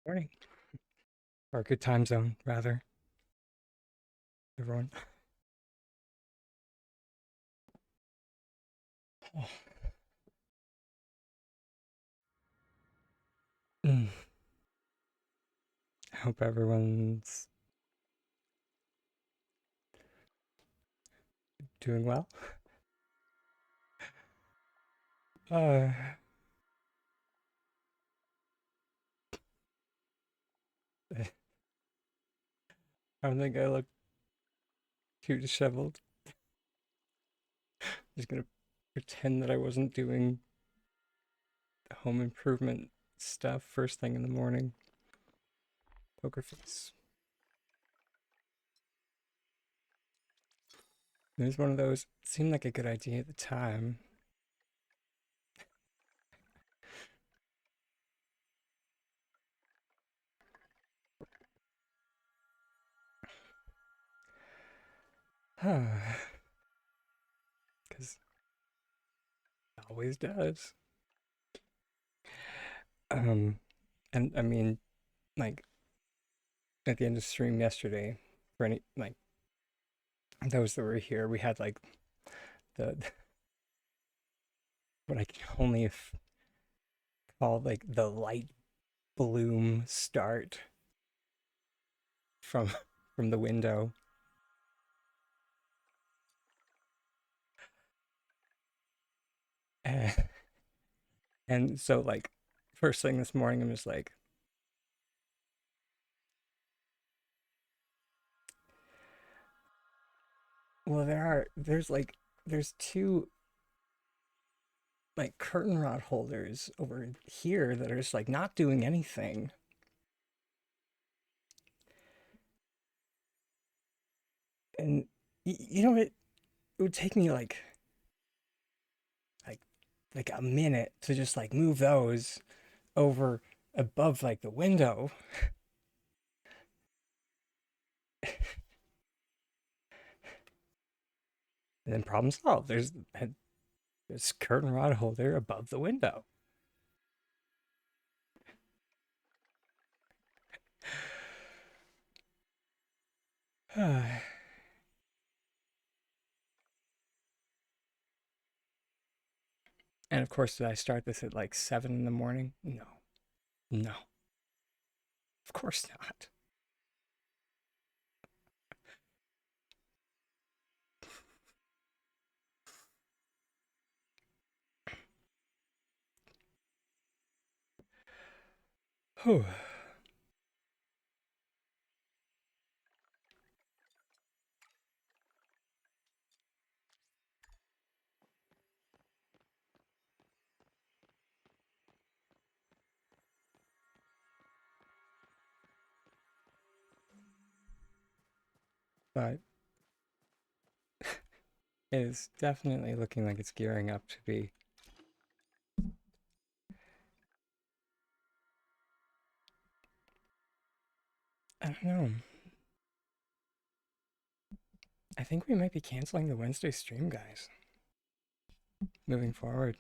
Morning, or good time zone, rather, everyone. Oh, mm, I hope everyone's doing well. Uh, I don't think I look too disheveled. Just gonna pretend that I wasn't doing home improvement stuff first thing in the morning. Poker face. It was one of those, seemed like a good idea at the time. Because it always does. Um, and I mean, like, at the end of stream yesterday, for any, like, those that were here, we had, like, the what I can only call, like, the light bloom start from from the window. And, and so, like, first thing this morning, I'm just like, well, there's two, like, curtain rod holders over here that are just, like, not doing anything. And you know, it would take me like like a minute to just, like, move those over above, like, the window. And then problem solved. There's this curtain rod holder above the window. And of course, did I start this at like 7 in the morning? No, no, of course not. Whew. But it is definitely looking like it's gearing up to be. I don't know. I think we might be canceling the Wednesday stream, guys, moving forward.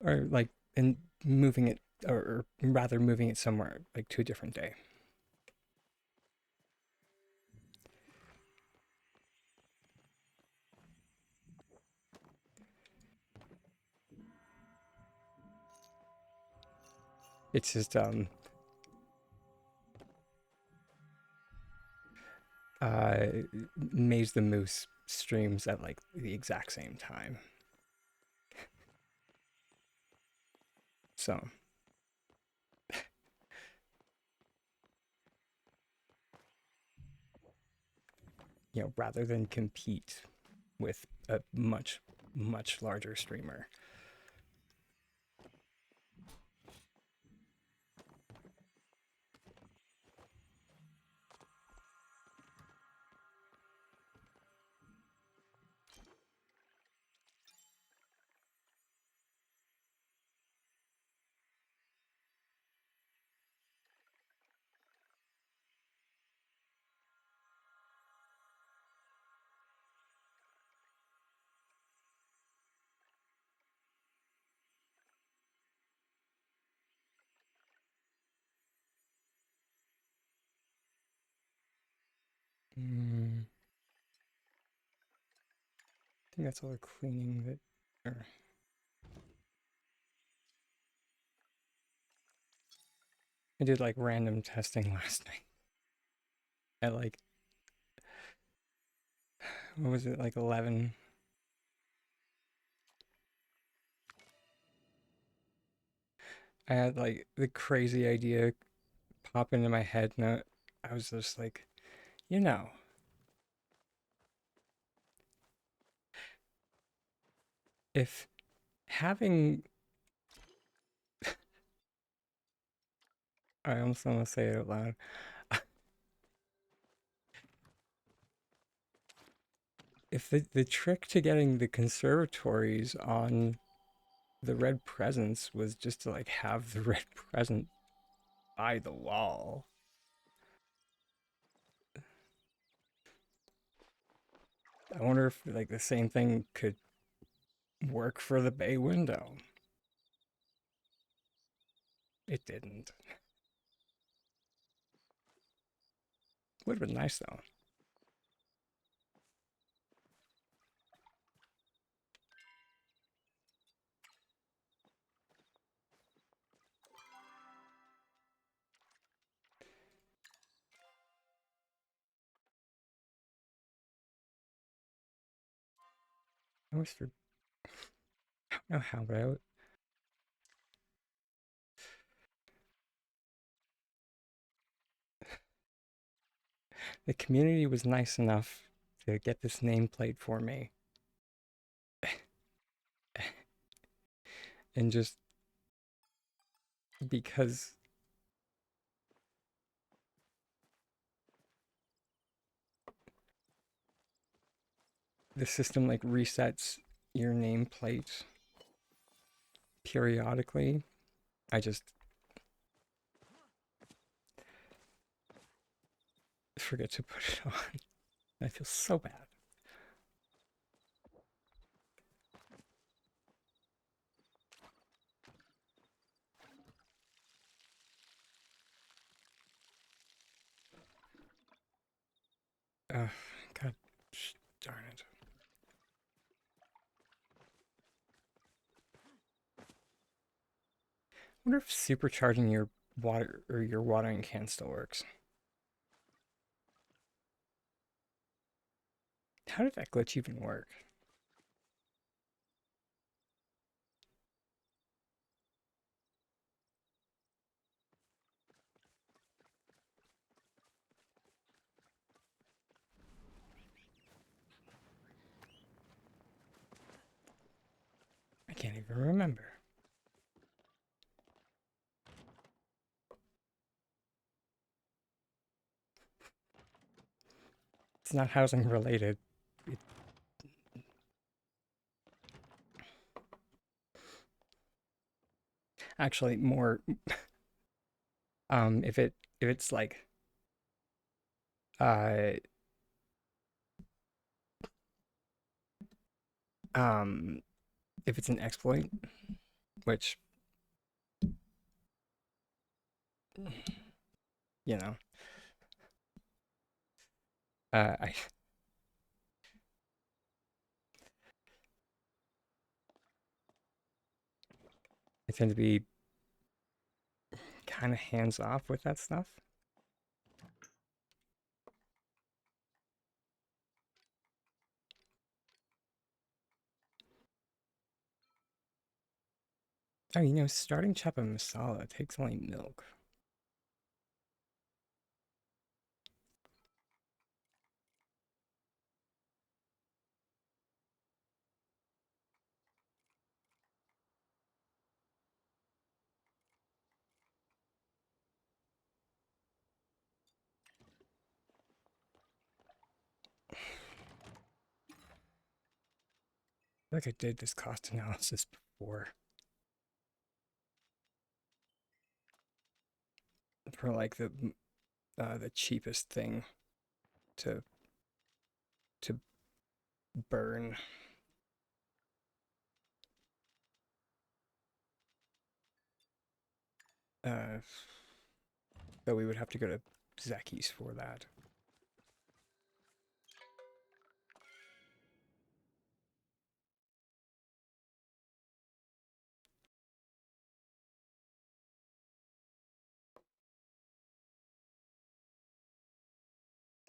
Or like, and moving it, or rather moving it somewhere, like, to a different day. It's just, uh, Maze the Moose streams at like the exact same time. So, rather than compete with a much, much larger streamer. Mm, I think that's all the cleaning that. Or I did like random testing last night at like what was it, like 11. I had like the crazy idea pop into my head, and I was just like, you know, if having, I almost want to say it out loud. If the trick to getting the conservatories on the red presents was just to like have the red present by the wall, I wonder if like the same thing could work for the bay window. It didn't. Would have been nice though. I always for I don't know how, but the community was nice enough to get this nameplate for me, and just because the system like resets your nameplate periodically, I just forget to put it on. I feel so bad. God darn it. I wonder if supercharging your water or your watering can still works. How did that glitch even work? I can't even remember. It's not housing related. It, actually, more if it's like uh um if it's an exploit, which you know, I I tend to be kind of hands off with that stuff. Oh, you know, starting chapa masala takes only milk. Like I did this cost analysis before for like the cheapest thing to to burn. Uh, but we would have to go to Zaki's for that.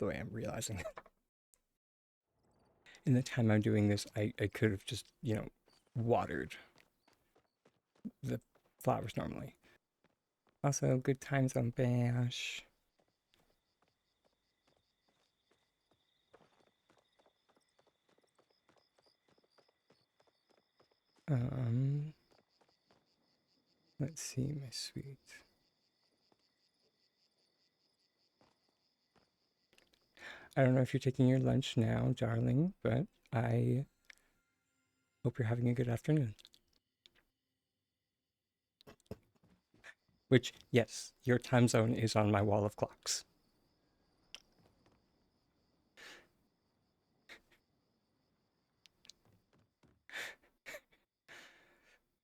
the way I'm realizing. In the time I'm doing this, I could have just, watered the flowers normally. Also, good times on Bash. Um, let's see, my sweet. I don't know if you're taking your lunch now, darling, but I hope you're having a good afternoon. Which, yes, your time zone is on my wall of clocks.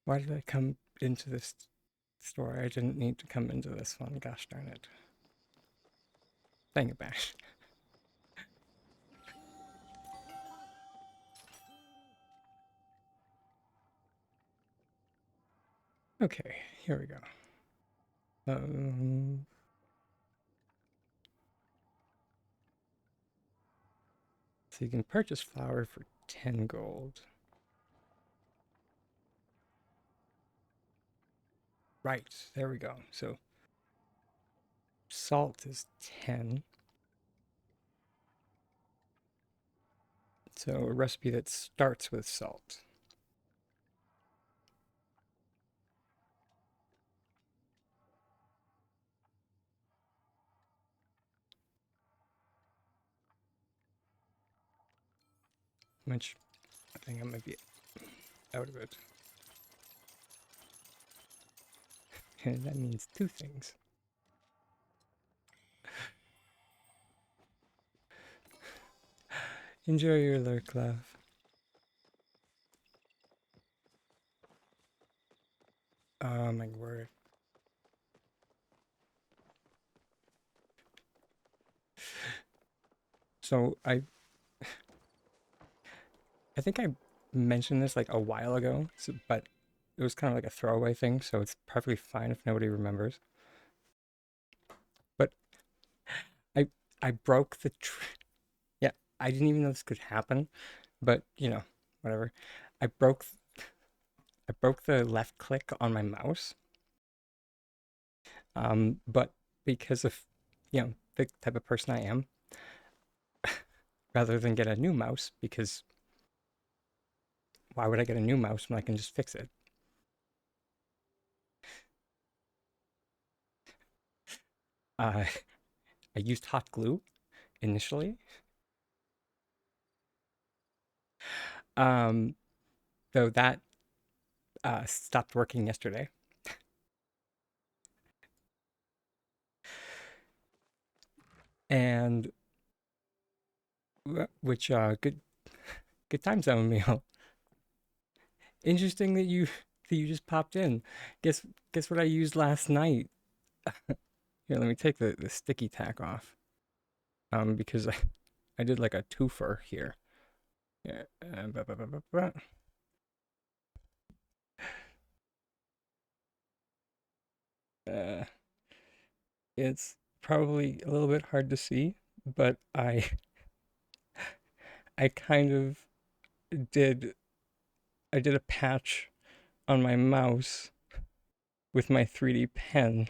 Why did I come into this store? I didn't need to come into this one, gosh darn it. Dang it, Bash. Okay, here we go. So you can purchase flour for 10 gold. Right, there we go. So salt is 10. So a recipe that starts with salt. Which I think I might be out of it. And that means two things. Enjoy your lurk, love. Oh my word. So I think I mentioned this like a while ago, but it was kind of like a throwaway thing, so it's perfectly fine if nobody remembers. But I I broke the yeah, I didn't even know this could happen, but whatever. I broke I broke the left click on my mouse. But because of the type of person I am, rather than get a new mouse, because why would I get a new mouse when I can just fix it? Uh, I used hot glue initially. Um, though that stopped working yesterday. And which good time zone meal. Interesting that you just popped in. Guess what I used last night? Here, let me take the sticky tack off. Because I did like a twofer here. Yeah. Uh, it's probably a little bit hard to see, but I kind of did I did a patch on my mouse with my 3D pen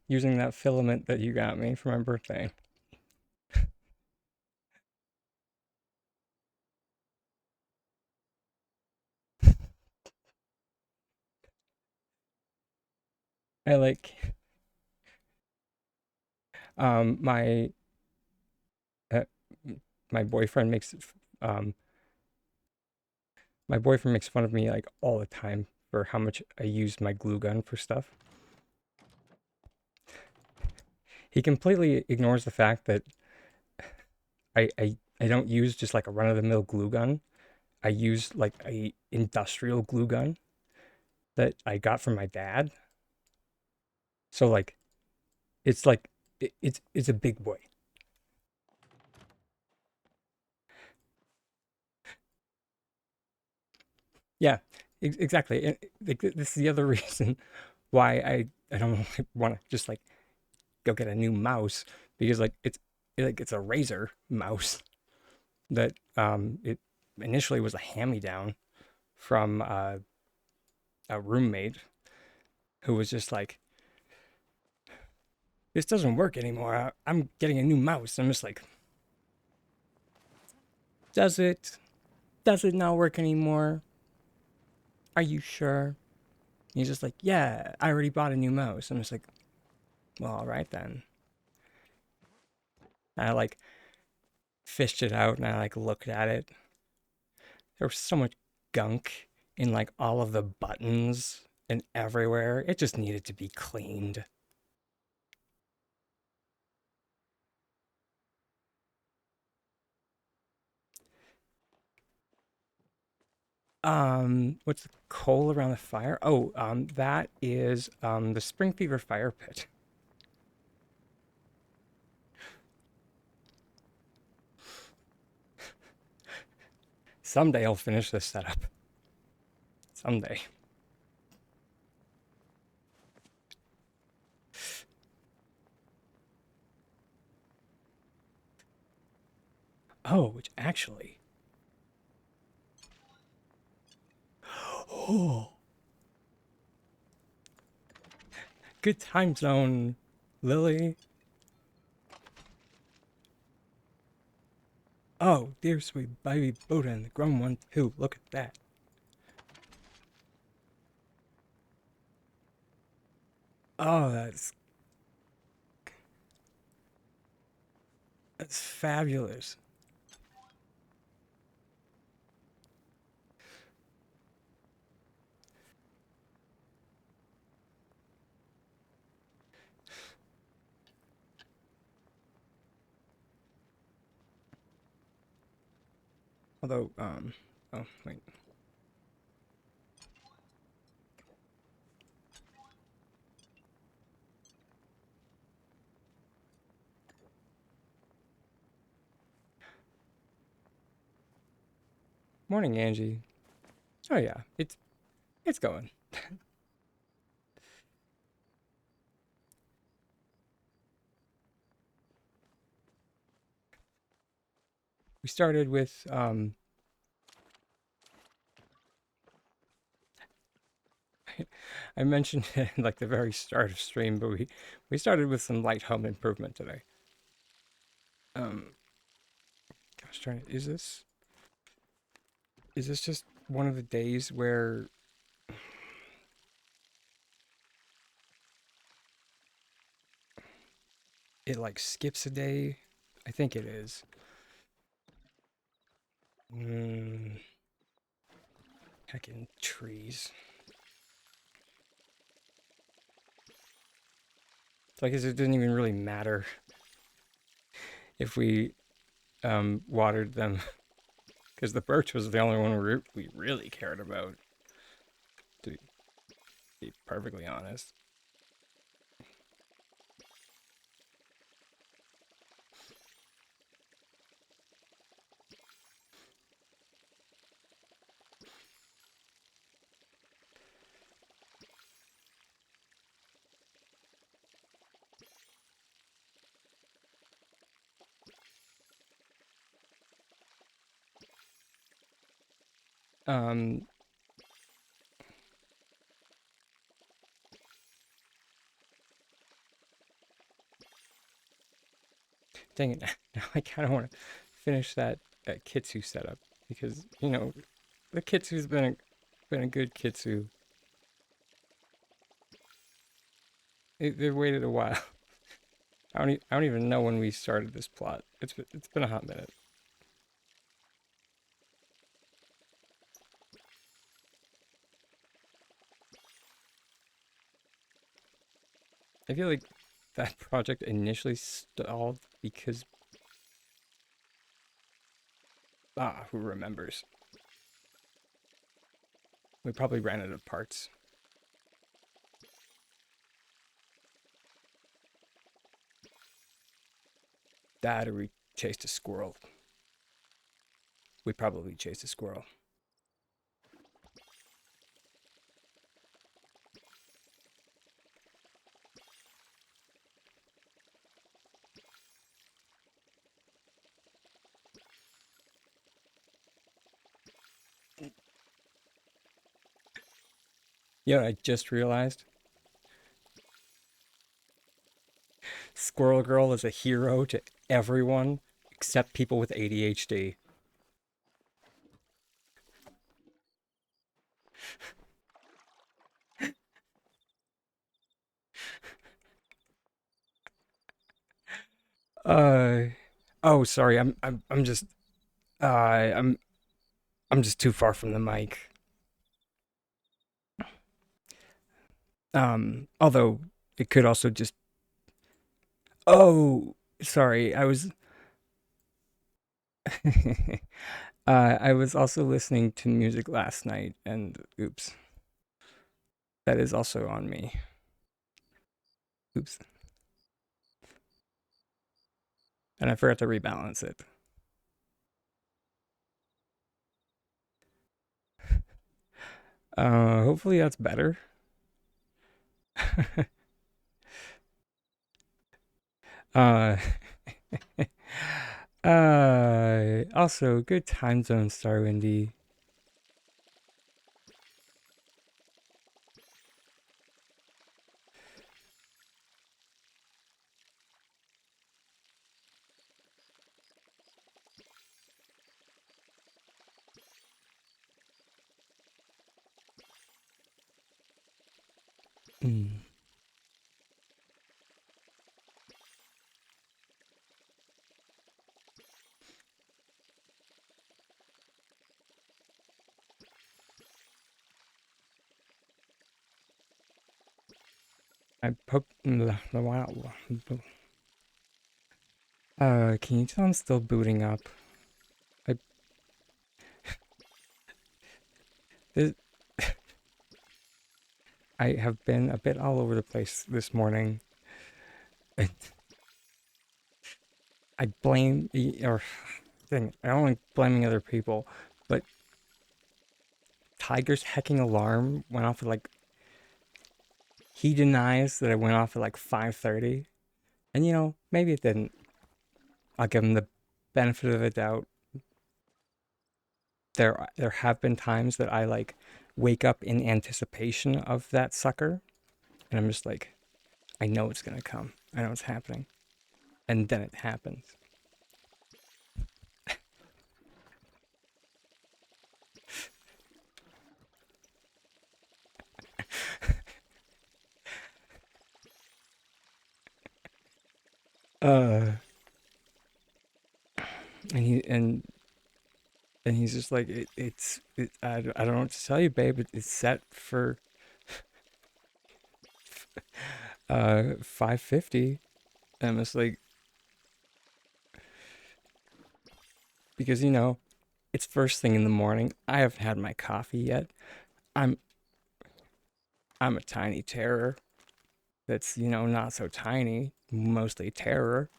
using that filament that you got me for my birthday. I like um my uh, my boyfriend makes um my boyfriend makes fun of me like all the time for how much I use my glue gun for stuff. He completely ignores the fact that I don't use just like a run of the mill glue gun. I use like a industrial glue gun that I got from my dad. So like it's a big boy. Yeah, exactly. And like, this is the other reason why I don't want to just like go get a new mouse because like like it's a Razer mouse that it initially was a hand-me-down from a roommate who was just like, this doesn't work anymore. I'm getting a new mouse. I'm just like, does it? Does it not work anymore? Are you sure? And he's just like, yeah, I already bought a new mouse. I'm just like, well, all right then. And I like fished it out and I like looked at it. There was so much gunk in like all of the buttons and everywhere. It just needed to be cleaned. What's the coal around the fire? Oh, that is the Spring Fever fire pit. Someday I'll finish this setup. Someday. Oh, which actually. Oh, good time zone, Lily. Oh, dear sweet baby Buddha and the grown one too. Look at that. Oh, that's fabulous. Although, oh wait. Morning, Angie. Oh yeah, it's going. We started with I mentioned it in like the very start of stream, but we started with some light home improvement today. Um, gosh, trying to, is this just one of the days where it like skips a day? I think it is. Mm, heckin' trees. It's like it didn't even really matter if we watered them because the birch was the only one we really cared about, to be perfectly honest. Um, Dang it! Now I kind of want to finish that Kitsu setup because the Kitsu's been a good Kitsu. They've waited a while. I don't even know when we started this plot. It's been a hot minute. I feel like that project initially stalled because who remembers? We probably ran out of parts. That or we chased a squirrel. We probably chased a squirrel. You know, I just realized Squirrel Girl is a hero to everyone except people with ADHD. Uh oh, sorry. I'm just I'm I'm just too far from the mic. Although it could also just oh, sorry. I was also listening to music last night and oops, that is also on me. Oops. And I forgot to rebalance it. Hopefully that's better. uh also good time zone, Star Windy. Mm. I poked the wow. Can you tell I'm still booting up? I this, I have been a bit all over the place this morning. I, I blame or thing. I don't like blaming other people, but Tiger's hecking alarm went off at like he denies that it went off at like 5:30, and you know maybe it didn't. I'll give him the benefit of the doubt. There have been times that I like wake up in anticipation of that sucker, and I'm just like, I know it's gonna come. I know it's happening, and then it happens. Uh, and he's just like I don't know what to tell you, babe. It's set for 5:50. And I'm just like because you know it's first thing in the morning. I haven't had my coffee yet. I'm I'm a tiny terror. That's you know not so tiny, mostly terror.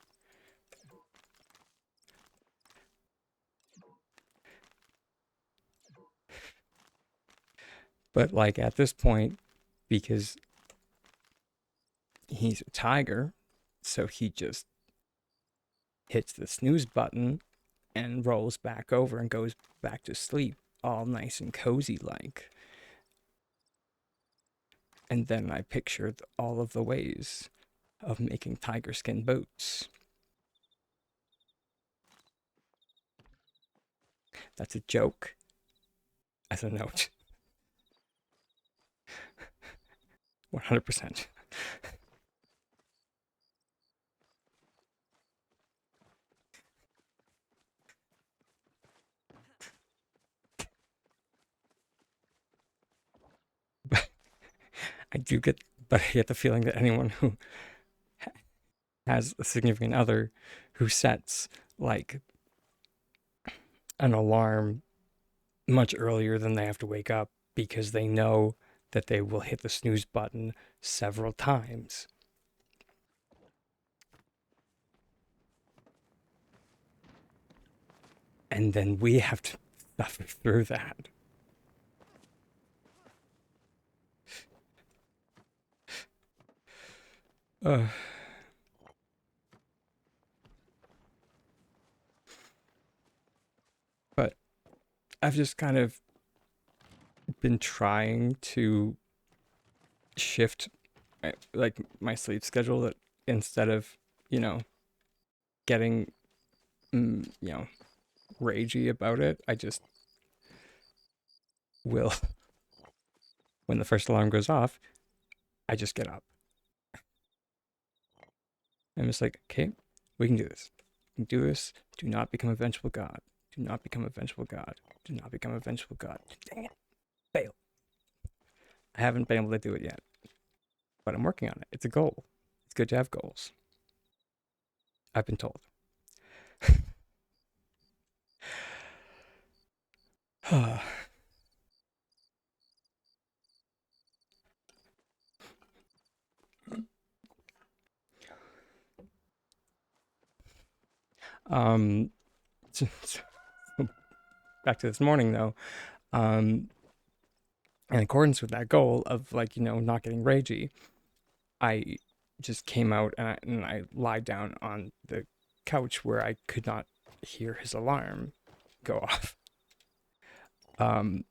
But like at this point, because he's a tiger, so he just hits the snooze button and rolls back over and goes back to sleep, all nice and cozy like. And then I pictured all of the ways of making tiger skin boots. That's a joke as a note. 100%. But I do get, but I get the feeling that anyone who has a significant other who sets like an alarm much earlier than they have to wake up because they know that they will hit the snooze button several times. And then we have to suffer through that. Uh, but I've just kind of been trying to shift like my sleep schedule, that instead of, you know, getting you know, ragey about it, I just will when the first alarm goes off, I just get up. I'm just like, okay, we can do this. We can do this. Do not become a vengeful god. Do not become a vengeful god. Do not become a vengeful god. Dang it. Fail. I haven't been able to do it yet, but I'm working on it. It's a goal. It's good to have goals. I've been told. um, so back to this morning though. Um, in accordance with that goal of, like, you know, not getting ragey, I just came out and I lied down on the couch where I could not hear his alarm go off. Um,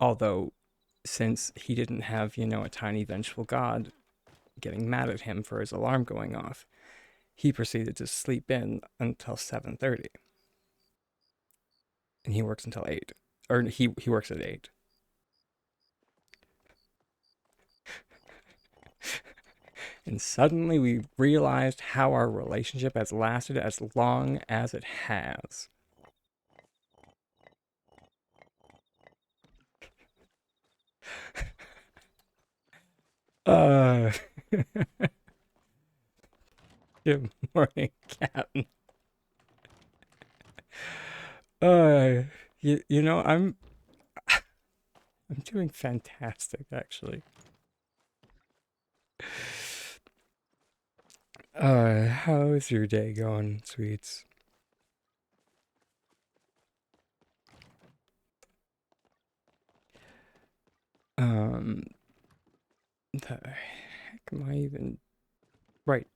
although, since he didn't have, you know, a tiny vengeful god getting mad at him for his alarm going off, he proceeded to sleep in until 7:30, and he works until 8, or he works at 8. And suddenly we realized how our relationship has lasted as long as it has. Uh, Good morning, Captain. Uh, you know, I'm doing fantastic, actually. How's your day going, sweets? Um, the heck am I even? Right.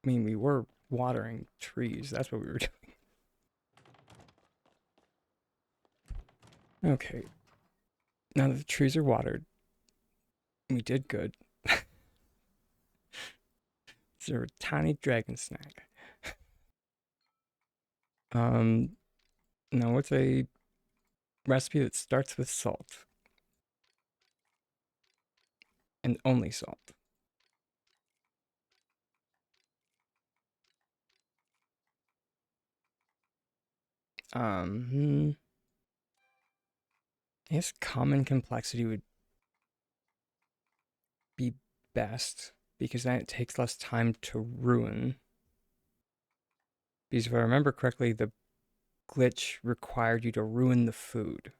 I mean, we were watering trees. That's what we were doing. Okay. Now that the trees are watered, we did good. They're a tiny dragon snack. Um, no, it's a recipe that starts with salt and only salt. Hmm, I guess common complexity would be best because then it takes less time to ruin. Because if I remember correctly, the glitch required you to ruin the food.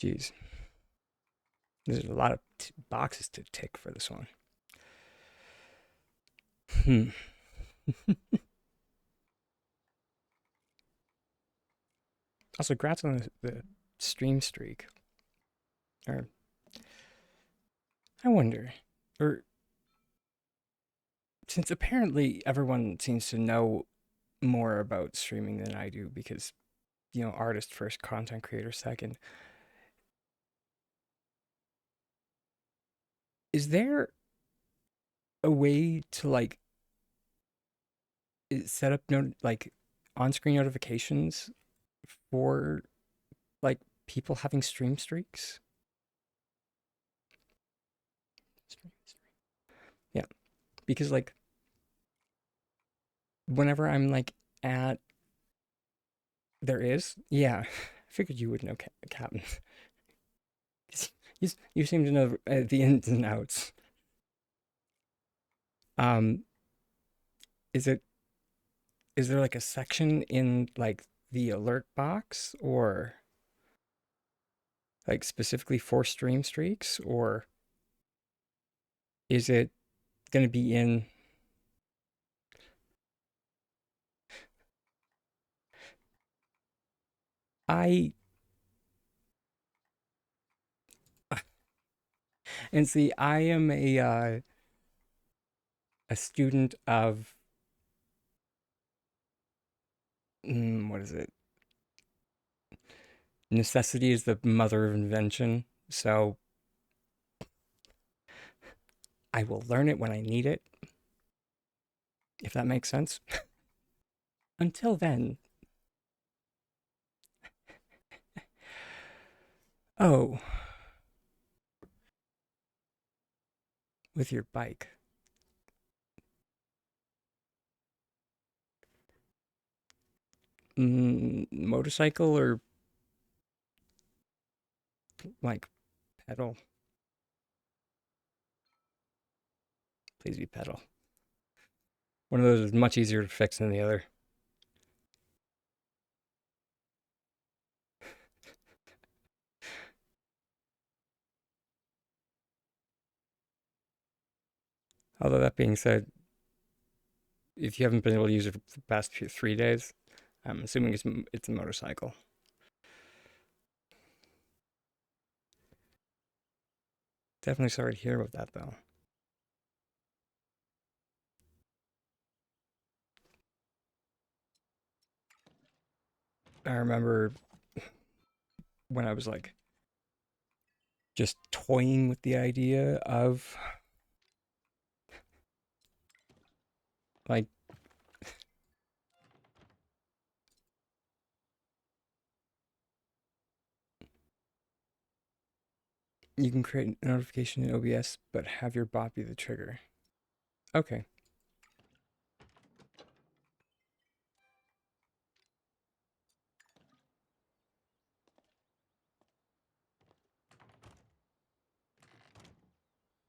Jeez, there's a lot of boxes to tick for this one. Hmm. Also, congrats on the stream streak. Or I wonder, or since apparently everyone seems to know more about streaming than I do, because, you know, artist first, content creator second. Is there a way to, like, set up like on-screen notifications for, like, people having stream streaks? Yeah, because, like, whenever I'm like at there is, yeah, I figured you would know, Captain. You seem to know the ins and outs. Um, is it is there like a section in, like, the alert box, or like specifically for stream streaks, or is it going to be in? I And see, I am a student of what is it? Necessity is the mother of invention. So I will learn it when I need it, if that makes sense. Until then, oh, with your bike. Motorcycle or like pedal? Please be pedal. One of those is much easier to fix than the other. Although that being said, if you haven't been able to use it for the past 3 days, I'm assuming it's a motorcycle. Definitely sorry to hear about that though. I remember when I was like just toying with the idea of like you can create a notification in OBS, but have your bot be the trigger. Okay,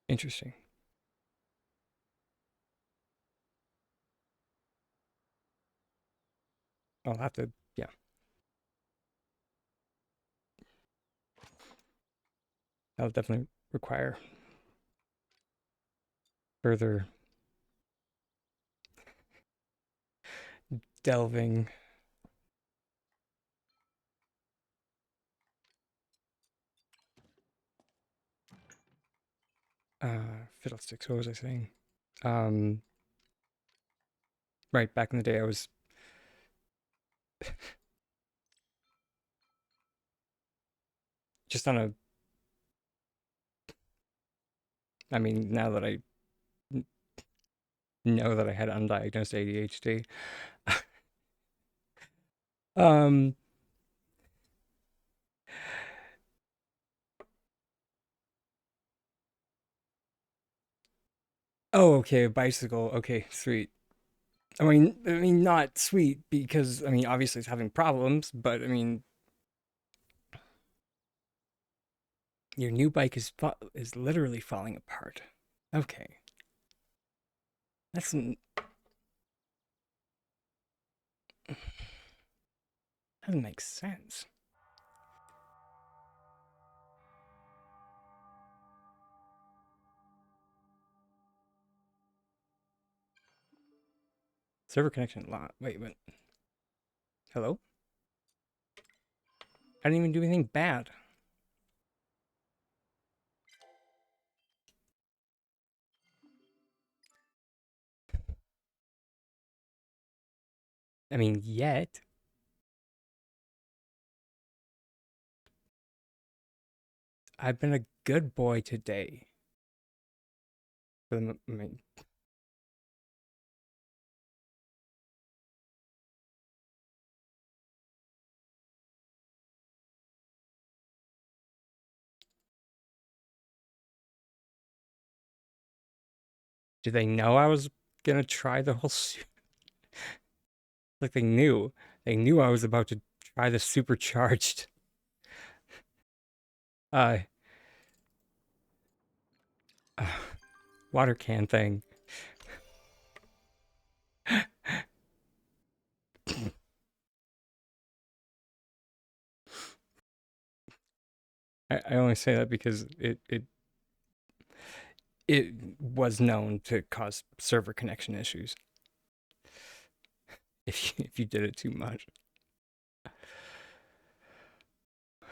interesting. I'll have to, yeah, that'll definitely require further delving. Fiddlesticks, what was I saying? Um, right, back in the day, I was just on a, I mean, now that I know that I had undiagnosed ADHD, um, oh, okay, a bicycle. Okay, sweet. I mean, not sweet because I mean, obviously it's having problems, but I mean, your new bike is literally falling apart. Okay, that's doesn't make sense. Server connection lot. Wait. Hello? I didn't even do anything bad. I mean, yet. I've been a good boy today. I mean, do they know I was gonna try the whole like they knew. They knew I was about to try the supercharged uh, uh water can thing. I only say that because it was known to cause server connection issues if you did it too much.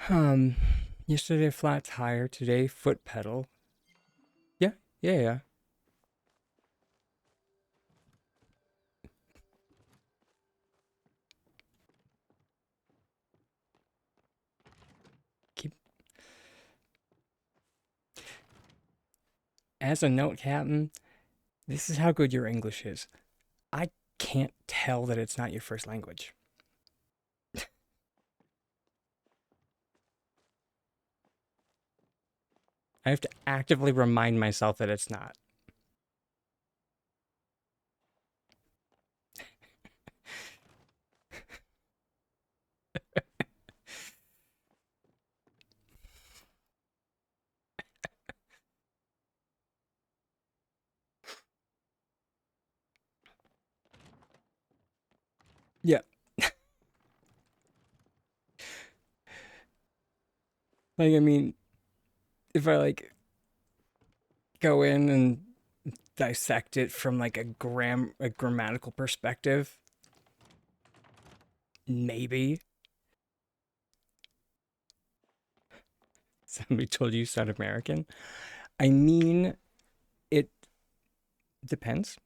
Um, Yesterday flat tire, today foot pedal. Yeah, yeah. Keep as a note, Captain. This is how good your English is. I can't tell that it's not your first language. I have to actively remind myself that it's not. Yeah. Like, I mean, if I like go in and dissect it from like a grammatical perspective, maybe somebody told you South American. I mean, it depends.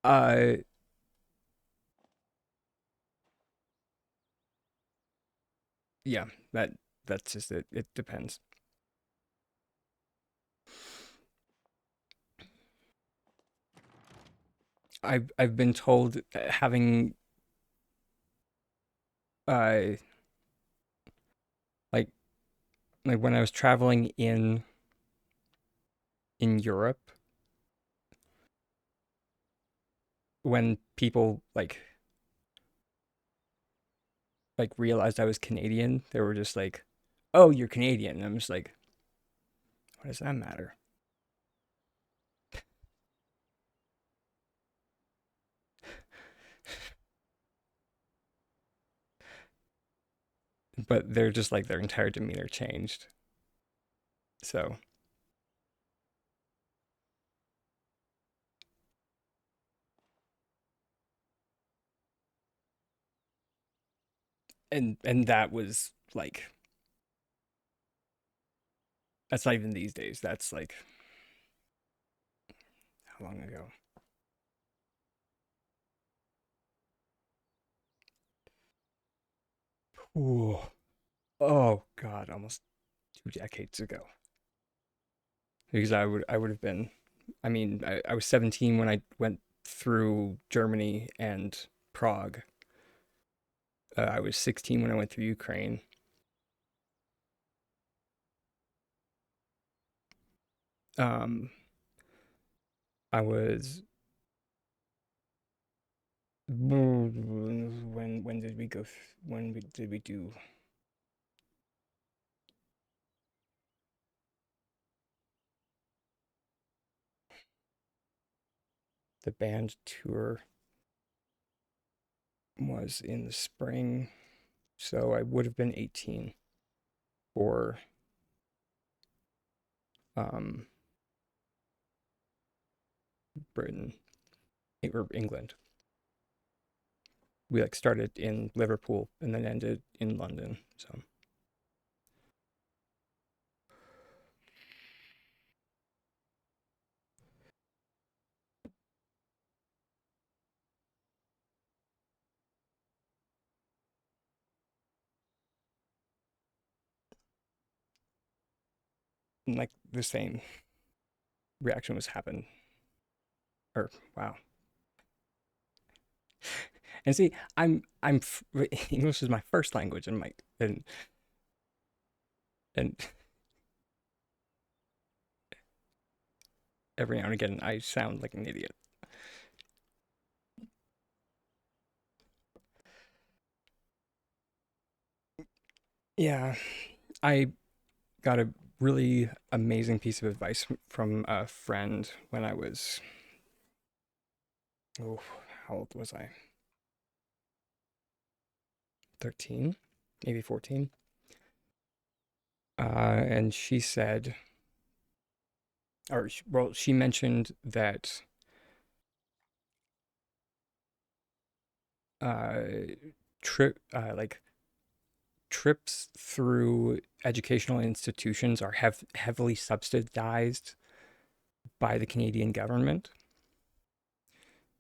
Uh, yeah, that's just it. It depends. I've been told having uh like like when I was traveling in Europe, when people like realized I was Canadian, they were just like, "Oh, you're Canadian." And I'm just like, "What does that matter?" But they're just like their entire demeanor changed. So, and that was like that's not even these days. That's like how long ago? Ooh. Oh God, almost 2 decades ago. Because I would have been. I mean, I was 17 when I went through Germany and Prague. I was 16 when I went through Ukraine. Um, I was when did we go? Did we do the band tour? Was in the spring, so I would have been 18 for um Britain or England. We like started in Liverpool and then ended in London. So like the same reaction was happened. Or wow. And see, English is my first language, and and every now and again I sound like an idiot. Yeah, I got a really amazing piece of advice from a friend when I was oh, how old was I? 13, maybe 14. And she said, well, she mentioned that uh, like trips through educational institutions are heavily subsidized by the Canadian government.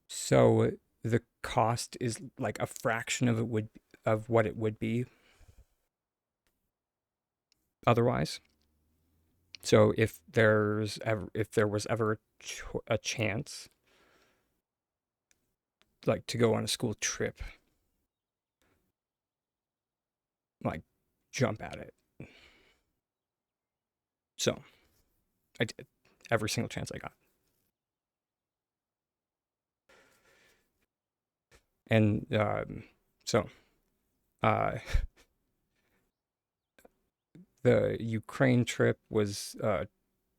So the cost is like a fraction of what it would be otherwise. So if there was ever a chance like to go on a school trip, like jump at it. So I did every single chance I got. And so uh, the Ukraine trip was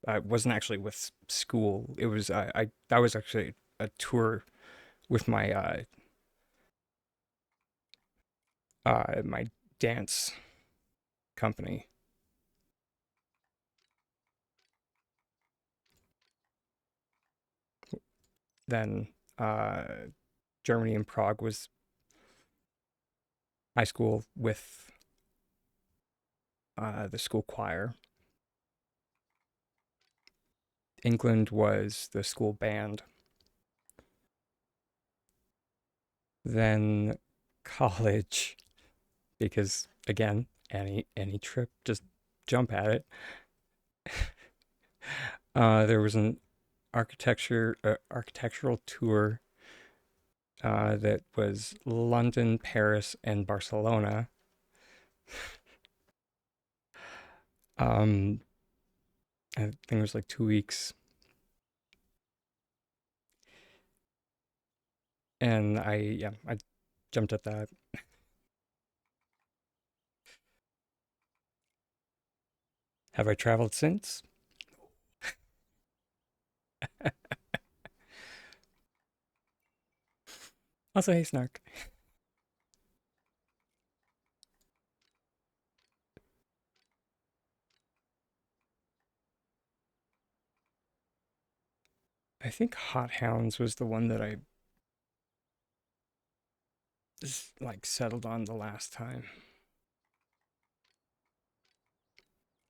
I wasn't actually with school. It was I that was actually a tour with my dance company. Then uh, Germany and Prague was high school with the school choir. England was the school band. Then college, because again, any trip, just jump at it. There was an architectural tour that was London, Paris, and Barcelona. Um, I think it was like 2 weeks, and I jumped at that. Have I traveled since? I'll say hey, Snark. I think Hot Hounds was the one that I like settled on the last time,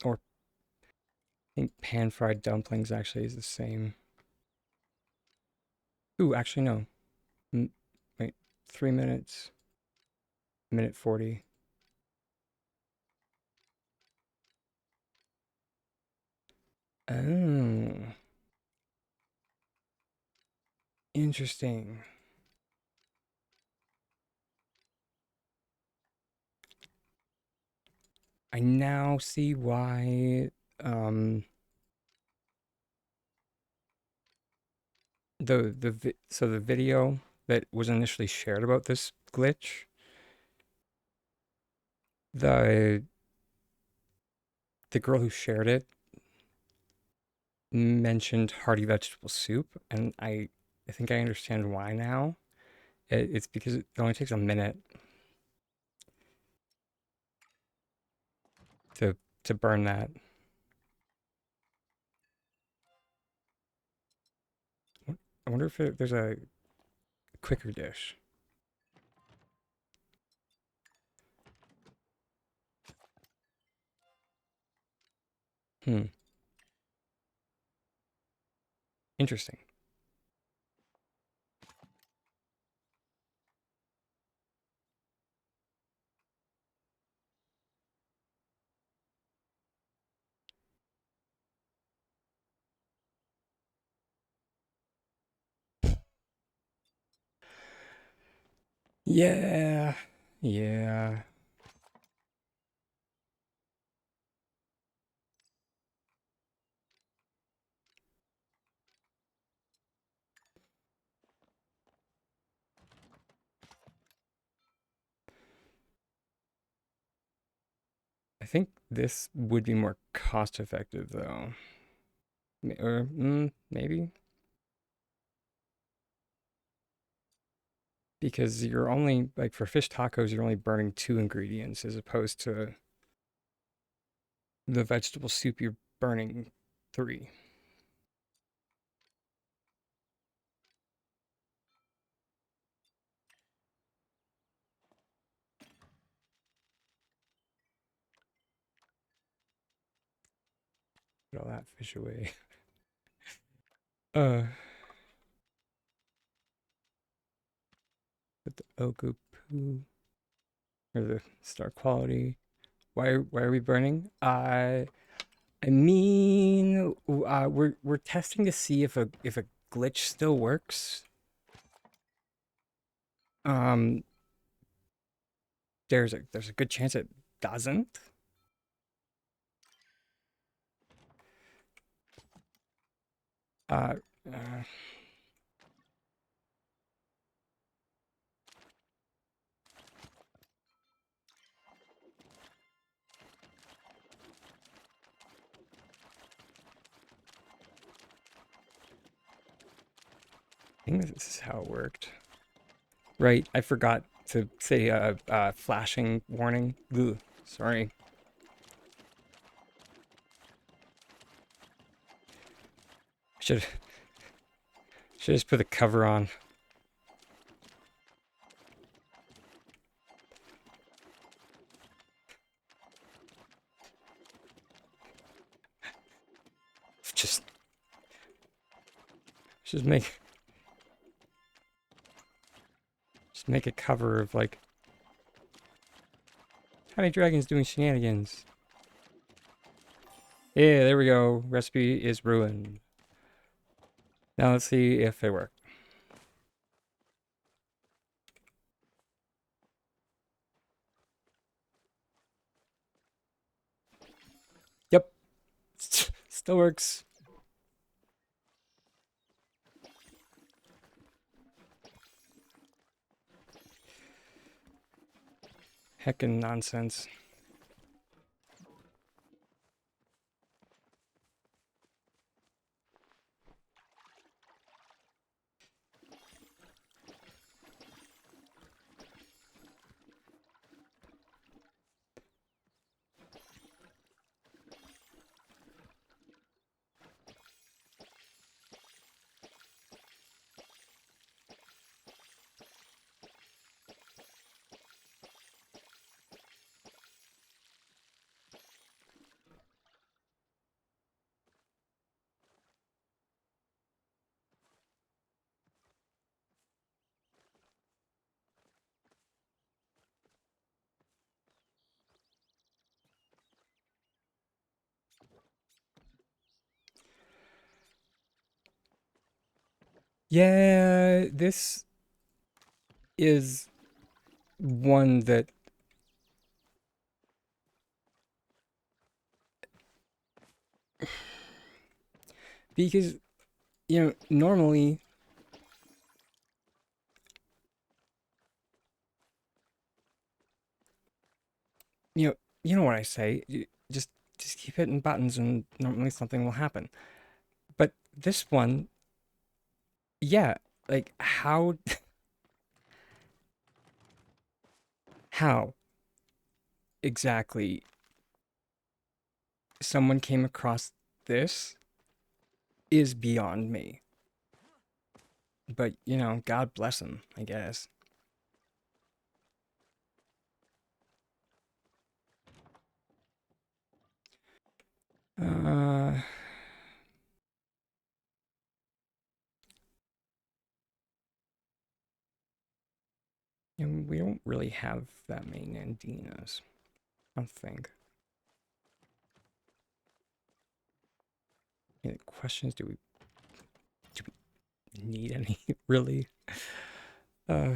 or I think pan fried dumplings actually is the same. Ooh, actually no. M- Wait, 3 minutes, minute 40. Oh, interesting. I now see why um so the video that was initially shared about this glitch, the the girl who shared it mentioned hearty vegetable soup, and I think I understand why now. It's because it only takes a minute to burn that. I wonder if there's a quicker dish. Hmm, interesting. Yeah, yeah. I think this would be more cost effective though. Or maybe because you're only like for fish tacos, you're only burning two ingredients as opposed to the vegetable soup, you're burning three. Put all that fish away. uh, put the oku poo or the star quality. Why are we burning? I mean, we're testing to see if a glitch still works. Um, there's a good chance it doesn't. Uh, uh I think this is how it worked. Right, I forgot to say flashing warning. Ugh, sorry. Should just put the cover on. Just just make just make a cover of like Honey Dragon's doing shenanigans. Yeah, there we go. Recipe is ruined. Now let's see if it worked. Yep. Still works. Heckin' nonsense. Yeah, this is one that because normally you know you know what I say. Just keep hitting buttons and normally something will happen. But this one, yeah, like how exactly someone came across this is beyond me. But, God bless him, I guess. Uh, we don't really have that many Nandinas, I don't think. Any questions? Do we need any, really? Uh,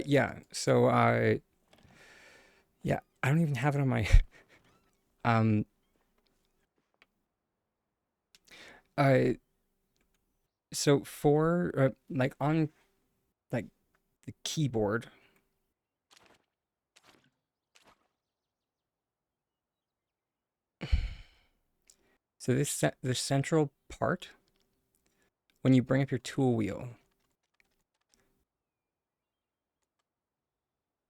yeah, so yeah, I don't even have it on my, um, uh, so for, like, on, like, the keyboard, so the central part, when you bring up your tool wheel,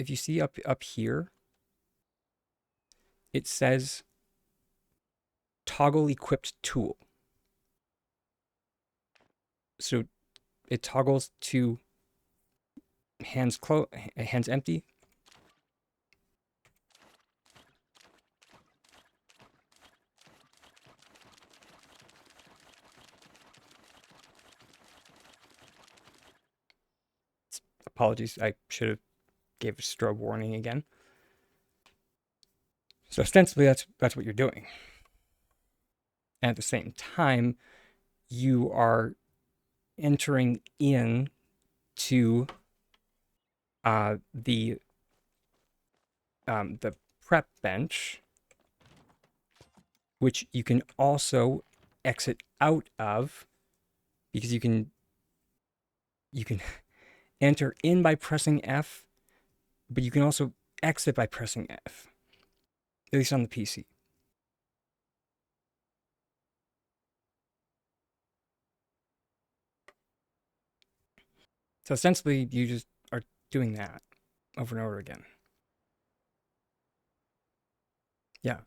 if you see up here, it says toggle equipped tool. So it toggles to hands empty. Apologies, I should have gave a strobe warning again. So ostensibly, that's what you're doing. And at the same time, you are entering in to the prep bench, which you can also exit out of, because you can enter in by pressing F, but you can also exit by pressing F, at least on the PC. So ostensibly, you just are doing that over and over again. Yeah.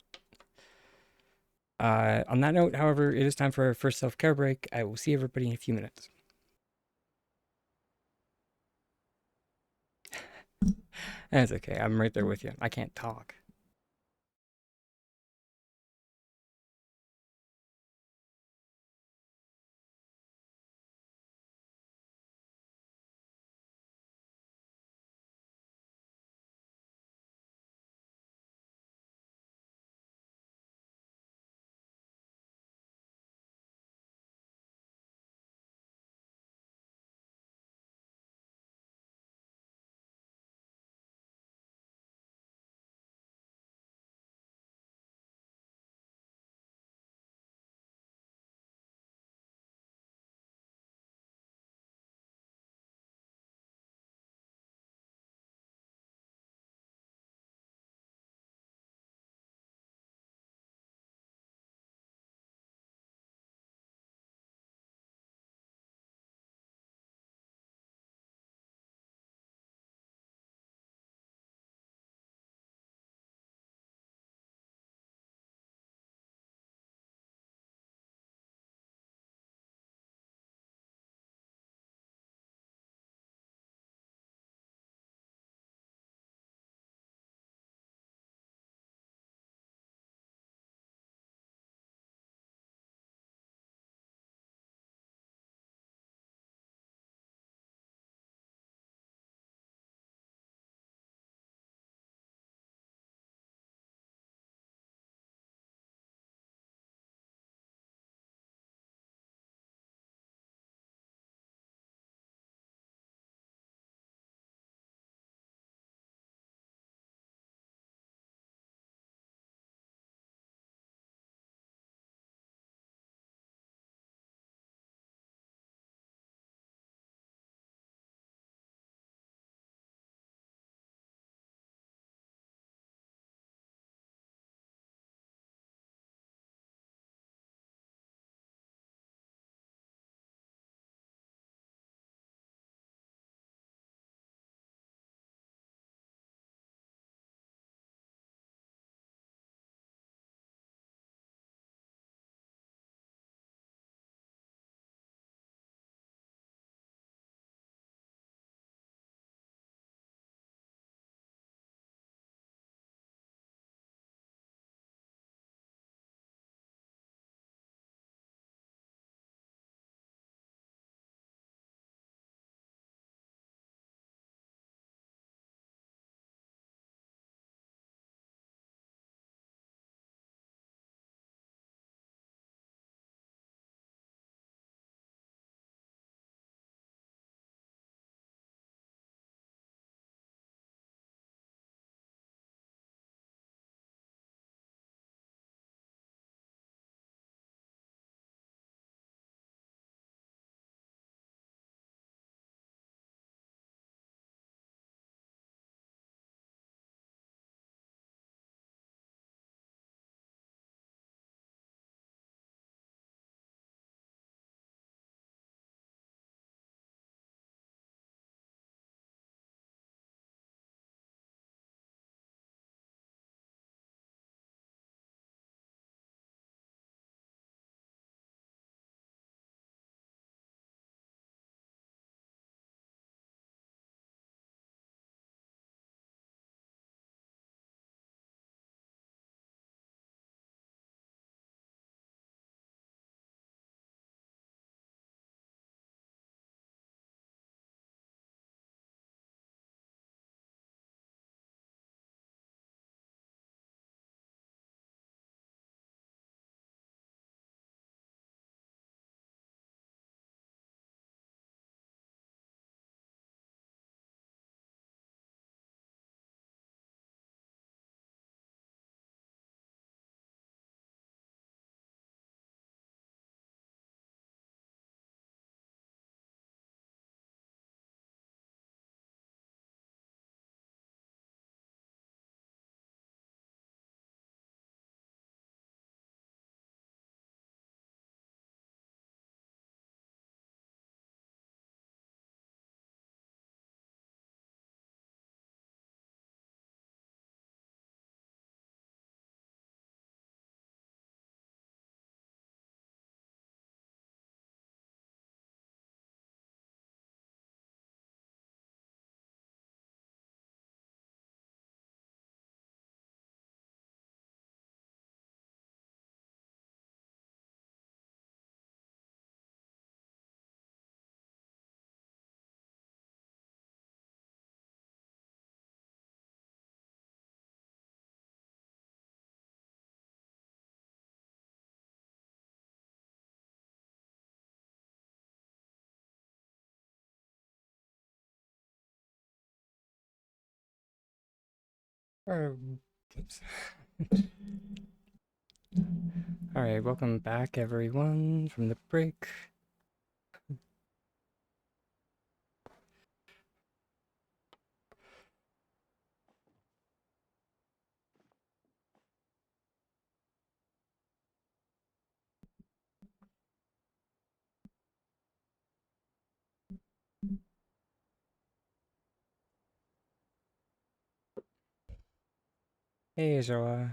On that note, however, it is time for our first self-care break. I will see everybody in a few minutes. That's okay. I'm right there with you. I can't talk. Or, oops. All right, welcome back, everyone, from the break. Hey, Joa.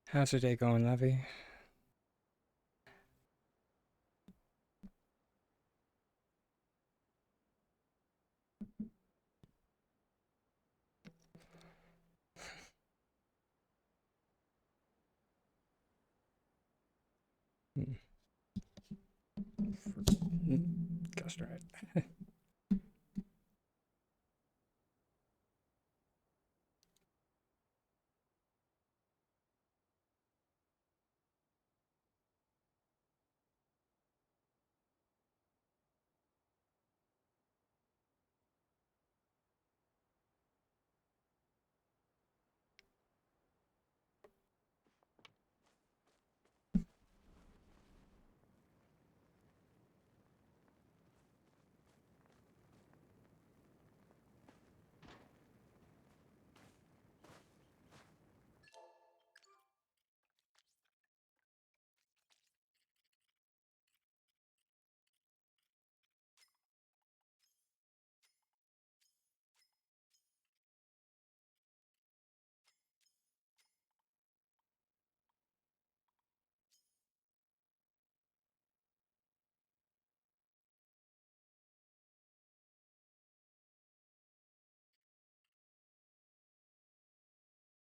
How's your day going, Lovey? Gosh darn it.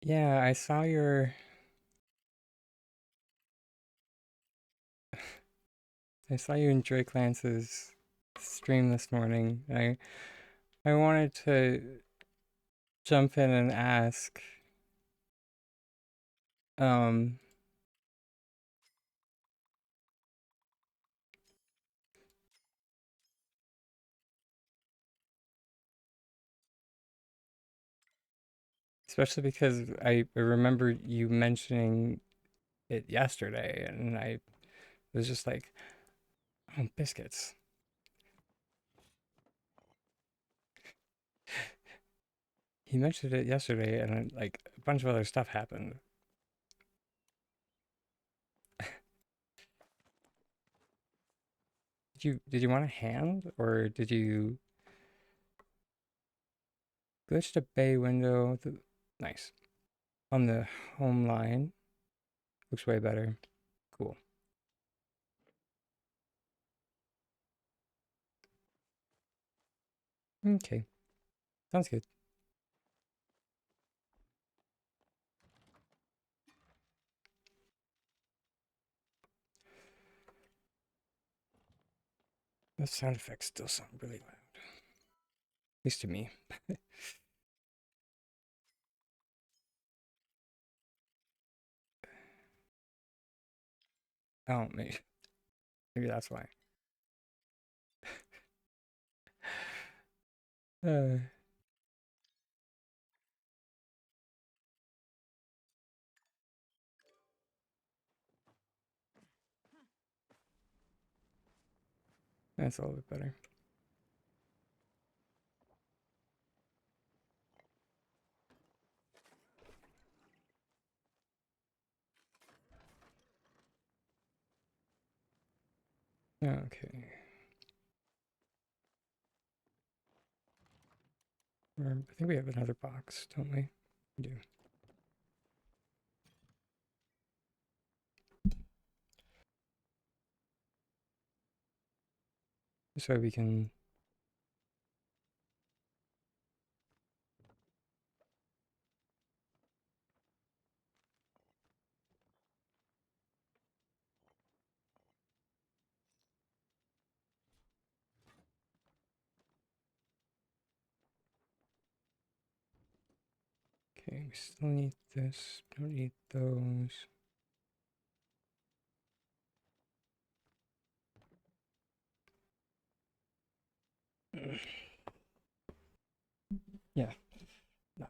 Yeah, I saw you in Drake Lance's stream this morning. I wanted to jump in and ask, um, especially because I remember you mentioning it yesterday, and I was just like, oh, biscuits. He mentioned it yesterday, and then, like a bunch of other stuff happened. Did you want a hand, or did you glitch the bay window? Nice. On the home line. Looks way better. Cool. Okay. Sounds good. The sound effects still sound really loud. At least to me. Oh, maybe that's why. Uh, that's a little bit better. Okay. I think we have another box, don't we? We do. So we can. Okay, we still need this. Don't need those. Yeah. No.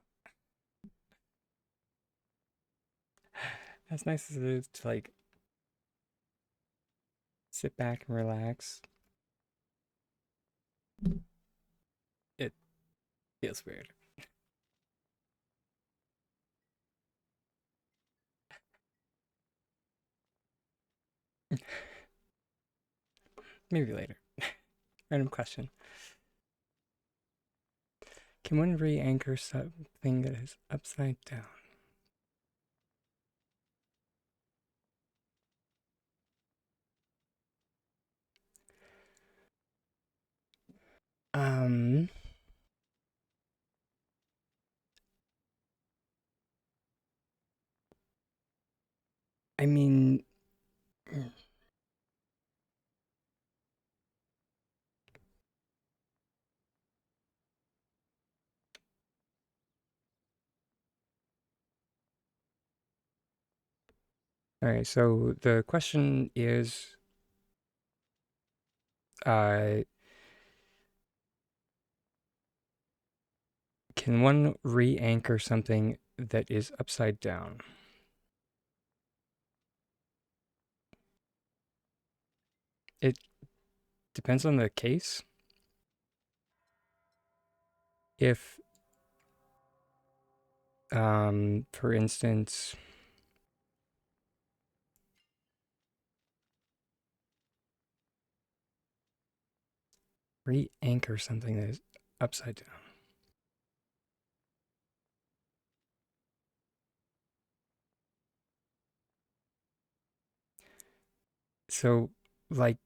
as nice as it is to like sit back and relax, it feels weird. Maybe later. Random question. Can one re-anchor something that is upside down? Um, I mean, all right, so the question is, uh, can one re-anchor something that is upside down? It depends on the case. If, for instance, re-anchor something that is upside down. So, like,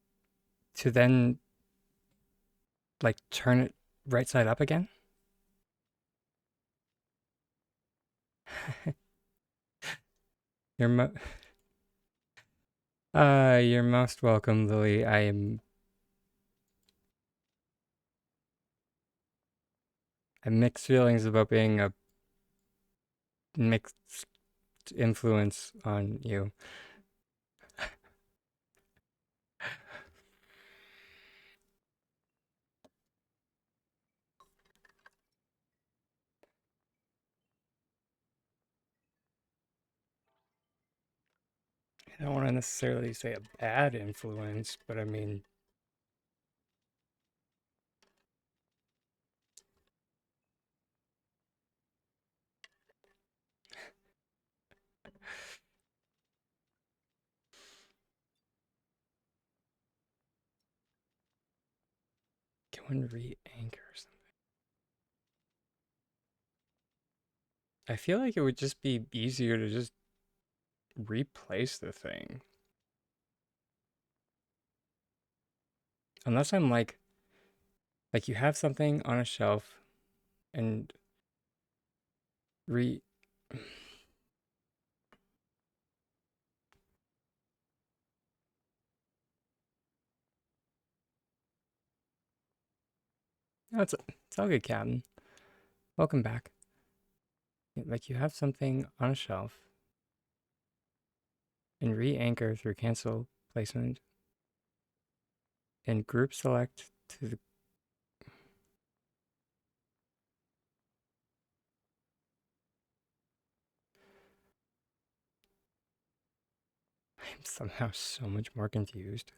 to then, like, turn it right side up again? You're mo you're most welcome, Lily. I have mixed feelings about being a mixed influence on you. I don't want to necessarily say a bad influence, but I mean, can one re-anchor something? I feel like it would just be easier to just replace the thing. Unless I'm like you have something on a shelf and re no, it's all good, Captain. Welcome back. Like you have something on a shelf and re-anchor through cancel placement and group select to the I'm somehow so much more confused.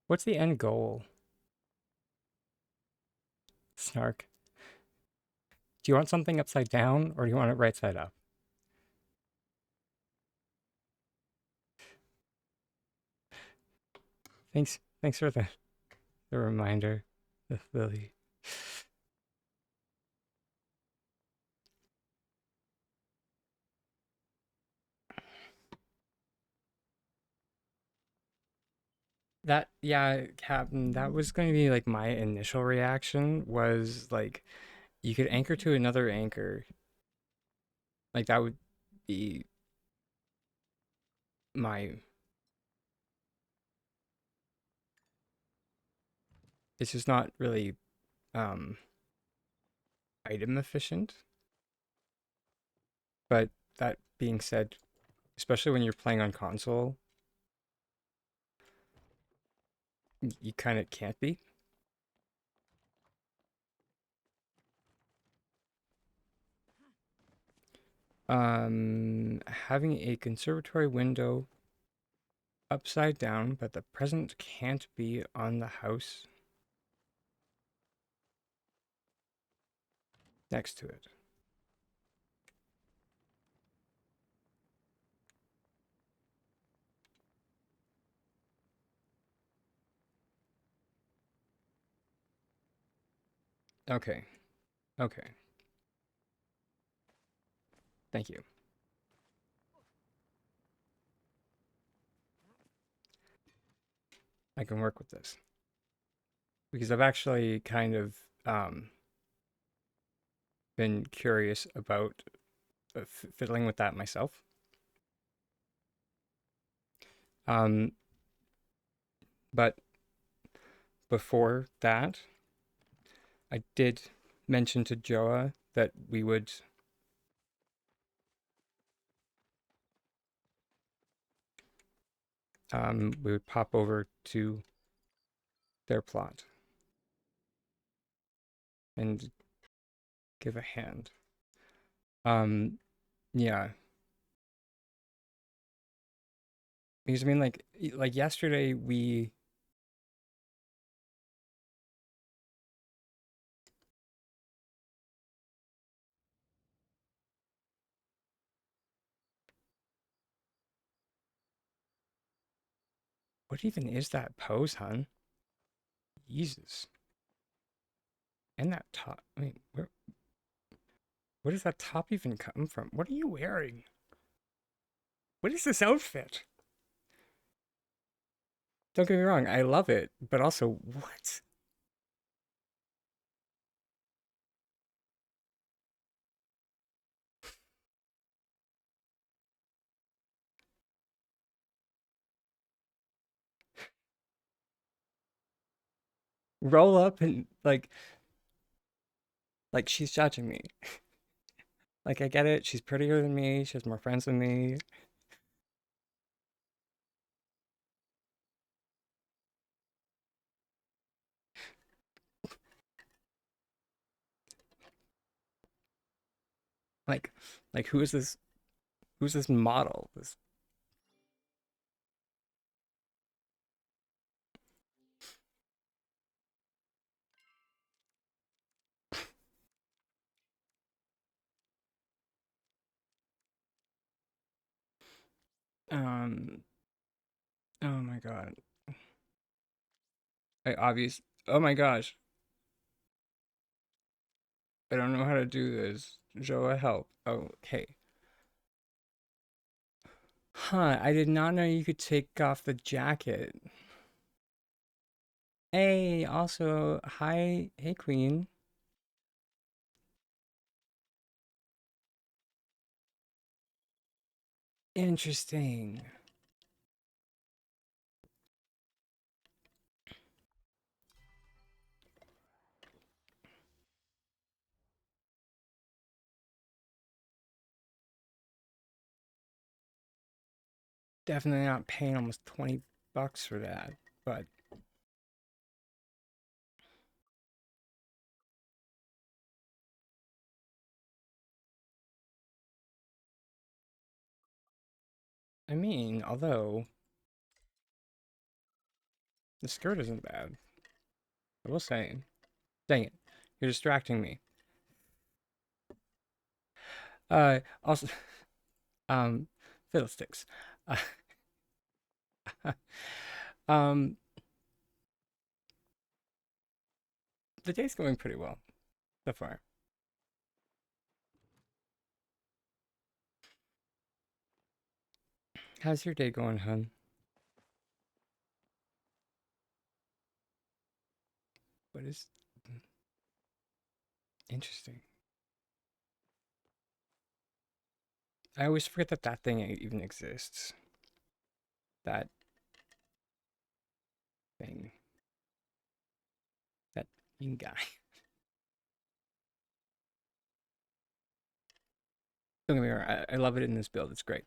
What's the end goal? Snark. Do you want something upside down or do you want it right side up? Thanks for the reminder, Lily. That yeah, Captain, that was going to be like my initial reaction was like you could anchor to another anchor. Like that would be my it's just not really um item efficient. But that being said, especially when you're playing on console, you kind of can't be. Having a conservatory window upside down, but the present can't be on the house next to it. Okay. Okay. Thank you. I can work with this because I've actually kind of been curious about fiddling with that myself. Um, but before that, I did mention to Joa that we would pop over to their plot and give a hand. Um, yeah, because I mean, like yesterday we what even is that pose, hun? Jesus. And that top. I mean, where does that top even come from? What are you wearing? What is this outfit? Don't get me wrong, I love it, but also, what? Roll up and like she's judging me. Like I get it, she's prettier than me, she has more friends than me. Like like who's this model? This um oh my god. I obvious Oh my gosh. I don't know how to do this. Joa, help. Oh, okay. Huh, I did not know you could take off the jacket. Hey, also, hi, hey Queen. Interesting. Definitely not paying almost 20 bucks for that, but I mean, although the skirt isn't bad. I will say. Dang it. You're distracting me. Also, um, fiddlesticks. Uh, um, the day's going pretty well so far. How's your day going, hun? What is interesting? I always forget that that thing even exists. That thing. That mean guy. Don't get me wrong, I love it in this build. It's great.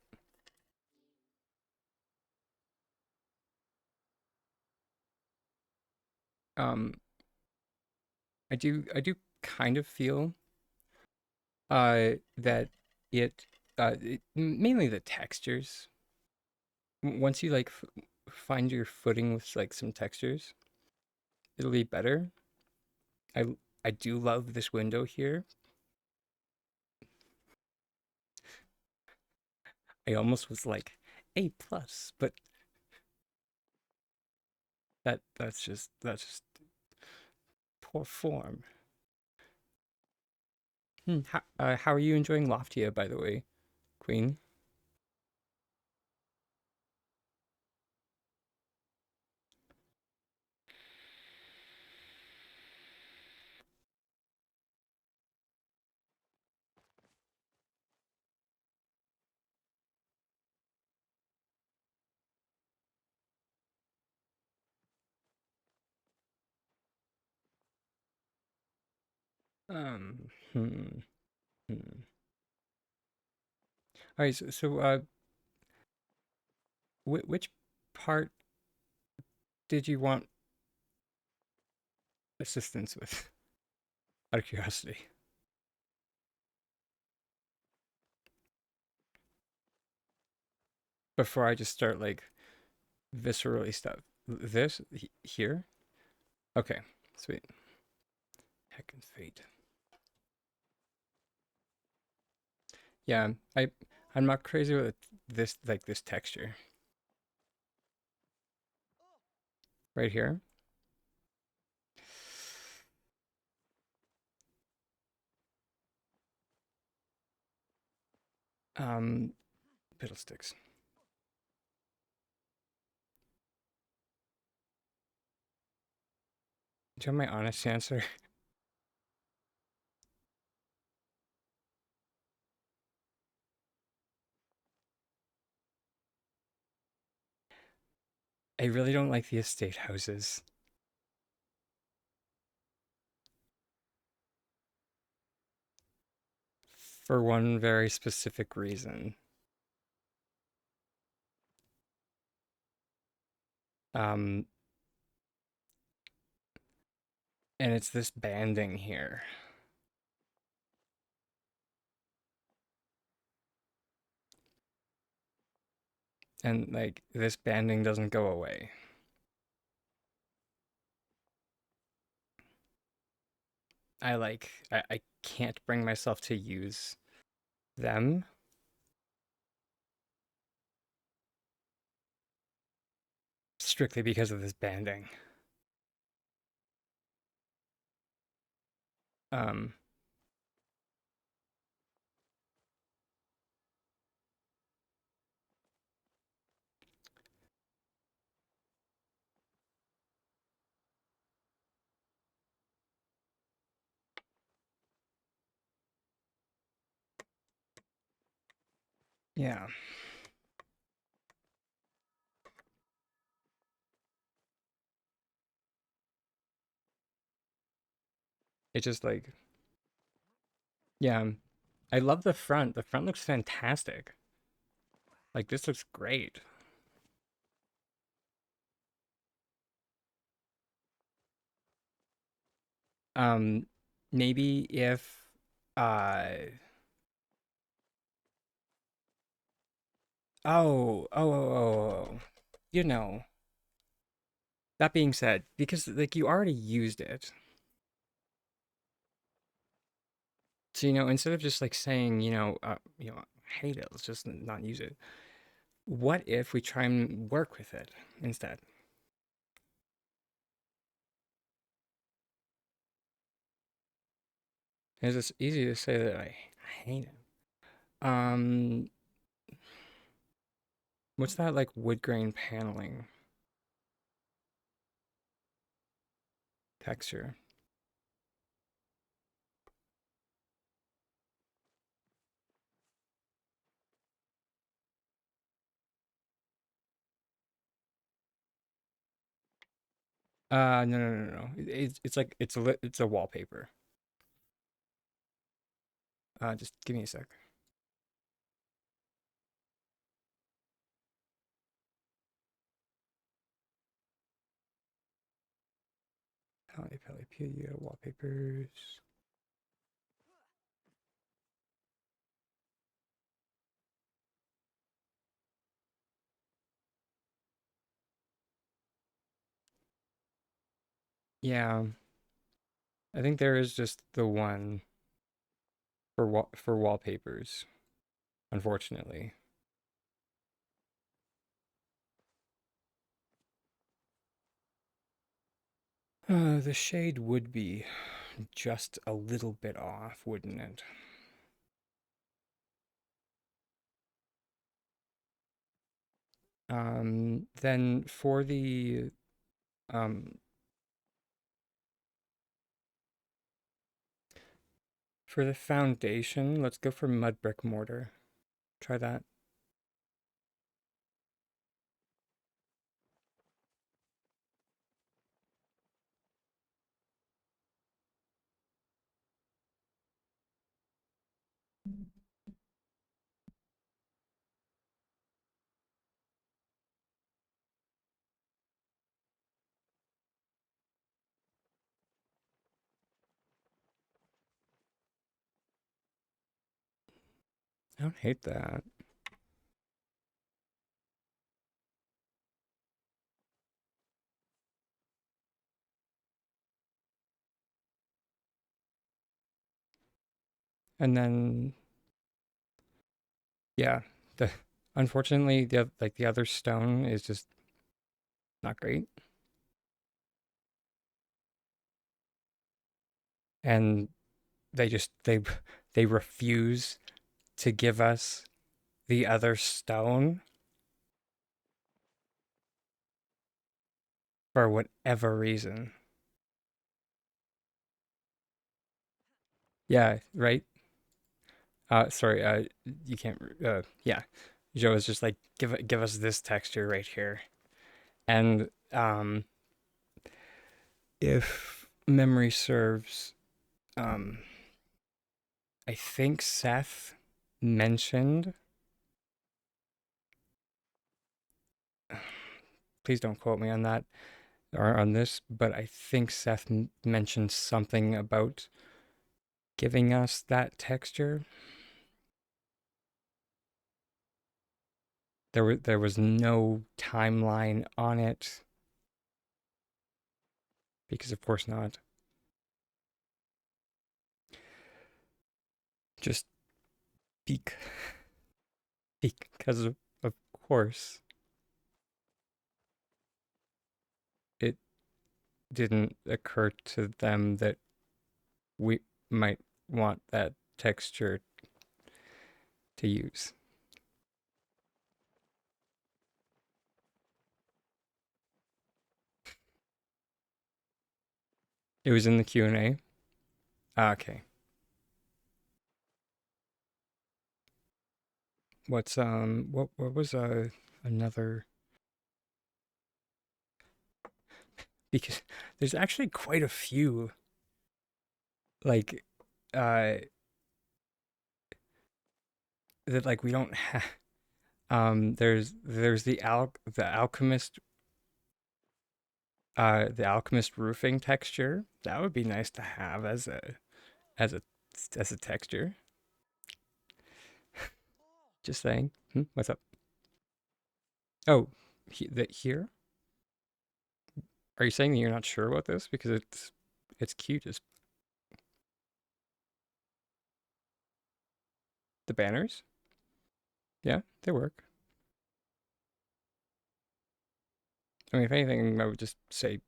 Um, I do kind of feel that mainly the textures. Once you like find your footing with like some textures, it'll be better. I I do love this window here. I almost was like A plus, but that's just poor form. How are you enjoying Loftia, by the way, Queen? Um, hmm, hmm. All right, so which part did you want assistance with? Out of curiosity, before I just start like viscerally stuff. This here? Okay, sweet. Heck and fate. Yeah, I'm not crazy with this like this texture right here. Um, Fiddlesticks. Do you want my honest answer? I really don't like the estate houses for one very specific reason. Um, and it's this banding here. And like this banding doesn't go away. I can't bring myself to use them strictly because of this banding. Um, yeah, it just like yeah. I love the front. The front looks fantastic. Like this looks great. Um, maybe if uh oh, you know. That being said, because like you already used it, so instead of just like saying hate it, let's just not use it. What if we try and work with it instead? It's just easy to say that I hate it. What's that like wood grain paneling texture? No, no, no, no, no. It's like it's a wallpaper. Just give me a sec. Polypedia wallpapers. Yeah, I think there is just the one for wallpapers, unfortunately. The shade would be just a little bit off, wouldn't it? Then um for the foundation, let's go for mud brick mortar. Try that. I don't hate that. And then yeah, the unfortunately the other stone is just not great. And they just they refuse to give us the other stone for whatever reason. Yeah, right. Sorry. You can't. Yeah. Joe is just like give us this texture right here, and if memory serves, um, I think Seth mentioned. Please don't quote me on that or on this, but I think Seth mentioned something about giving us that texture. There was no timeline on it because of course not. Just bec- because of course it didn't occur to them that we might want that texture to use. It was in the Q&A. Ah, okay. What was another, because there's actually quite a few like uh that like we don't have. There's the alchemist roofing texture. That would be nice to have as a as a texture. Just saying. What's up? Oh, here? Are you saying that you're not sure about this because it's cute as the banners? Yeah, they work. I mean, if anything, I would just say,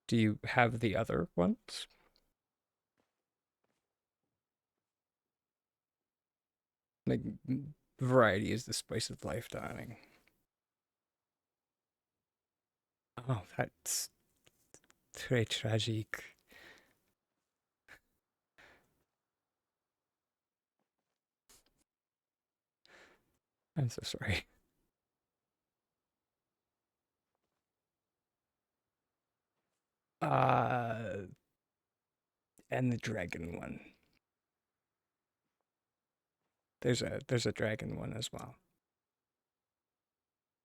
do you have the other ones? Like, variety is the spice of life, darling. Oh, that's très tragique. I'm so sorry. Uh, and the dragon one. There's a dragon one as well.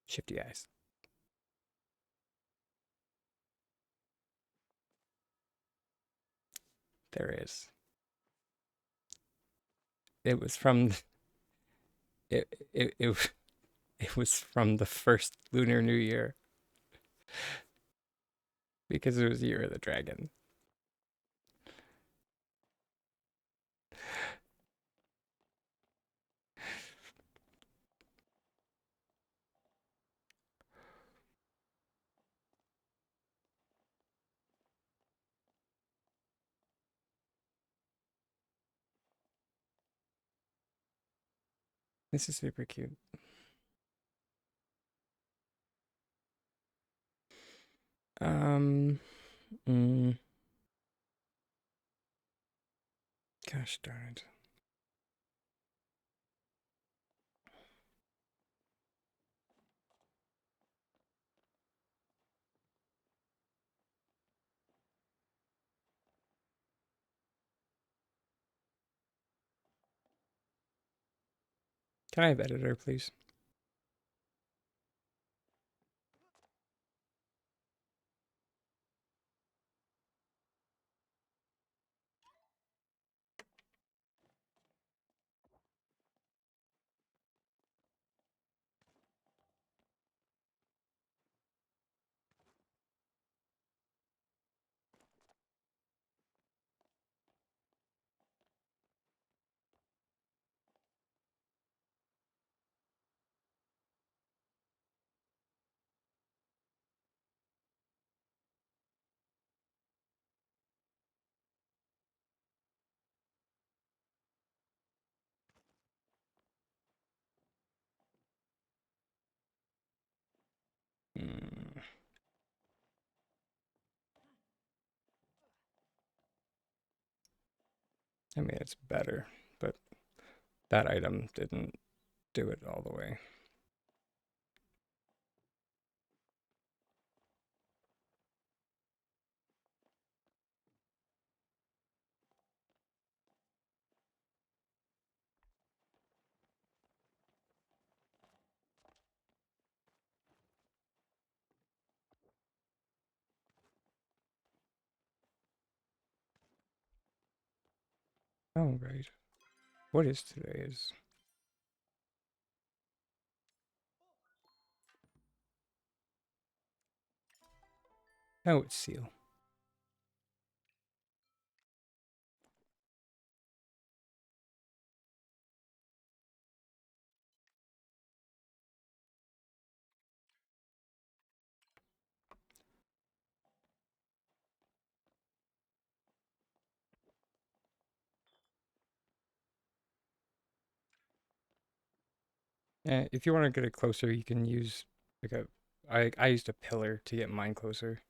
Shifty eyes. There is. It was from it it was from the first Lunar New Year because it was the year of the dragon. This is super cute. Um, mm, Gosh darn it. Can I have editor, please? Mm, I mean, it's better, but that item didn't do it all the way. Oh, right. What is today's? Oh, it's seal. If you want to get it closer, you can use like a. I used a pillar to get mine closer.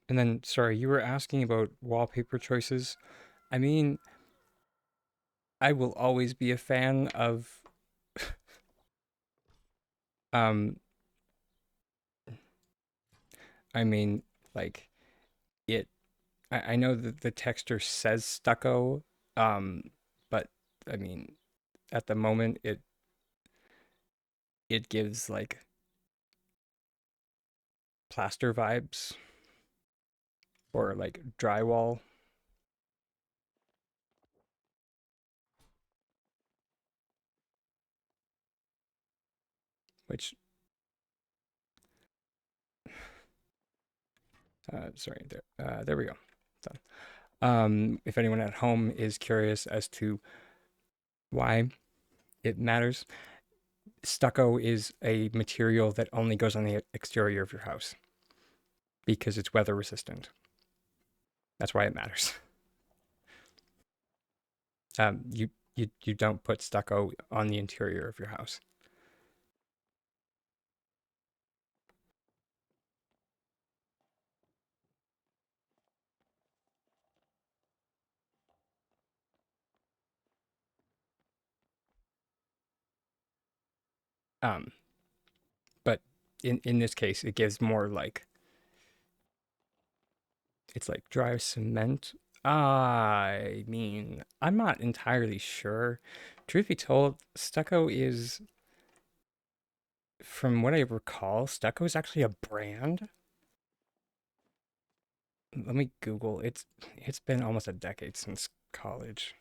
And then sorry, you were asking about wallpaper choices. I mean, I will always be a fan of um I mean like it I know that the texture says stucco, um, but I mean at the moment it gives like plaster vibes or like drywall, which sorry, there we go. Done. If anyone at home is curious as to why it matters, stucco is a material that only goes on the exterior of your house because it's weather resistant. That's why it matters. You don't put stucco on the interior of your house. Um, but in this case, it gives more like it's like dry cement. I mean, I'm not entirely sure. Truth be told, stucco is, from what I recall, stucco is actually a brand. Let me Google. It's been almost a decade since college.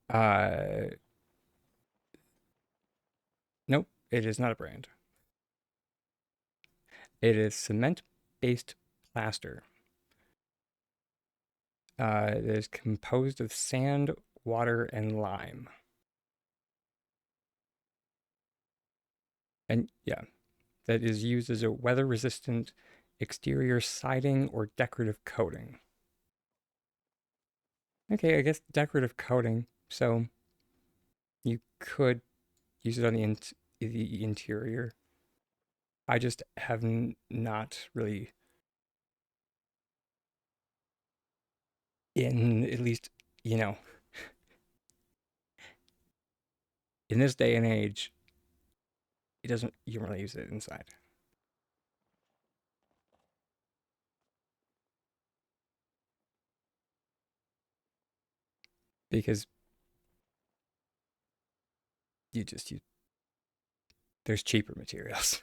Uh, nope, it is not a brand. It is cement-based plaster. It is composed of sand, water, and lime. And yeah, that is used as a weather-resistant exterior siding or decorative coating. Okay, I guess decorative coating. So you could use it on the interior. I just have not really, in at least, you know, in this day and age, it doesn't, you don't really use it inside because you there's cheaper materials.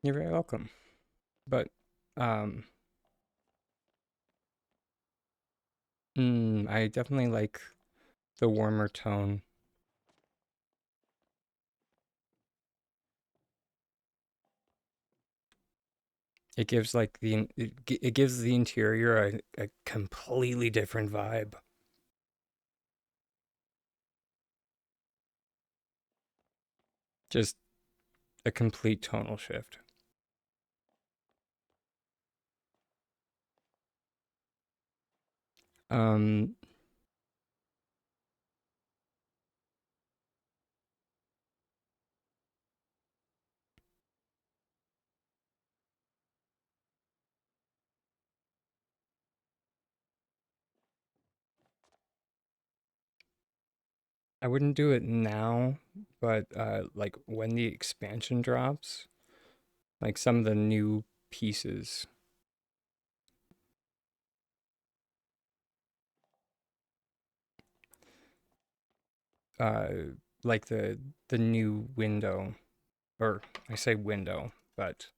You're very welcome. But um, I definitely like the warmer tone. It gives like it gives the interior a completely different vibe. Just a complete tonal shift. Um, I wouldn't do it now, but like when the expansion drops, like some of the new pieces, uh, like the new window, or I say window, but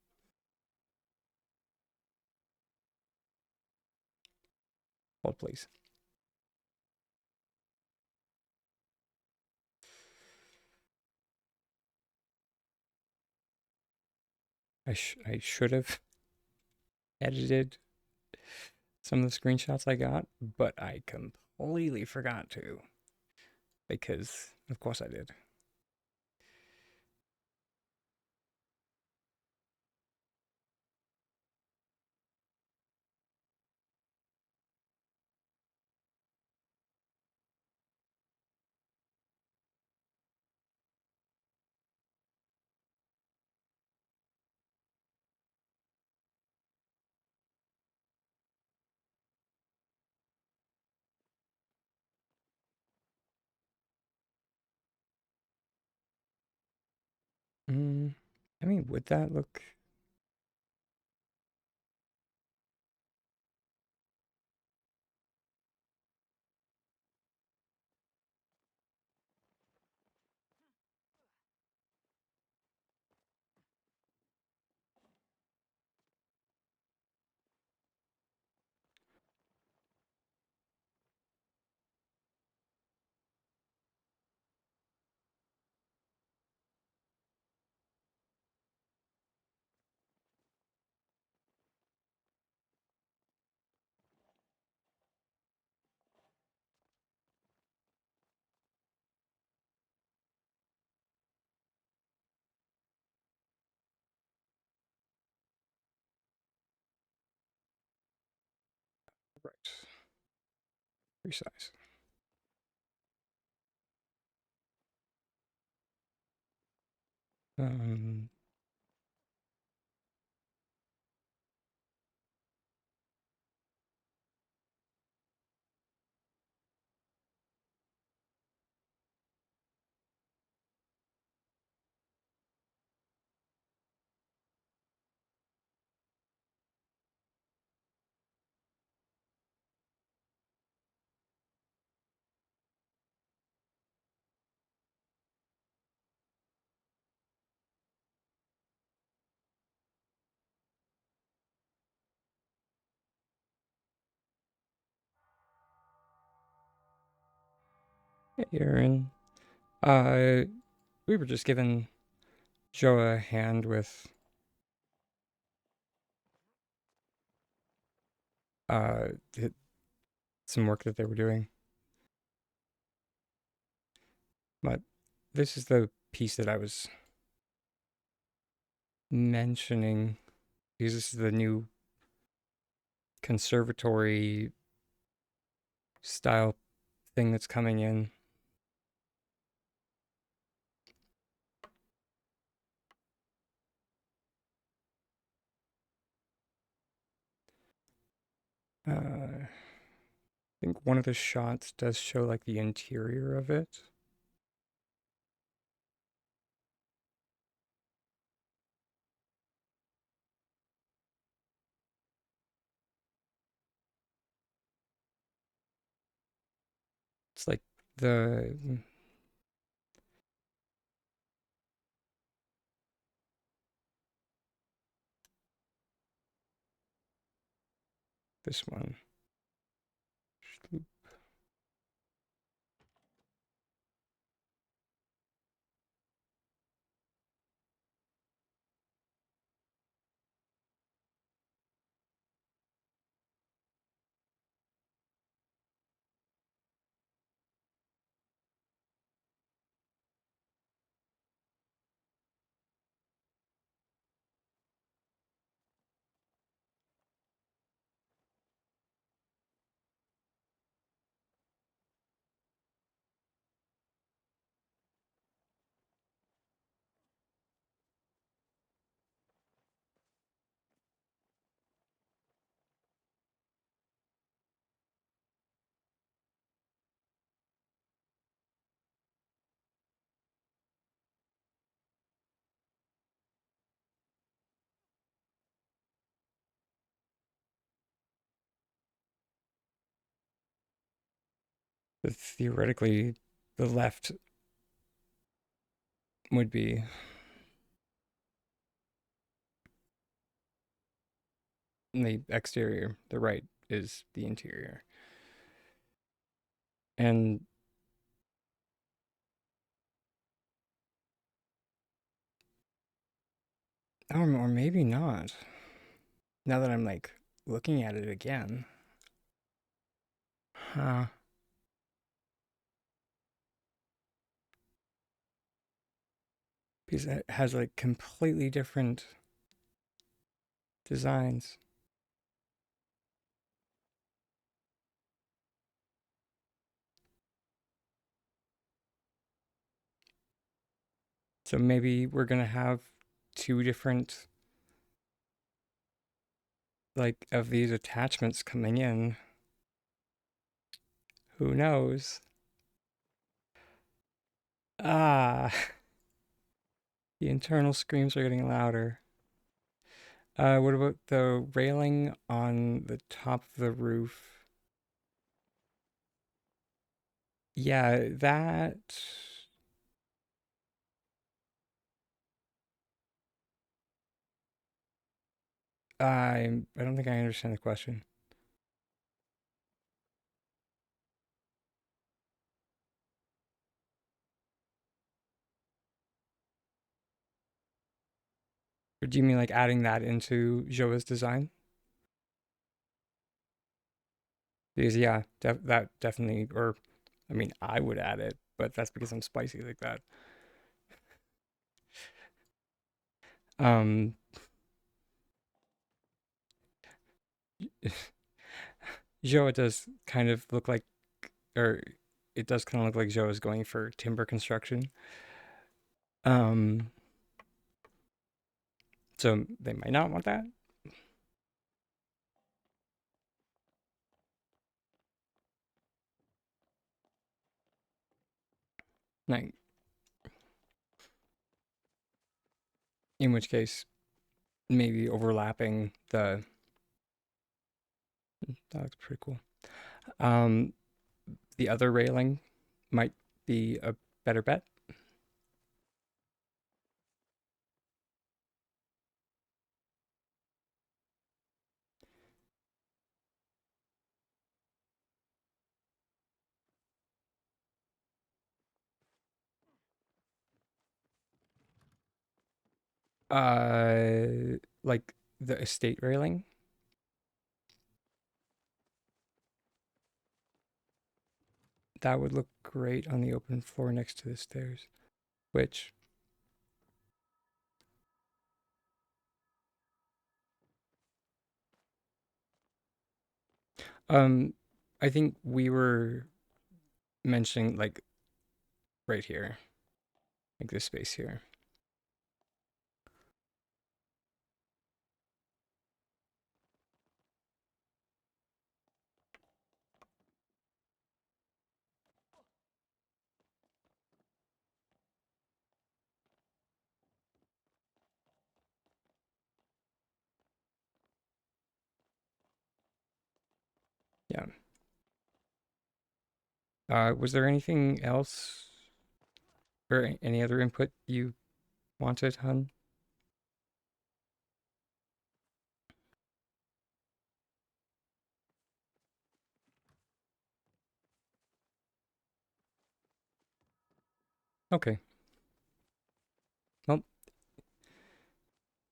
hold please. I should have edited some of the screenshots I got, but I completely forgot to because of course I did. Mm, I mean, would that look? Resize. Um, hey, Aaron. Uh, we were just giving Joe a hand with uh some work that they were doing. But this is the piece that I was mentioning because this is the new conservatory style thing that's coming in. I think one of the shots does show like the interior of it. It's like the this one. Theoretically, the left would be the exterior, the right is the interior. And or maybe not. Now that I'm like looking at it again. Huh. Because it has like completely different designs. So maybe we're gonna have two different like of these attachments coming in. Who knows? Ah, the internal screams are getting louder. What about the railing on the top of the roof? Yeah, that. I don't think I understand the question. Or do you mean like adding that into Joa's design? Because yeah, that definitely. Or, I mean, I would add it, but that's because I'm spicy like that. Um, Joa does kind of look like or it does kind of look like Joe is going for timber construction. Um, so they might not want that. Like, in which case, maybe overlapping that looks pretty cool. Um, the other railing might be a better bet. Like the estate railing, that would look great on the open floor next to the stairs. Which, um, I think we were mentioning like right here, like this space here. Yeah. Was there anything else or any other input you wanted, hun? Okay. Well,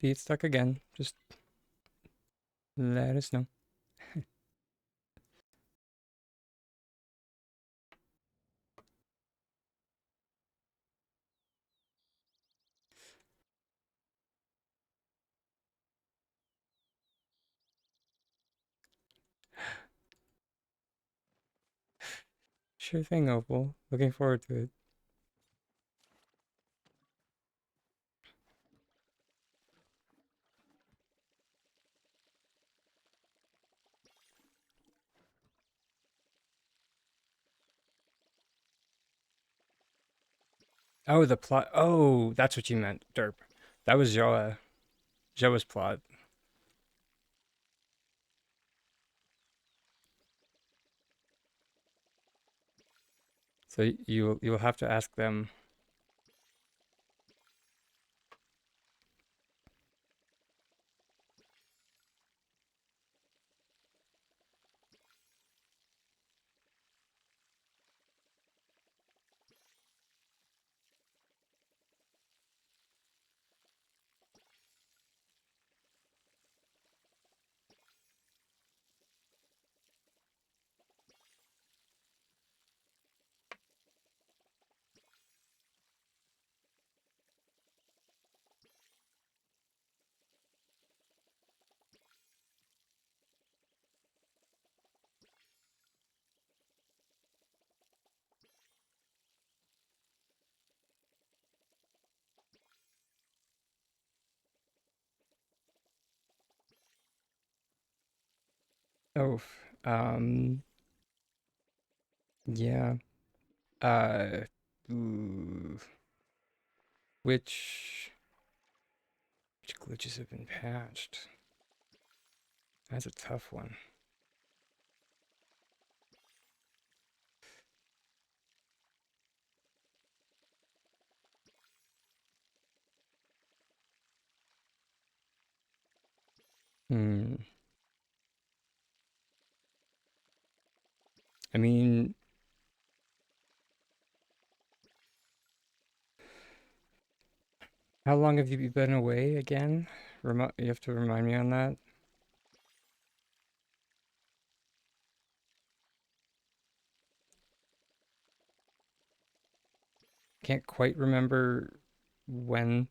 if it's stuck again, just let us know. Sure thing, Opal. Looking forward to it. Oh, the plot. Oh, that's what you meant, Derp. That was Joa's plot. So you'll have to ask them. Oh, yeah. Uh, ooh, which which glitches have been patched? That's a tough one. Hmm. I mean, how long have you been away again? You have to remind me on that. Can't quite remember when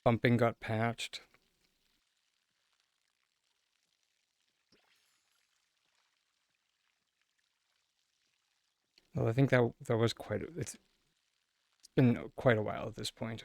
bumping got patched. Well, I think that was quite. It's been quite a while at this point.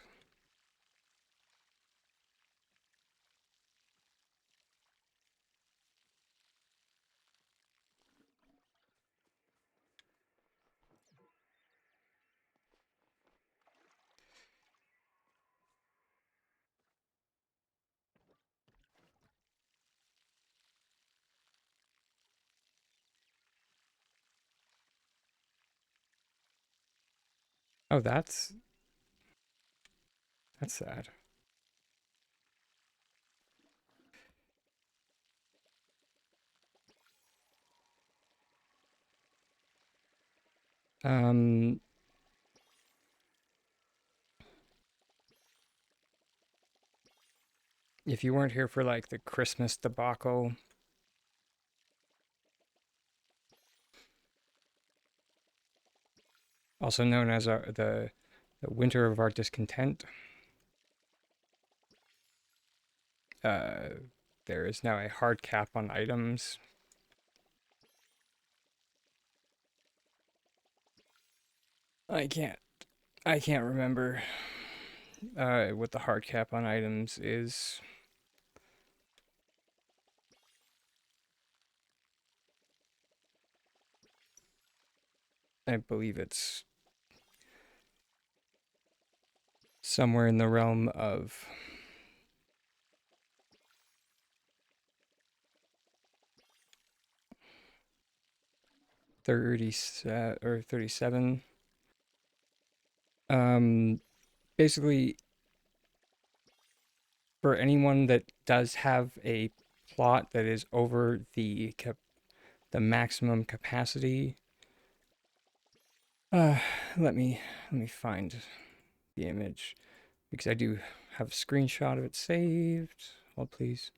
Oh, that's sad. Um, if you weren't here for like the Christmas debacle, also known as the winter of our discontent, uh, there is now a hard cap on items. I can't I can't remember what the hard cap on items is. I believe it's somewhere in the realm of 30 or 37. Um, basically, for anyone that does have a plot that is over the maximum capacity, uh, let me find the image because I do have a screenshot of it saved. Hold please.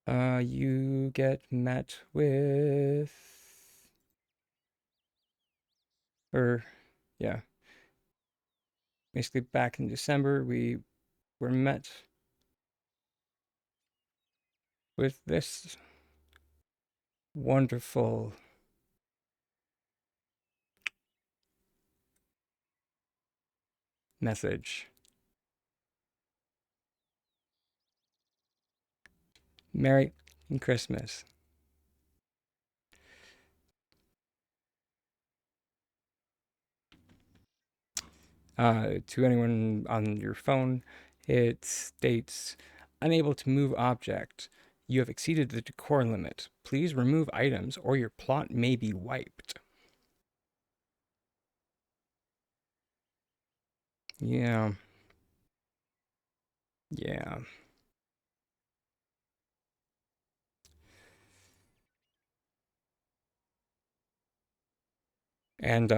You get met with, or yeah, basically back in December we were met with this wonderful message. Merry Christmas. To anyone on your phone, it states, unable to move object. You have exceeded the decor limit. Please remove items or your plot may be wiped. Yeah, yeah. And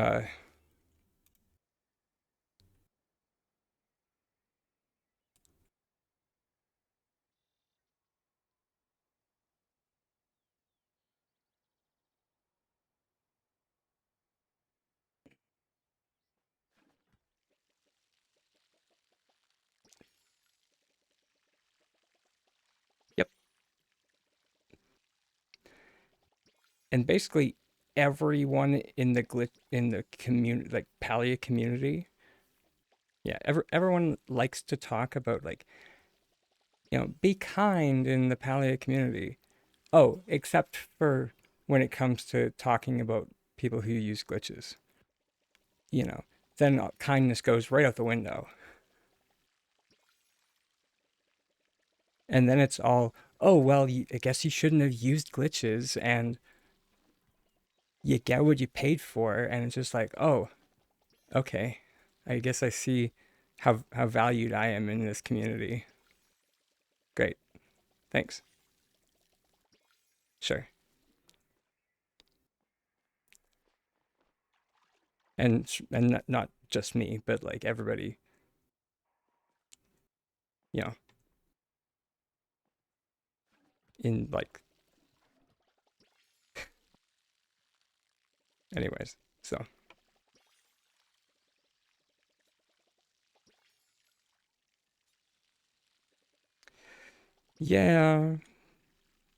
yep. And basically everyone in the community, like Palia community, yeah, everyone likes to talk about like, be kind in the Palia community. Oh, except for when it comes to talking about people who use glitches, you know, then kindness goes right out the window. And then it's all, oh, well, I guess you shouldn't have used glitches and you get what you paid for. And it's just like, oh, okay. I guess I see how valued I am in this community. Great. Thanks. Sure. And not just me, but like everybody, you know, in like, anyways. So, yeah,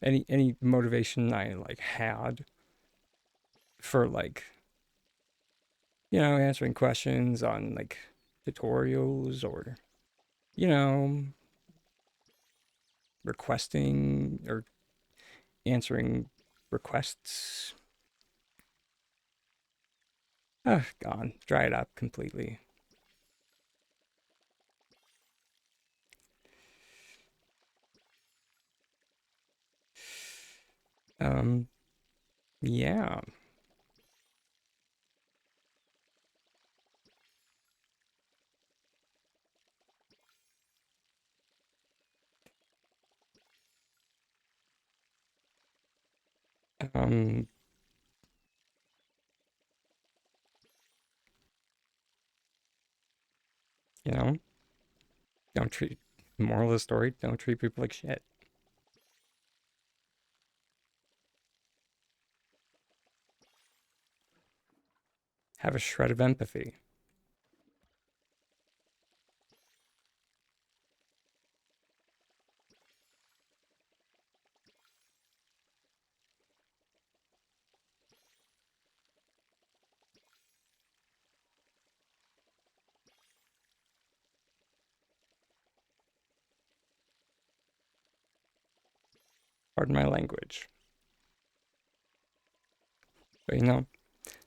any motivation I like had for like, answering questions on like tutorials or, you know, requesting or answering requests. Gone. Dried up completely. Um, yeah. Um, you know, don't treat, moral of the story, don't treat people like shit. Have a shred of empathy. Pardon my language. But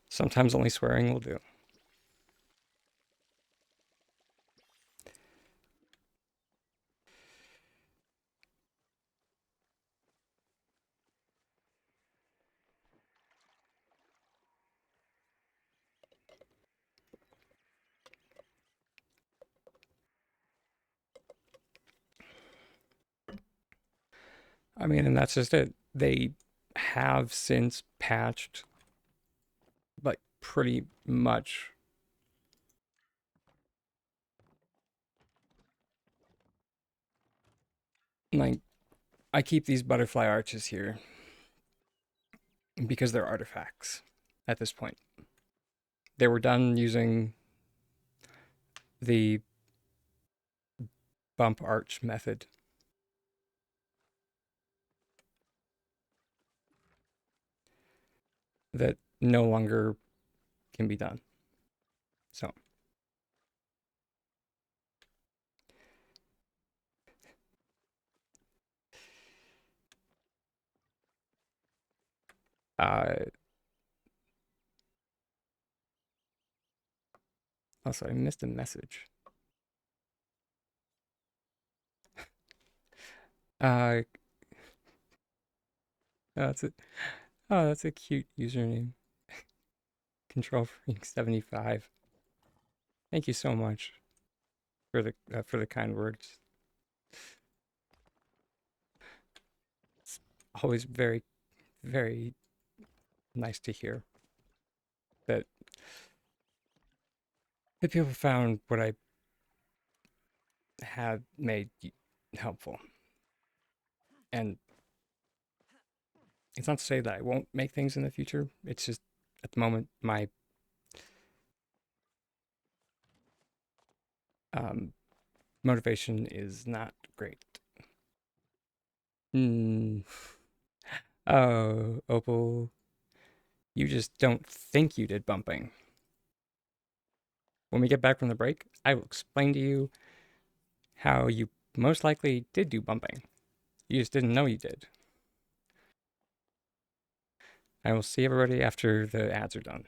sometimes only swearing will do. I mean, and that's just it. They have since patched like pretty much like I keep these butterfly arches here because they're artifacts at this point. They were done using the bump arch method that no longer can be done. So, uh, also, I missed a message. Uh, that's it. Oh, that's a cute username. Control Freak 75. Thank you so much for the kind words. It's always very very nice to hear that people found what I had made helpful. And it's not to say that I won't make things in the future. It's just at the moment my um, motivation is not great. Mm. Oh, Opal, you just don't think you did bumping. When we get back from the break, I will explain to you how you most likely did do bumping. You just didn't know you did. I will see everybody after the ads are done.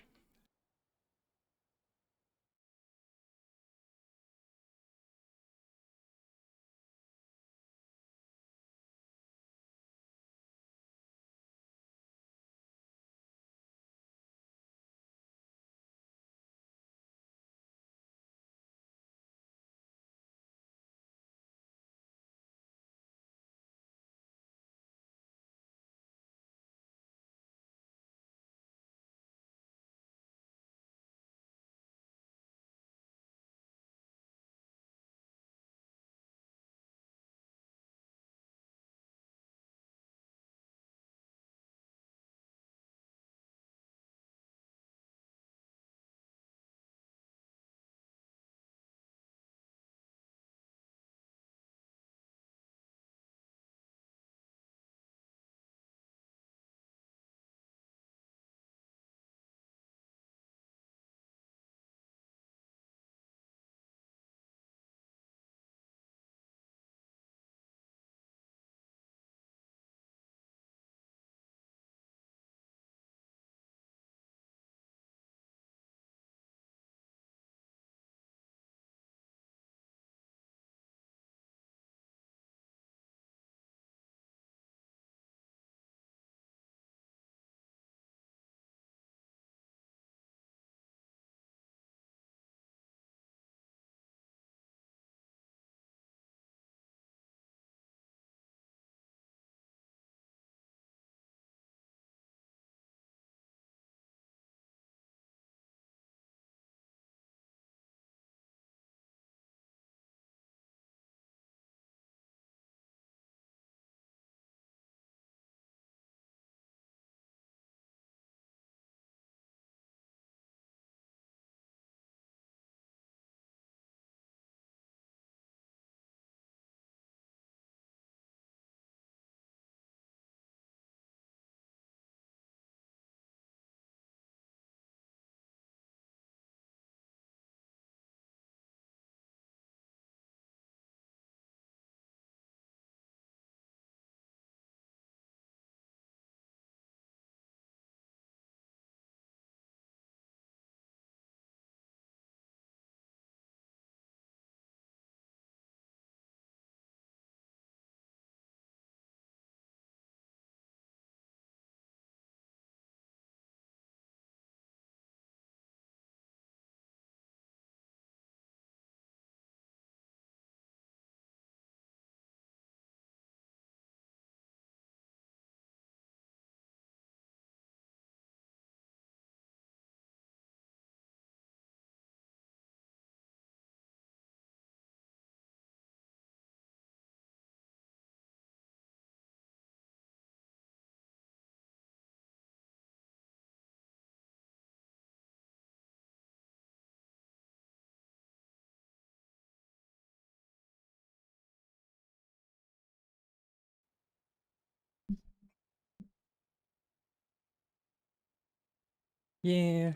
Yeah,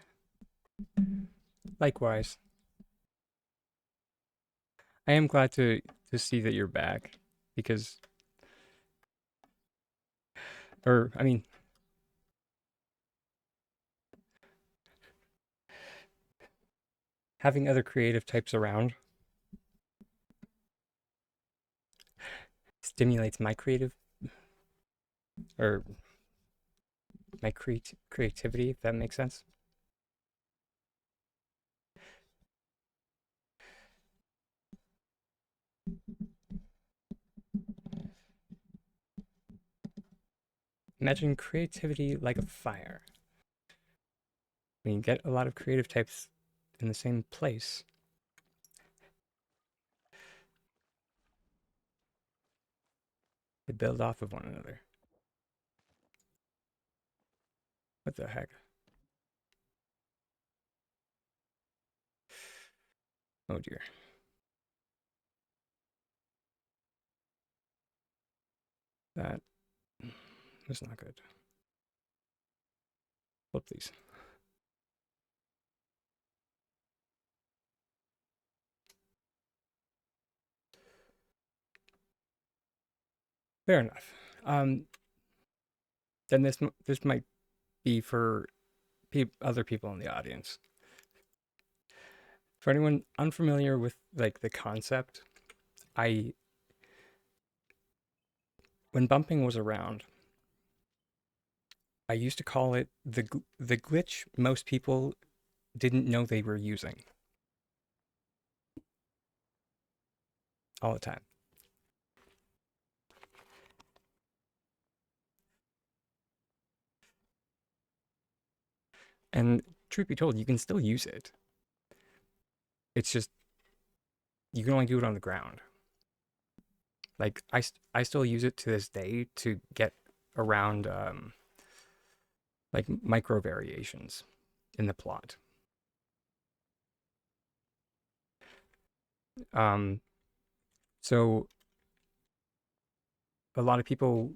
likewise. I am glad to see that you're back because, or I mean, having other creative types around stimulates my creative or my creativity, if that makes sense. Imagine creativity like a fire. When you get a lot of creative types in the same place, they build off of one another. What the heck? Oh dear. That was not good. Flip these. Fair enough. Um, then this might be for other people in the audience. For anyone unfamiliar with like the concept, I when bumping was around, I used to call it the glitch most people didn't know they were using all the time. And truth be told, you can still use it. It's just you can only do it on the ground. Like I still use it to this day to get around like micro variations in the plot. Um, so a lot of people,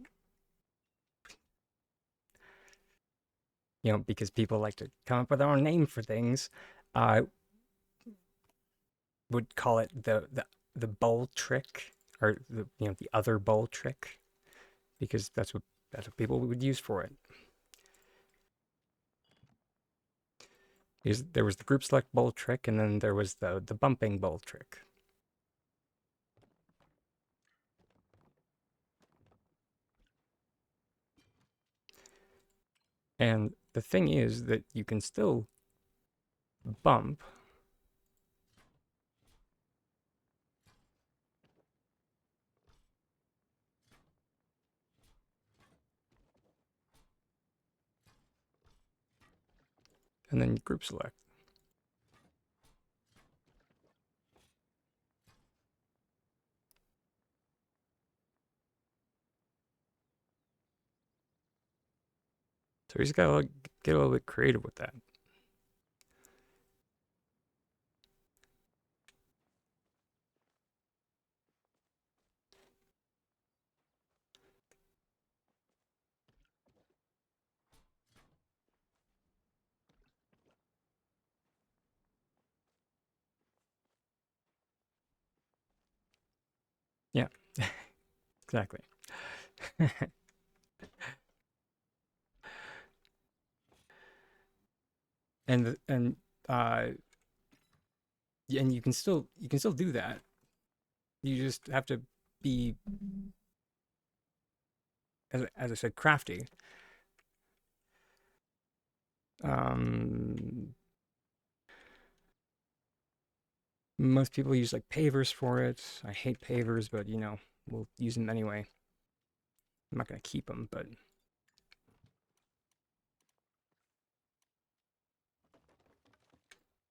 because people like to come up with their own name for things, uh, would call it the bowl trick or the other bowl trick because that's what people would use for it. Is there was the group select bowl trick and then there was the bumping bowl trick. And the thing is that you can still bump and then group select. So you just gotta get a little bit creative with that. Yeah, exactly. And uh and you can still do that. You just have to be, as I said, crafty. Um, most people use like pavers for it. I hate pavers, but we'll use them anyway. I'm not gonna keep them, but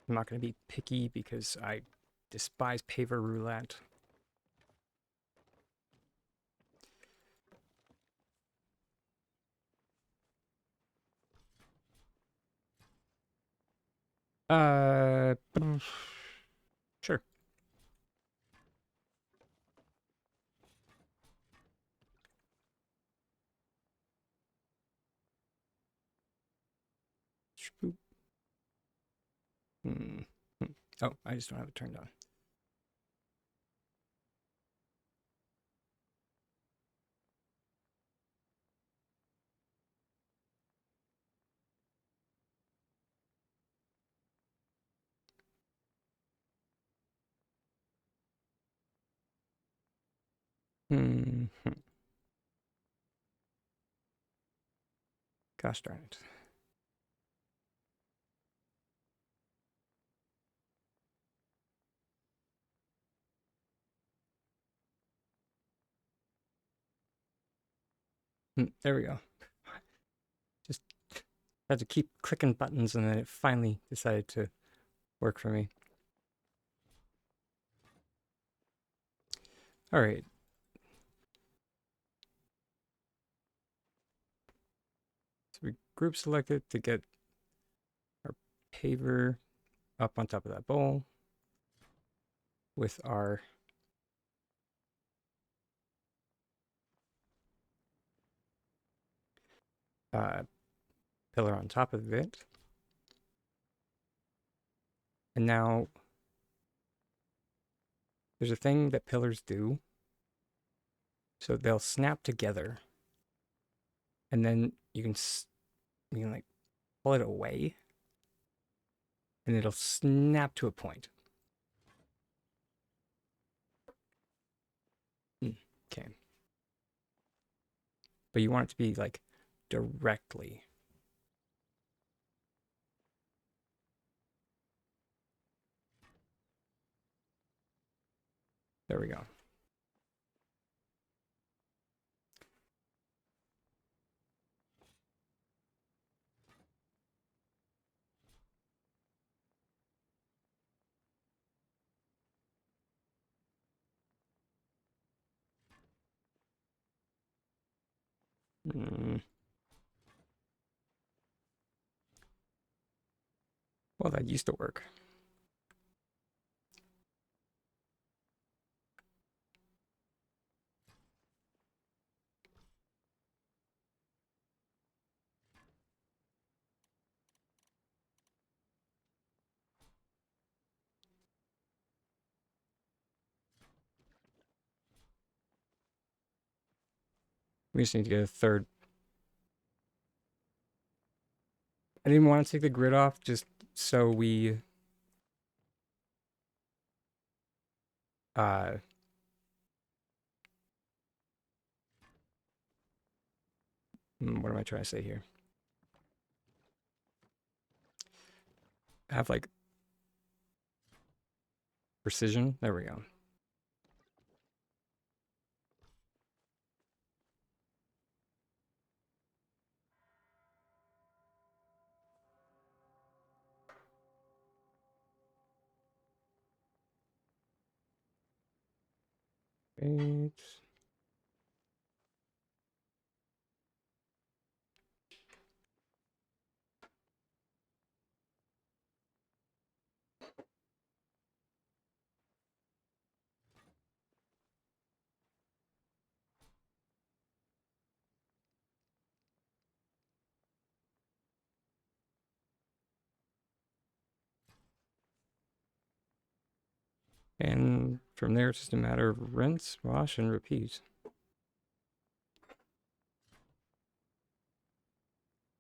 I'm not gonna be picky because I despise paver roulette. Uh, sure. Oh, I just don't have it turned on. Hmm. Gosh darn it. There we go. Just had to keep clicking buttons and then it finally decided to work for me. All right. So we group selected to get our paver up on top of that bowl with our uh, pillar on top of it. And now there's a thing that pillars do. So they'll snap together and then you can like pull it away and it'll snap to a point. Okay. But you want it to be like directly. There we go. Mm, well, that used to work. We just need to get a third. I didn't want to take the grid off just so we uh what am I trying to say here? Have like precision. There we go. Right. And from there, it's just a matter of rinse, wash, and repeat.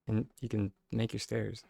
And you can make your stairs.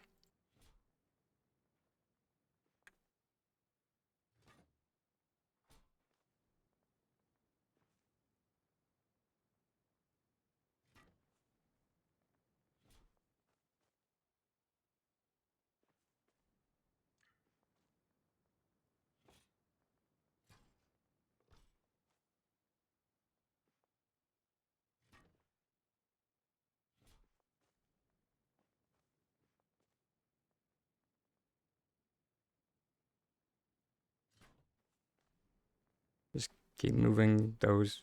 Just keep moving those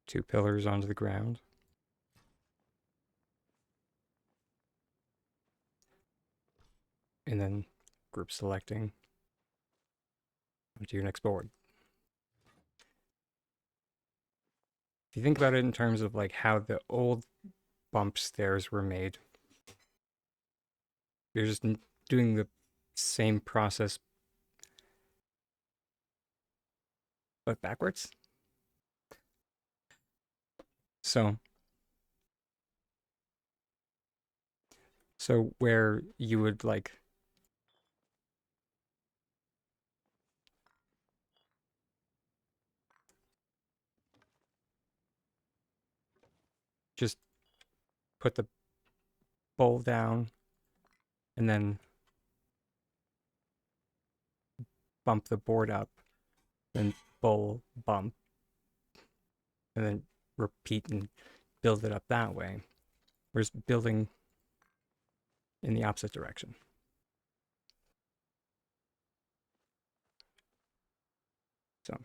two pillars onto the ground. And then group selecting onto your next board. If you think about it in terms of like how the old bump stairs were made, you're just doing the same process but backwards. So so where you would like just put the bowl down and then bump the board up, then bowl, bump, and then repeat and build it up that way. Whereas building in the opposite direction. So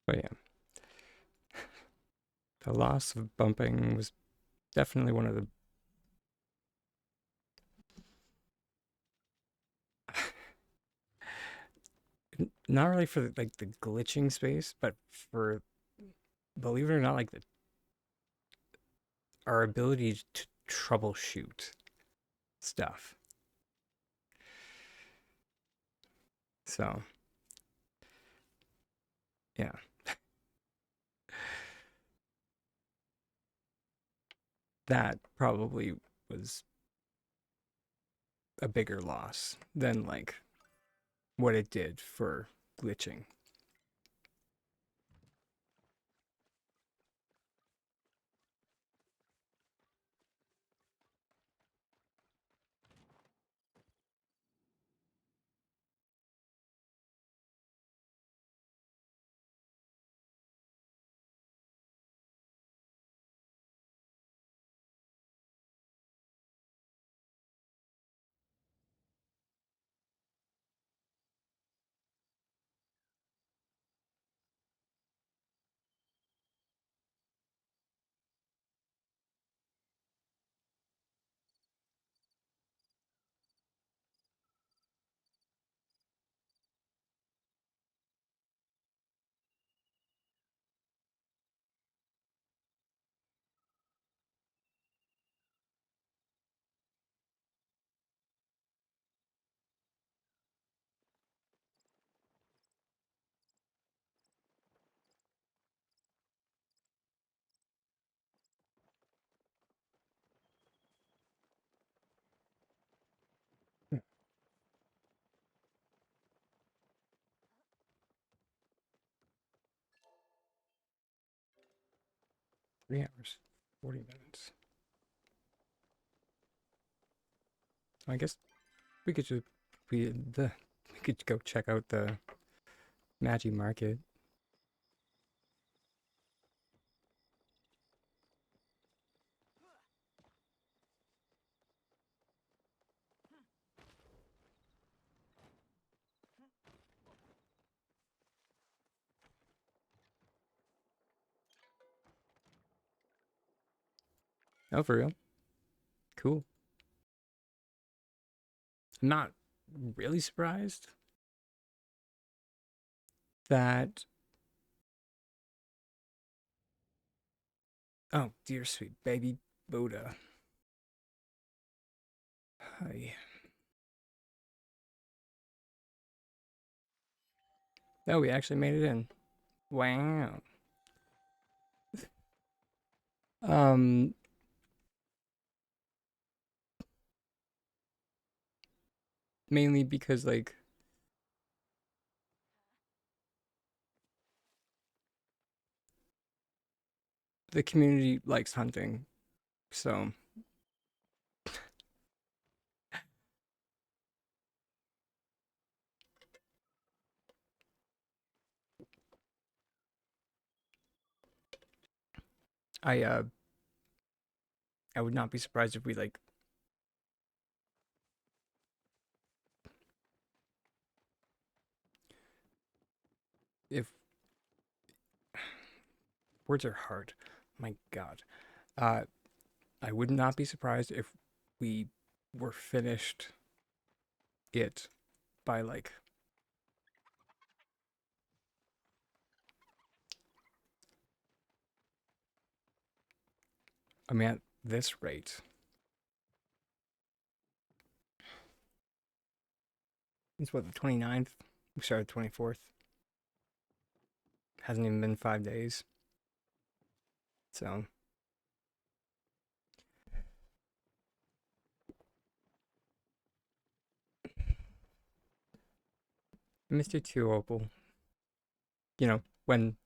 but yeah, the loss of bumping was definitely one of the not really for like the glitching space, but for believe it or not, like our ability to troubleshoot stuff. So yeah, that probably was a bigger loss than like what it did for glitching. Hmm, 3 hours, 40 minutes. I guess we could just we could go check out the Magi Market. Oh, for real? Cool. I'm not really surprised that. Oh, dear sweet baby Buddha. Hi. Oh, we actually made it in. Wow. Um, Mainly because like the community likes hunting, so I uh I would not be surprised if we like if words are hard. My God. Uh, I would not be surprised if we were finished it by like, I mean, at this rate, it's what, the 29th? We started 24th. Hasn't even been 5 days. So, Mr. Two Opal, you know, when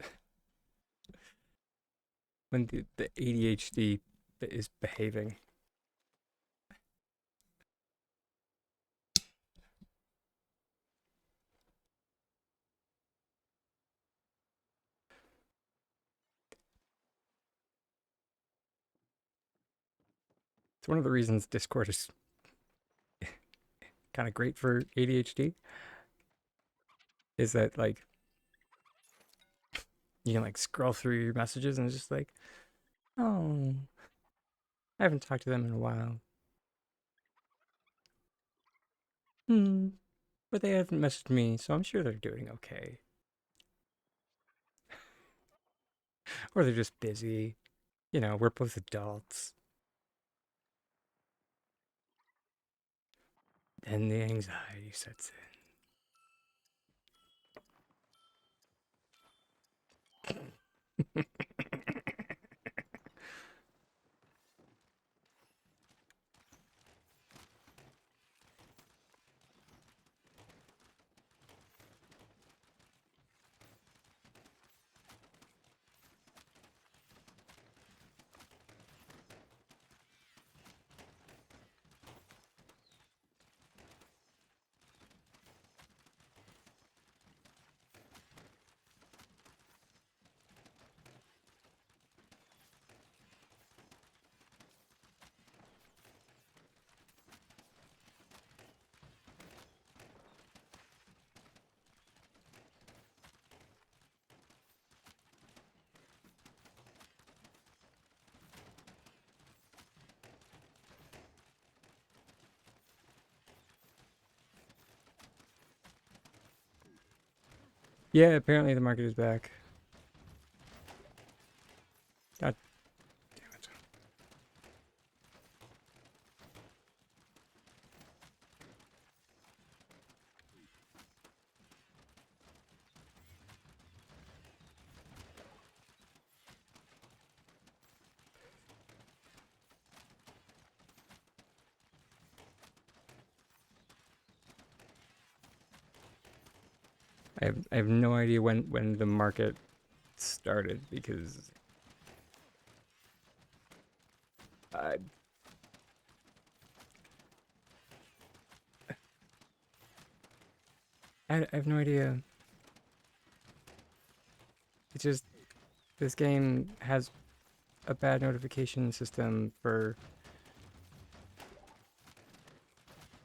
the ADHD is behaving. It's one of the reasons Discord is kind of great for ADHD, is that like you can like scroll through your messages and it's just like, oh, I haven't talked to them in a while. Hmm. But they haven't messaged me, so I'm sure they're doing okay. Or they're just busy. You know, we're both adults. Then the anxiety sets in. Yeah, apparently the market is back. God damn it. I have no idea when the market started because I I have no idea. It's just this game has a bad notification system for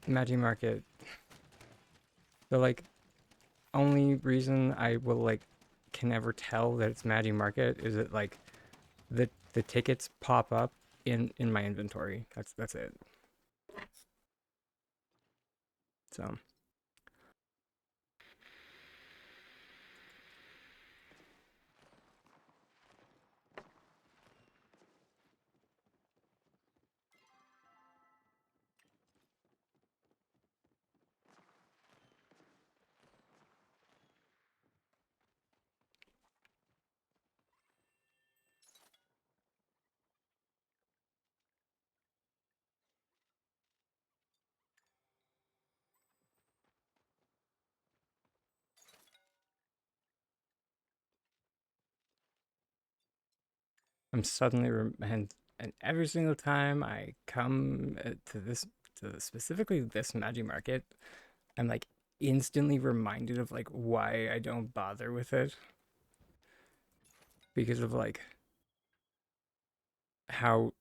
Magic Market. The like only reason I will like can ever tell that it's Magic Market is that like the tickets pop up in my inventory. That's it. So I'm suddenly and every single time I come to specifically this Magi Market, I'm like instantly reminded of like why I don't bother with it because of like how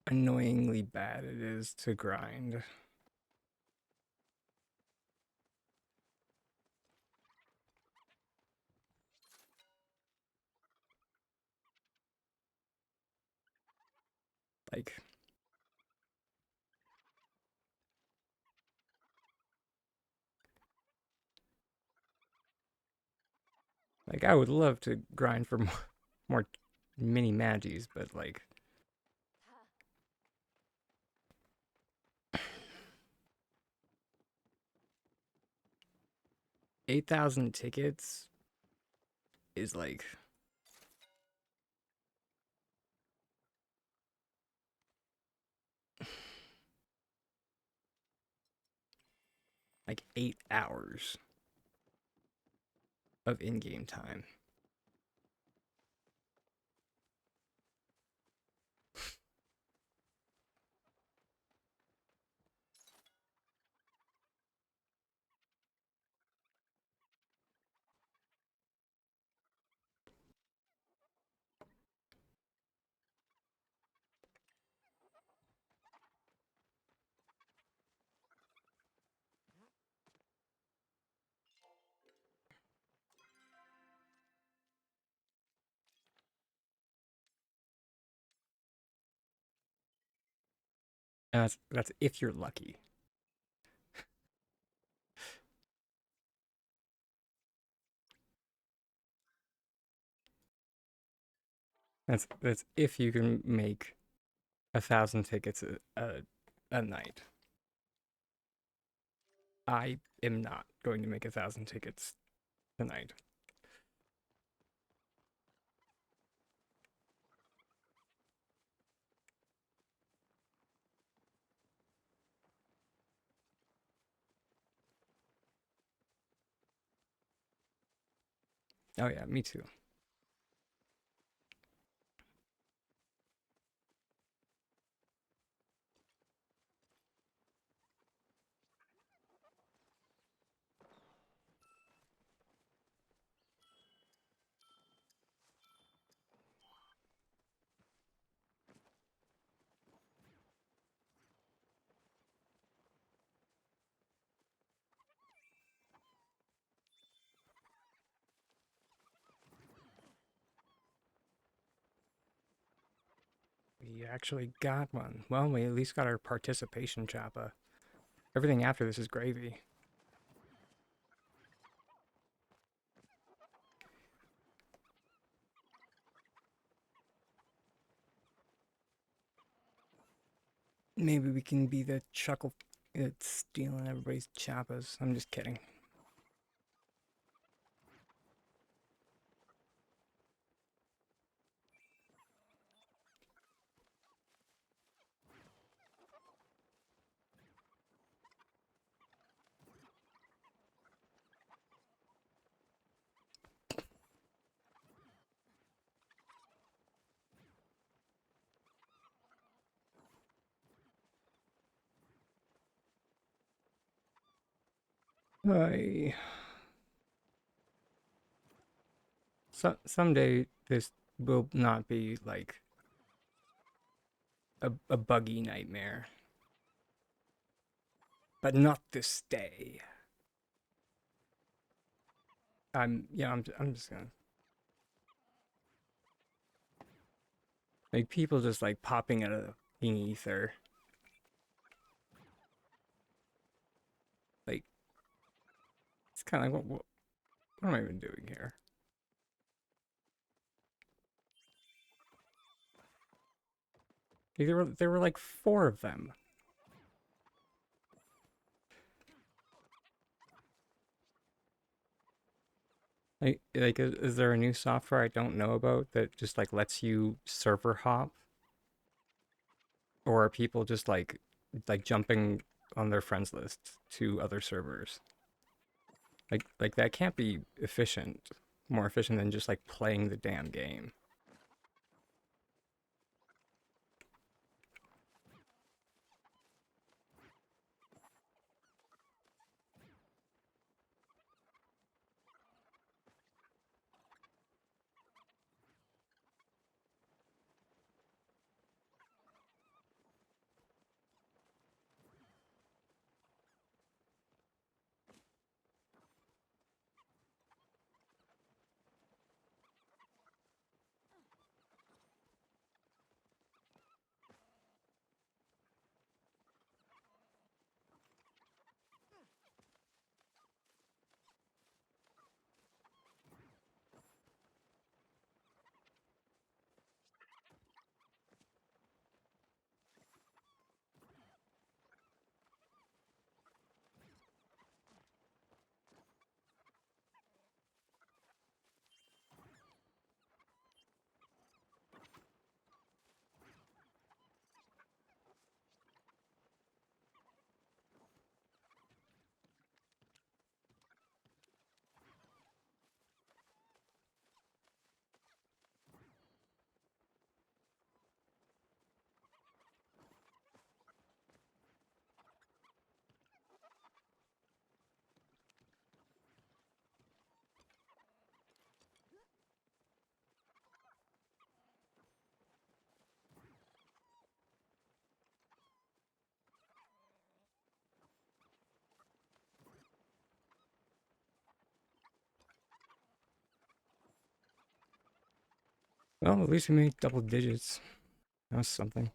annoyingly bad it is to grind. Like like I would love to grind for more mini Magis, but like 8,000 tickets is like 8 hours of in-game time. And that's if you're lucky. That's if you can make 1,000 tickets a night. I am not going to make 1,000 tickets tonight. Oh yeah, me too. We actually got one. Well, we at least got our participation choppa. Everything after this is gravy. Maybe we can be the chuckle that's stealing everybody's choppas. I'm just kidding. I someday this will not be like a buggy nightmare, but not this day. I'm just gonna Like people just like popping out of the fucking ether. Like it's kind of like what am I even doing here? Like, there were like four of them. Like is there a new software I don't know about that just like lets you server hop, or are people just like jumping on their friends list to other servers? Like that can't be efficient, more efficient than just like playing the damn game. Well, at least we made double digits. That was something.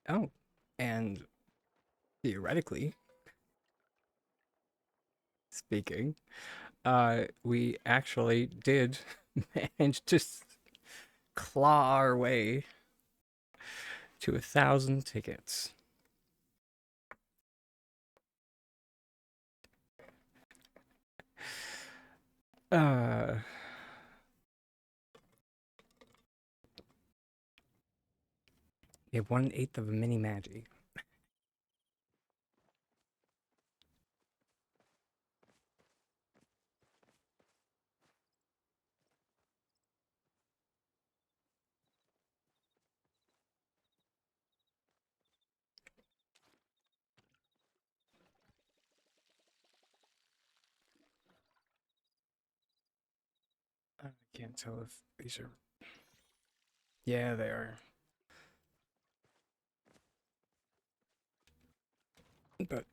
Oh, and theoretically speaking, we actually did manage to claw our way to 1,000 tickets. Uh, yeah, 1/8 of a mini Magi. I can't tell if these are. Yeah, they are. But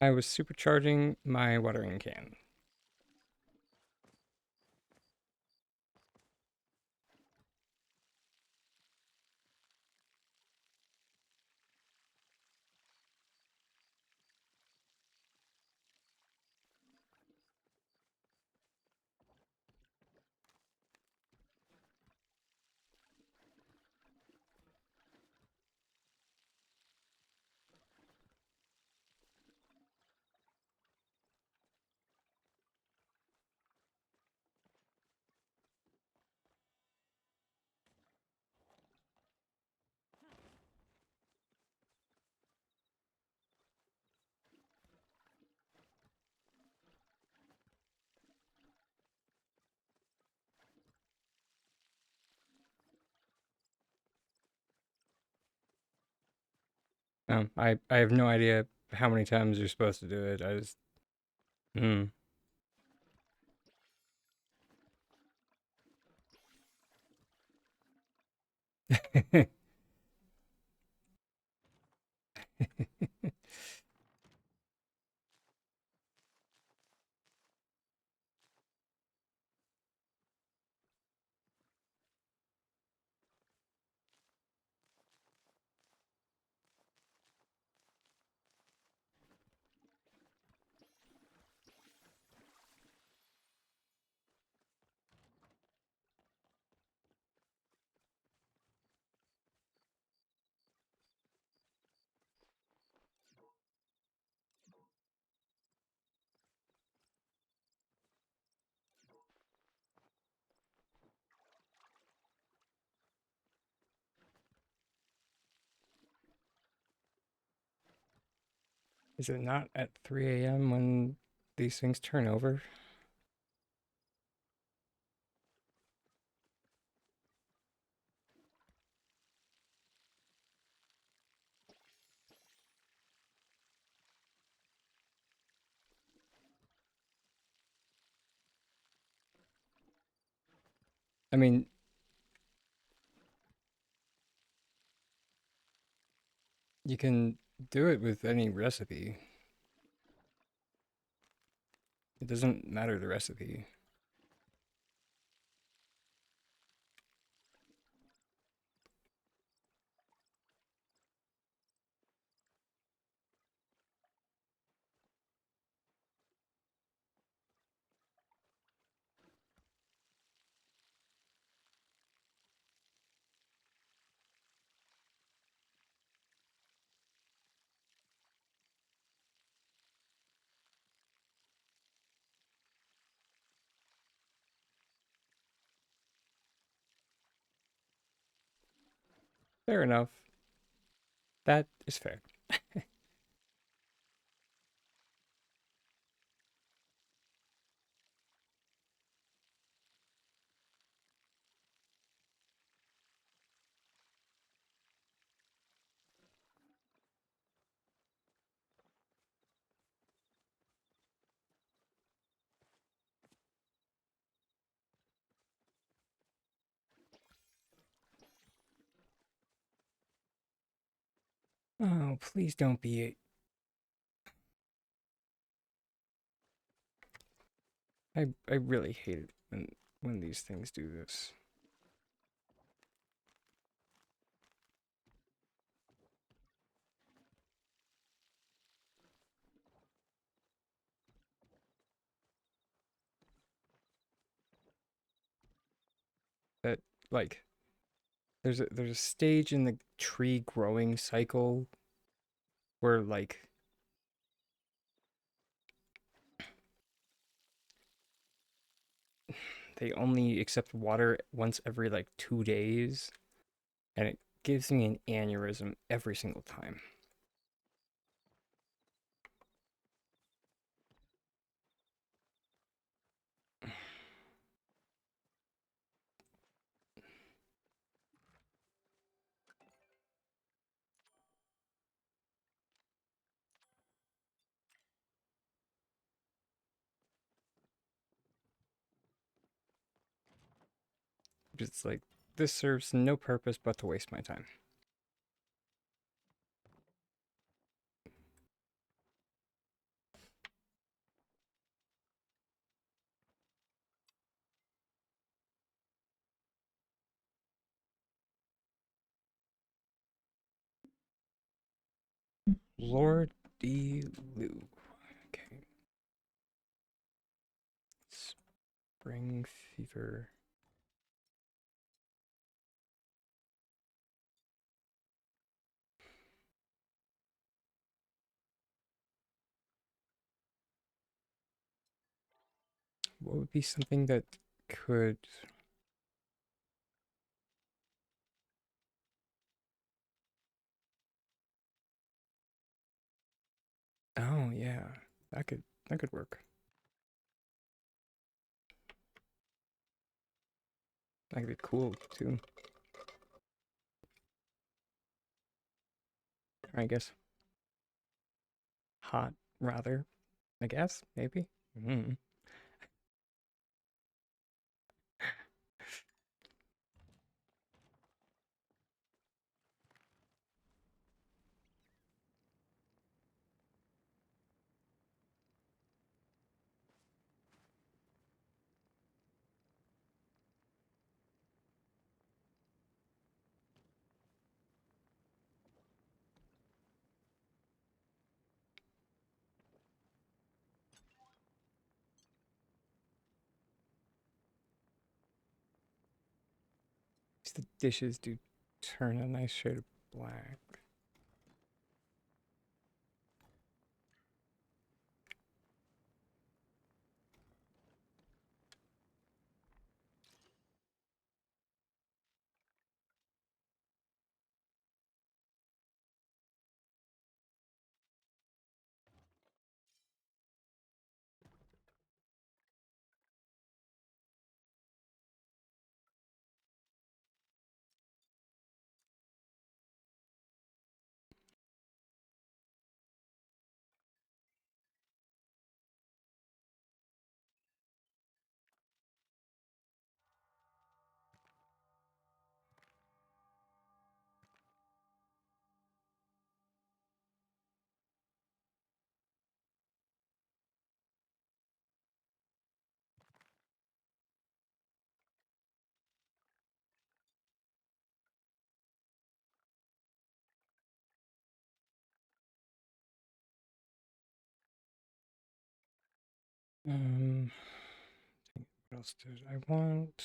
I was supercharging my watering can. I have no idea how many times you're supposed to do it. I just hmm. Is it not at 3 a.m. when these things turn over? I mean, you can do it with any recipe. It doesn't matter the recipe. Fair enough. That is fair. Oh, please don't be. I really hate it when these things do this. That like there's a stage in the tree growing cycle where like they only accept water once every like 2 days, and it gives me an aneurysm every single time. It's like this serves no purpose but to waste my time. Lord D. Lou. Okay. Spring fever. What would be something that could... Oh yeah, that could work. That could be cool too. I guess hot rather. I guess maybe. Mm. The dishes do turn a nice shade of black. Um, what else did I want?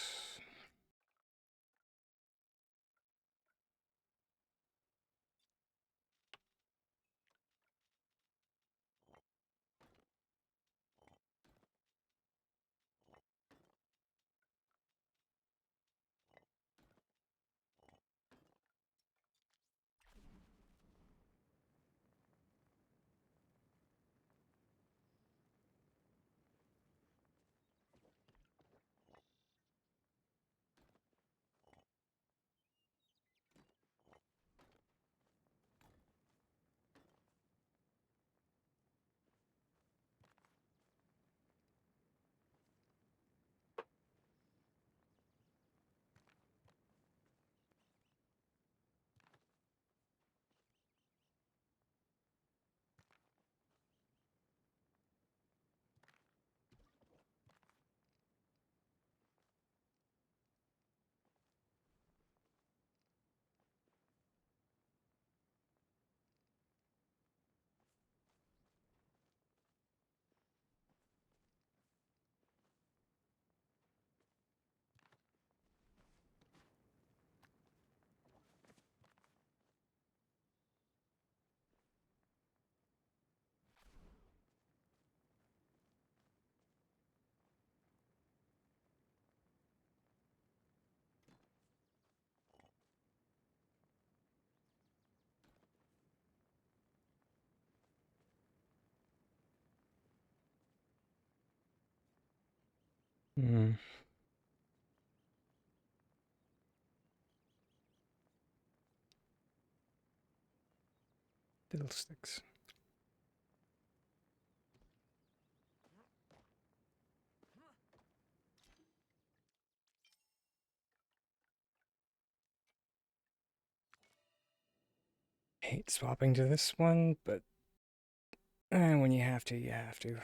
Mm, fiddlesticks. Hate swapping to this one, but when you have to, you have to.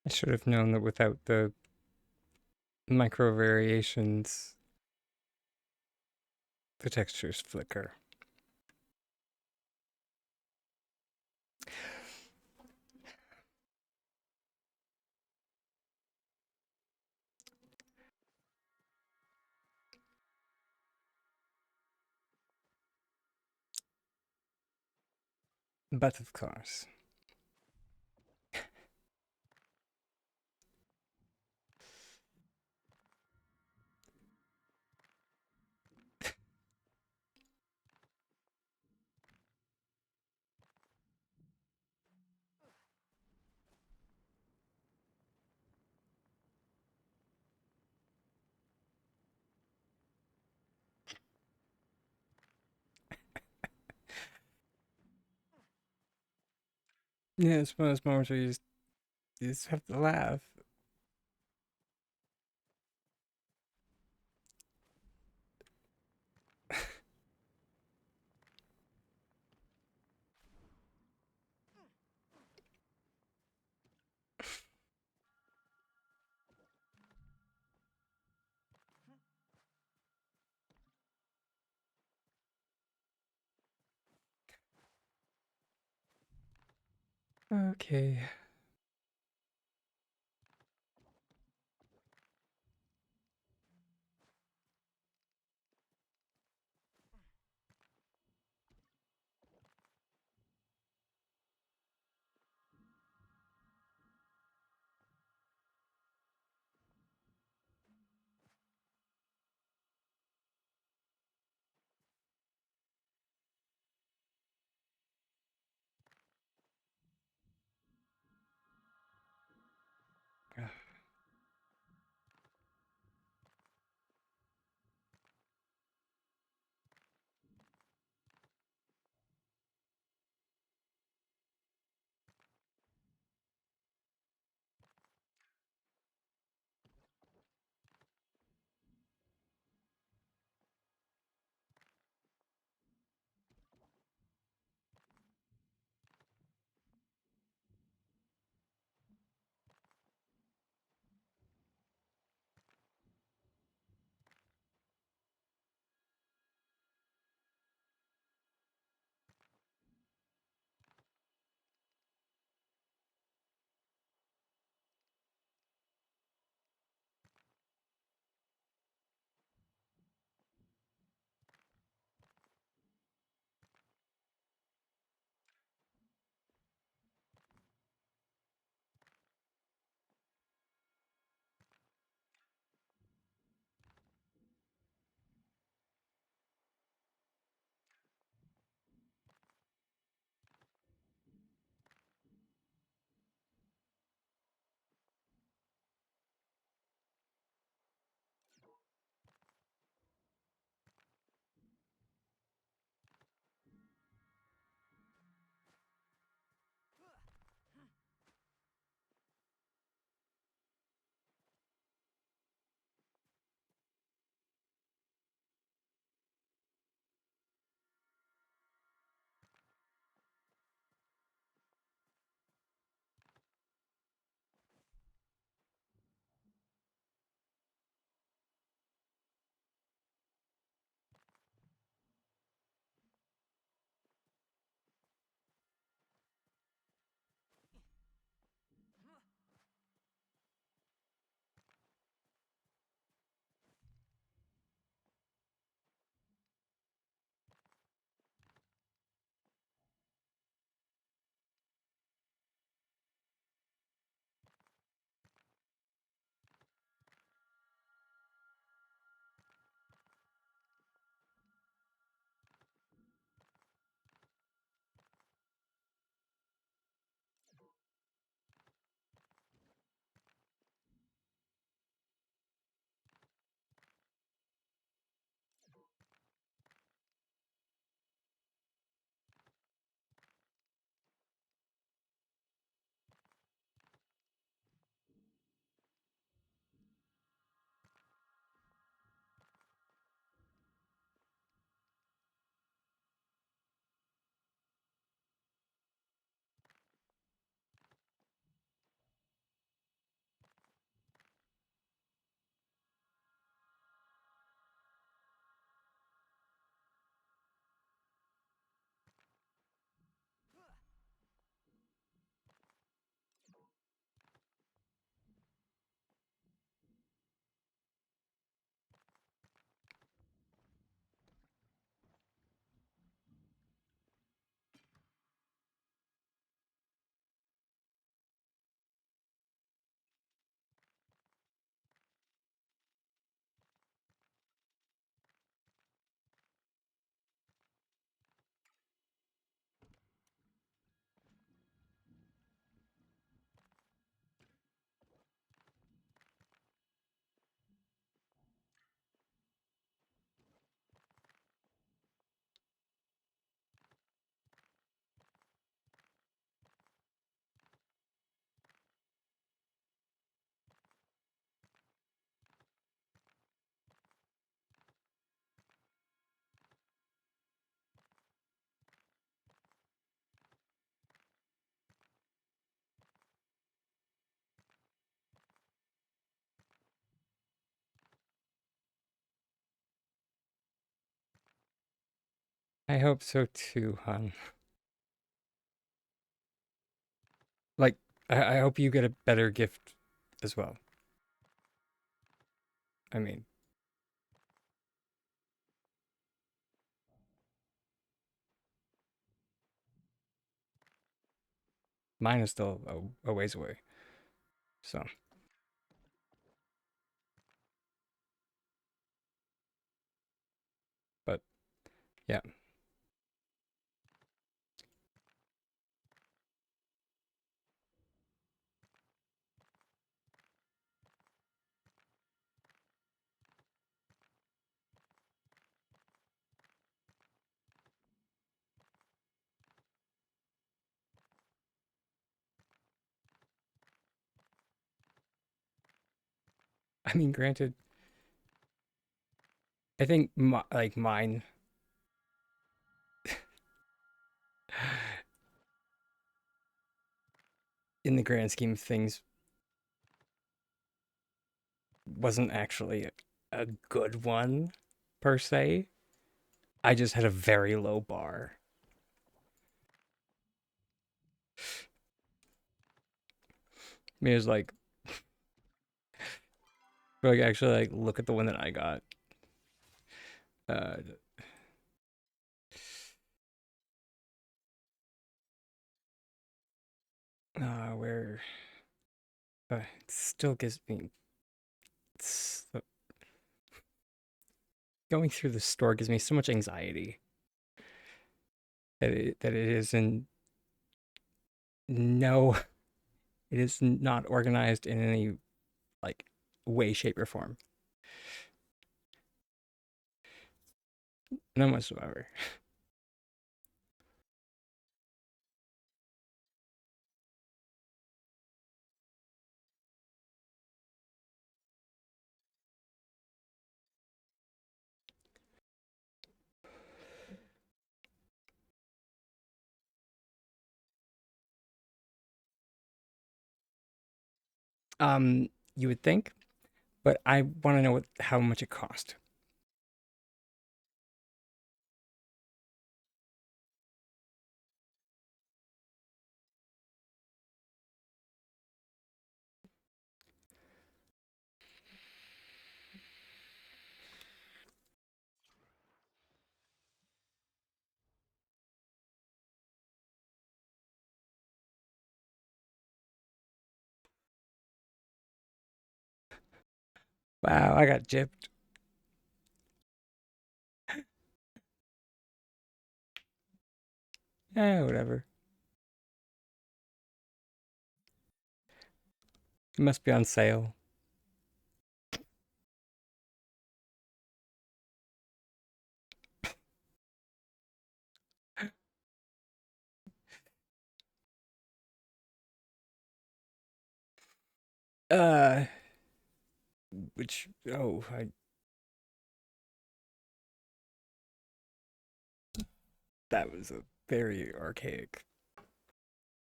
I should have known that without the micro variations, the textures flicker. But of course. Yeah, it's one of those moments where you just have to laugh. Okay. I hope so too, hon. Like, I hope you get a better gift as well. I mean, mine is still a ways away. So, but yeah. I mean, granted, I think like mine in the grand scheme of things wasn't actually a good one per se. I just had a very low bar. I mean, it was like actually like look at the one that I got. Uh, where it still gives me it's, going through the store gives me so much anxiety that it is in no, it is not organized in any like way, shape, or form. None whatsoever. You would think, but I want to know how much it cost. Wow, I got gypped. Whatever. It must be on sale. Uh, which that was a very archaic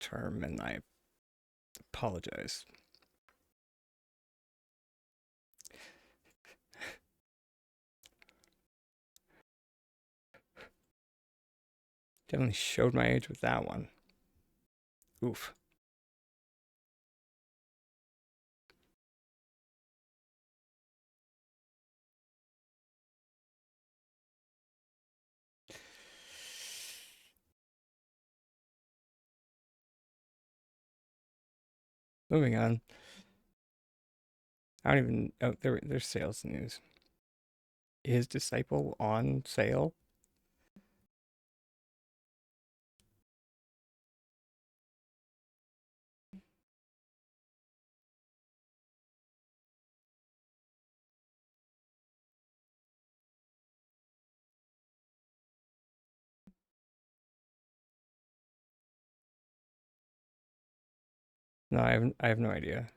term, and I apologize. Definitely showed my age with that one. Oof. Moving on. I don't even. Oh, there's sales news. Is Disciple on sale? No, I have no idea.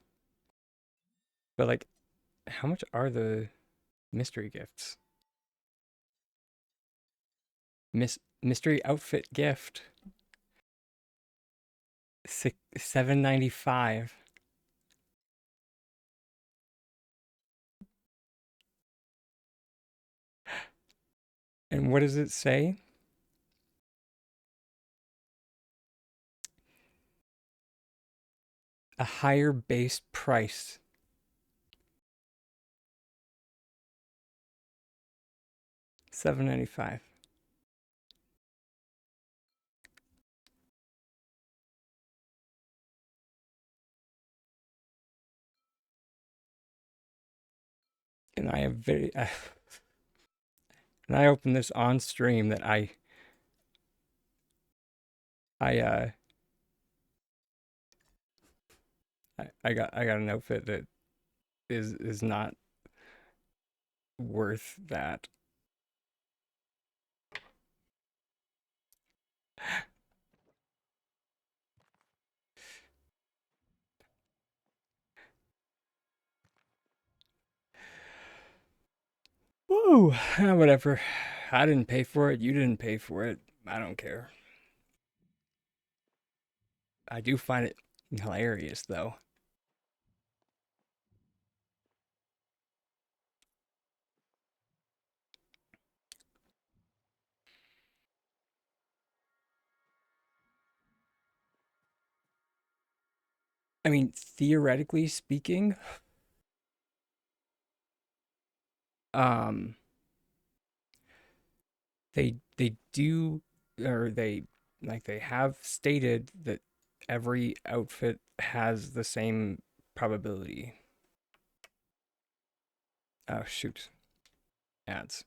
But like, how much are the mystery gifts? Mystery outfit gift. 795. And what does it say? A higher base price. $7.95. And I have very and I opened this on stream that I uh I got an outfit that is not worth that. Woo, whatever. I didn't pay for it. You didn't pay for it. I don't care. I do find it hilarious though. I mean, theoretically speaking, um, they do, or they have stated that every outfit has the same probability. Oh shoot, ads.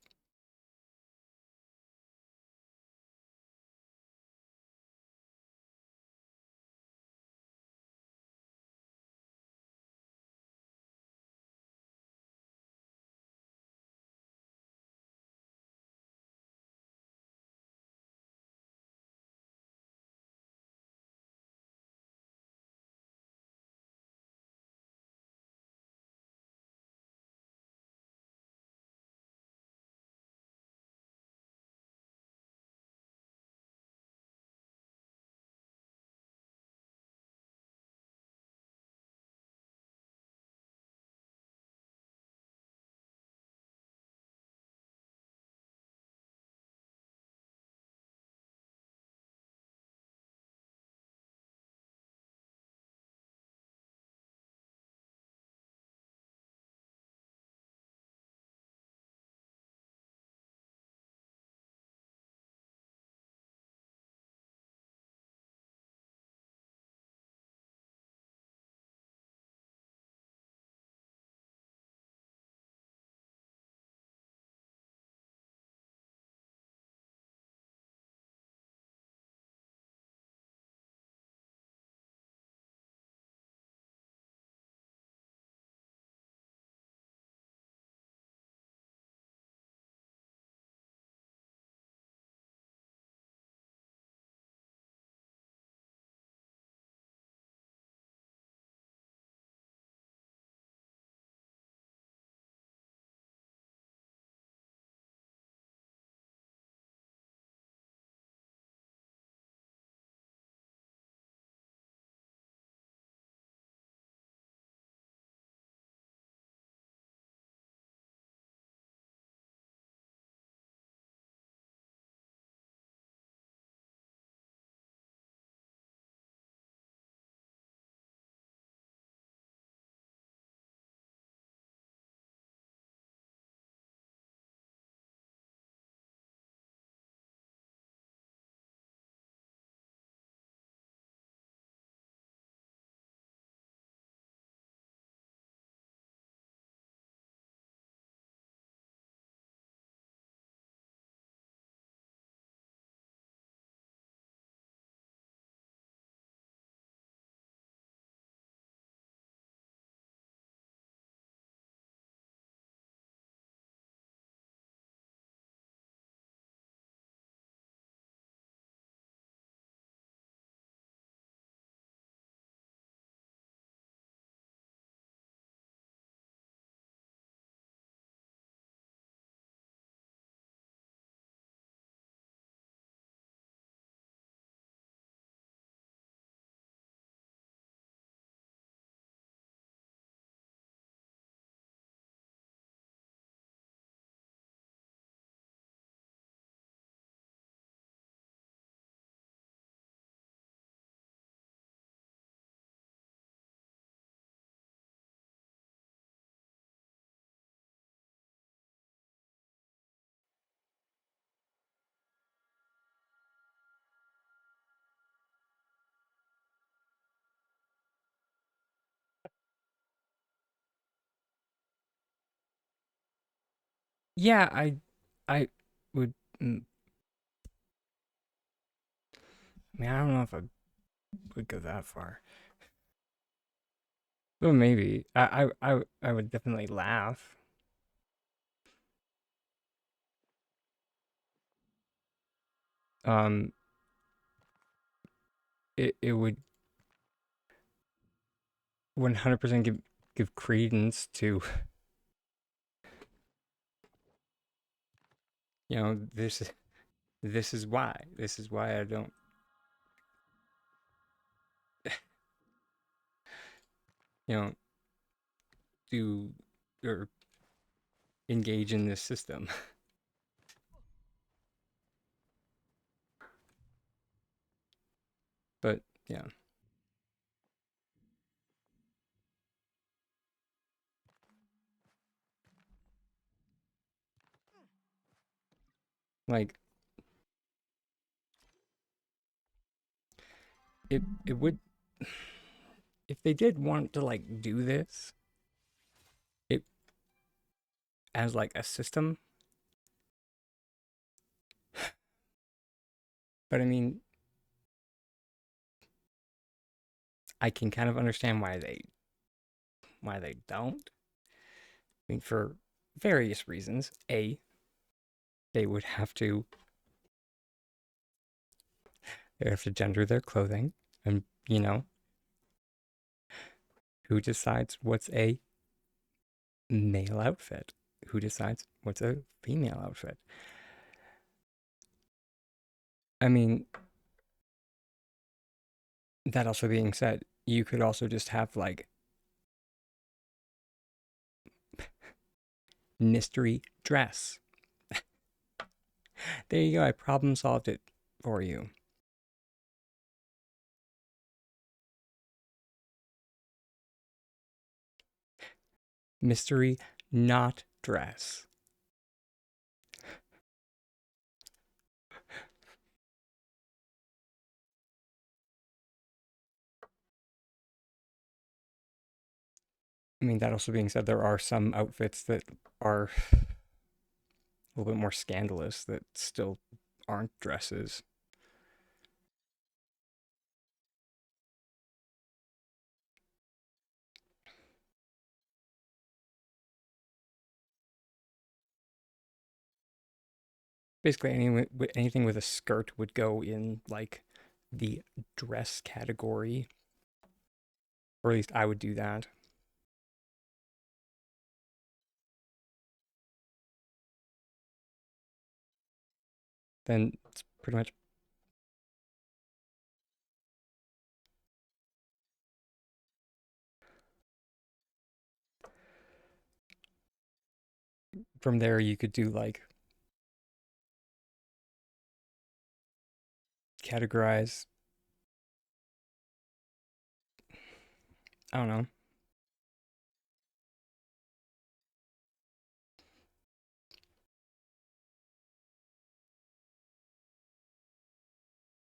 Yeah, I would. I mean, I don't know if I would go that far. Well, maybe. I would definitely laugh. Um, it would 100% give credence to, this is why I don't, you know, do or engage in this system. But yeah, like it would, if they did want to like do this it as like a system. But I mean, I can kind of understand why they don't. I mean, for various reasons. A, they would have to they have to gender their clothing, and who decides what's a male outfit? Who decides what's a female outfit? I mean, that also being said, you could also just have like mystery dress. There you go. I problem solved it for you. Mystery not dress. I mean, that also being said, there are some outfits that are a little bit more scandalous that still aren't dresses. Basically, anything with a skirt would go in like the dress category, or at least I would do that. Then it's pretty much from there you could do like categorize. I don't know,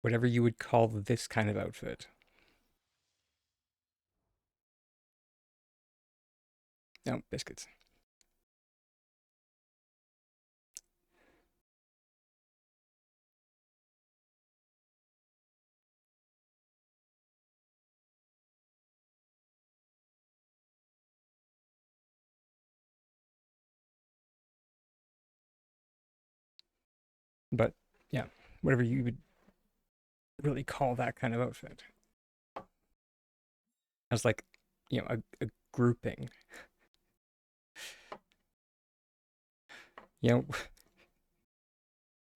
whatever you would call this kind of outfit. No biscuits. But yeah, whatever you would really call that kind of outfit. As like, a grouping. You know,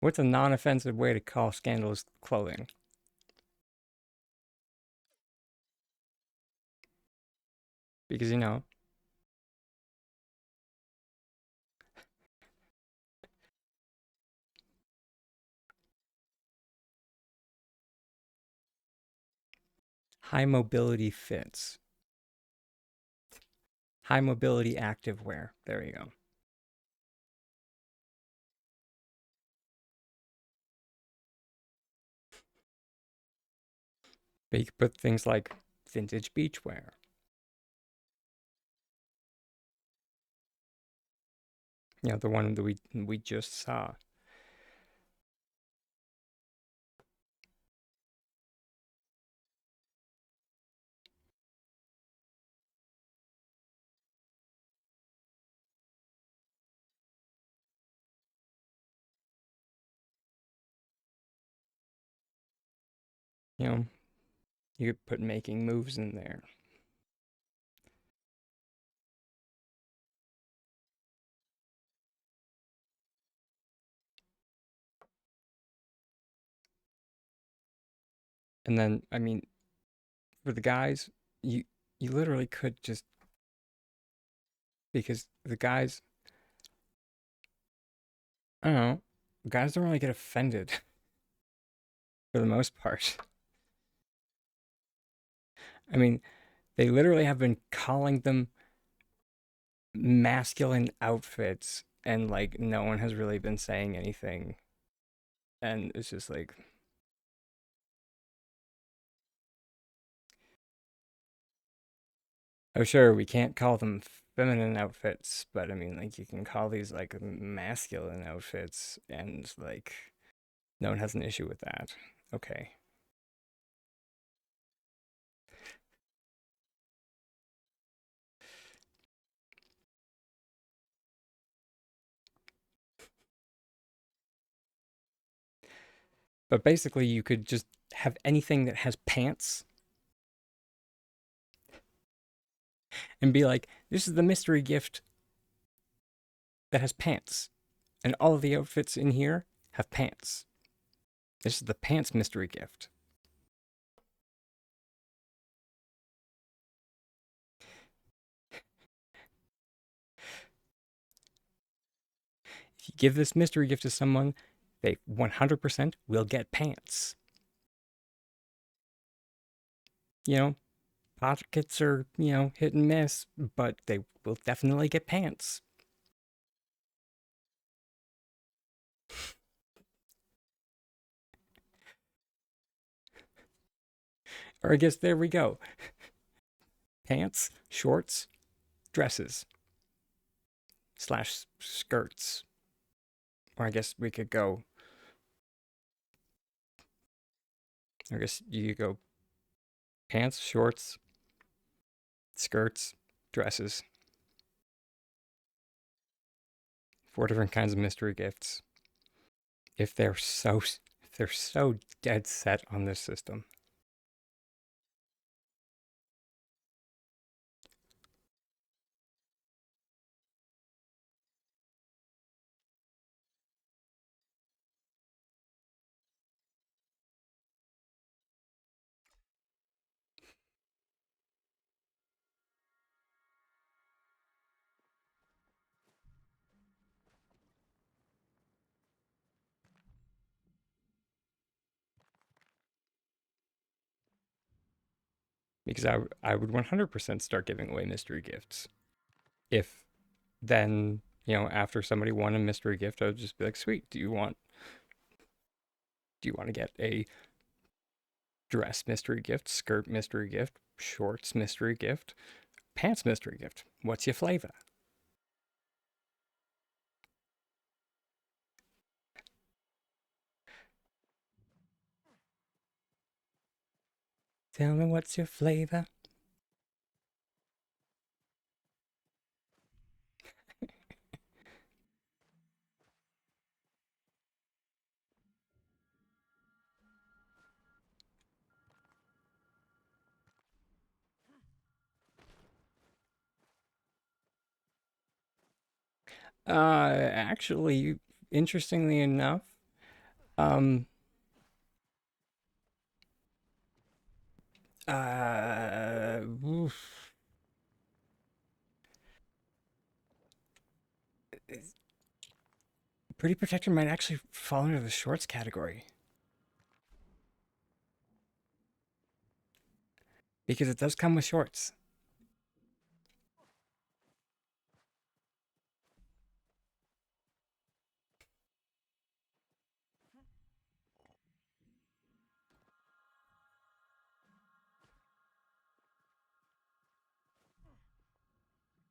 what's a non-offensive way to call scandalous clothing? Because high mobility fits, high mobility active wear. There you go. But you could put things like vintage beachwear, You know, the one that we just saw. You know, you could put making moves in there. And then, I mean, for the guys, you literally could just because the guys, I don't know, guys don't really get offended for the most part. I mean, they literally have been calling them masculine outfits, and like no one has really been saying anything. And it's just like, oh, sure, we can't call them feminine outfits, but I mean, like, you can call these like masculine outfits, and like, no one has an issue with that. Okay. But basically, you could just have anything that has pants and be like, this is the mystery gift that has pants. And all of the outfits in here have pants. This is the pants mystery gift. If you give this mystery gift to someone, they 100% will get pants. You know, pockets are, hit and miss, but they will definitely get pants. Or I guess there we go. Pants, shorts, dresses, slash skirts. Or I guess we could go, I guess you could go pants, shorts, skirts, dresses. 4 different kinds of mystery gifts. If they're so if they're so dead set on this system. Because I would 100% start giving away mystery gifts. If then, after somebody won a mystery gift, I would just be like, sweet, do you want to get a dress mystery gift, skirt mystery gift, shorts mystery gift, pants mystery gift? What's your flavor? Tell me what's your flavor. Actually, interestingly enough, um, oof, Pretty Protector might actually fall under the shorts category because it does come with shorts.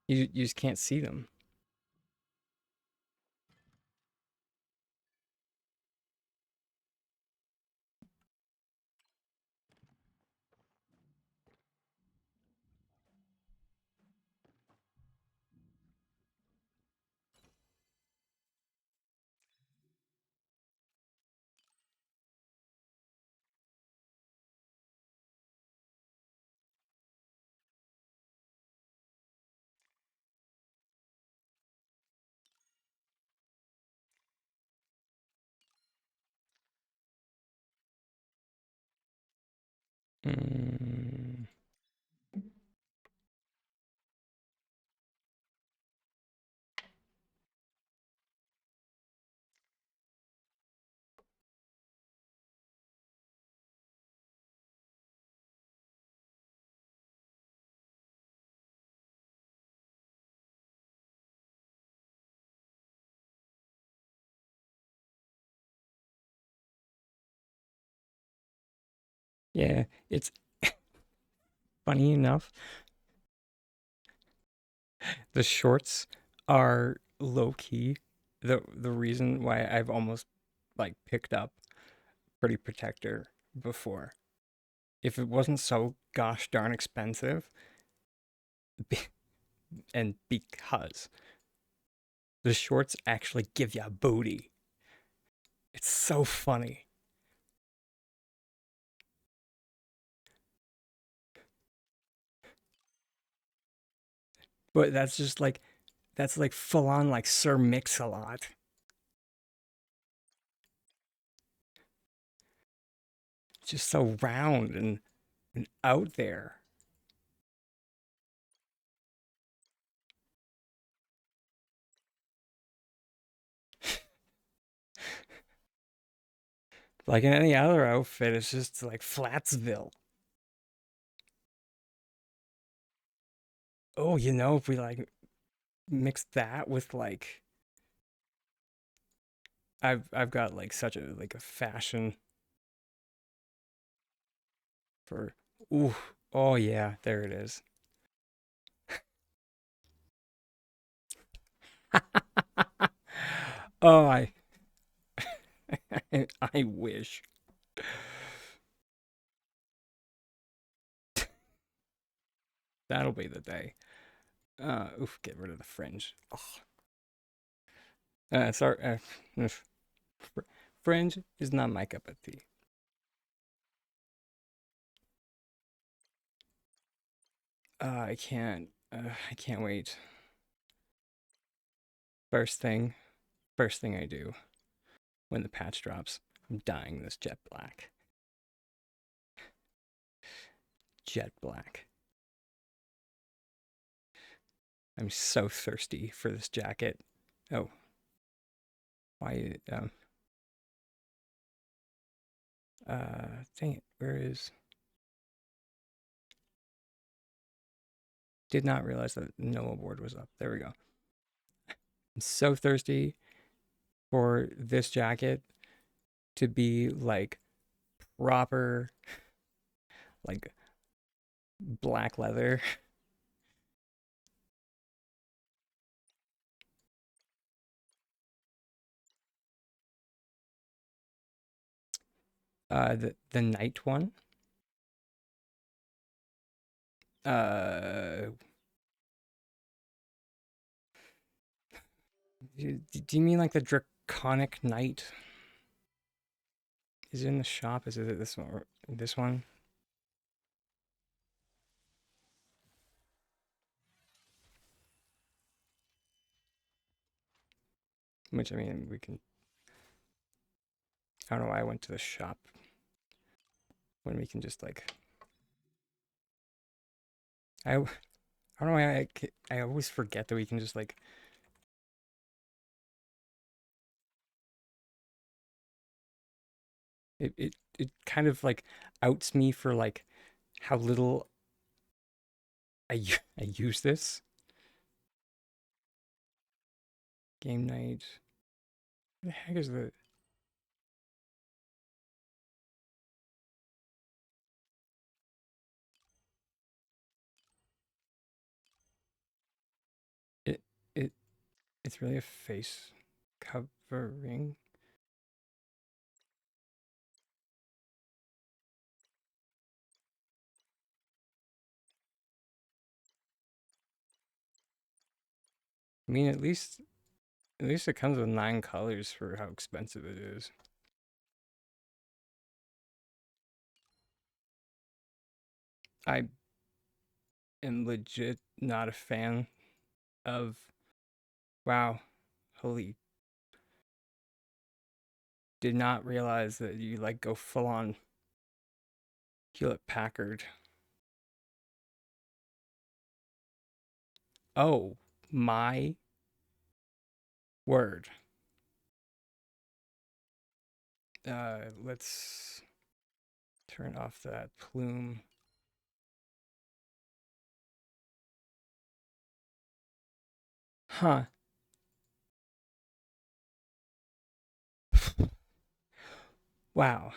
You just can't see them. Mm, yeah, it's funny enough. The shorts are low key. The reason why I've almost like picked up Pretty Protector before. If it wasn't so gosh darn expensive, and because the shorts actually give you a booty. It's so funny. But that's like full on like Sir Mix-a-Lot. Just so round and out there. Like in any other outfit, it's just like Flatsville. Oh, if we like mix that with like I've got like such a fashion for ooh, oh yeah, there it is. Oh, I wish. That'll be the day. Oof, get rid of the fringe. Oh, sorry. Fringe is not my cup of tea. I can't. I can't wait. First thing, first thing I do when the patch drops, I'm dyeing this jet black. Jet black. I'm so thirsty for this jacket. Oh, why? Dang it. Where is? Did not realize that no award was up. There we go. I'm so thirsty for this jacket to be like proper, like black leather. The night one. Uh, do you mean like the draconic night? Is it in the shop? Is it this one? This one? Which I mean, we can. I don't know why I went to the shop when we can just like. I don't know why I always forget that we can just like. It kind of like outs me for like how little I use this game night. What the heck is the it it it's really a face covering. I mean, at least it comes with 9 colors for how expensive it is. I am legit not a fan of. Wow, holy! Did not realize that you like go full on Hewlett Packard. Oh, my word. Let's turn off that plume. Huh. Wow.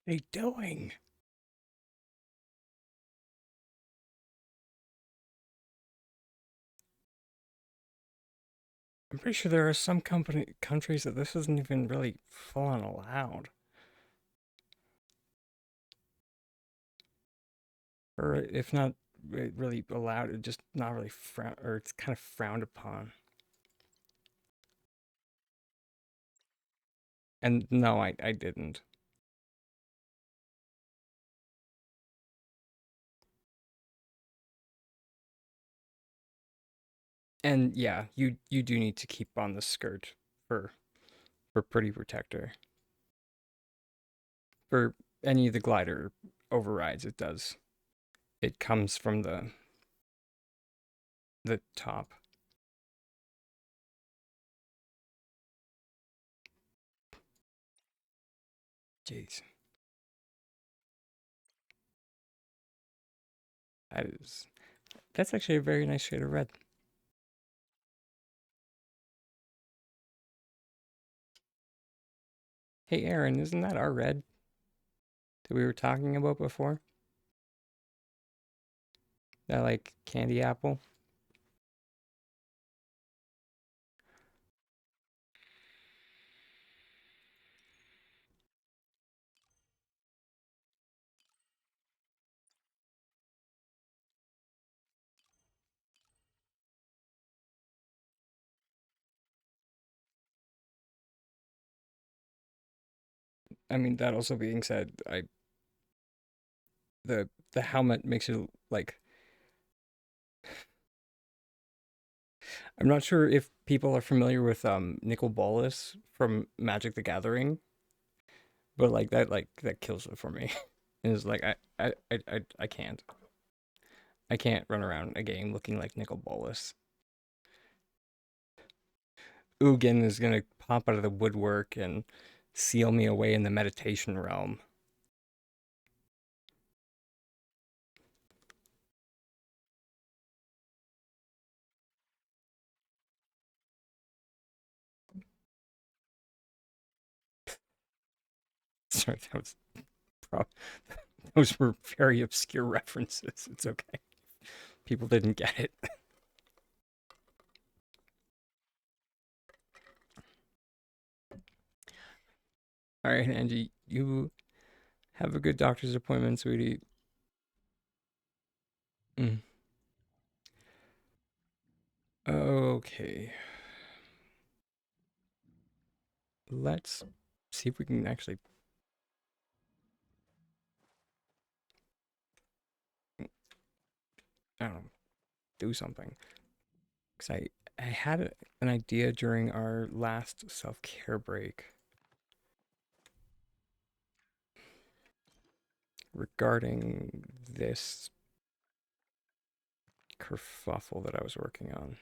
What are they doing? I'm pretty sure there are some countries that this isn't even really full on allowed. Or if not really allowed, it's just not really or it's kind of frowned upon. And no, I didn't. And yeah, you do need to keep on the skirt for pretty protector. For any of the glider overrides, it does. It comes from the top. Jeez. That's actually a very nice shade of red. Hey Aaron, isn't that our red that we were talking about before? That like candy apple? I mean, that also being said, the helmet makes it like I'm not sure if people are familiar with Nicol Bolas from Magic the Gathering, but like that kills it for me. It's like I can't. I can't run around a game looking like Nicol Bolas. Ugin is gonna pop out of the woodwork and seal me away in the meditation realm. Sorry, prob- those were very obscure references. It's okay. People didn't get it. All right, Angie, you have a good doctor's appointment, sweetie. Mm. Okay, let's see if we can actually, I don't know, do something. Because I had an idea during our last self care break regarding this kerfuffle that I was working on.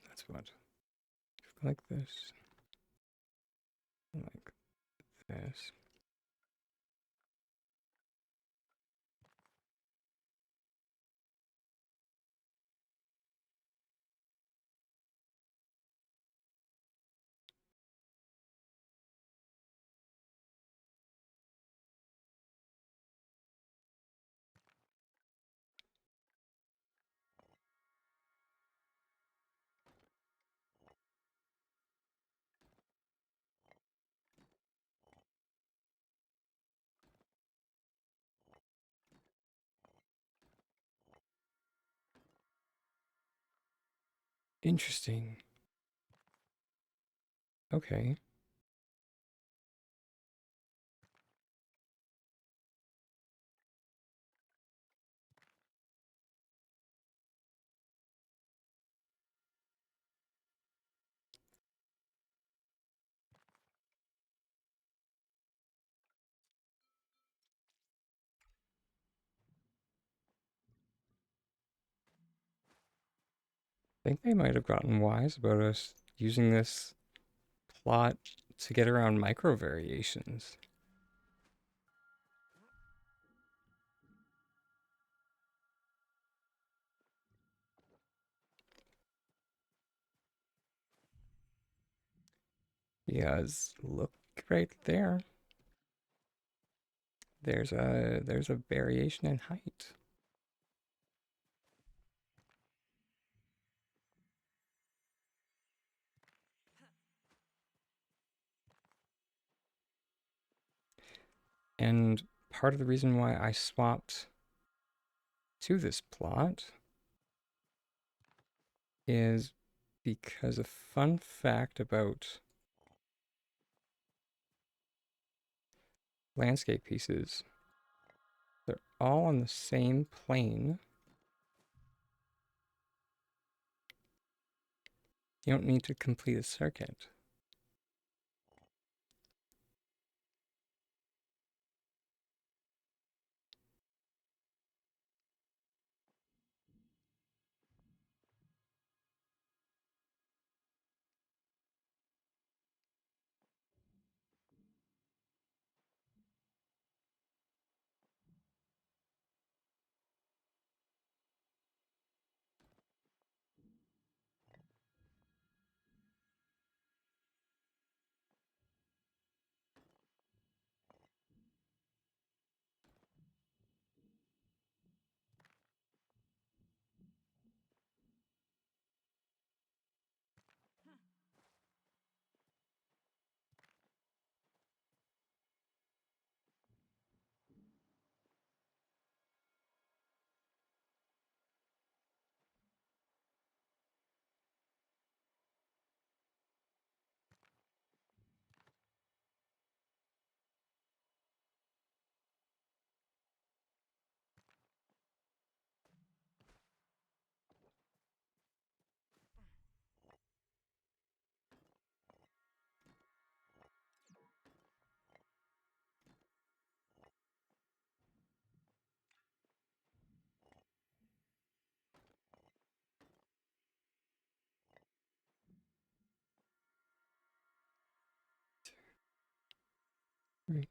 That's what. Like this, like this. Interesting. Okay. I think they might have gotten wise about us using this plot to get around micro variations. Because look right there. There's a variation in height. And part of the reason why I swapped to this plot is because a fun fact about landscape pieces, they're all on the same plane. You don't need to complete a circuit. Right.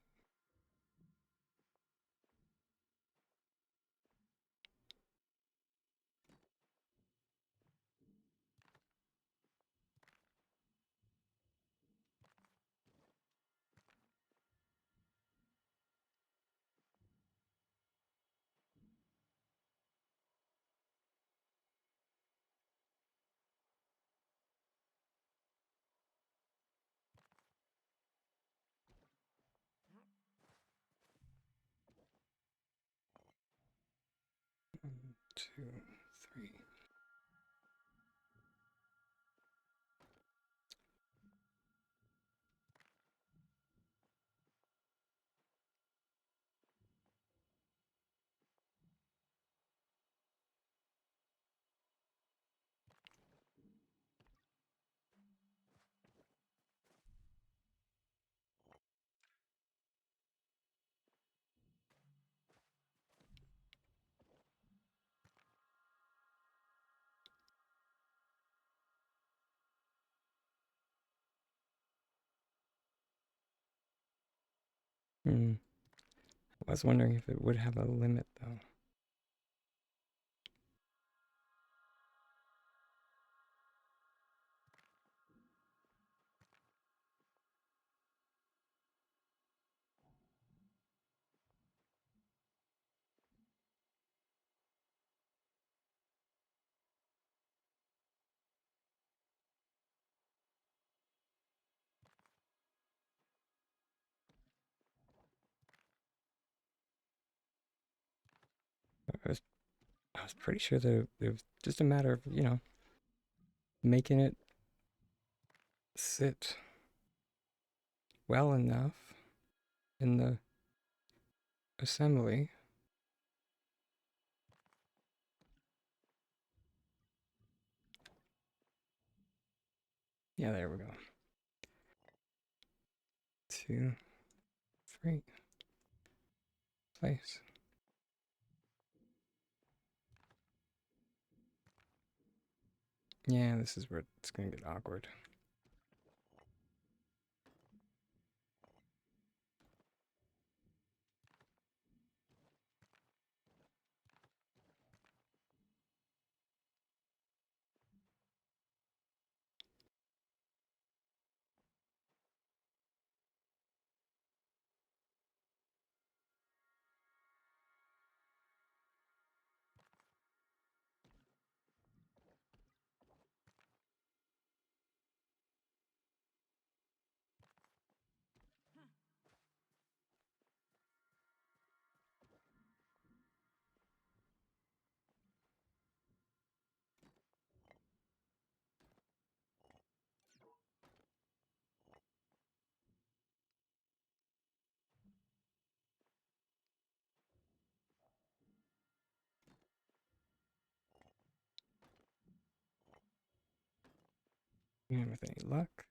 1, 2, 3. Hmm. I was wondering if it would have a limit though. I was, I was pretty sure that it was just a matter of, making it sit well enough in the assembly. Yeah, there we go. 2, 3, place. Yeah, this is where it's gonna get awkward. And with any luck.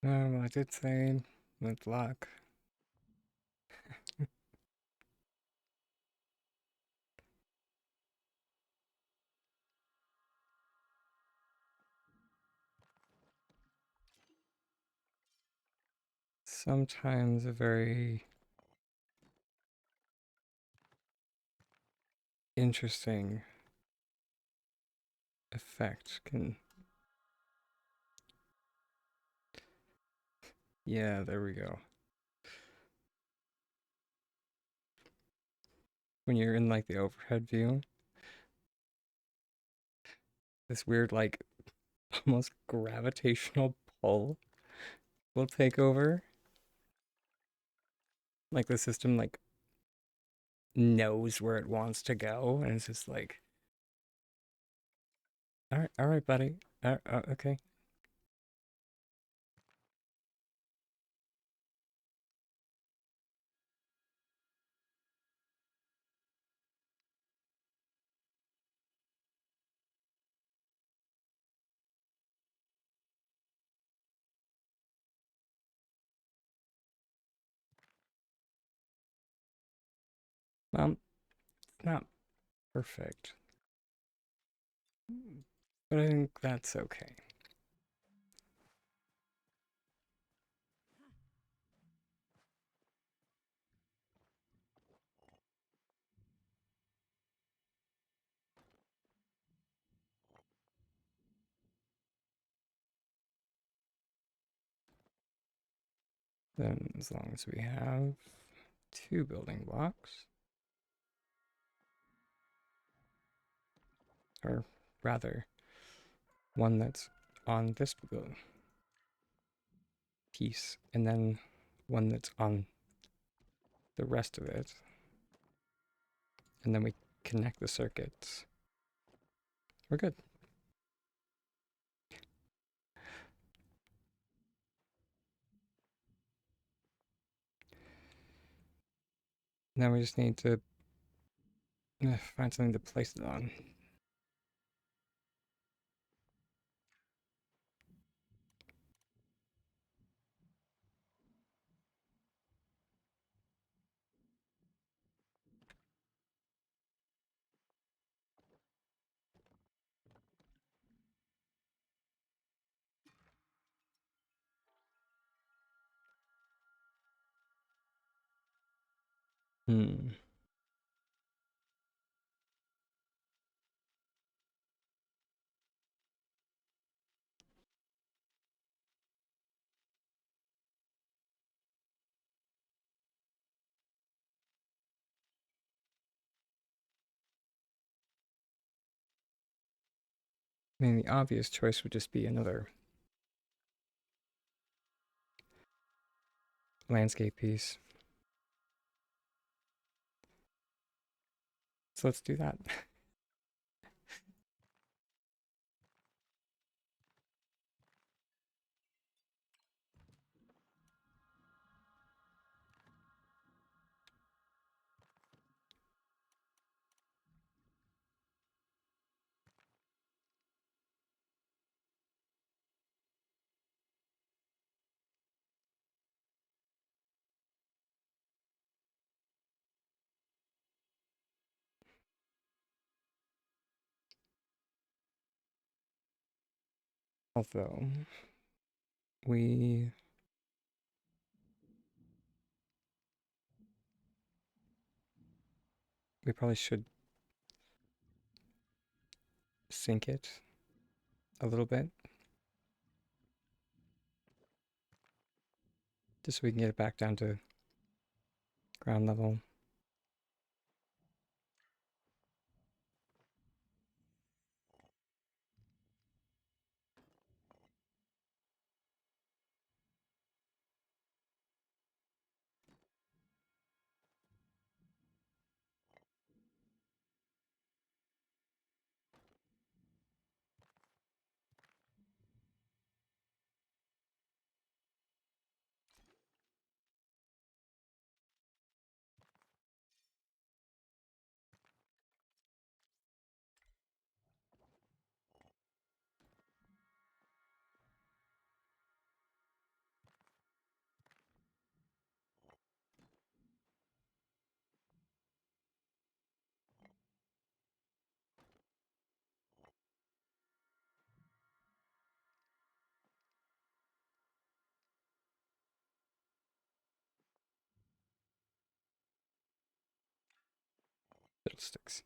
Well, I did say with luck. Sometimes a very interesting effect can. Yeah, there we go. When you're in like the overhead view, this weird like almost gravitational pull will take over. Like the system like knows where it wants to go, and it's just like, all right, buddy. Okay. It's not perfect, but I think that's okay. Then, as long as we have 2 building blocks, or rather, one that's on this piece, and then one that's on the rest of it, and then we connect the circuits, we're good. Now we just need to find something to place it on. Hmm. I mean, the obvious choice would just be another landscape piece. So let's do that. Although we probably should sink it a little bit, just so we can get it back down to ground level. Fiddlesticks.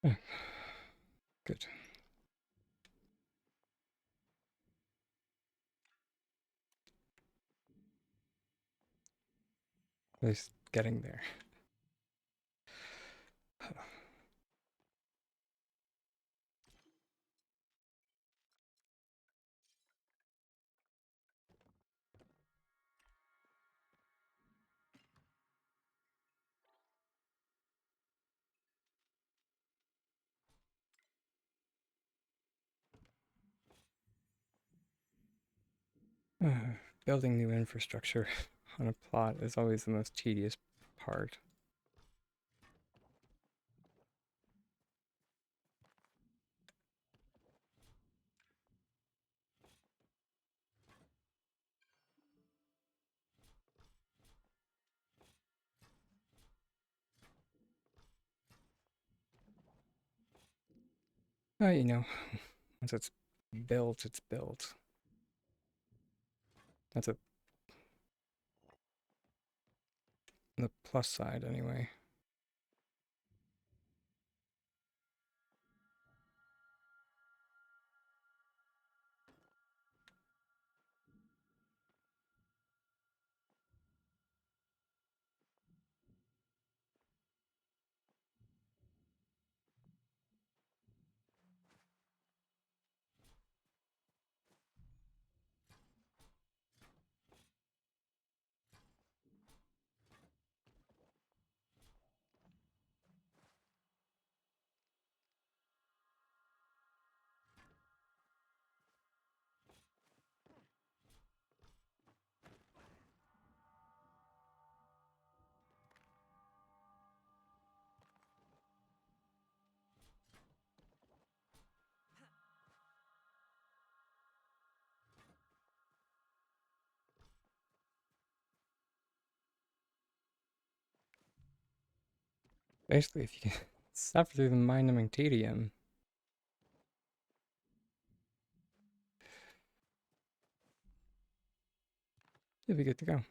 Right. Good. At least getting there. Building new infrastructure on a plot is always the most tedious part. You know, once it's built, it's built. That's the plus side, anyway. Basically, if you can suffer through the mind-numbing tedium, you'll be good to go.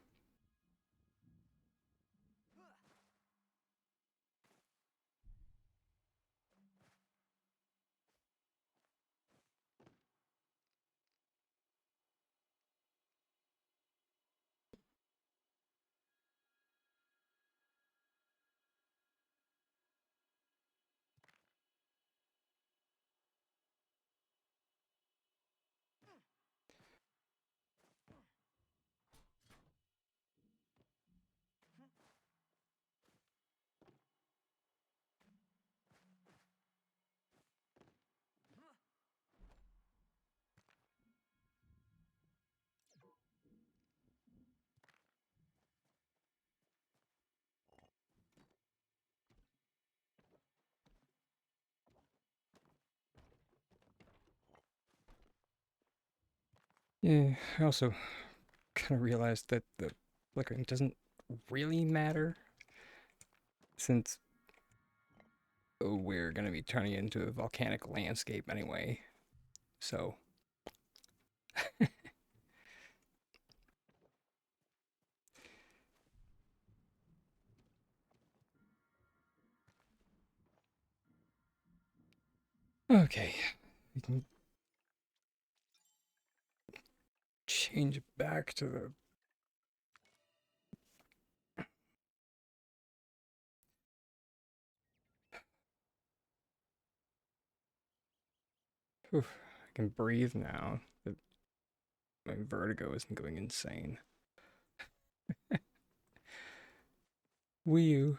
Yeah, I also kind of realized that the flickering doesn't really matter since we're going to be turning it into a volcanic landscape anyway. So, okay, we can change it back to the. Oof, I can breathe now. My vertigo isn't going insane. Wii U.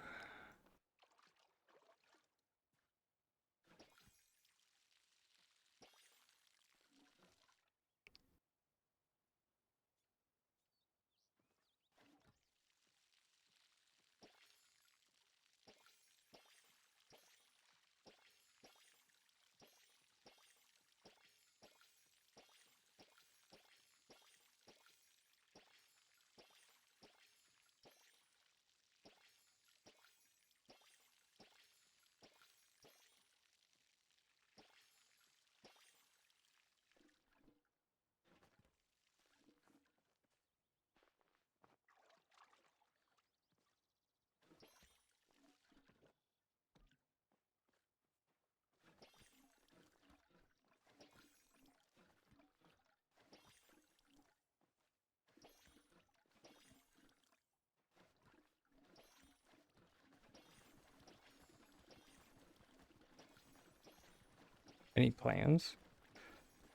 Any plans?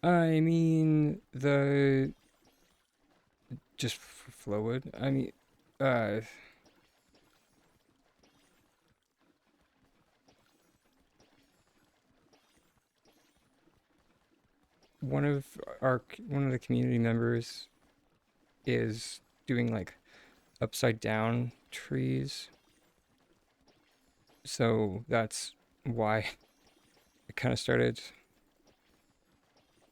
I mean, the just fluid. I mean, uh, one of one of the community members is doing like upside down trees. So that's why I kind of started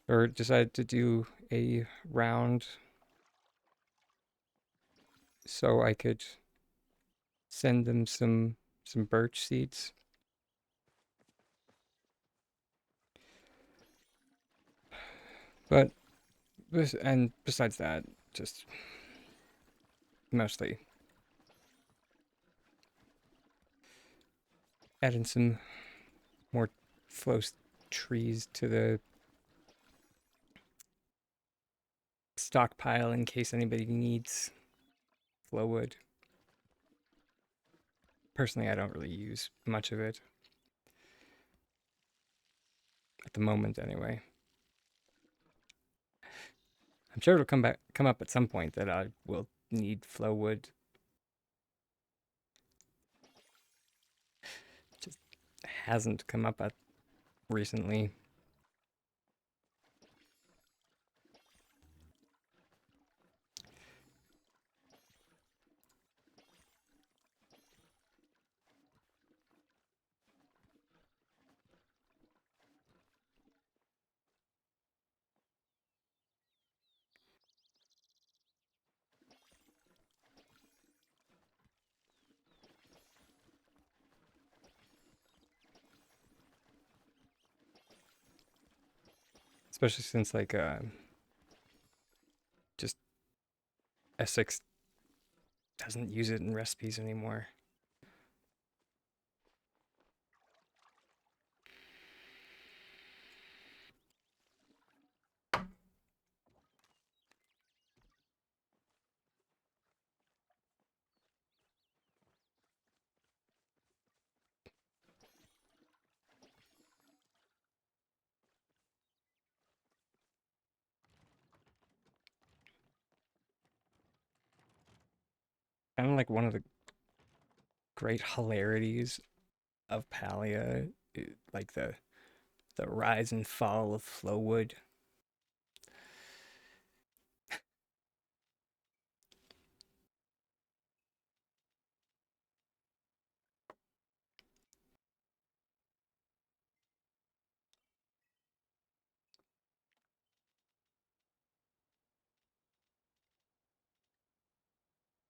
or decided to do a round so I could send them some birch seeds. But and besides that, just mostly adding some more flow trees to the stockpile in case anybody needs flow wood. Personally, I don't really use much of it at the moment anyway. I'm sure it'll come up at some point that I will need flow wood. Just hasn't come up at recently. Especially since like just Essex doesn't use it in recipes anymore. Kind of like one of the great hilarities of Palia, like the rise and fall of Flowwood.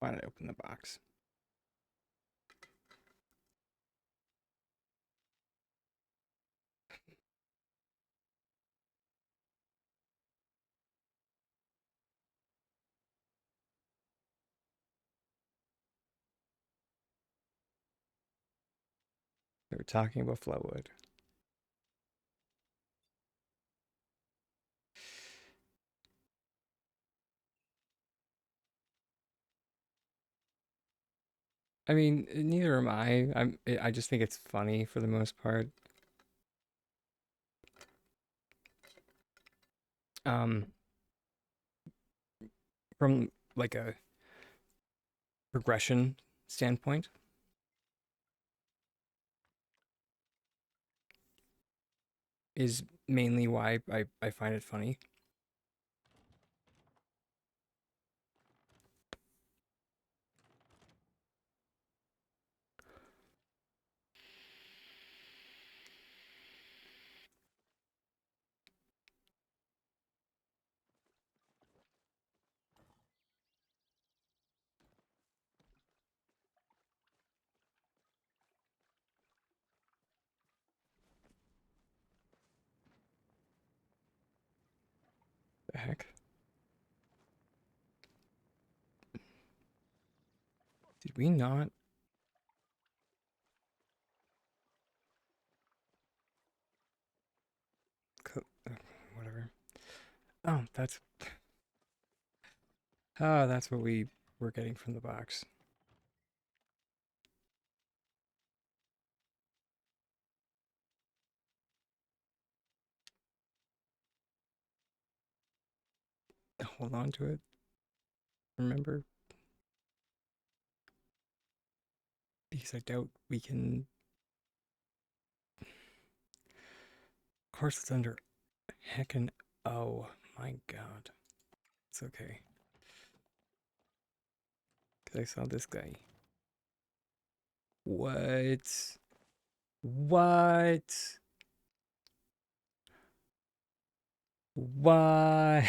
Why did I open the box? They were talking about Flowwood. I mean, neither am I. I just think it's funny for the most part. Um, from like a progression standpoint, is mainly why I find it funny. The heck? Did we not? Whatever. Oh, that's what we were getting from the box. Hold on to it. Remember, because I doubt we can. Of course, it's under heckin'. Oh my god. It's okay. Because I saw this guy. What? What? What?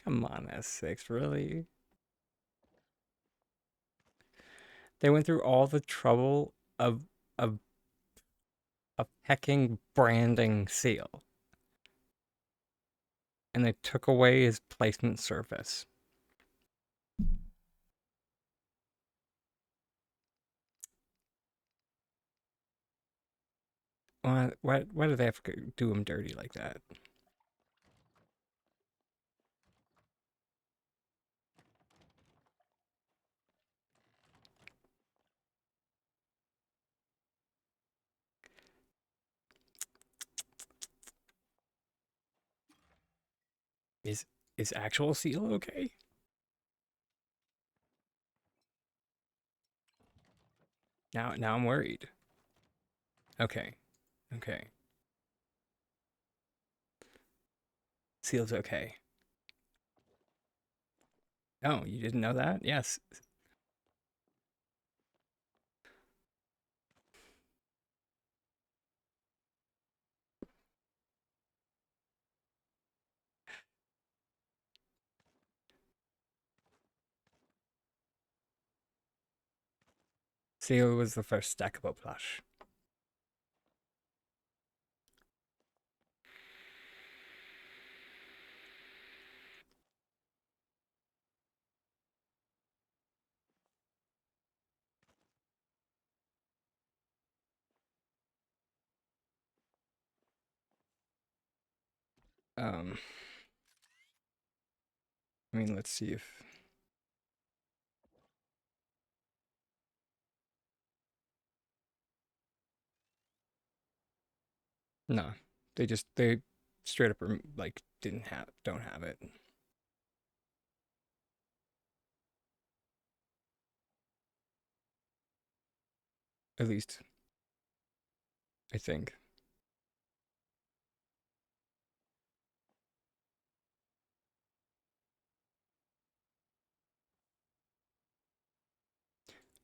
Come on, S6, really? They went through all the trouble of of hecking branding Seal, and they took away his placement surface. Why do they have to do him dirty like that? Is is actual Seal okay? Now I'm worried. Okay, okay. Seal's okay. Oh, you didn't know that? Yes. Seal was the first stackable plush. Um, I mean, let's see if no, they straight up like don't have it. At least I think.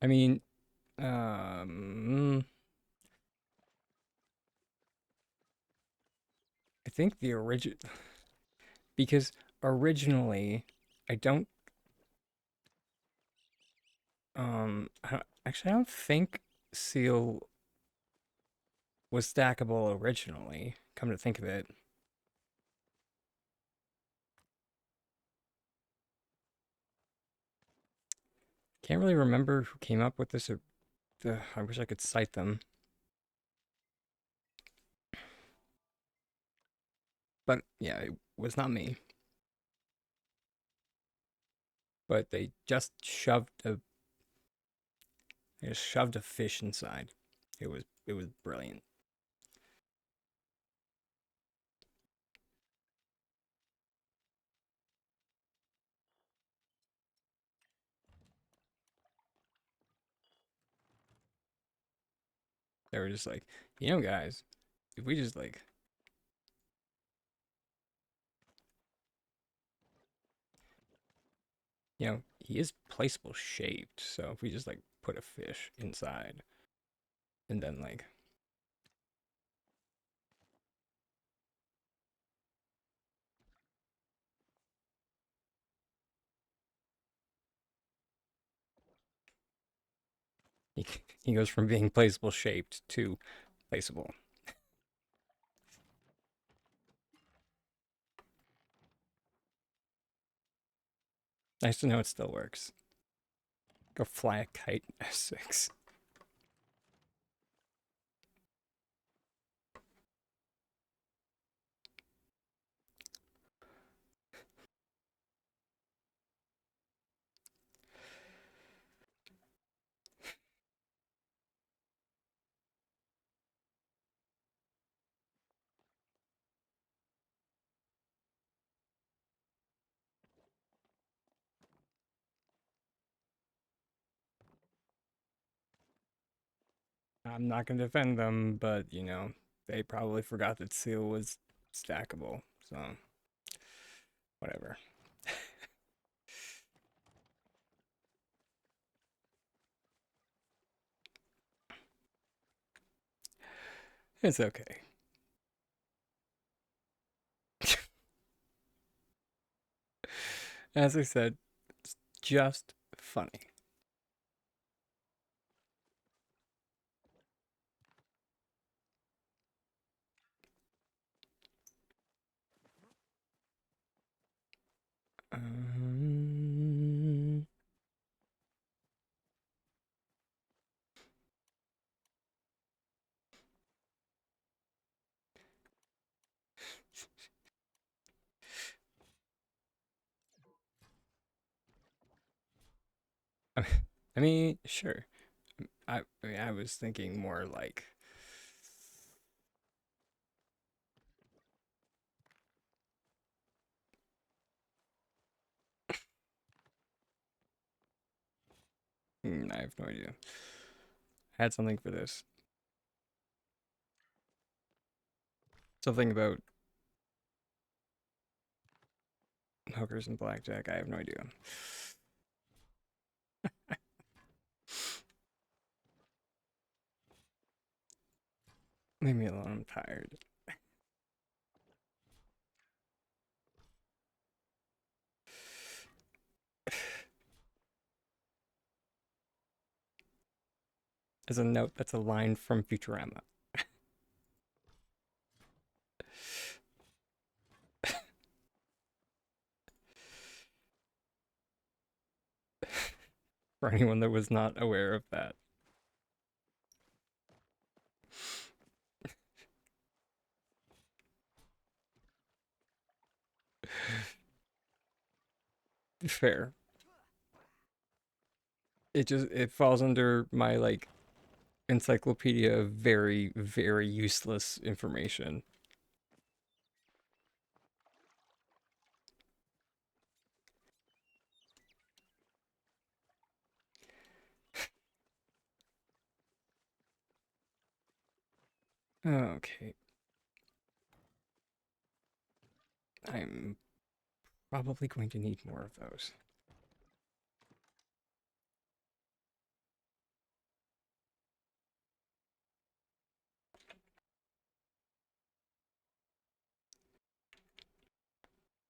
I mean, um, I think the origin because originally I don't actually I don't think Seal was stackable originally. Come to think of it, can't really remember who came up with this. I wish I could cite them, but yeah, it was not me. But they just shoved a fish inside. It was brilliant. They were just like, guys, if we just like, he is placeable shaped. So if we just like put a fish inside and then like he, he goes from being placeable shaped to placeable. Nice to know it still works. Go fly a kite S6. I'm not gonna defend them, but they probably forgot that Seal was stackable. So Whatever. It's okay. As I said, it's just funny. Um, I mean, sure. I was thinking more like I have no idea. I had something for this. Something about hookers and blackjack. I have no idea. Leave me alone. I'm tired. As a note, that's a line from Futurama. For anyone that was not aware of that. Fair. It falls under my like encyclopedia of very, very useless information. Okay. I'm probably going to need more of those.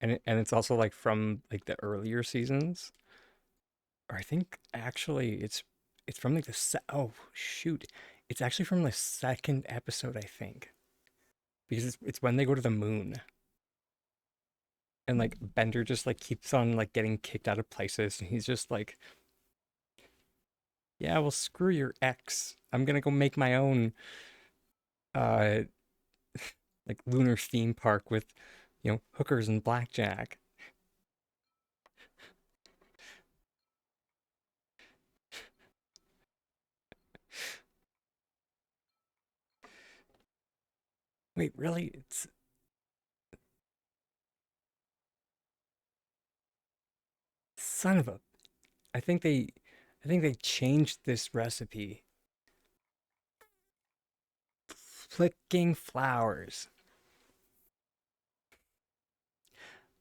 And it's also like from like the earlier seasons. Or I think actually it's from like oh shoot. It's actually from the second episode, I think. Because it's when they go to the moon. And like Bender just like keeps on like getting kicked out of places and he's just like, yeah, well screw your ex. I'm gonna go make my own uh like lunar theme park with, hookers and blackjack. Wait, really? It's son of a I think they changed this recipe. Flicking flowers.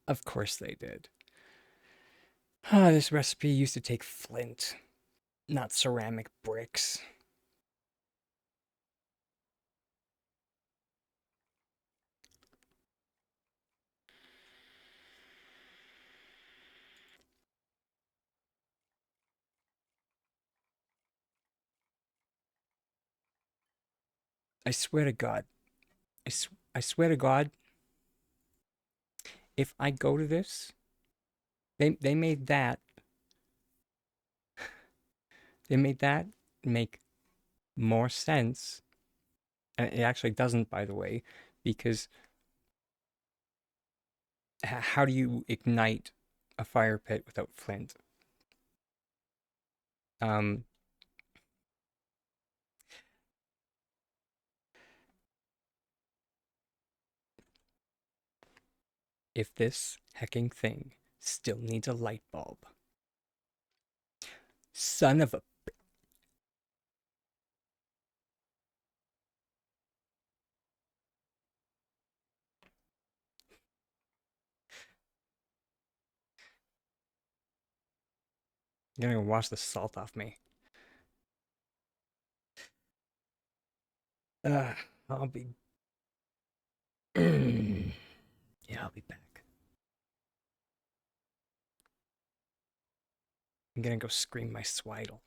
Of course they did. Ah, this recipe used to take flint, not ceramic bricks. I swear to God. I swear to God, if I go to this, they made that they made that make more sense. And it actually doesn't, by the way, because how do you ignite a fire pit without flint? Um, if this hecking thing still needs a light bulb, son of a I'm gonna go wash the salt off me. Uh, I'll be. Yeah, I'll be back. I'm gonna go scream my swidle.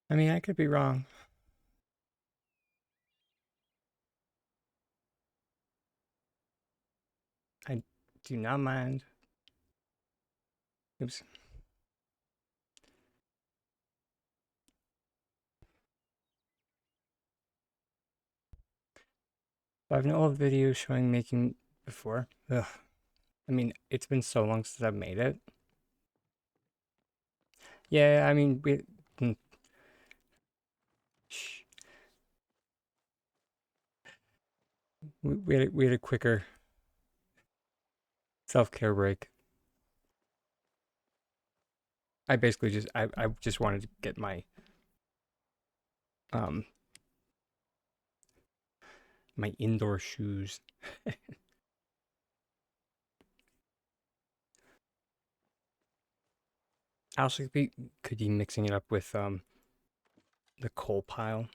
I mean, I could be wrong. I do not mind. Oops. I have an old video showing making before. Ugh. I mean, it's been so long since I've made it. Yeah, I mean, mm, shh. We had a quicker self care break. I just wanted to get um my indoor shoes. I also could be mixing it up with the coal pile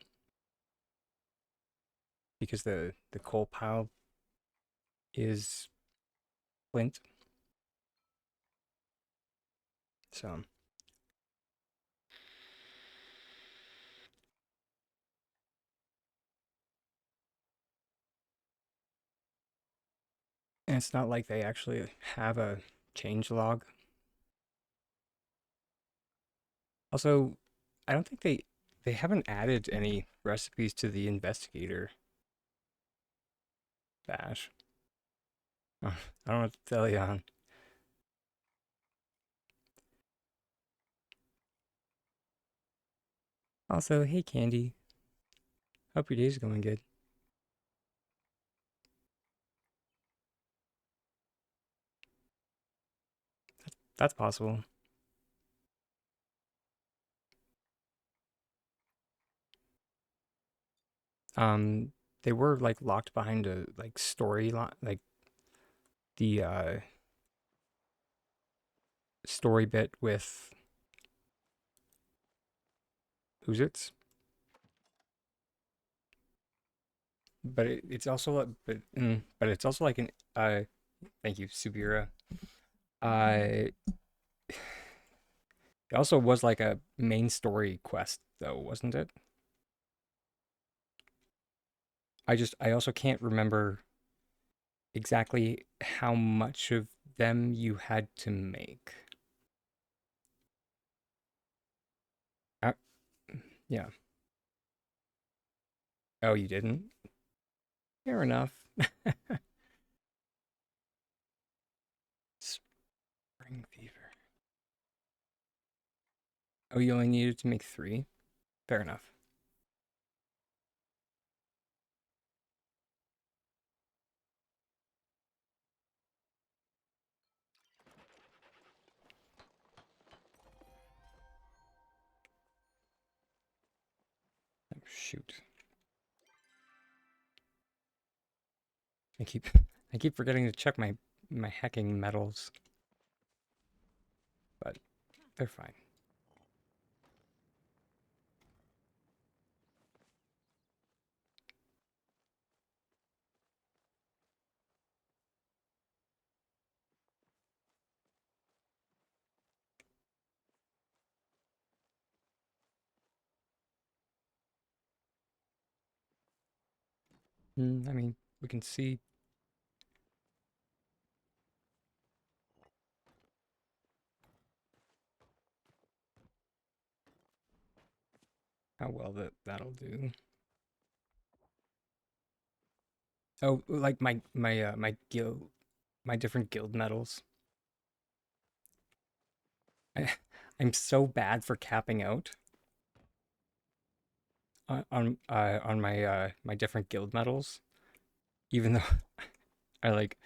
because the coal pile is flint. So and it's not like they actually have a change log. Also, I don't think they haven't added any recipes to the investigator bash. I don't know what to tell you on. Also, hey Candy, hope your day's going good. That's possible. Um, they were like locked behind a like storyline, like the story bit with who's it's but it's also but it's also like an thank you, Subira. Uh, it also was like a main story quest though, wasn't it? I also can't remember exactly how much of them you had to make. Uh, yeah. Oh, you didn't? Fair enough. Spring fever. Oh, you only needed to make three? Fair enough. Oh, shoot. I keep I keep forgetting to check my hacking medals, but they're fine. I mean, we can see how well that'll do. Oh, like my guild, my different guild medals. I, I'm so bad for capping out on my my different guild medals, even though I like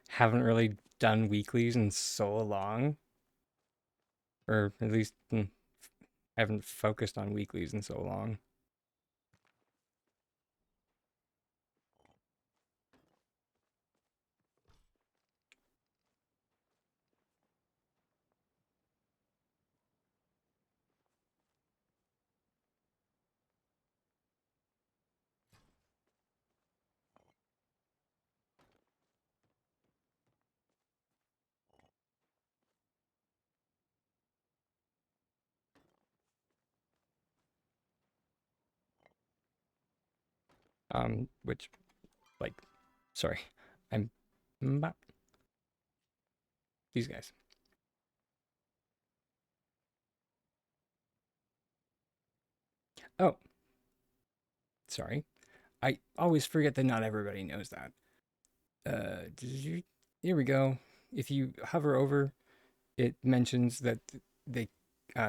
haven't really done weeklies in so long, or at least haven't focused on weeklies in so long. Which like, sorry, I'm these guys. Oh, sorry. I always forget that not everybody knows that. Here we go. If you hover over, it mentions that they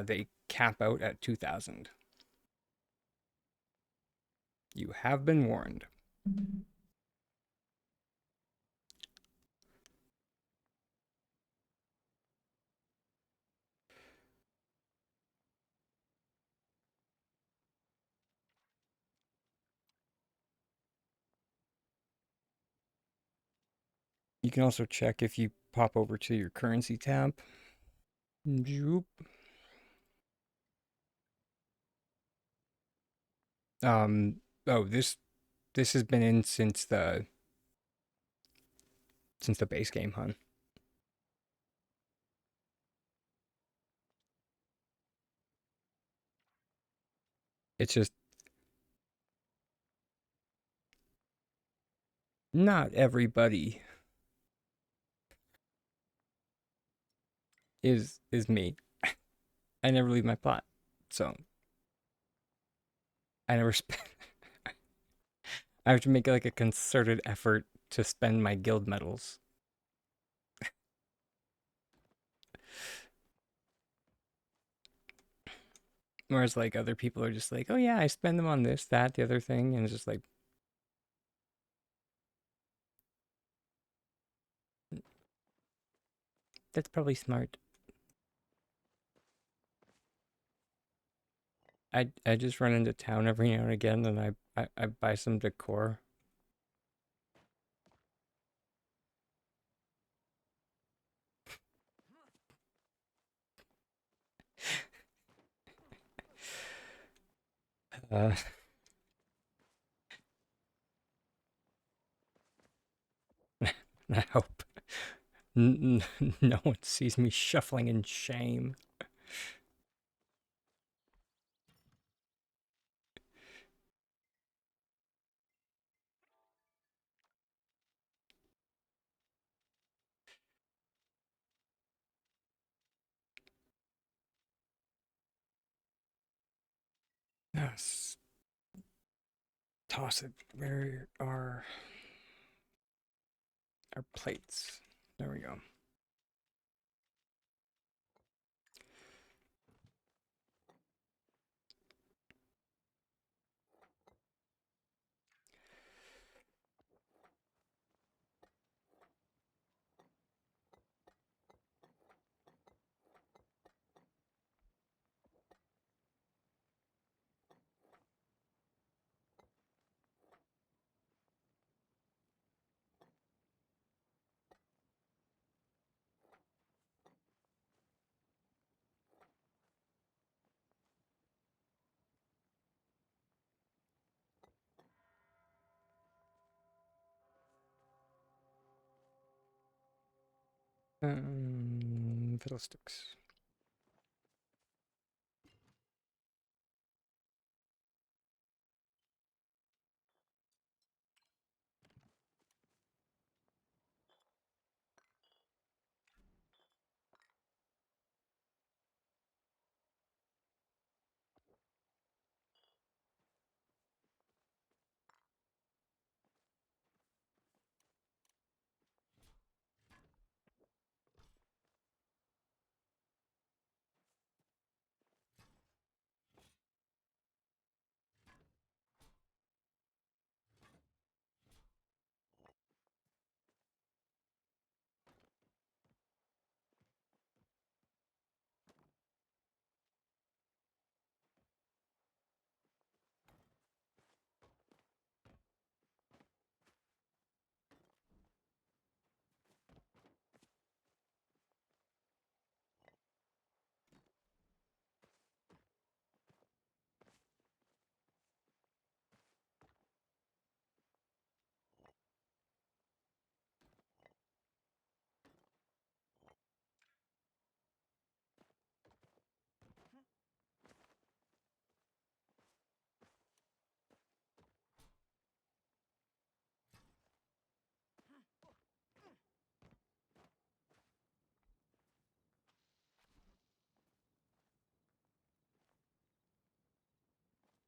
they cap out at 2,000. You have been warned. You can also check if you pop over to your currency tab. Zoop. Um. Oh, this has been in since the base game, hun. It's just not everybody is me. I never leave my plot, so I never. I have to make like a concerted effort to spend my guild medals. Whereas like other people are just like, oh yeah, I spend them on this, that, the other thing, and it's just like that's probably smart. I just run into town every now and again, and I buy some decor. Uh, I hope no one sees me shuffling in shame. Yes. Toss it. Where are our plates? There we go. Fiddlesticks.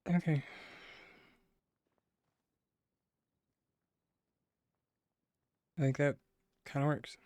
Okay. I think that kind of works.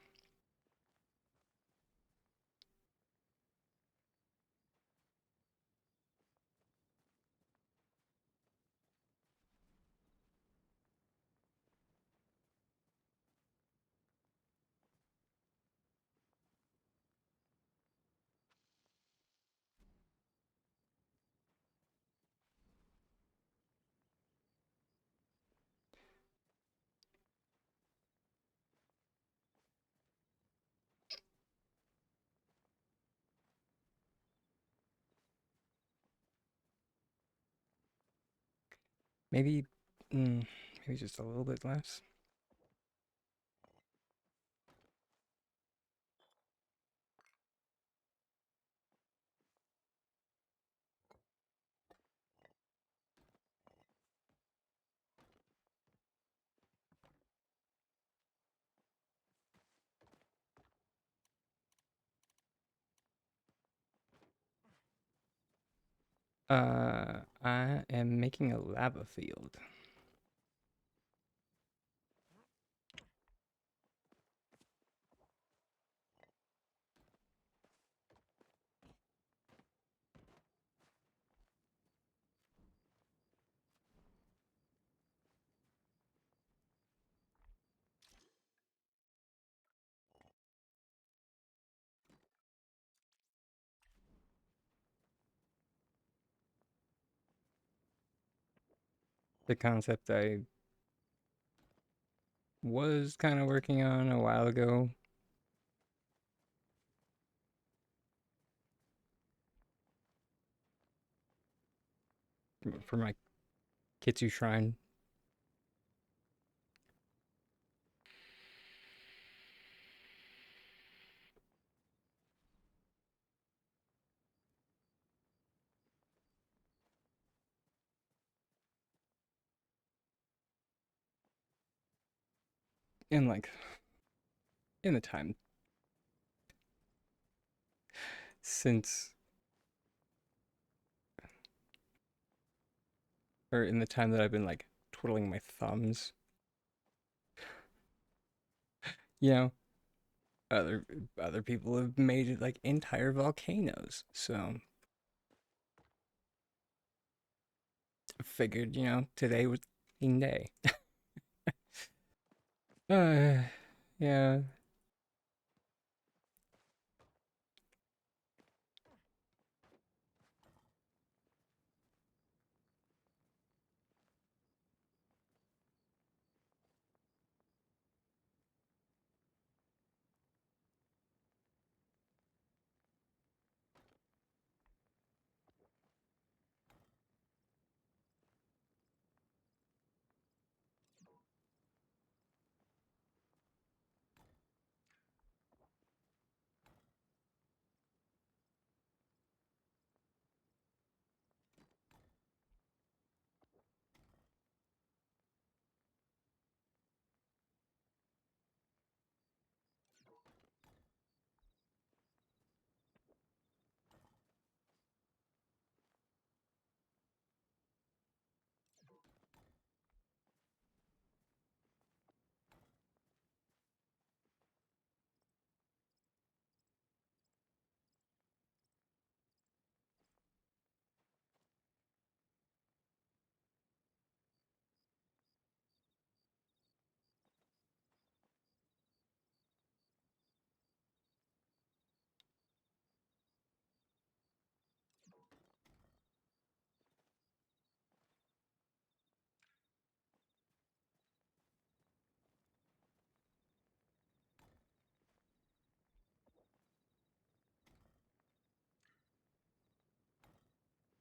Maybe, maybe just a little bit less. I am making a lava field. The concept I was kind of working on a while ago. For my Kitsu shrine. And like in the time since or in the time that I've been like twiddling my thumbs, you know, other other people have made it like entire volcanoes. So I figured, today was the day. Uh, yeah.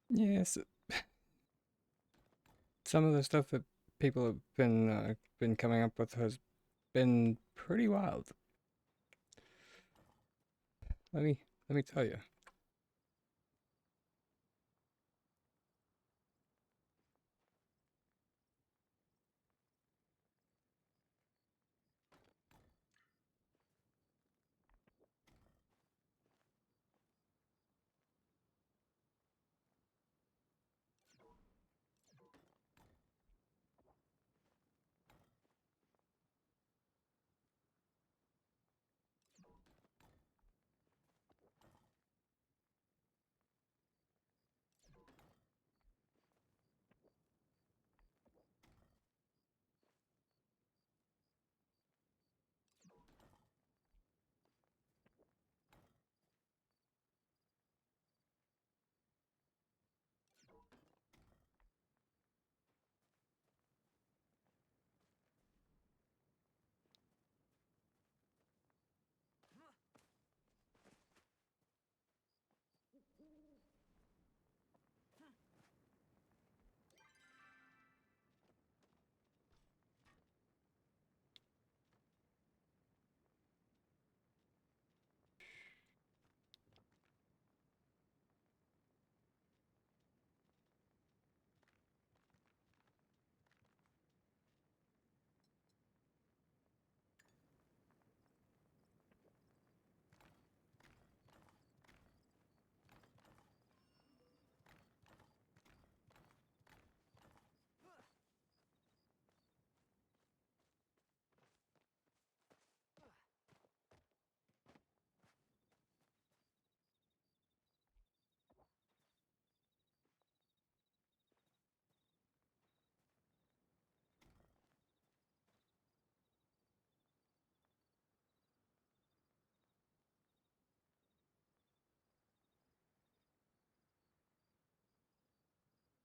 Yes, some of the stuff that people have been coming up with has been pretty wild. Let me let me tell you.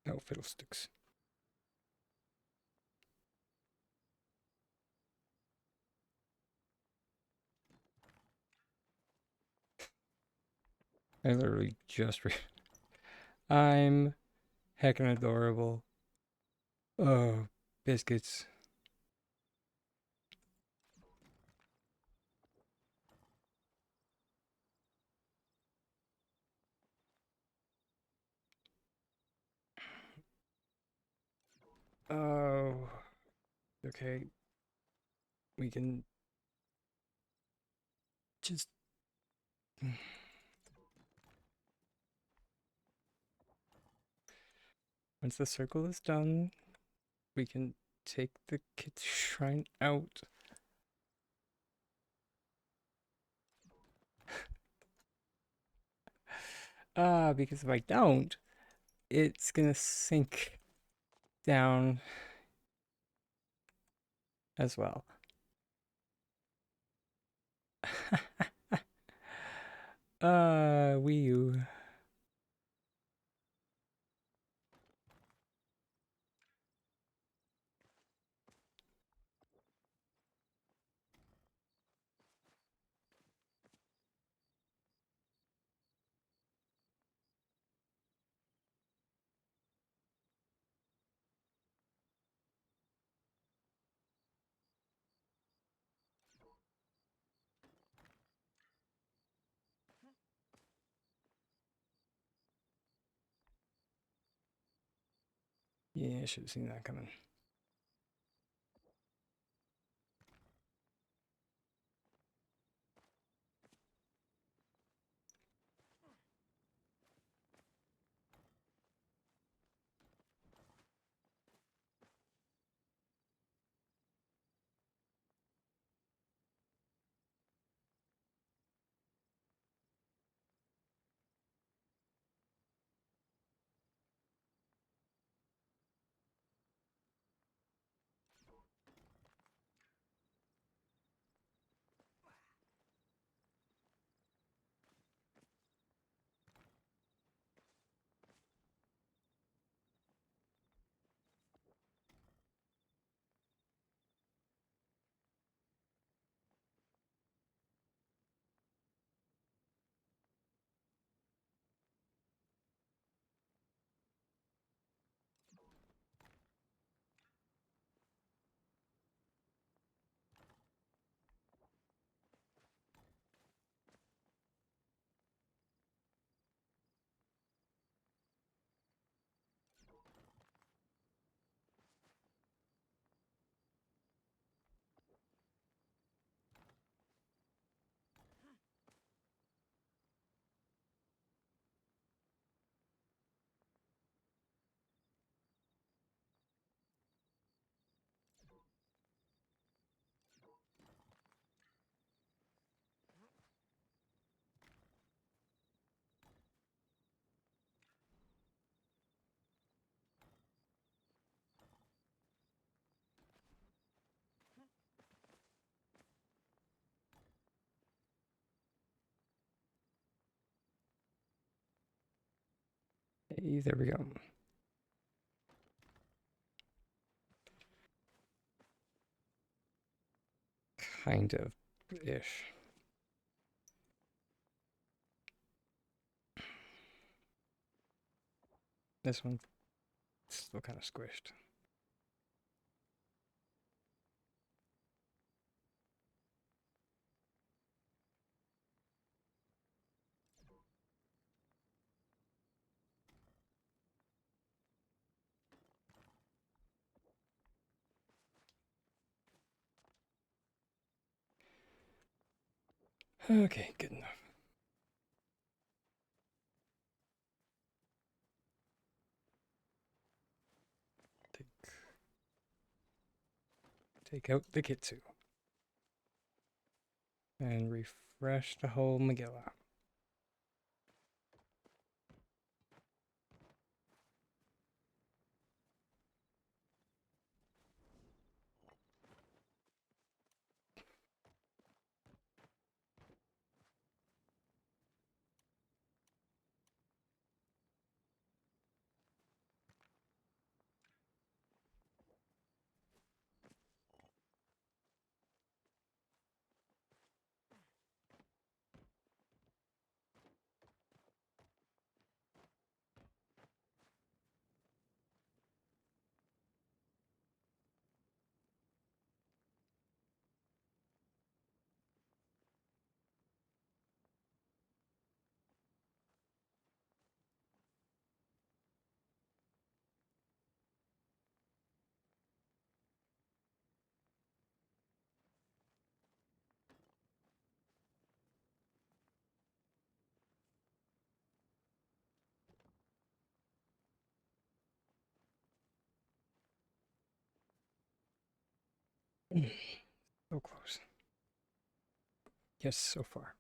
No fiddlesticks. I literally just I'm heckin' adorable. Oh, biscuits. Oh, okay. We can just... Once the circle is done, we can take the kid's shrine out. Because if I don't, it's gonna sink down as well. Wii U. Yeah, I should have seen that coming. Hey, there we go. Kind of ish. This one's still kind of squished. Okay, good enough. Take out the Kitsu. And refresh the whole Megillah. So close. Yes, so far.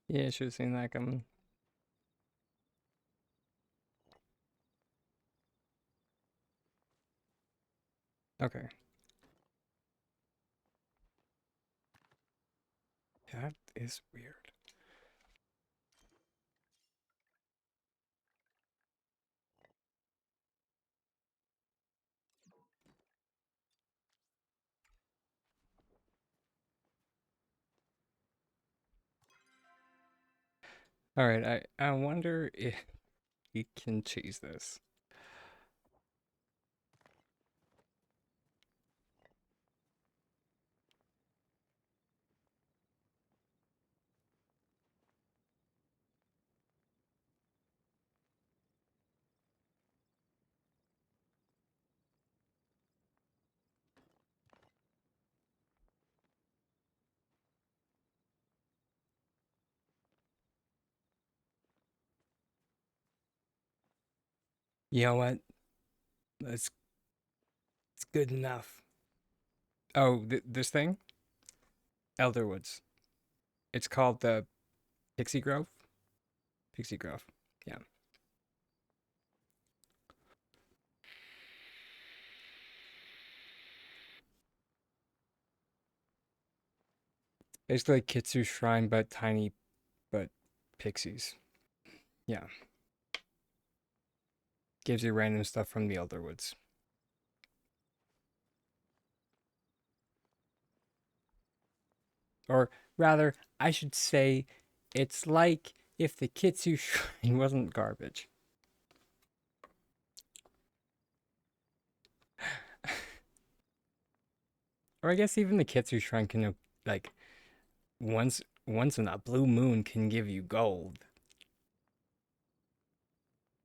Yeah, should have seen that coming. Okay. That is weird. All right, I wonder if we can cheese this. You know what? That's it's good enough. Oh, this thing? Elderwoods. It's called the Pixie Grove. Pixie Grove. Yeah. Basically Kitsu Shrine, but tiny, but pixies. Yeah. Gives you random stuff from the Elderwoods. Or rather, I should say, it's like if the Kitsu Shrine wasn't garbage. Or I guess even the Kitsu Shrine can, like, once in a blue moon can give you gold.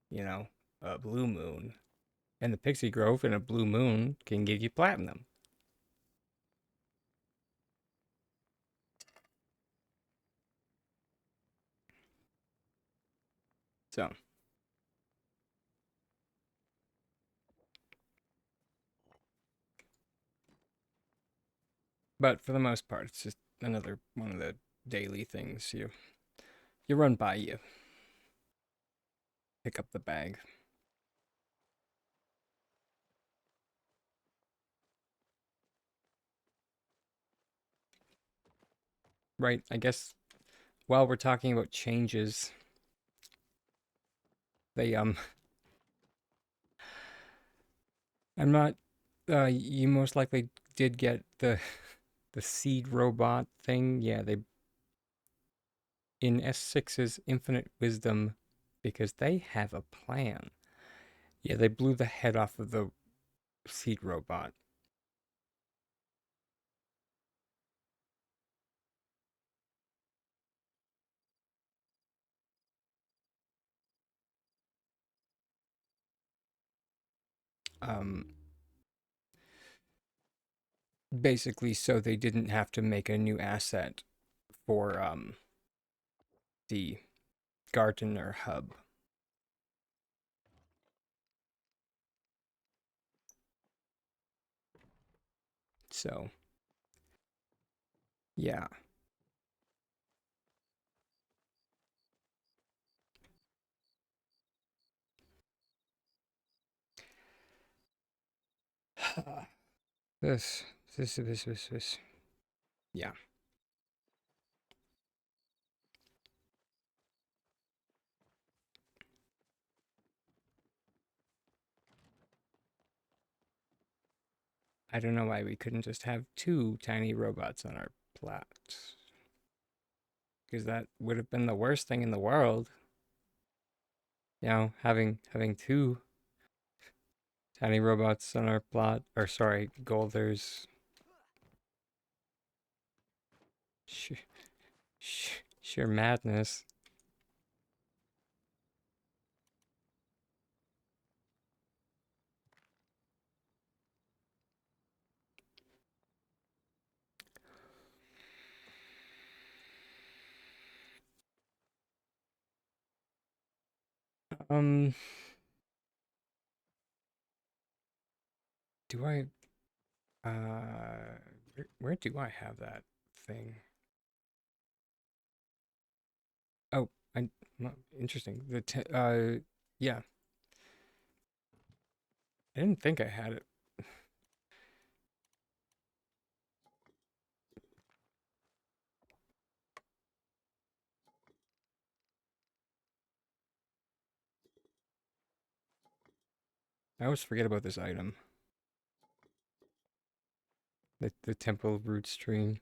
You know, a blue moon. And the Pixie Grove in a blue moon can give you platinum. So, but for the most part, it's just another one of the daily things you run by, you pick up the bag. Right, I guess while we're talking about changes, they I'm not you most likely did get the seed robot thing. Yeah, they in S6's Infinite Wisdom because they have a plan. Yeah, they blew the head off of the seed robot. Um, basically, so they didn't have to make a new asset for the Gardener hub. So, yeah. this, this. Yeah. I don't know why we couldn't just have two tiny robots on our plot. Because that would have been the worst thing in the world. You know, having two tiny robots on our plot, or sorry, Golders. Sh- sheer madness. Um, do I, where do I have that thing? Oh, interesting. Yeah, I didn't think I had it. I always forget about this item. The temple root stream.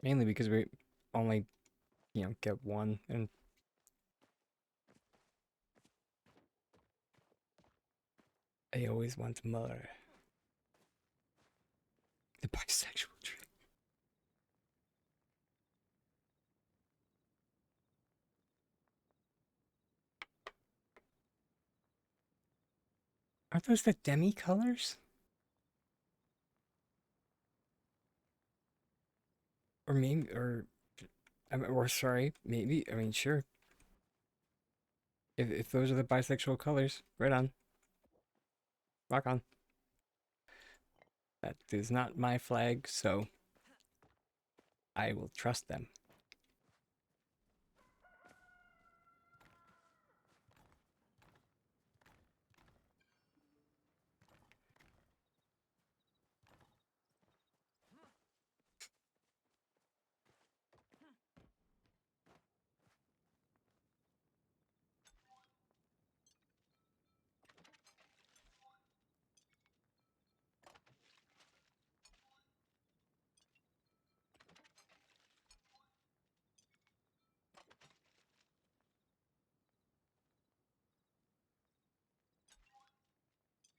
Mainly because we only, get one, and I always want more. The bisexual tree. Aren't those the demi colors? Or maybe, or sorry, maybe. I mean, sure. If those are the bisexual colors, right on, rock on. That is not my flag, so I will trust them.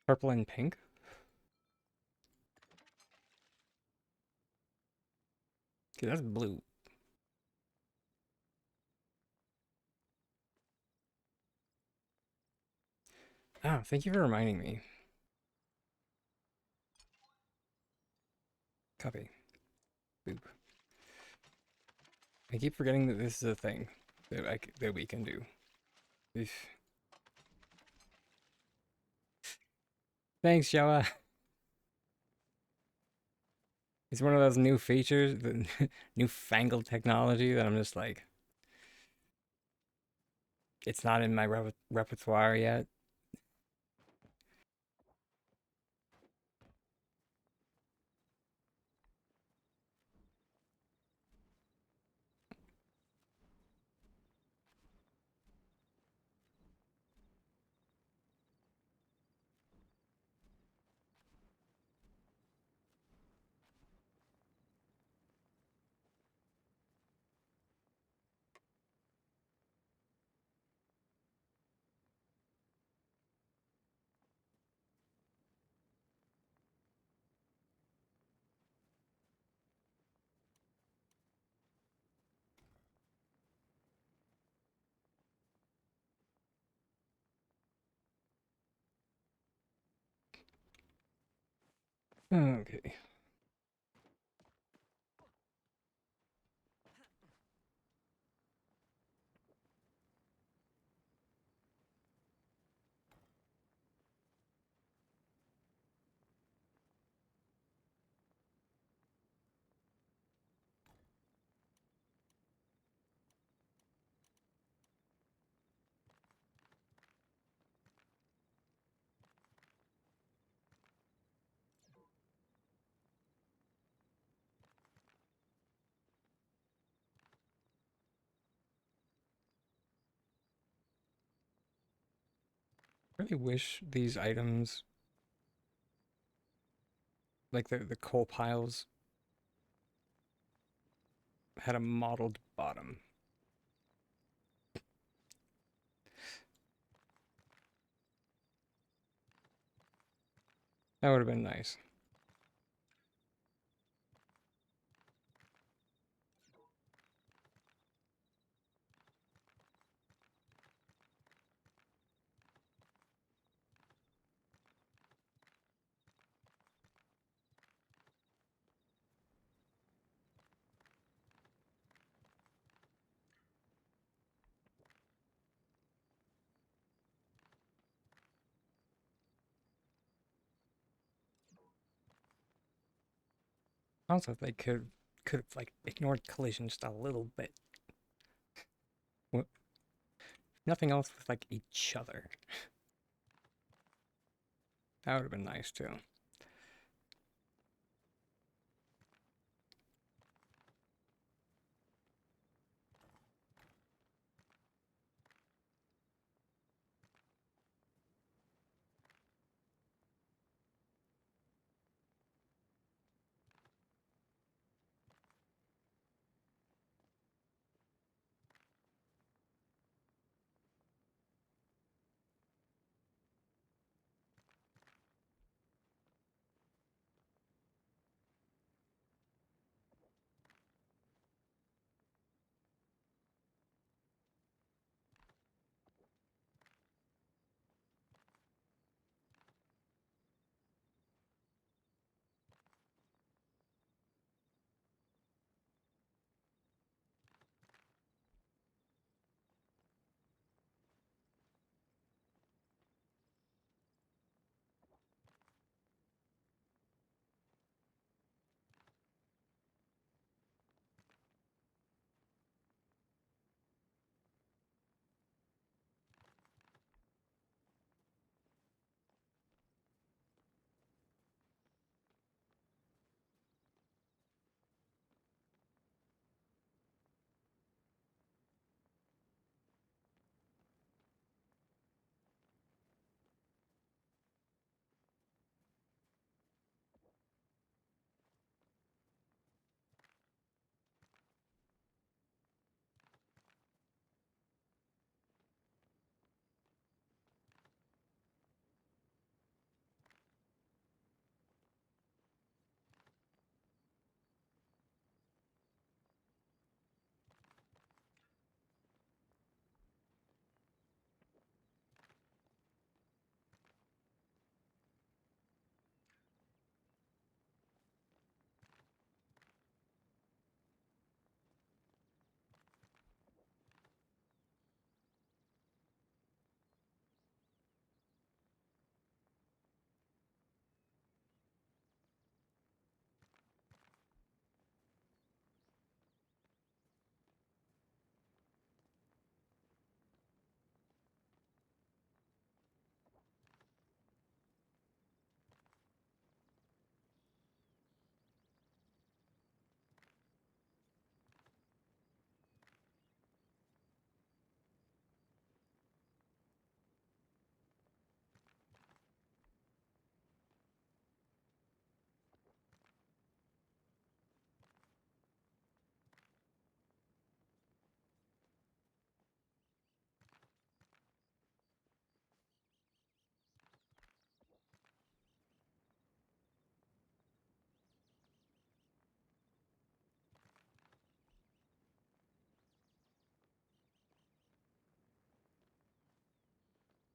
Purple and pink. Okay, that's blue. Ah, thank you for reminding me. Copy. Boop. I keep forgetting that this is a thing that we can do. Oof. Thanks, Showa. It's one of those new features, the newfangled technology that I'm just like, it's not in my repertoire yet. Okay. I really wish these items, like the coal piles, had a modeled bottom. That would have been nice. Also, if they could have like ignored collision just a little bit. Nothing else with like each other. That would have been nice too.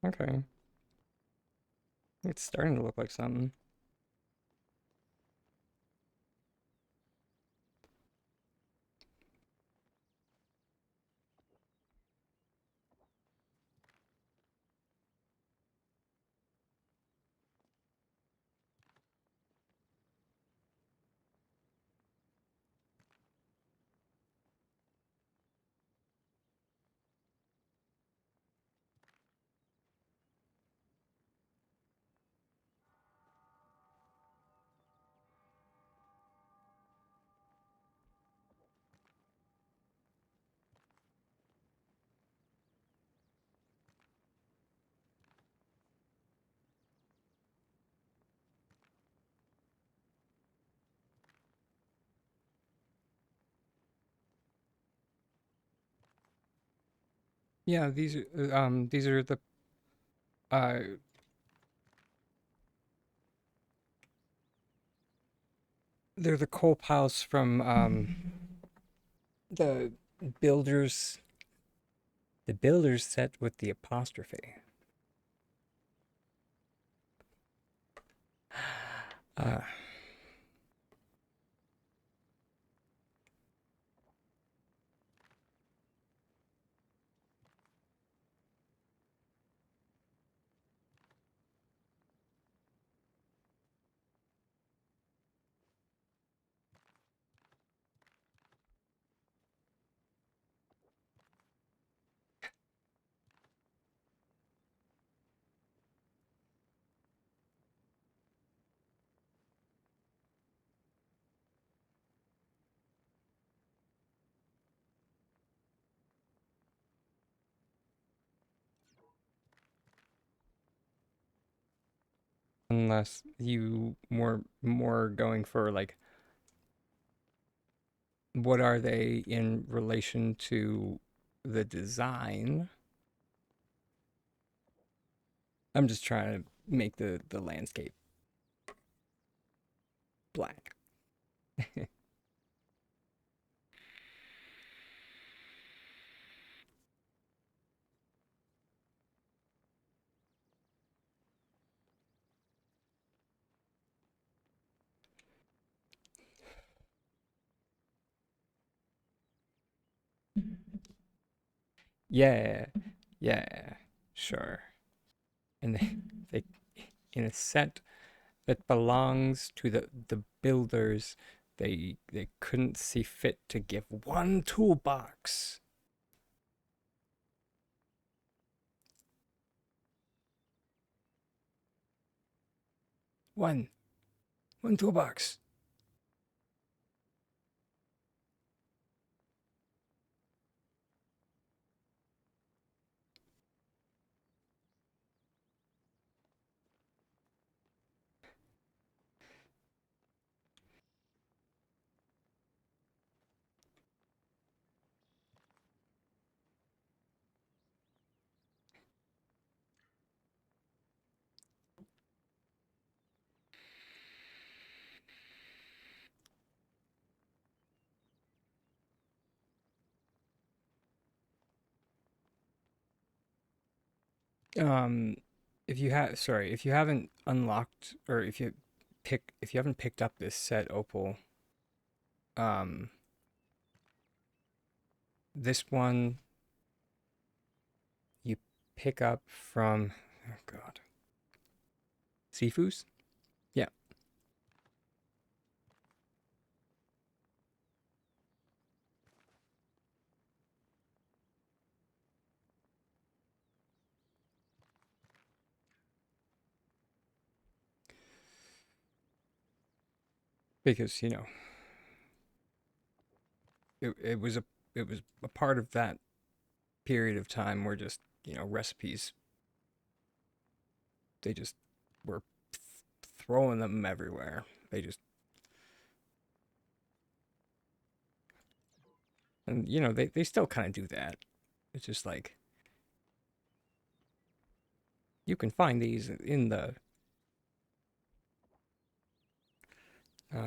Okay. It's starting to look like something. Yeah, these are uh they're the coal piles from the builders the builders set with the apostrophe. Uh unless you more going for like what are they in relation to the design? I'm just trying to make the landscape black. Yeah, yeah, sure. And they in a set that belongs to the builders, they couldn't see fit to give one toolbox. One, one toolbox. Um, if you haven't unlocked or if you haven't picked up this set, Opal, um, this one you pick up from, oh God, Sifu's? Yeah, because it was a part of that period of time where just recipes they just were throwing them everywhere. They just and they still kind of do that. It's just like you can find these in the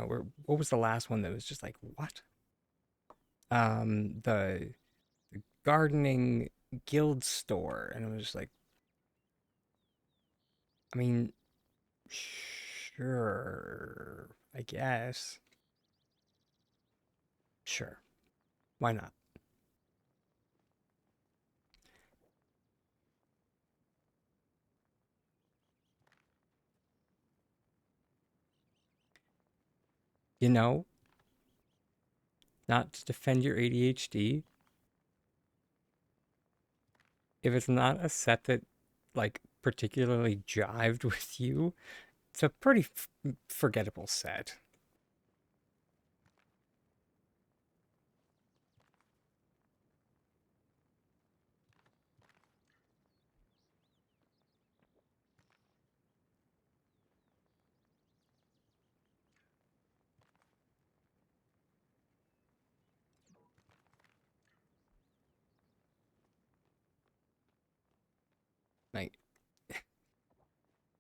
where what was the last one that was just like what the gardening guild store, and it was just like, I mean, sure, I guess, sure, why not? You know, not to defend your ADHD, if it's not a set that like particularly jived with you, it's a pretty forgettable set.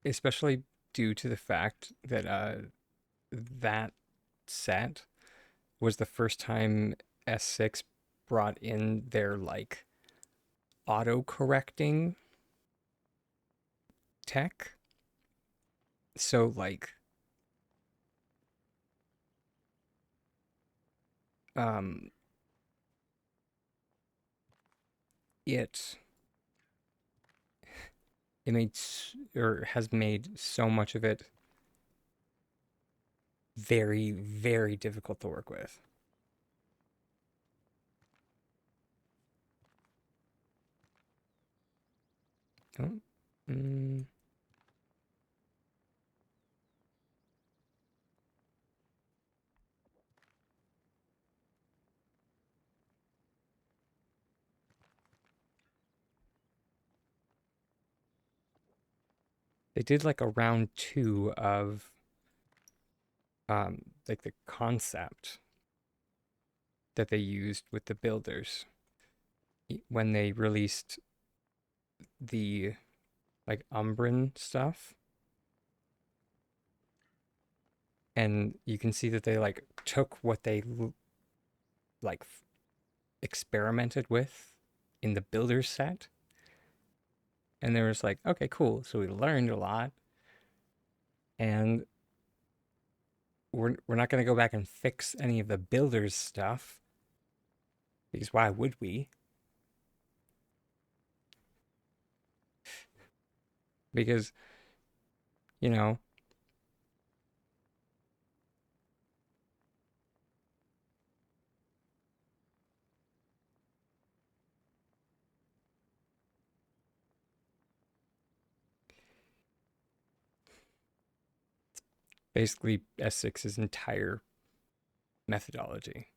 especially due to the fact that that set was the first time S6 brought in their like auto correcting tech. So like um it it made or has made so much of it very, very difficult to work with. Oh, mm, they did like a round two of like the concept that they used with the builders when they released the like Umbran stuff. And you can see that they like took what they like experimented with in the builders set, and they were just like, okay, cool, so we learned a lot, and we're not going to go back and fix any of the builders stuff, because why would we? Because, you know, basically S6's entire methodology.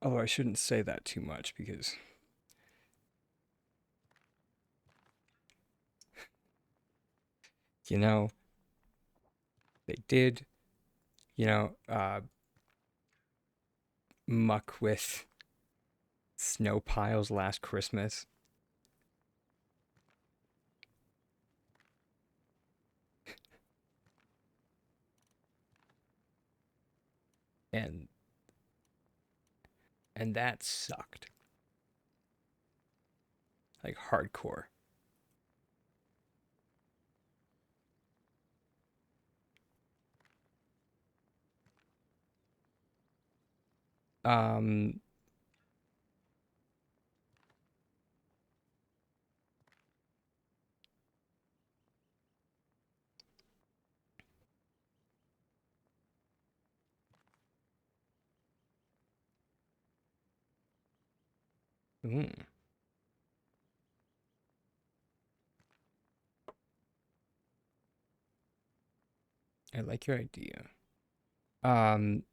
Although I shouldn't say that too much because, you know, they did, you know, muck with snow piles last Christmas. And that sucked. Like hardcore. Um mm, I like your idea. Um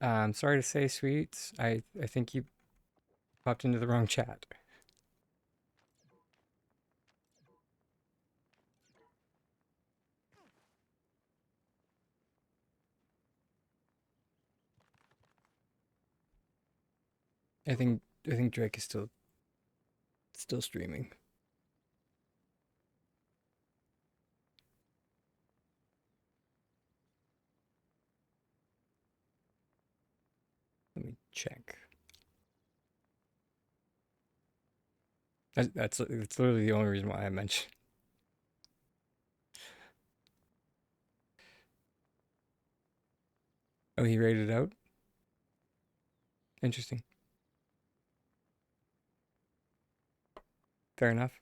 I'm sorry to say, sweets. I think you popped into the wrong chat. I think Drake is still streaming. Let me check. That's literally the only reason why I mentioned. Oh, he rated it out. Interesting. Fair enough.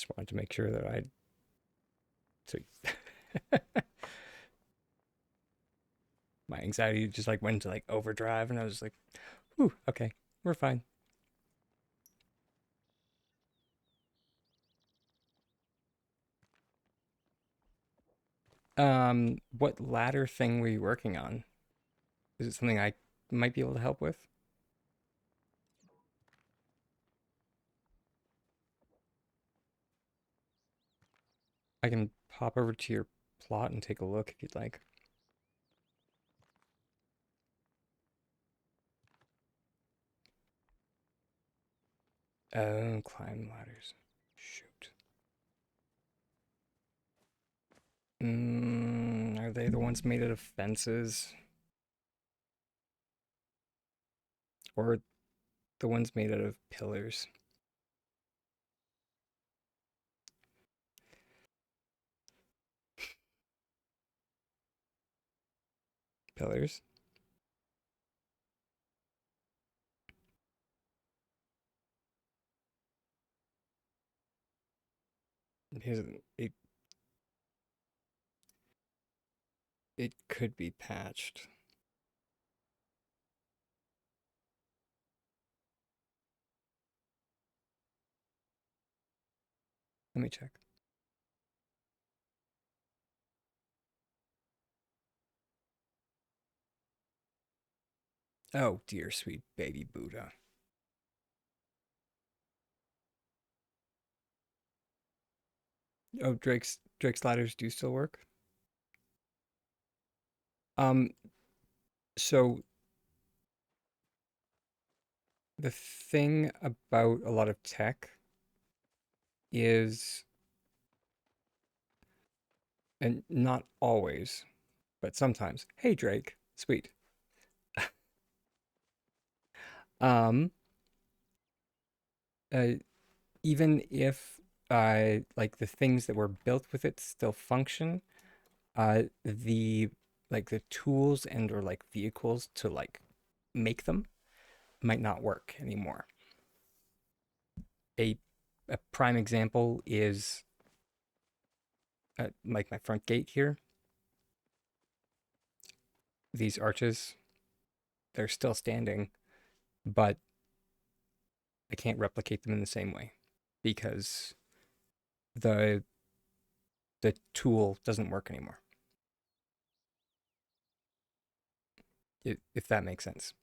Just wanted to make sure that I. So my anxiety just like went to like overdrive, and I was like, "Whew, okay, we're fine." What ladder thing were you working on? Is it something I might be able to help with? I can pop over to your plot and take a look if you'd like. Oh, climb ladders. Shoot. Are they the ones made out of fences? Or the ones made out of pillars? Pillars? Here's it. It could be patched. Let me check. Oh, dear sweet baby Buddha. Oh, Drake's ladders do still work. Um, so the thing about a lot of tech is, and not always, but sometimes. Hey, Drake, sweet. Um, uh, Even if like the things that were built with it still function, the like the tools and or like vehicles to like make them might not work anymore. A a prime example is like my front gate here. These arches, they're still standing, but I can't replicate them in the same way because the the tool doesn't work anymore. If that makes sense.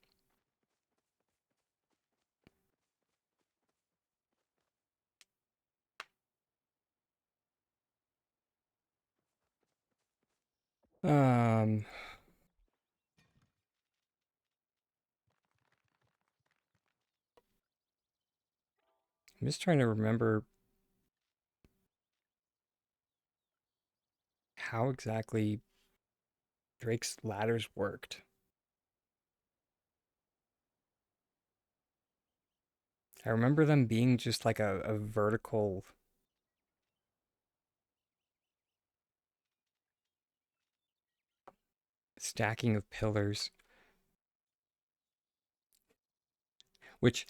Um, I'm just trying to remember how exactly Drake's ladders worked. I remember them being just like a vertical stacking of pillars, which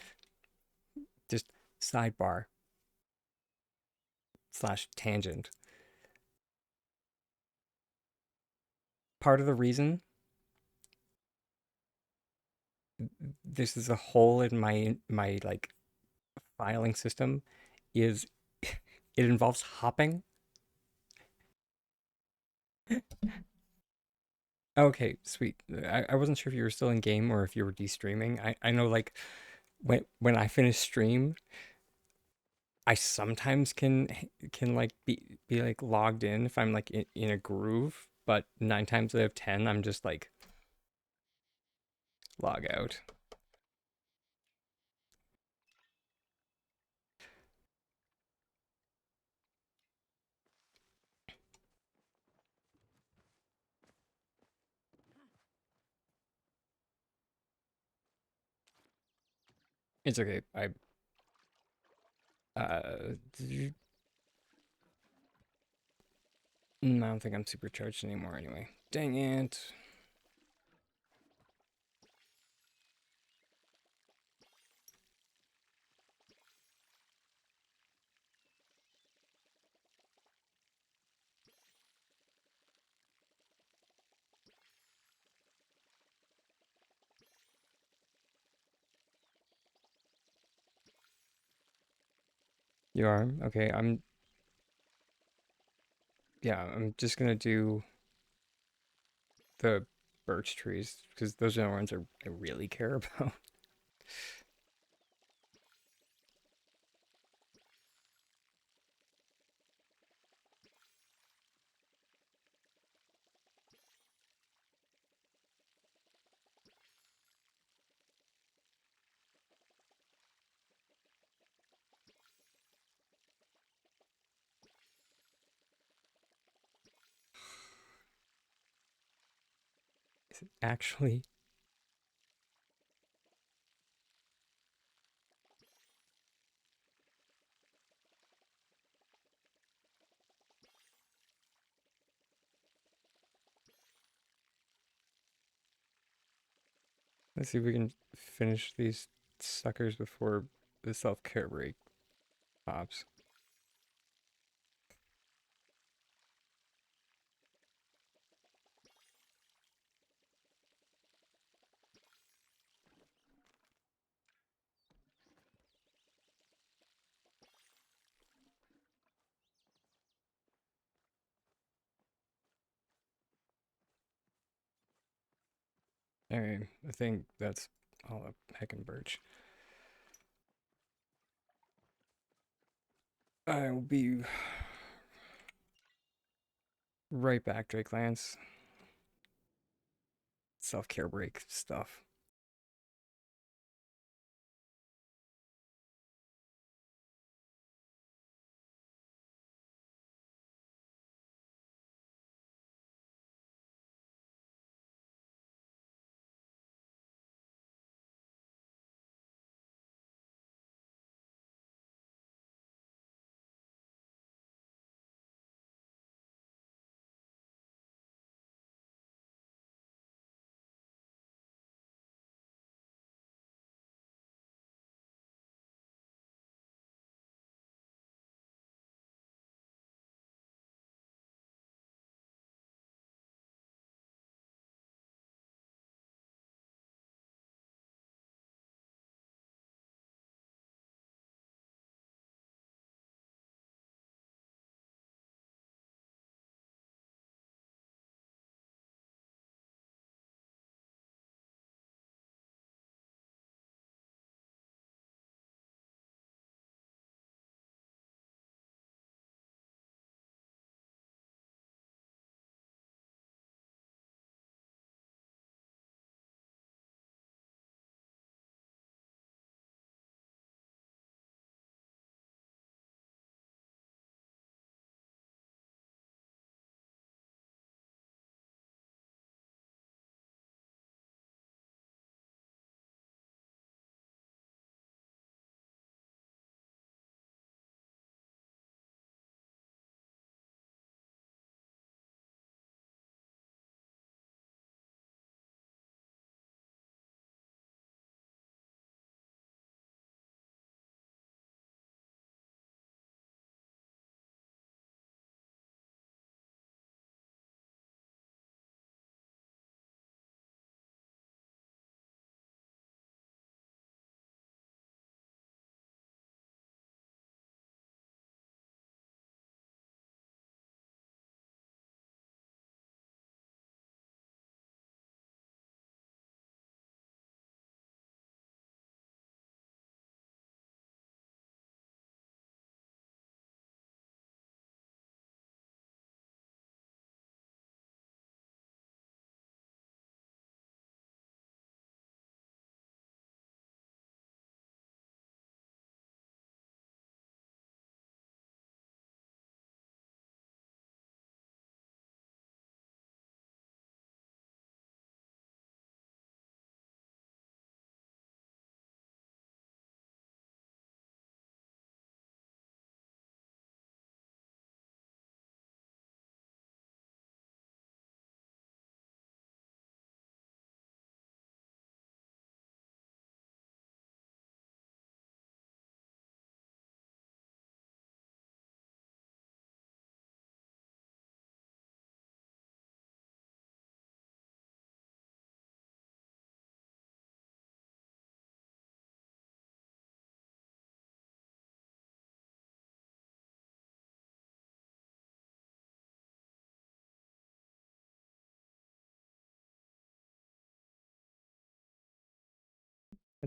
just sidebar slash tangent. Part of the reason this is a hole in my like filing system is it involves hopping. Okay, sweet. I wasn't sure if you were still in game or if you were de-streaming. I know like when I finish stream, I sometimes can like be like logged in if I'm like in a groove, but 9 times out of 10 I'm just like log out. It's okay. I don't think I'm supercharged anymore anyway. Dang it. You are? Okay, yeah, I'm just gonna do the birch trees because those are the ones I really care about. Actually, let's see if we can finish these suckers before the self-care break pops. Alright, I think that's all the heckin' birch. I will be right back, Drake Lance. Self-care break stuff.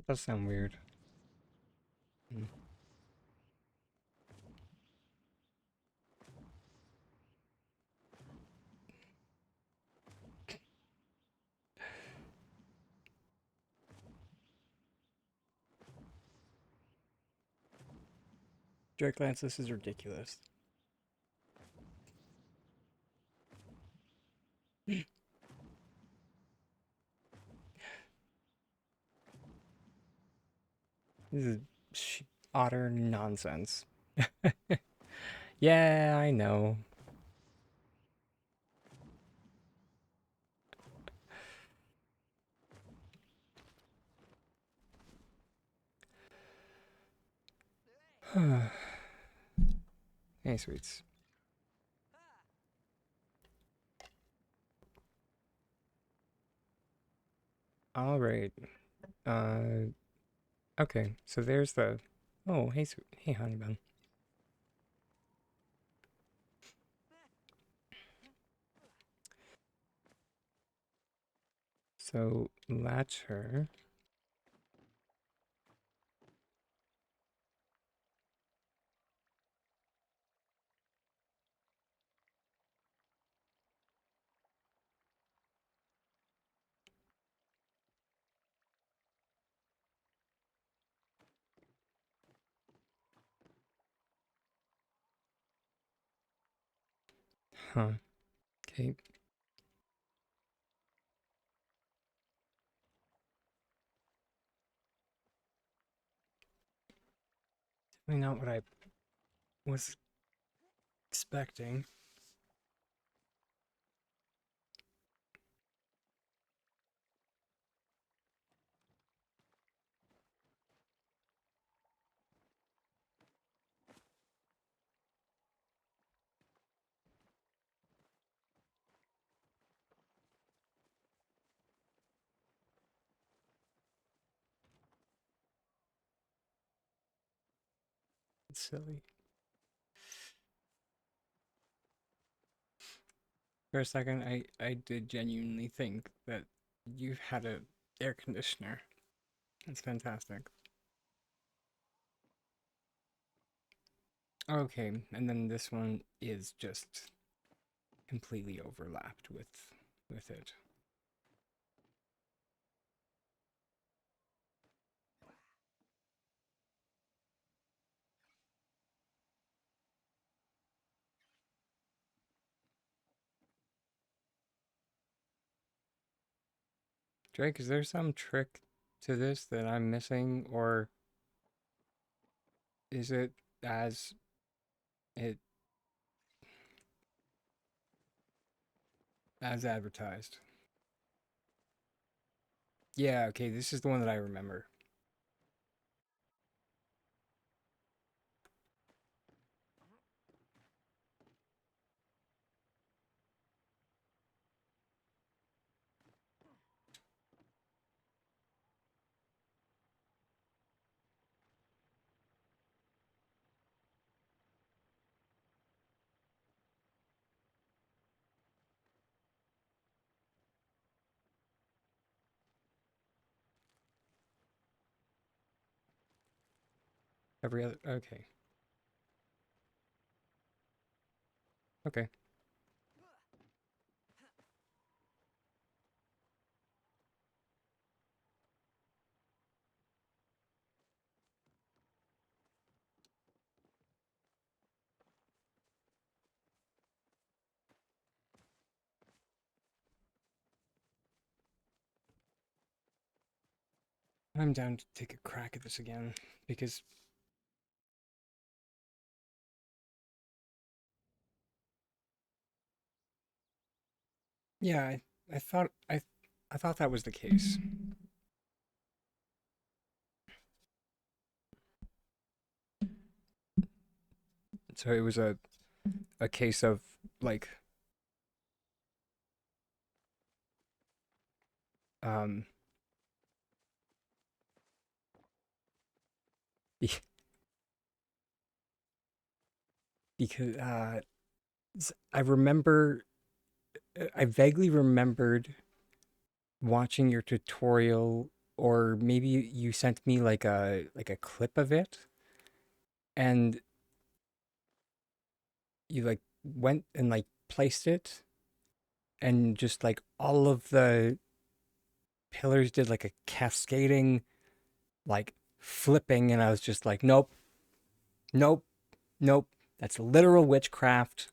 That does sound weird. Mm. Drake Lance, this is ridiculous. This is utter nonsense. Yeah, I know. Hey, sweets. All right. Uh, okay. So there's the. Oh, hey, hey, honey bun. So latch her. Huh. Okay. Definitely not what I was expecting. It's silly. For a second, I did genuinely think that you had a air conditioner. That's fantastic. Okay, and then this one is just completely overlapped with it. Drake, is there some trick to this that I'm missing, or is it as it as advertised? Yeah, okay, this is the one that I remember. Every other, okay, okay. I'm down to take a crack at this again because yeah, I thought I thought that was the case. So it was a case of like um because I remember I vaguely remembered watching your tutorial or maybe you sent me like a clip of it, and you like went and like placed it, and just like all of the pillars did like a cascading like flipping, and I was just like, nope, nope, nope. That's literal witchcraft.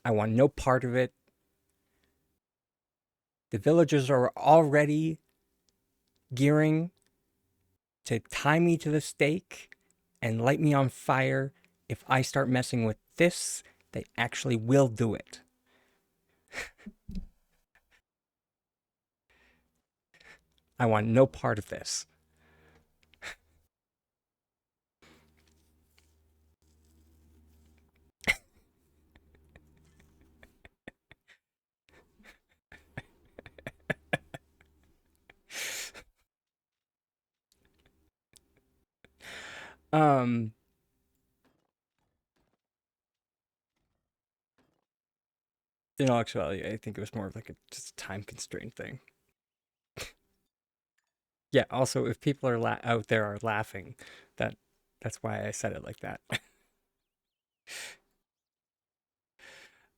I want no part of it. The villagers are already gearing to tie me to the stake and light me on fire. If I start messing with this, they actually will do it. I want no part of this. Um, in all actuality, I think it was more of like a just time constraint thing. Yeah. Also, if people are out there are laughing, that that's why I said it like that.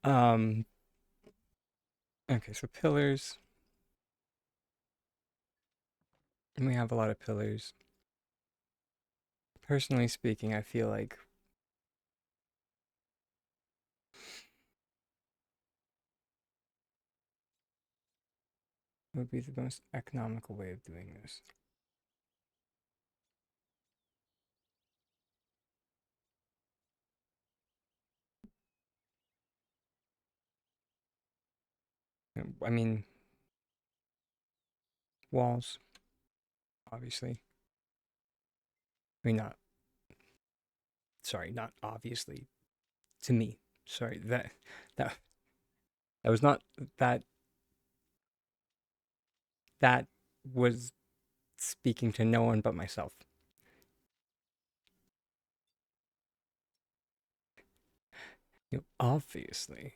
um. Okay. So pillars. And we have a lot of pillars. Personally speaking, I feel like it would be the most economical way of doing this. I mean, walls, obviously. I mean, not, sorry, not obviously to me. Sorry, that that was not that that was speaking to no one but myself. Obviously.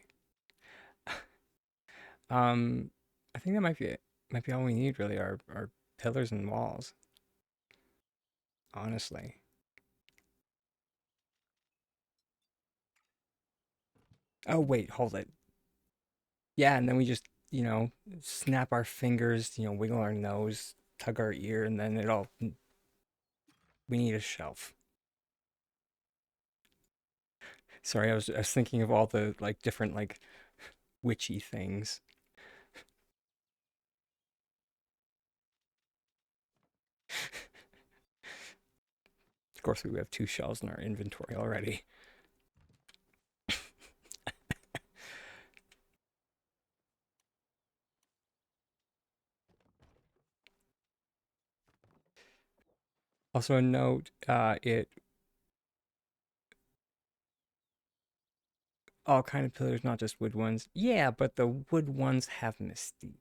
Um, I think that might be it. Might be all we need really are pillars and walls, honestly. Oh wait, hold it. Yeah, and then we just, snap our fingers, wiggle our nose, tug our ear, and then we need a shelf. Sorry, I was thinking of all the like different like witchy things. Of course, we have two shelves in our inventory already. Also, a note: it all kind of pillars, not just wood ones. Yeah, but the wood ones have mystique.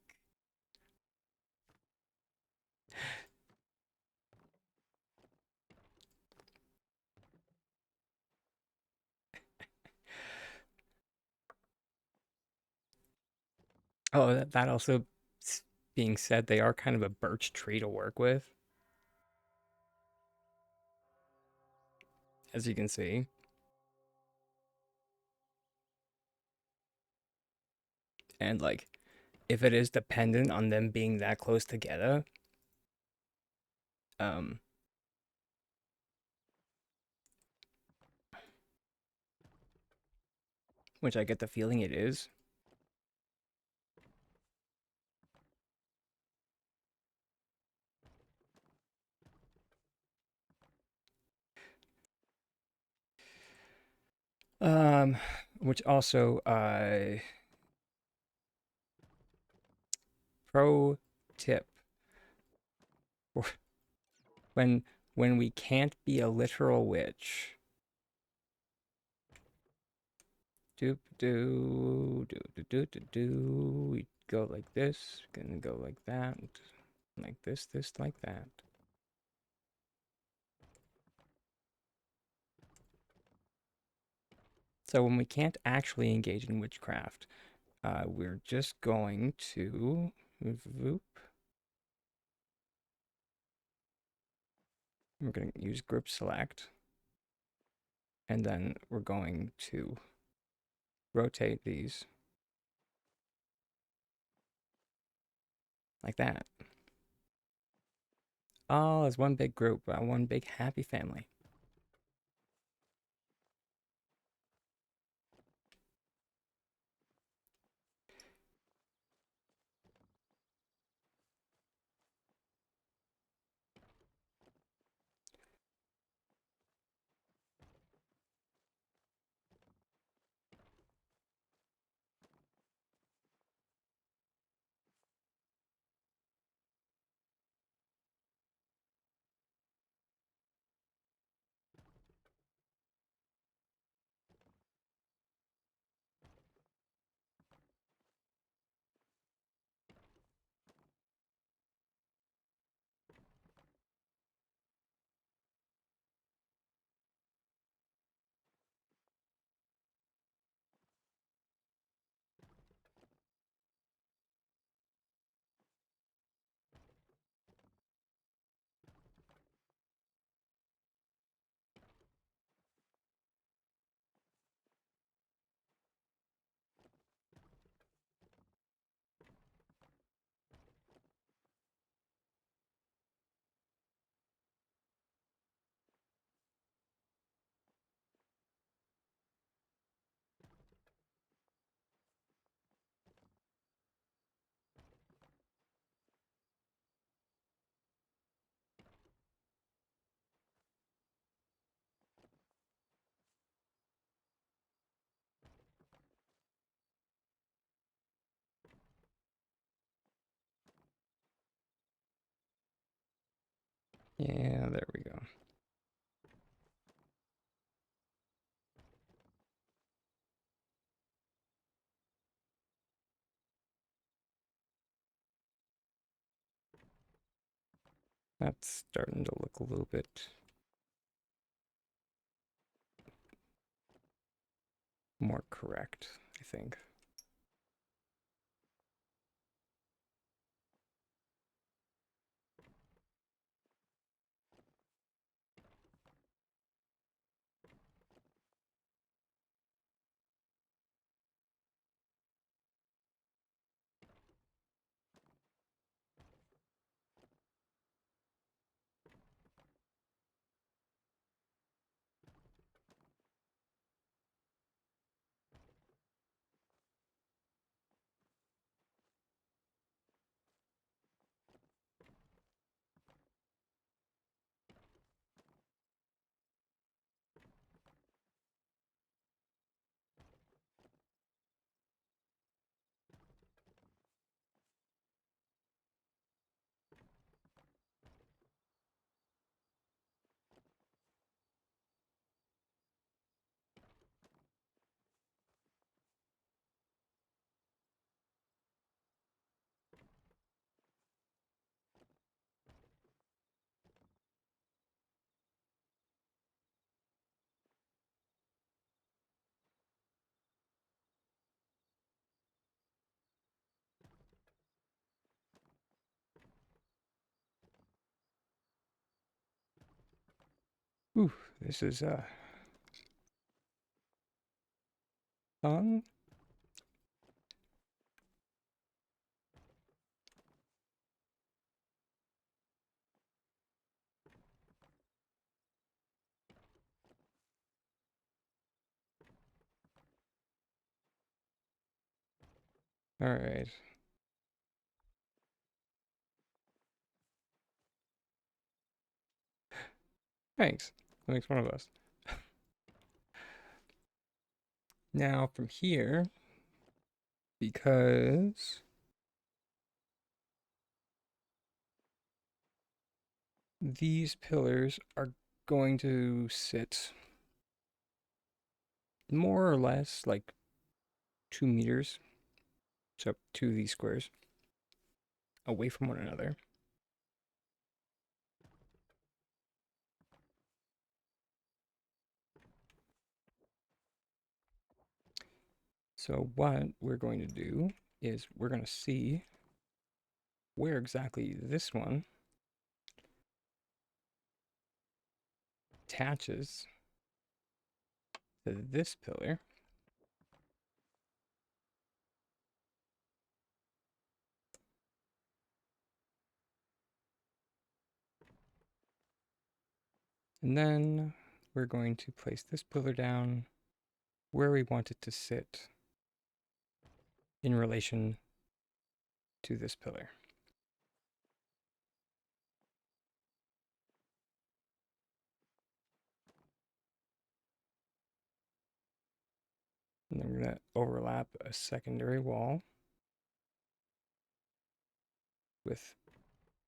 Oh, that also being said, they are kind of a birch tree to work with, as you can see. And like, if it is dependent on them being that close together, um, which I get the feeling it is, um, which also, pro tip: when when we can't be a literal witch, we go like this, gonna go like that, like this, like that. So when we can't actually engage in witchcraft, we're just going to We're going to use group select, and then we're going to rotate these like that. All as one big group, one big happy family. Yeah, there we go. That's starting to look a little bit more correct, I think. Ooh, this is fun. All right. Thanks. That makes one of us. Now from here, because these pillars are going to sit more or less like 2 meters, so two of these squares away from one another. So what we're going to do is we're going to see where exactly this one attaches to this pillar. And then we're going to place this pillar down where we want it to sit in relation to this pillar. And then we're going to overlap a secondary wall with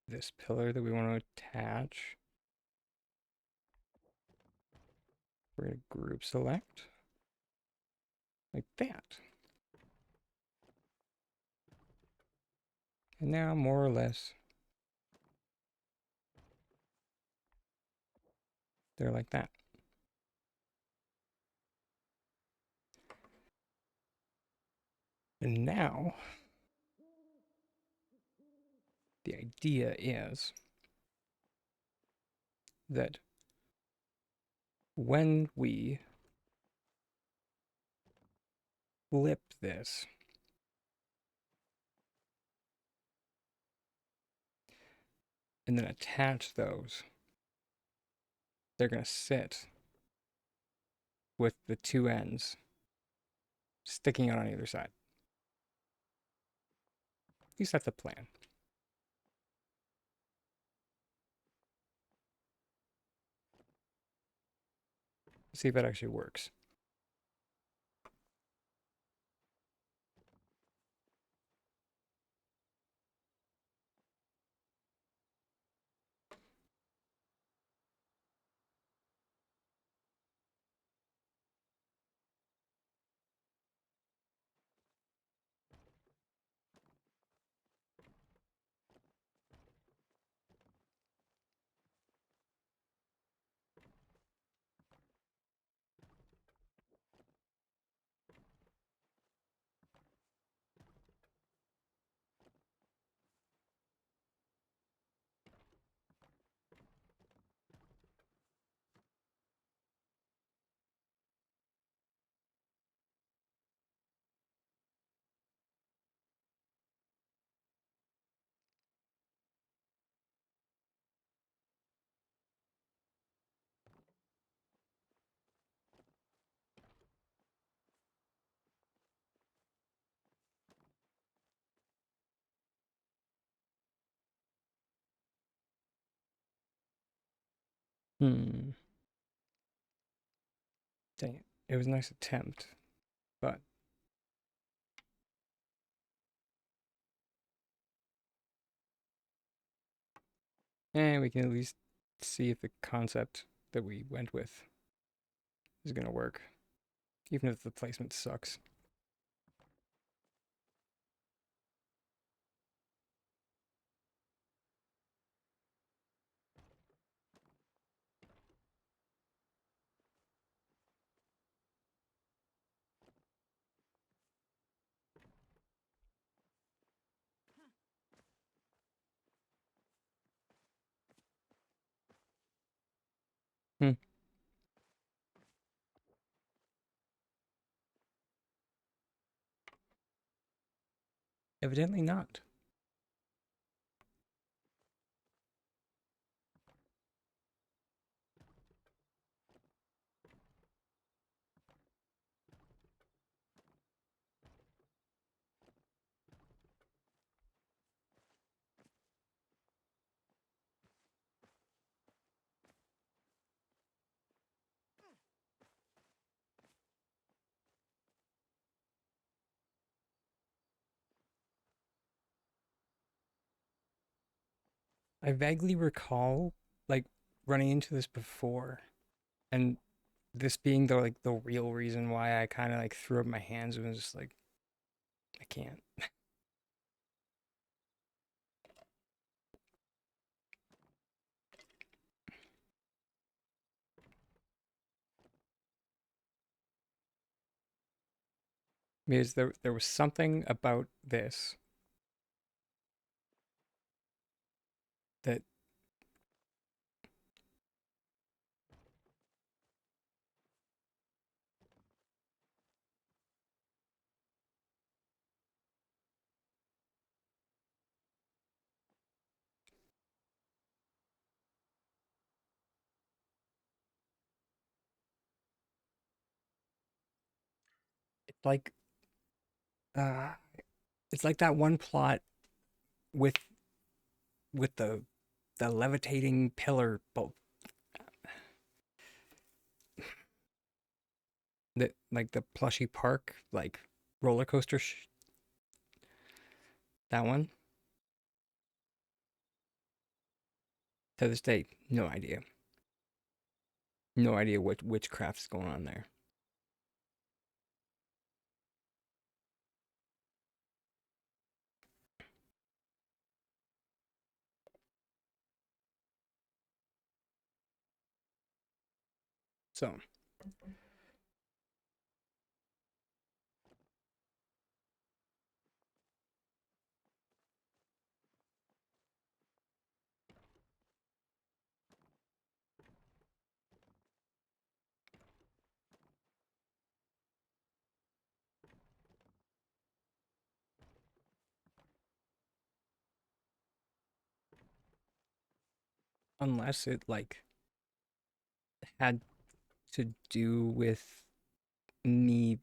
this pillar that we want to attach. We're going to group select like that. And now more or less they're like that. And now the idea is that when we flip this, and then attach those, they're going to sit with the two ends sticking out on either side. At least that's the plan. Let's see if that actually works. Dang it. It was a nice attempt, but we can at least see if the concept that we went with is going to work, even if the placement sucks. Hmm. Evidently not. I vaguely recall like running into this before, and this being the real reason why I kind of like threw up my hands and was just like, I can't. Because there was something about this that like uh it's like that one plot with the levitating pillar boat that like the plushy park like roller coaster that one. To this day, no idea. No idea what witchcraft's going on there. So, unless it like had to do with me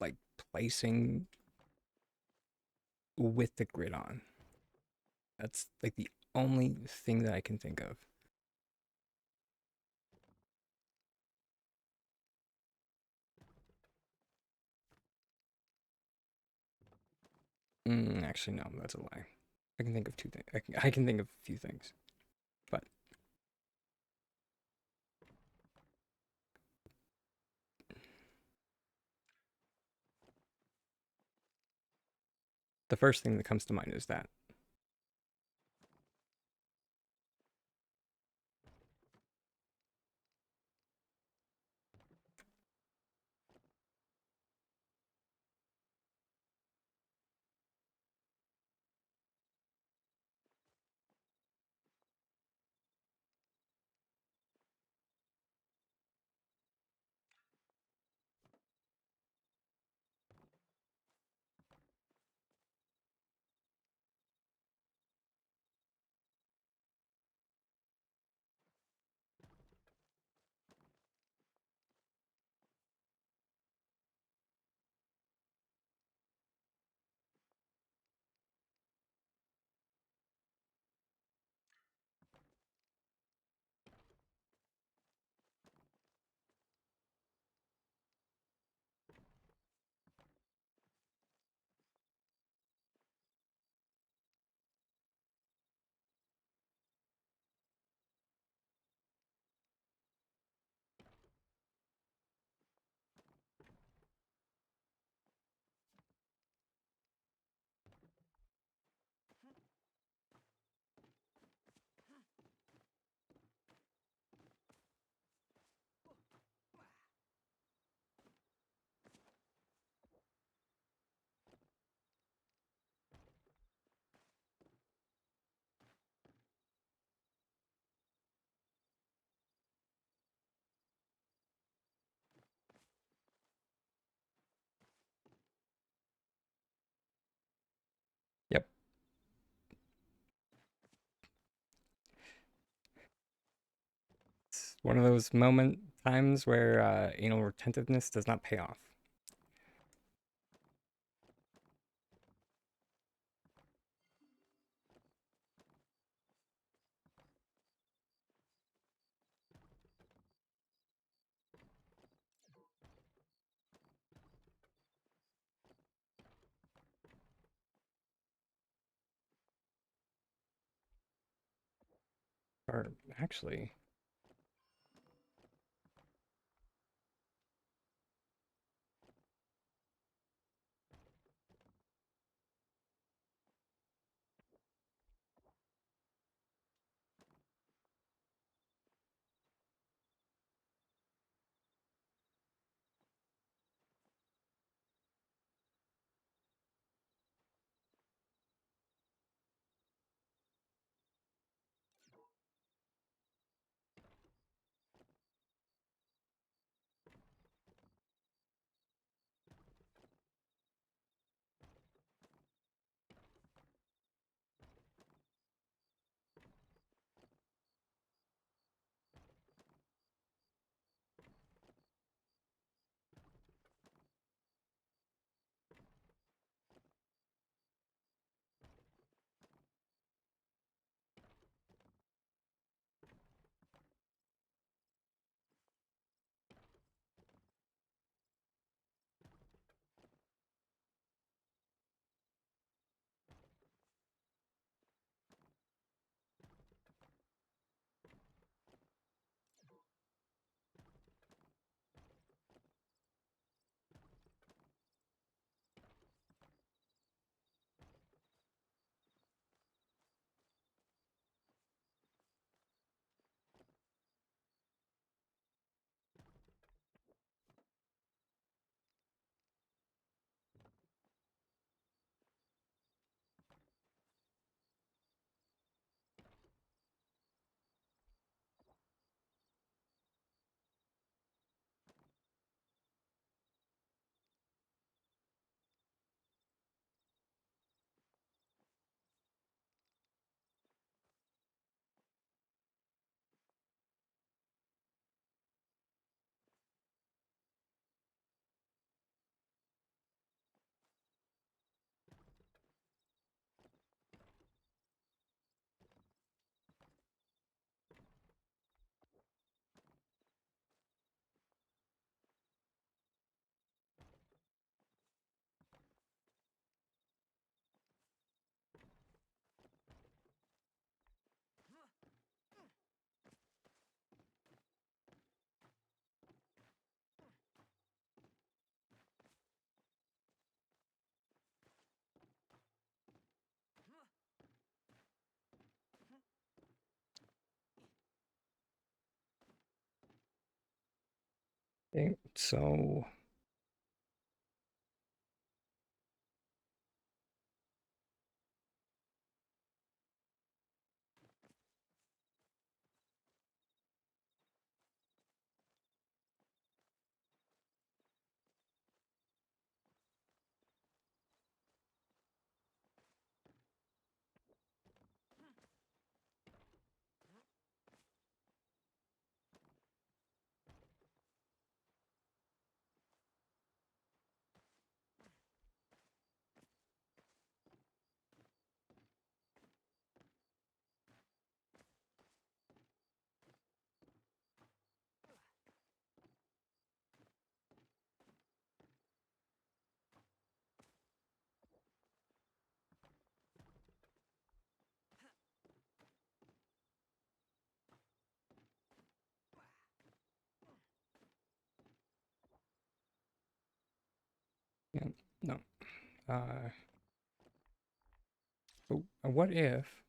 like placing with the grid on. That's like the only thing that I can think of. Actually, no, that's a lie. I can think of two things. I can think of a few things, but the first thing that comes to mind is that. Yep, it's one of those times where anal retentiveness does not pay off. Or actually, Okay, so yeah, no. What if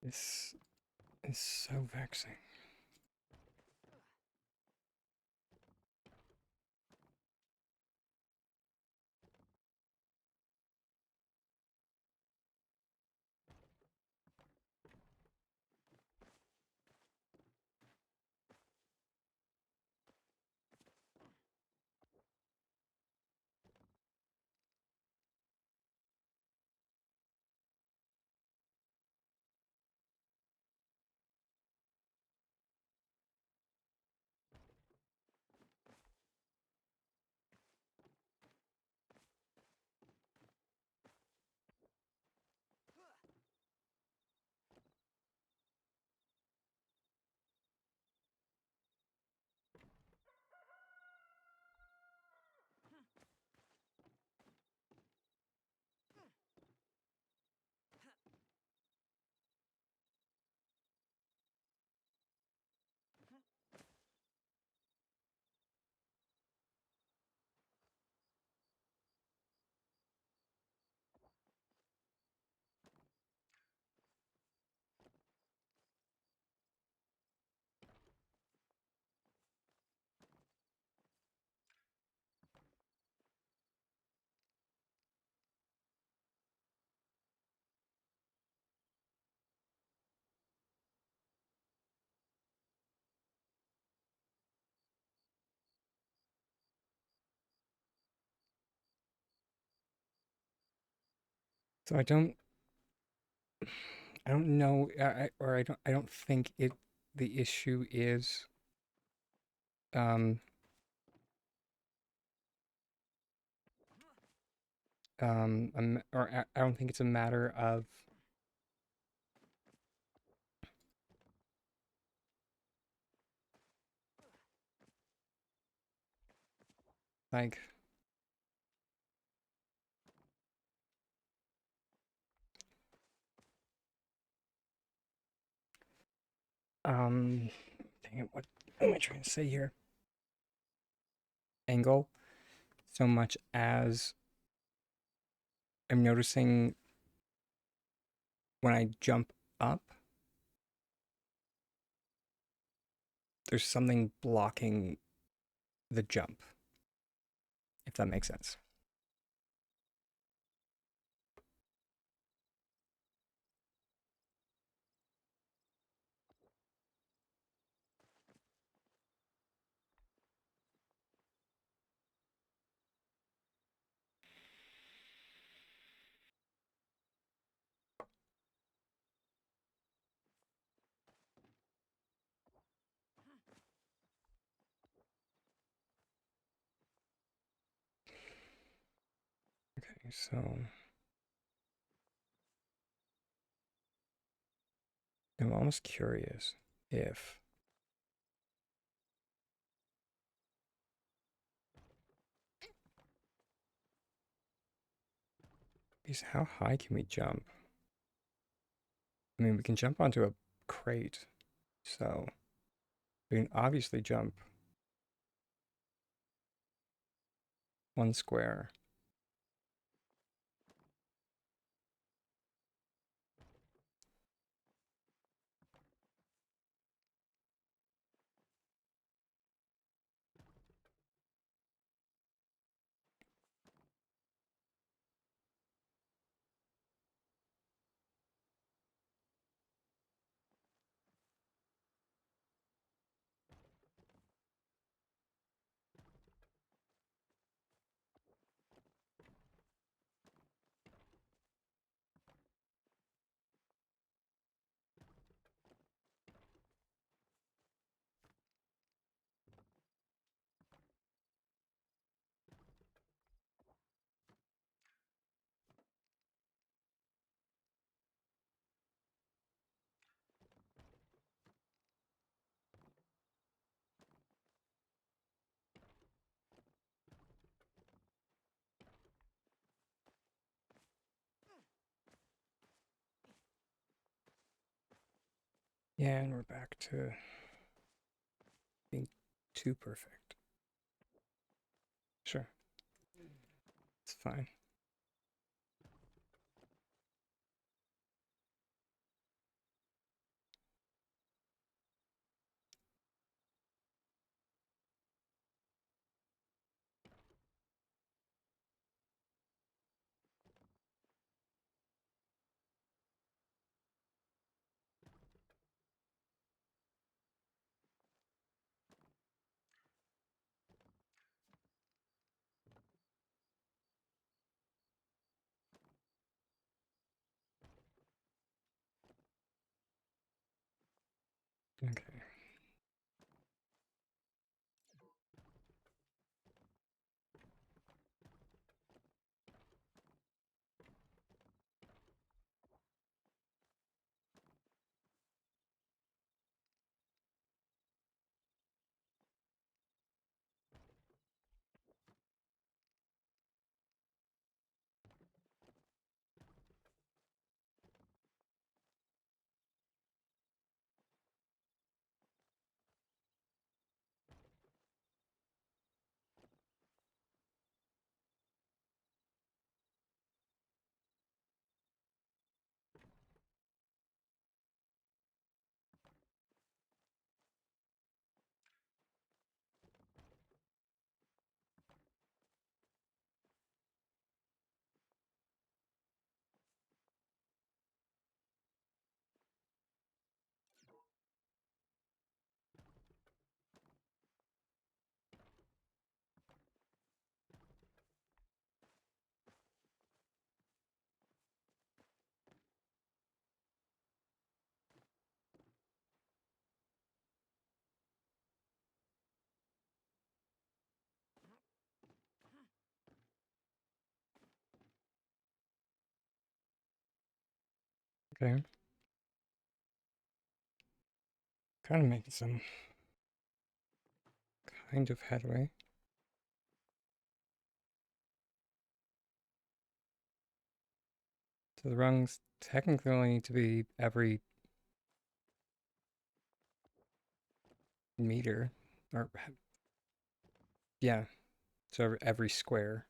this is so vexing? So I don't know, or I don't think it. The issue is, um, or I don't think it's a matter of Like, dang it, what am I trying to say here? Angle, so much as I'm noticing when I jump up, there's something blocking the jump, if that makes sense. Okay, so I'm almost curious if, because how high can we jump? I mean, we can jump onto a crate, so we can obviously jump one square. Yeah, and we're back to being too perfect. Sure, it's fine. Okay. Okay. Kind of making some kind of headway. So the rungs technically only need to be every meter, or yeah, so every square.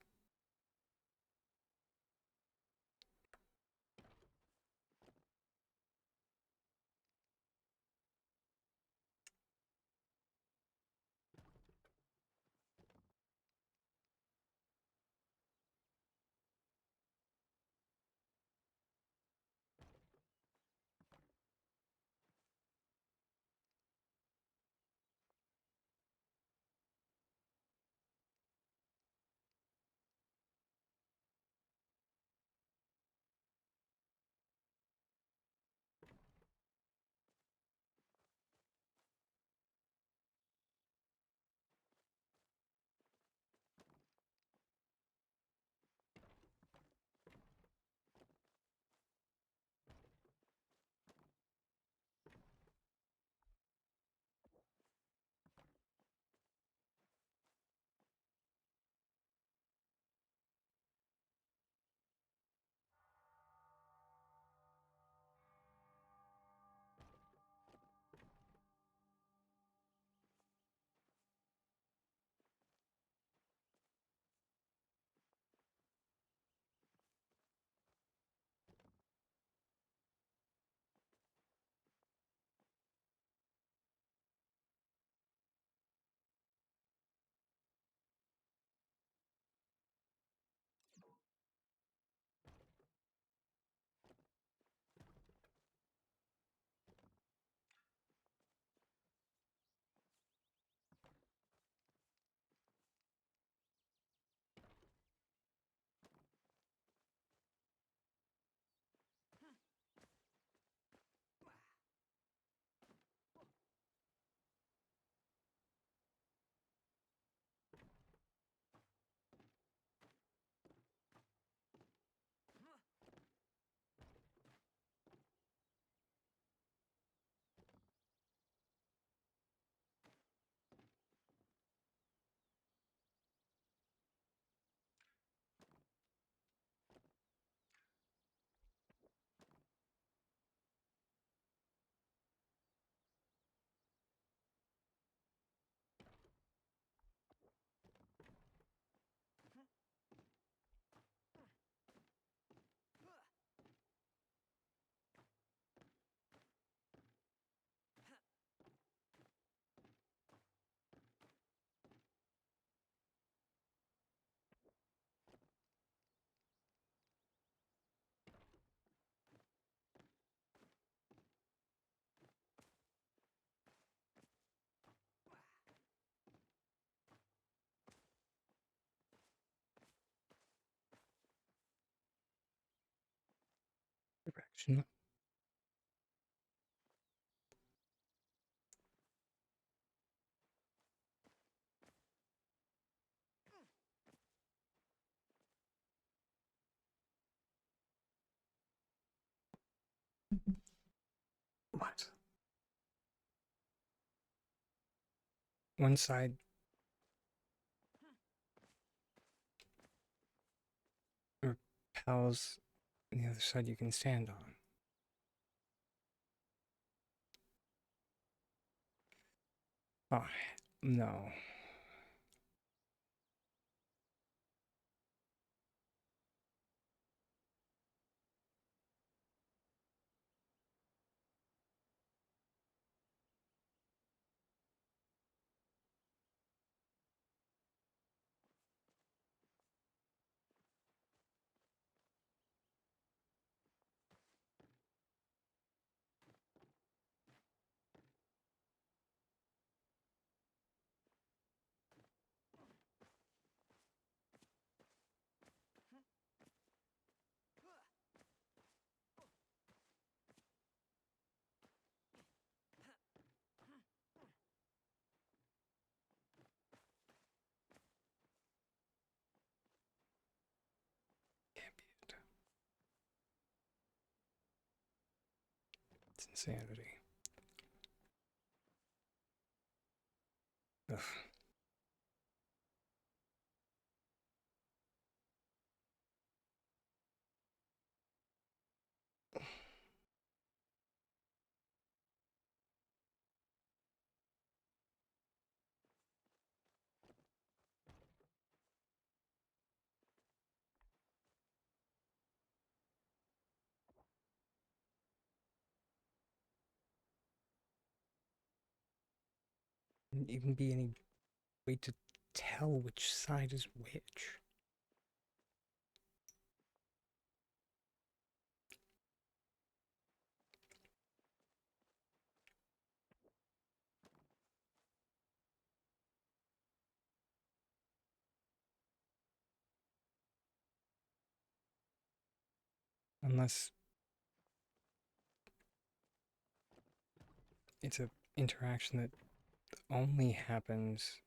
Direction. What? One side repels, and the other side you can stand on. Oh, no. Can't be it. It's insanity. Ugh. Wouldn't even be any way to tell which side is which. Unless it's an interaction that only happens.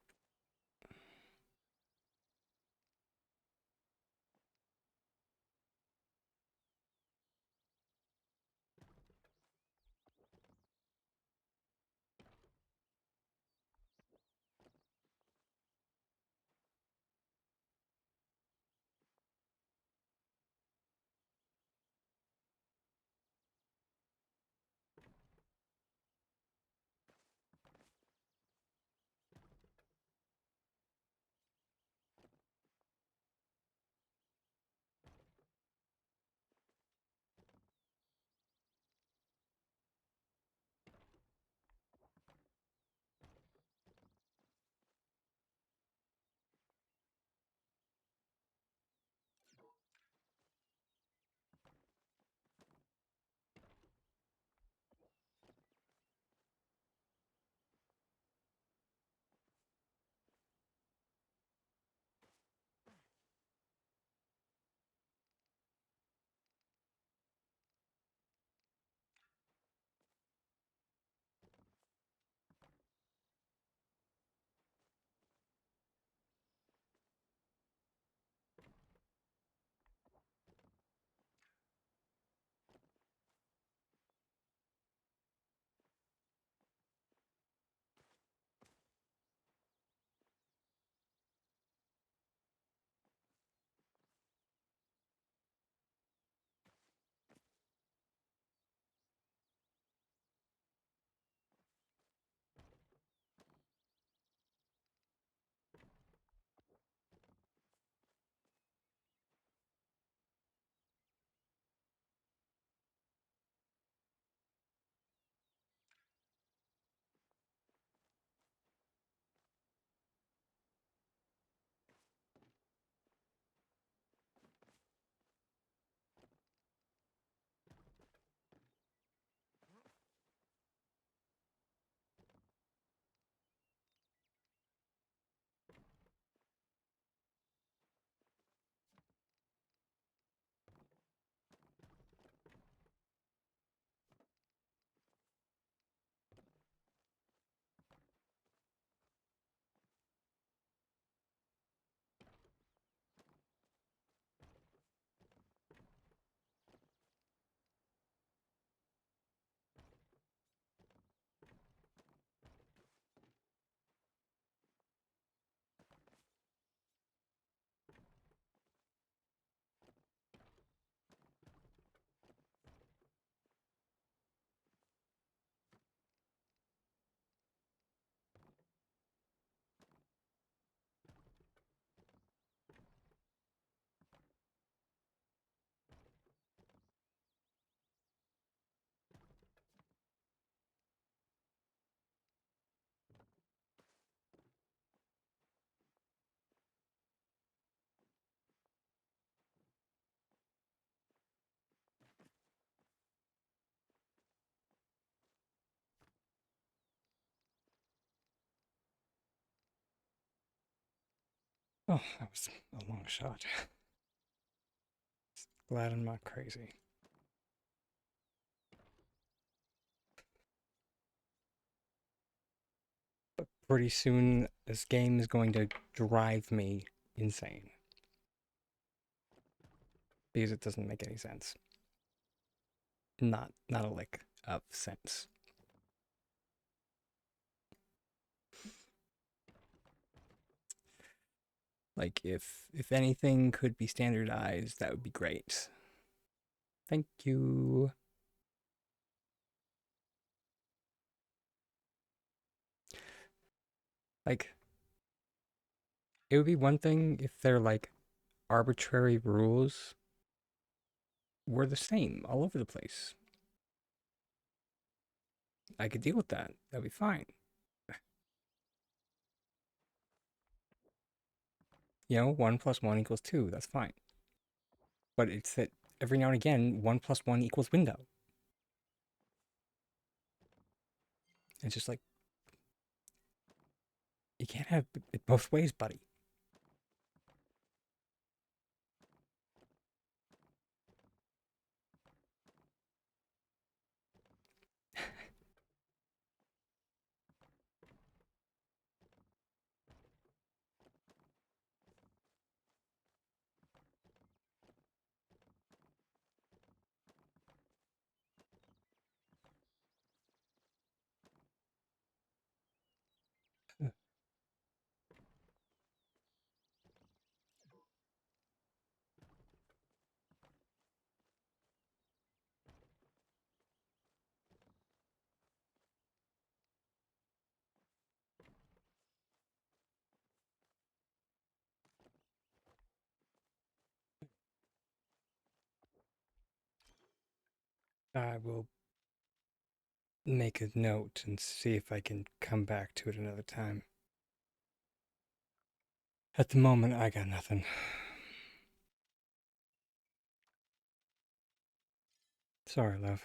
Oh, that was a long shot. Glad I'm not crazy. But pretty soon, this game is going to drive me insane because it doesn't make any sense. Not a lick of sense. Like if anything could be standardized, that would be great. Thank you. Like it would be one thing if they're like arbitrary rules were the same all over the place. I could deal with that. That'd be fine. 1 plus 1 equals 2. That's fine. But it's that every now and again, 1 plus 1 equals window. It's just like, you can't have it both ways, buddy. I will make a note and see if I can come back to it another time. At the moment, I got nothing. Sorry, love.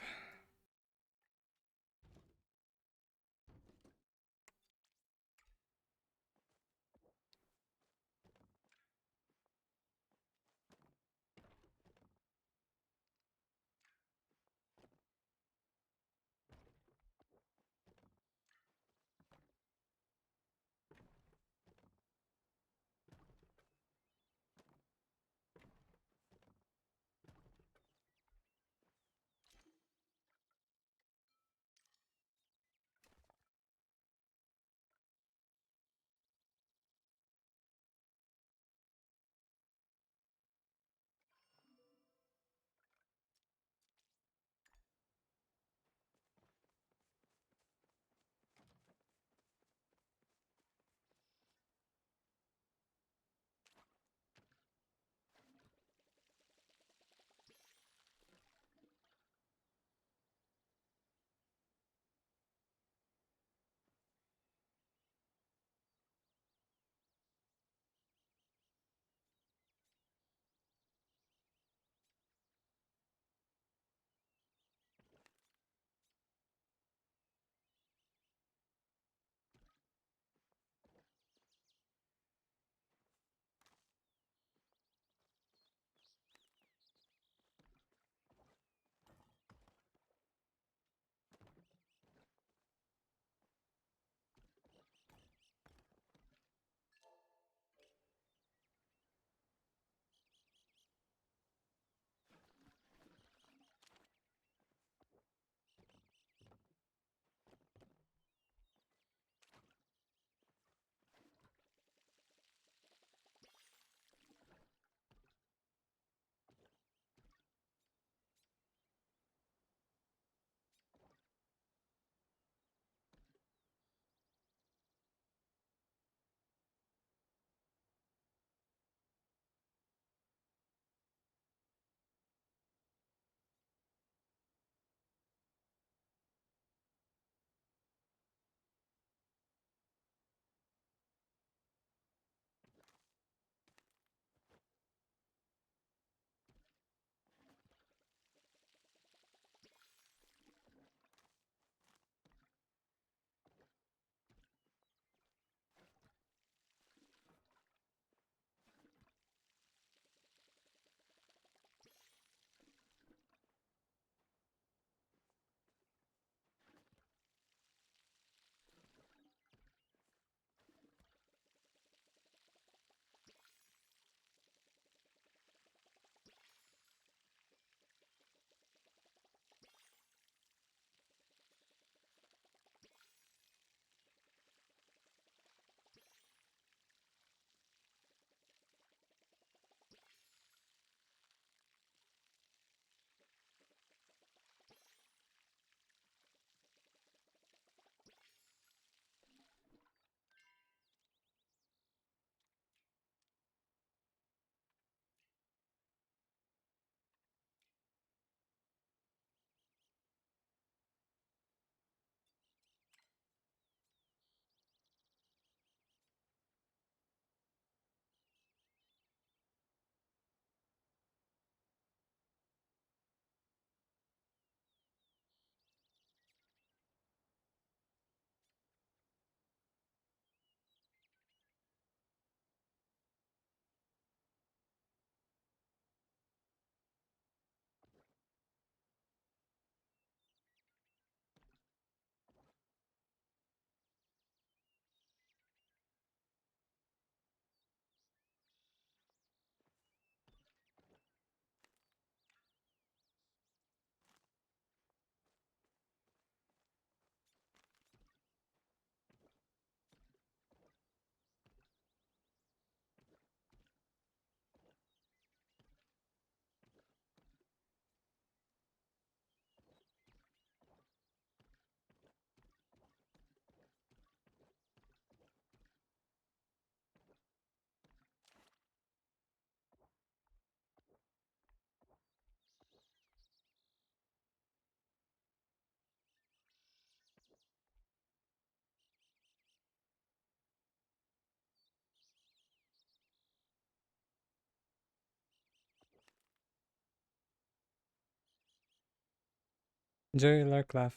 Enjoy your lark laugh.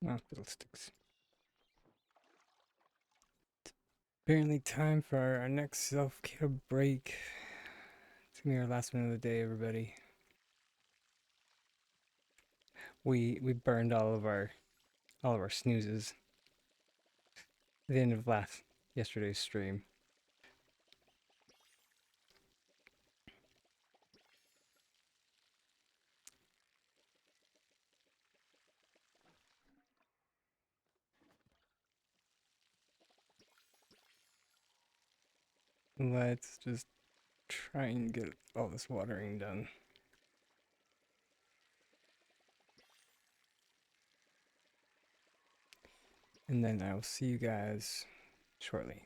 Oh, fiddlesticks. Apparently time for our next self-care break. It's gonna be our last one of the day, everybody. We burned all of our snoozes at the end of yesterday's stream. Let's just try and get all this watering done. And then I will see you guys shortly.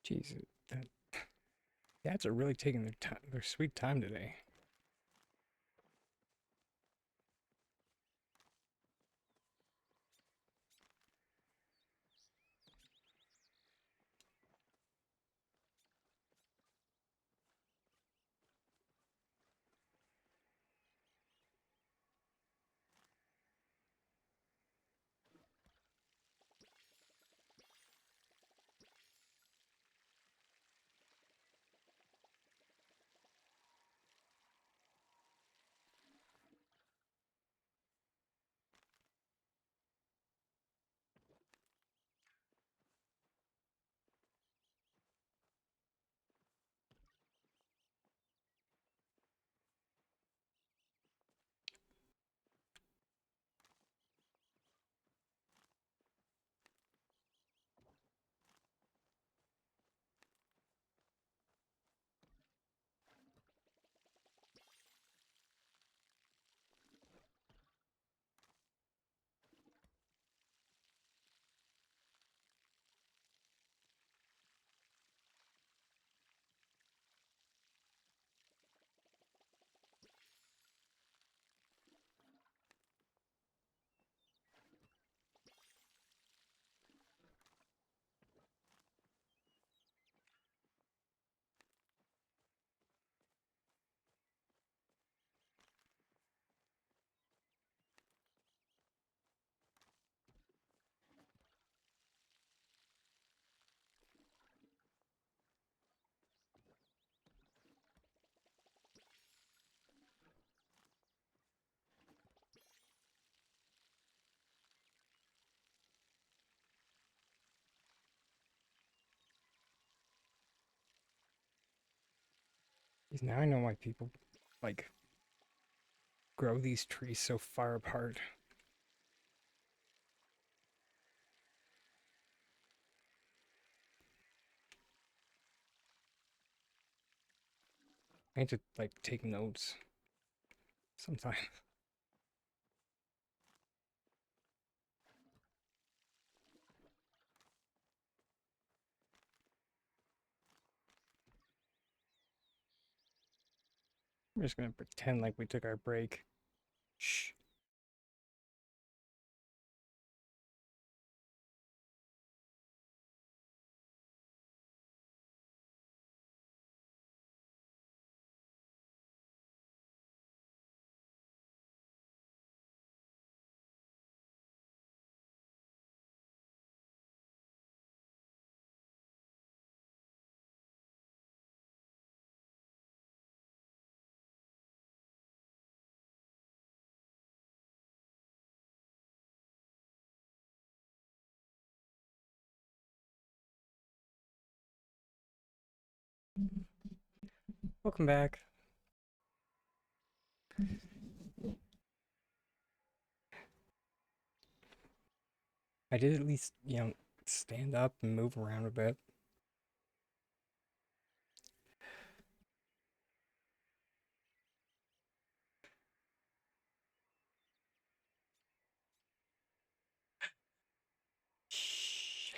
Jeez, that dads are really taking their sweet time today. Now I know why people like grow these trees so far apart. I need to like take notes sometime. We're just gonna pretend like we took our break. Shh. Welcome back. I did at least, stand up and move around a bit. Shh.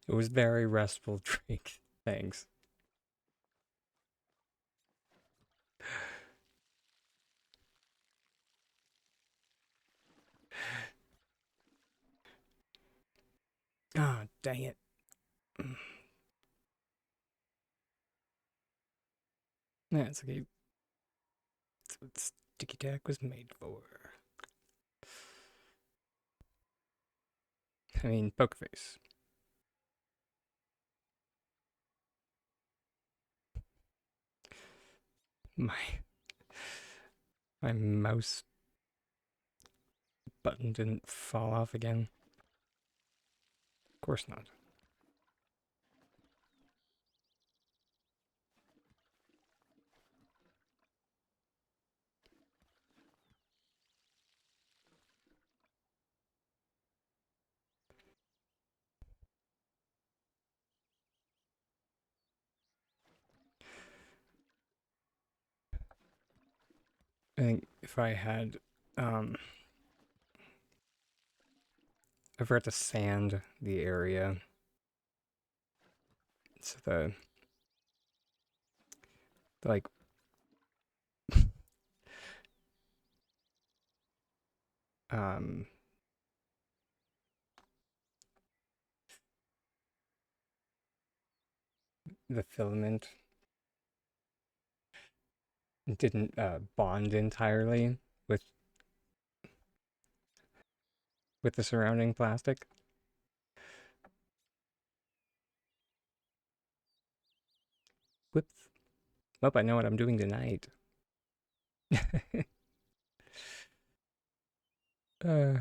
It was very restful drink. Thanks. Ah, dang it. That's okay. That's what Sticky Tack was made for. I mean, poker face. My my mouse button didn't fall off again. Of course not. I think if I had, I forgot to sand the area. So like, um, the filament didn't bond entirely with the surrounding plastic. Whoops. Well, I know what I'm doing tonight. uh,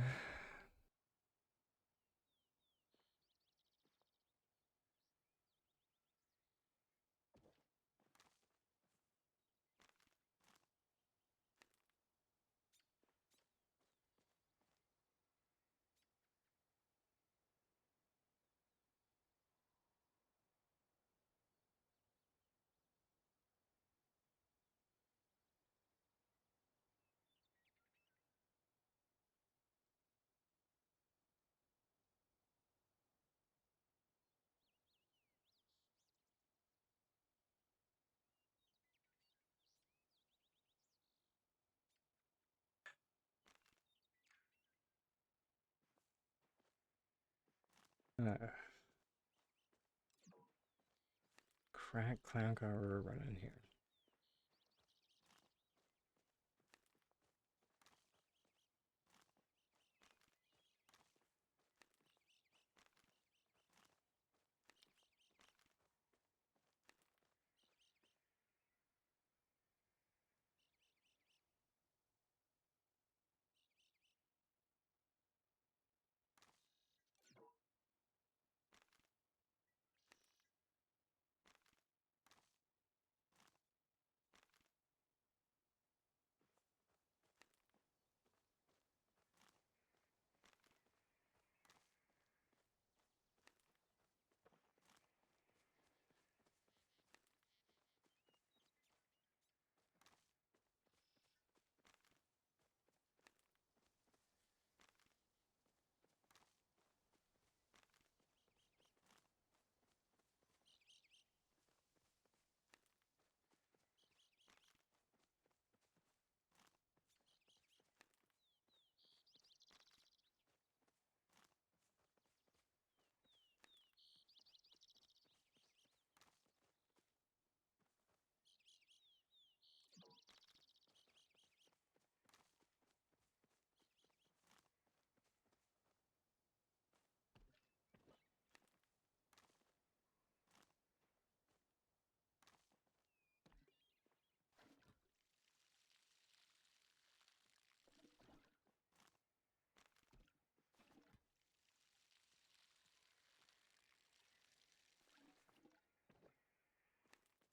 uh, crack clown car running here.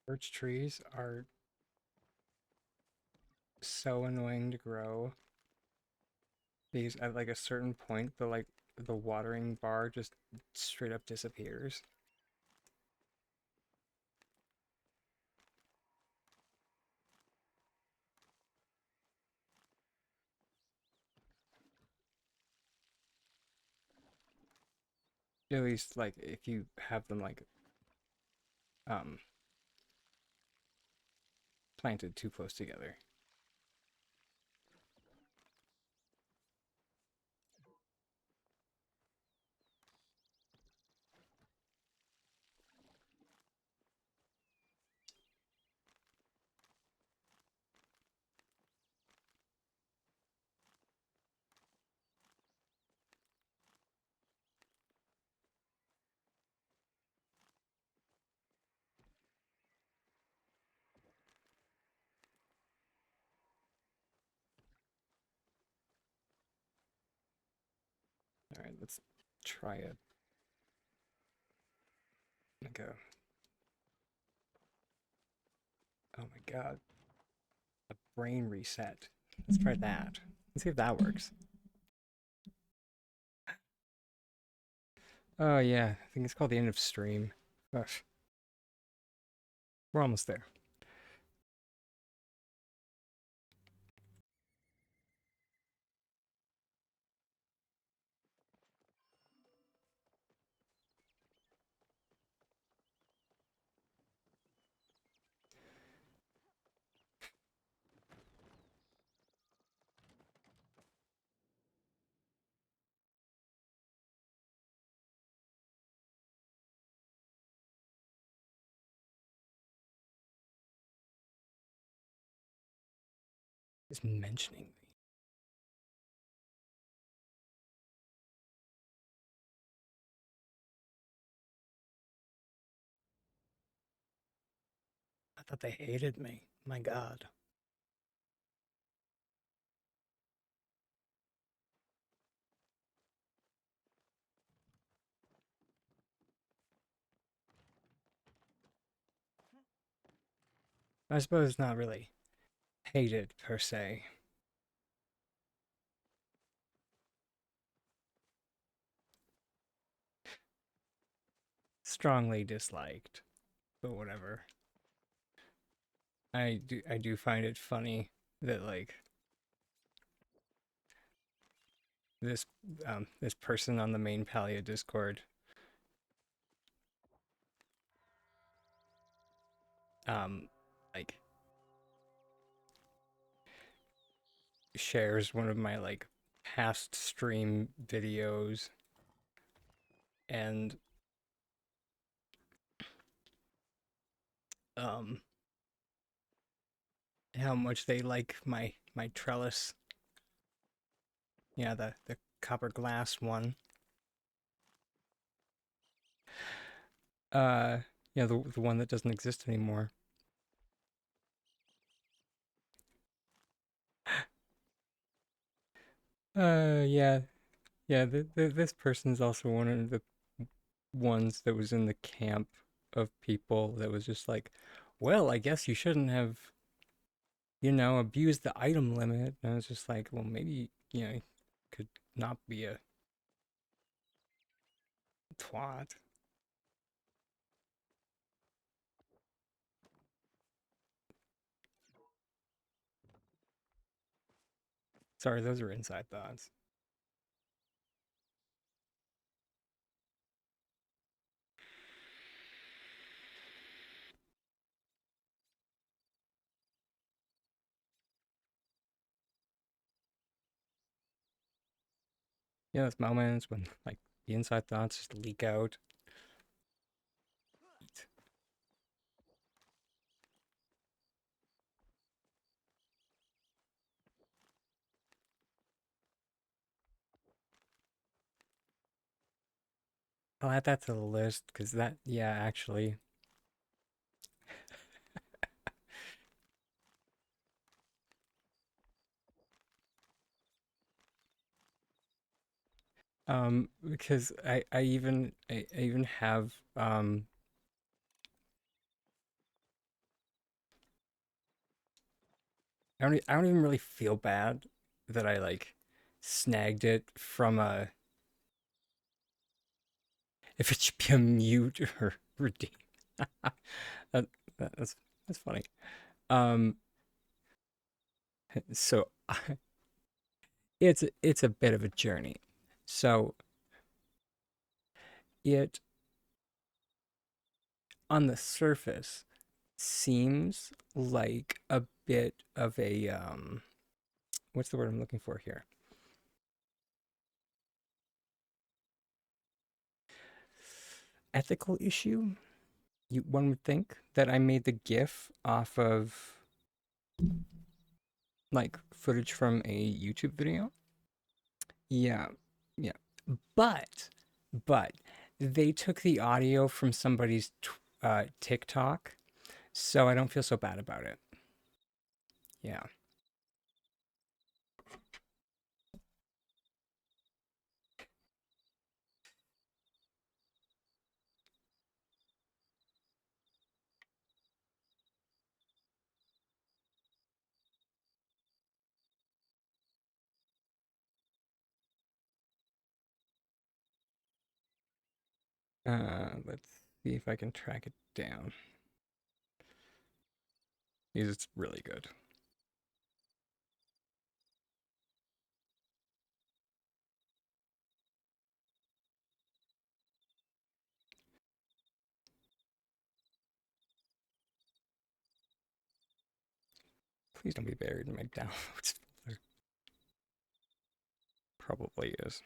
Birch trees are so annoying to grow. These at like a certain point, the watering bar just straight up disappears. At least like if you have them like um planted too close together. All right, let's try it. Like a oh my god, a brain reset. Let's try that. Let's see if that works. Oh yeah, I think it's called the end of stream. Gosh, we're almost there. Just mentioning me. I thought they hated me. My god. I suppose not really hated per se. Strongly disliked, but whatever. I do find it funny that like this this person on the main Palia Discord um like shares one of my like past stream videos and um how much they like my trellis. Yeah, the copper glass one. Uh yeah, the one that doesn't exist anymore. Yeah. Yeah, this person's also one of the ones that was in the camp of people that was just like, well, I guess you shouldn't have, abused the item limit. And I was just like, well, maybe, could not be a twat. Sorry, those are inside thoughts. Yeah, those moments when like the inside thoughts just leak out. I'll add that to the list because yeah, actually, because I even have I don't even really feel bad that I like snagged it from a if it should be a mute or redeem. that, that's funny. Um, so it's a bit of a journey. So it on the surface seems like a bit of a what's the word I'm looking for here? Ethical issue. One would think that I made the GIF off of like footage from a YouTube video. Yeah, yeah. But, but they took the audio from somebody's TikTok, so I don't feel so bad about it. Yeah. Let's see if I can track it down. It's really good. Please don't be buried in my downloads folder. Probably is.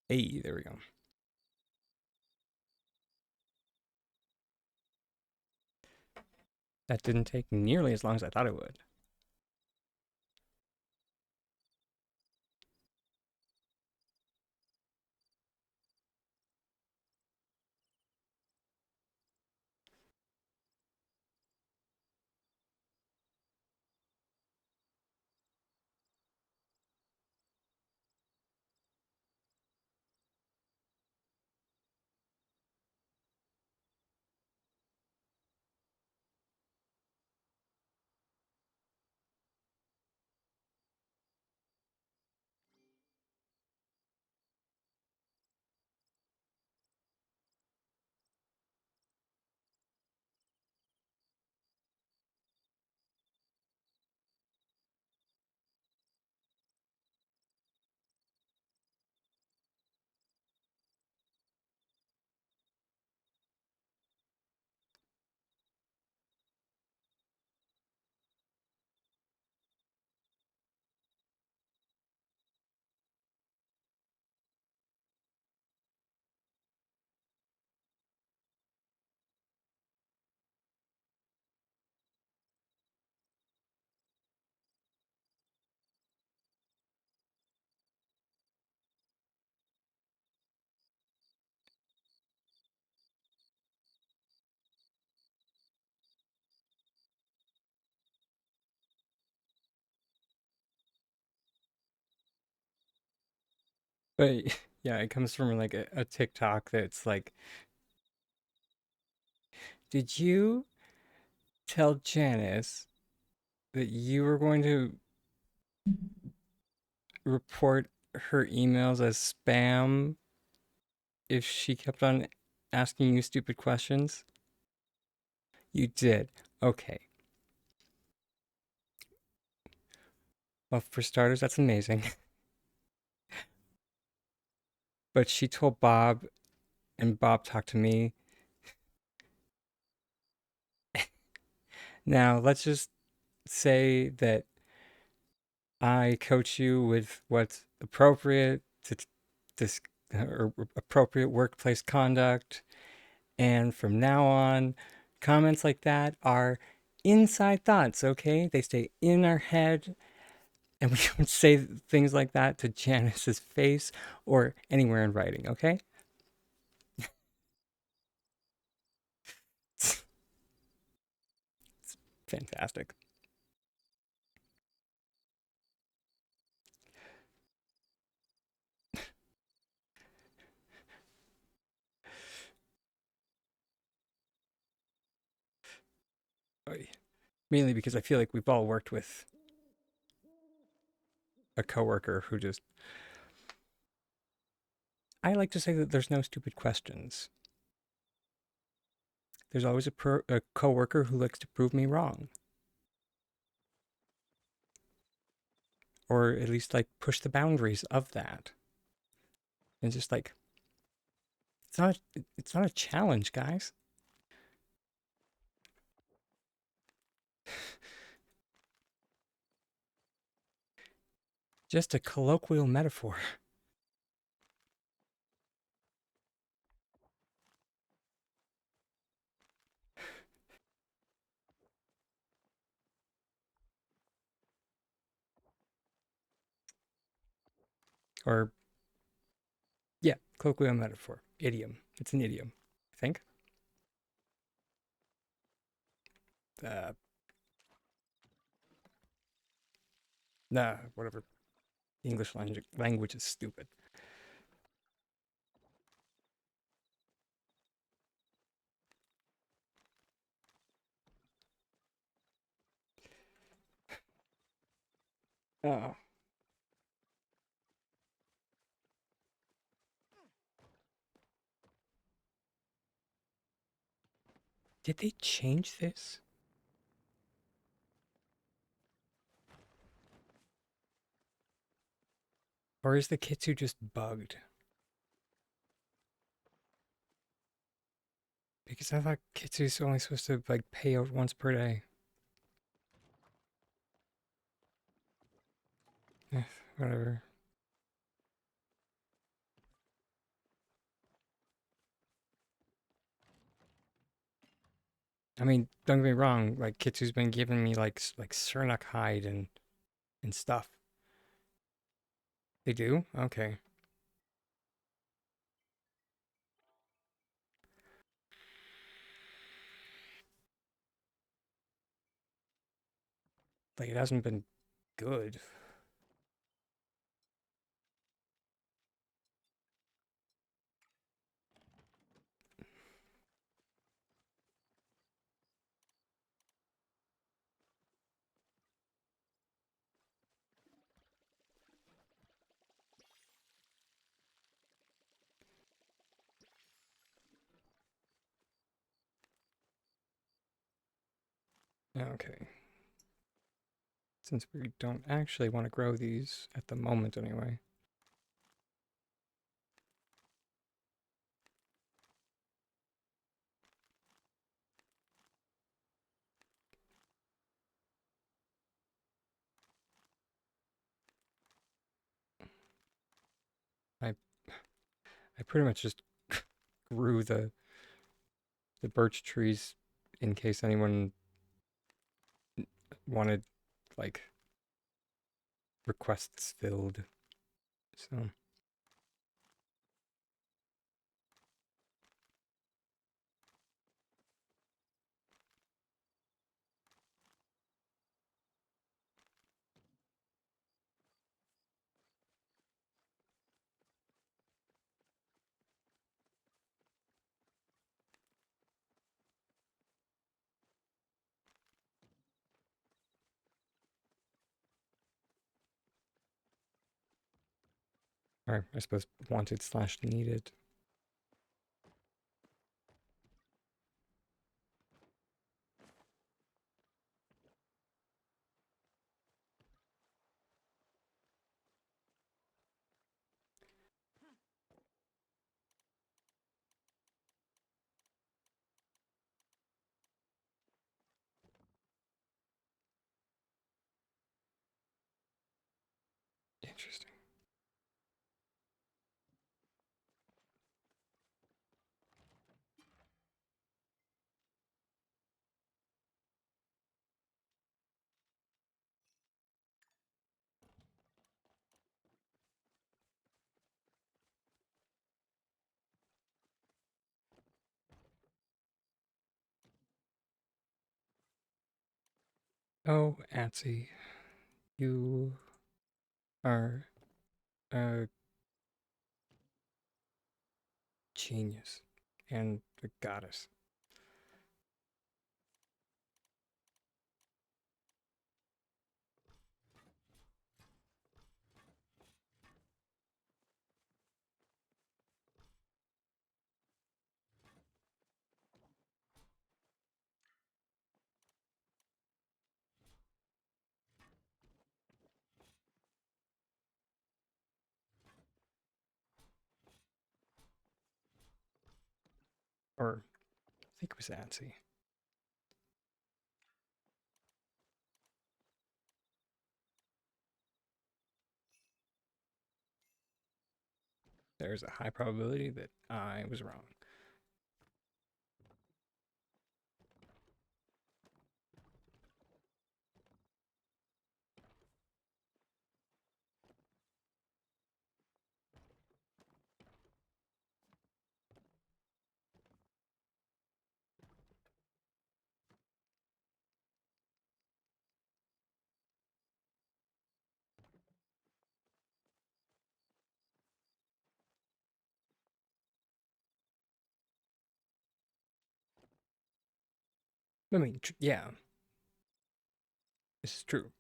Hey, there we go. That didn't take nearly as long as I thought it would. But yeah, it comes from like a TikTok that's like, did you tell Janice that you were going to report her emails as spam if she kept on asking you stupid questions? You did. Okay. Well, for starters, that's amazing. But she told Bob, and Bob talked to me. Now, let's just say that I coach you with what's appropriate to this or appropriate workplace conduct. And from now on, comments like that are inside thoughts, okay? They stay in our head, and we don't say things like that to Janice's face or anywhere in writing, okay? Fantastic. Mainly because I feel like we've all worked with a coworker who just, I like to say that there's no stupid questions. There's always a coworker who likes to prove me wrong, or at least like push the boundaries of that. And just like it's not a challenge, guys. Just a colloquial metaphor. Or yeah, colloquial metaphor. Idiom. It's an idiom, I think. Uh nah, whatever. The English language is stupid. Oh. Did they change this? Or is the Kitsu just bugged? Because I thought Kitsu's only supposed to like pay out once per day. Eh, whatever. I mean, don't get me wrong. Like Kitsu's been giving me like Sernuk hide and stuff. They do? Okay. Like it hasn't been good. Okay. Since we don't actually want to grow these at the moment anyway. I I pretty much just grew the birch trees in case anyone wanted like requests filled. So or I suppose wanted slash needed. Interesting. Oh, Atsy, you are a genius and a goddess. Or I think it was Atsy. There's a high probability that I was wrong. I mean, yeah, this is true.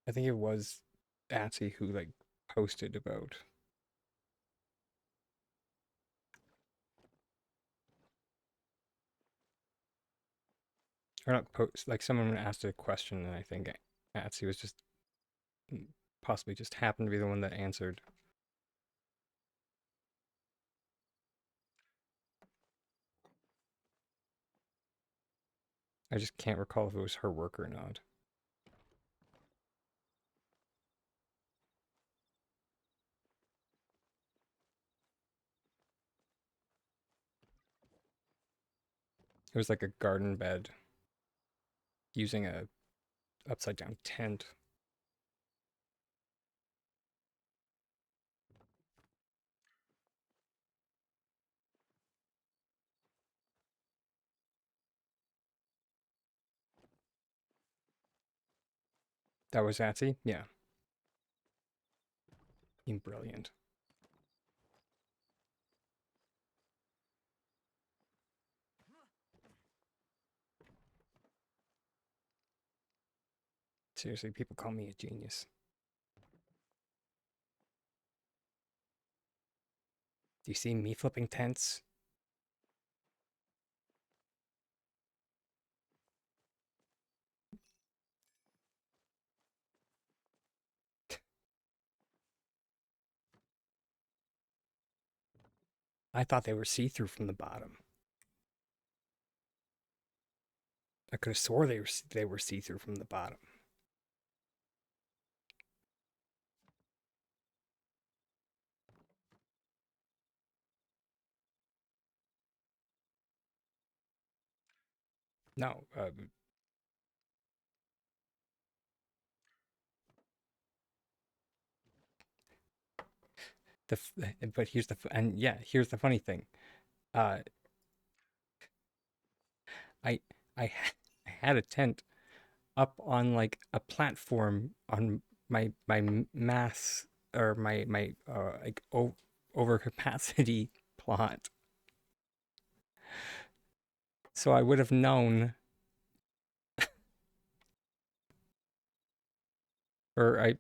I think it was Atsy who like posted about, or not post, like someone asked a question, and I think Atsy was just possibly just happened to be the one that answered. I just can't recall if it was her work or not. It was like a garden bed using a upside down tent. That was Atsy? Yeah. Brilliant. Seriously, people call me a genius. Do you see me flipping tents? I thought they were see-through from the bottom. I could have swore they were see-through from the bottom. No, the but here's the and yeah, here's the funny thing. Uh, I I had a tent up on like a platform on my mass or my like overcapacity plot, so I would have known, or I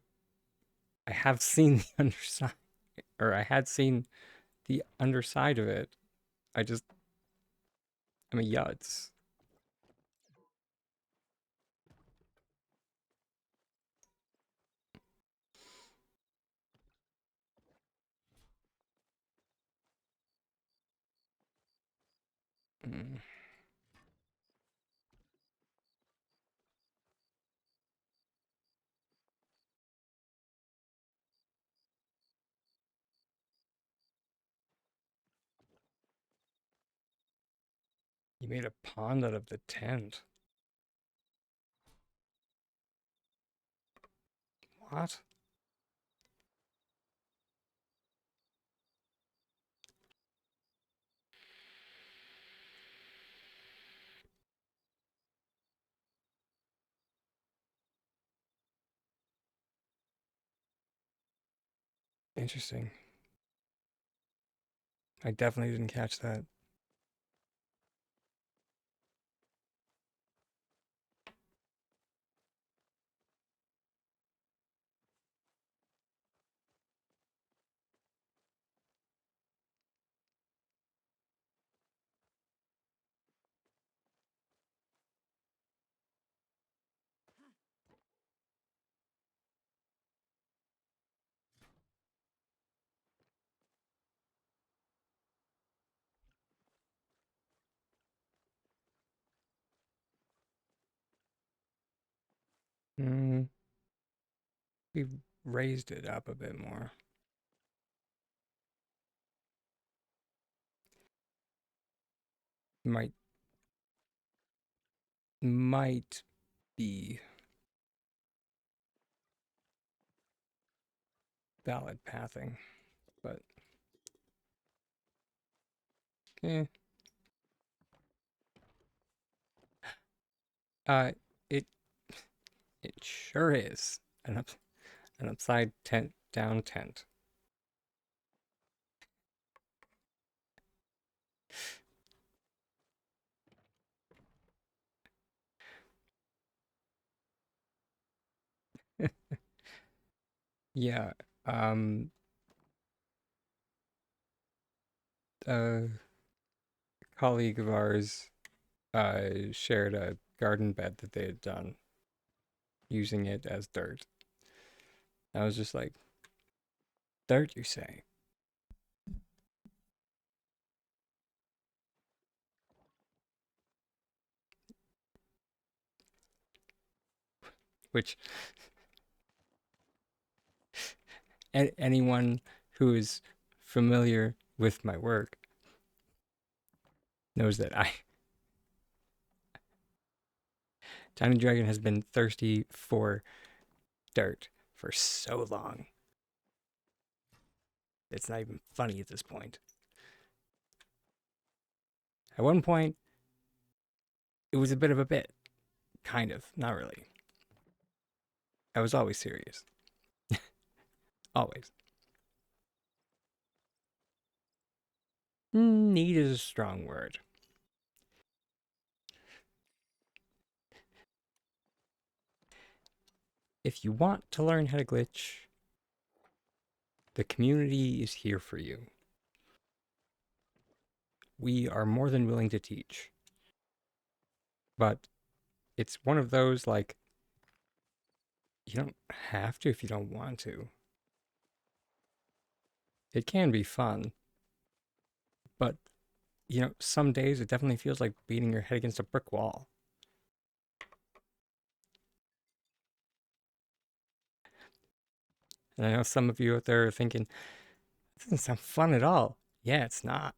have seen the underside, or I had seen the underside of it. I just I'm a yutz. Mm. You made a pond out of the tent. What? Interesting. I definitely didn't catch that. Mm, we've raised it up a bit more. Might might be valid pathing, but eh. Uh, it it sure is an upside tent down tent. Yeah. Um. A colleague of ours shared a garden bed that they had done using it as dirt. I was just like, dirt, you say? Which anyone who is familiar with my work knows that Tiny Dragon has been thirsty for dirt for so long. It's not even funny at this point. At one point, it was a bit of a bit. Kind of. Not really. I was always serious. Always. Neat is a strong word. If you want to learn how to glitch, the community is here for you. We are more than willing to teach. But it's one of those like, you don't have to if you don't want to. It can be fun, but some days it definitely feels like beating your head against a brick wall. And I know some of you out there are thinking, it doesn't sound fun at all. Yeah, it's not.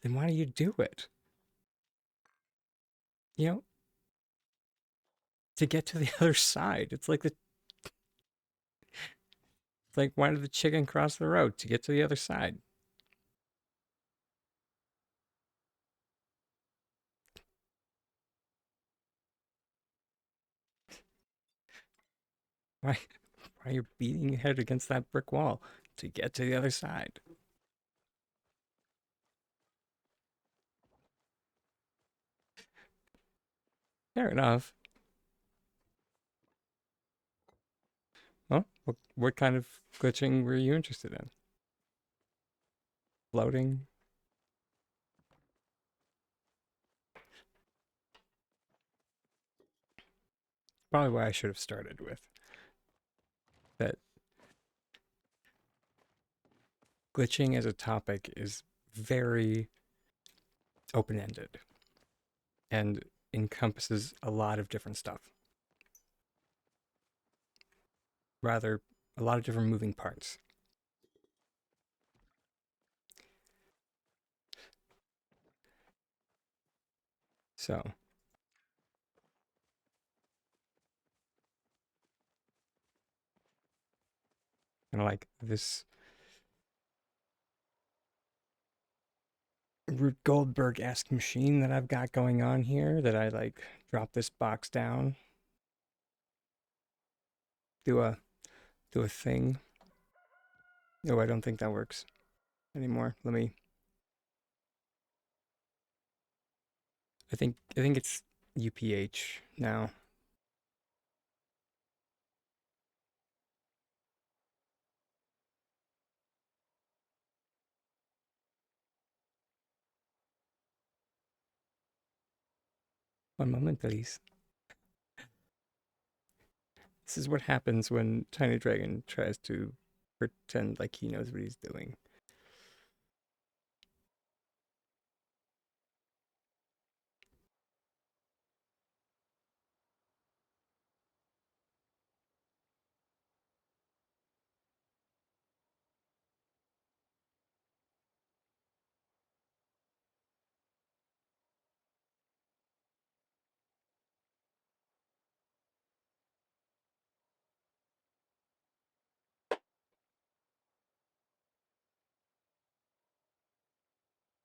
Then why do you do it? You know, to get to the other side. It's like why did the chicken cross the road to get to the other side? Why why are you beating your head against that brick wall to get to the other side? Fair enough. Well, what kind of glitching were you interested in? Floating? Probably what I should have started with. That glitching as a topic is very open ended and encompasses a lot of different stuff. Rather, a lot of different moving parts. So, kind of like this Rube Goldberg esque machine that I've got going on here that I like drop this box down do a thing. No, I don't think that works anymore. Let me. I think it's UPH now. One moment, please. This is what happens when Tiny Dragon tries to pretend like he knows what he's doing.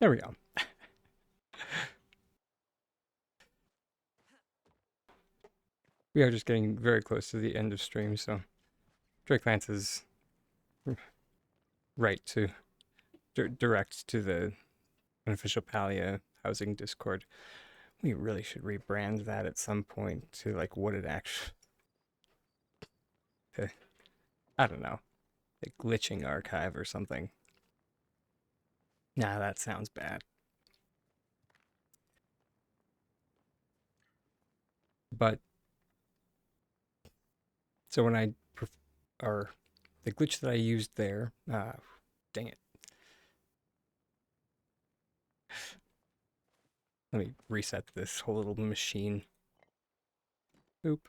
There we go. We are just getting very close to the end of stream, so Drake Lance is right to direct to the unofficial Palia housing Discord. We really should rebrand that at some point to like what it actually. I don't know, like glitching archive or something. Nah, that sounds bad. But so when I or the glitch that I used there, dang it. Let me reset this whole little machine. Oop.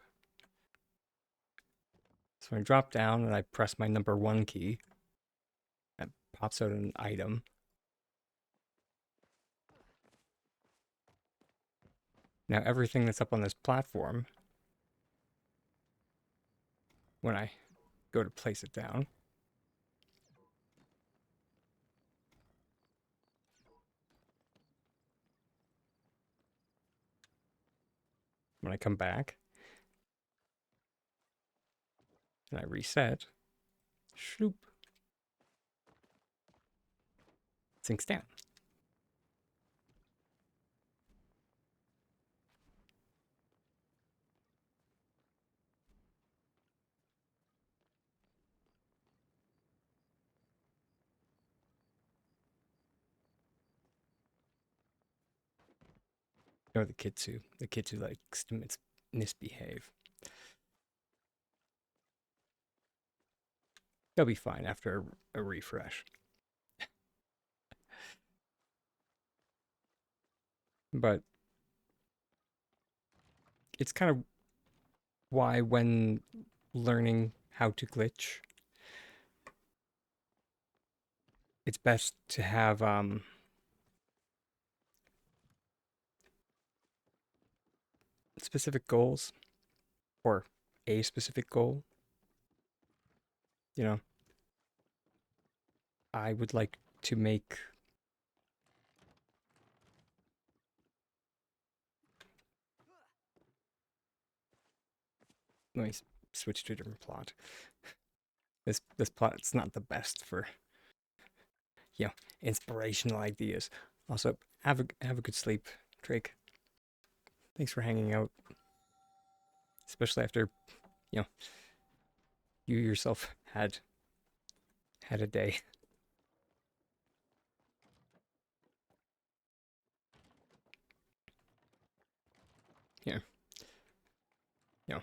So I drop down and I press my number 1 key. That pops out an item. Now everything that's up on this platform, when I go to place it down, when I come back and I reset, shoop, sinks down. Or the kids who likes to misbehave. They'll be fine after a refresh. But it's kind of why when learning how to glitch, it's best to have specific goals or a specific goal. You know, I would like to make let me switch to a different plot. This plot's not the best for inspirational ideas. Also, have a good sleep, Drake. Thanks for hanging out, especially after you know you yourself had a day. Yeah, you know,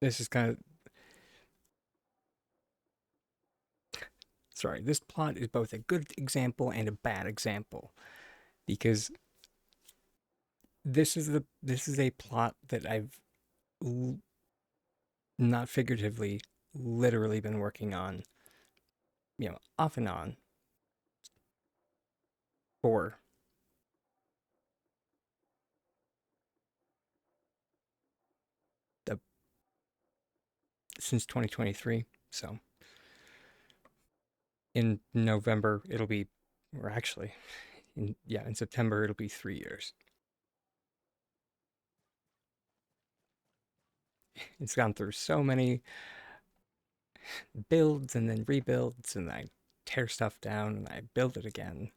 this is kind of sorry. This plot is both a good example and a bad example because this is a plot that I've not figuratively, literally been working on, off and on for the since 2023. So in November it'll be, or actually, in September it'll be 3 years. It's gone through so many builds and then rebuilds, and I tear stuff down and I build it again.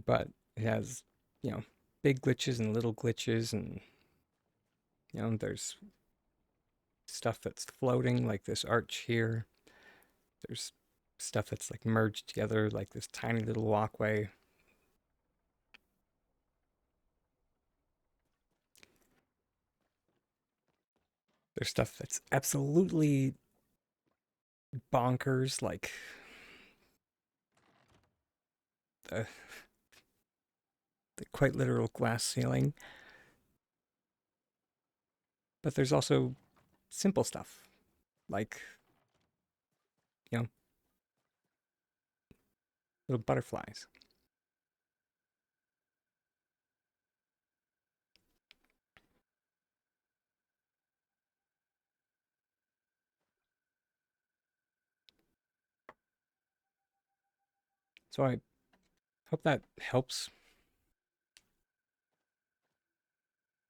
But it has, you know, big glitches and little glitches, and there's stuff that's floating like this arch here. There's stuff that's like merged together like this tiny little walkway. There's stuff that's absolutely bonkers, like the, the quite literal glass ceiling. But there's also simple stuff, like, you know, little butterflies. So I hope that helps.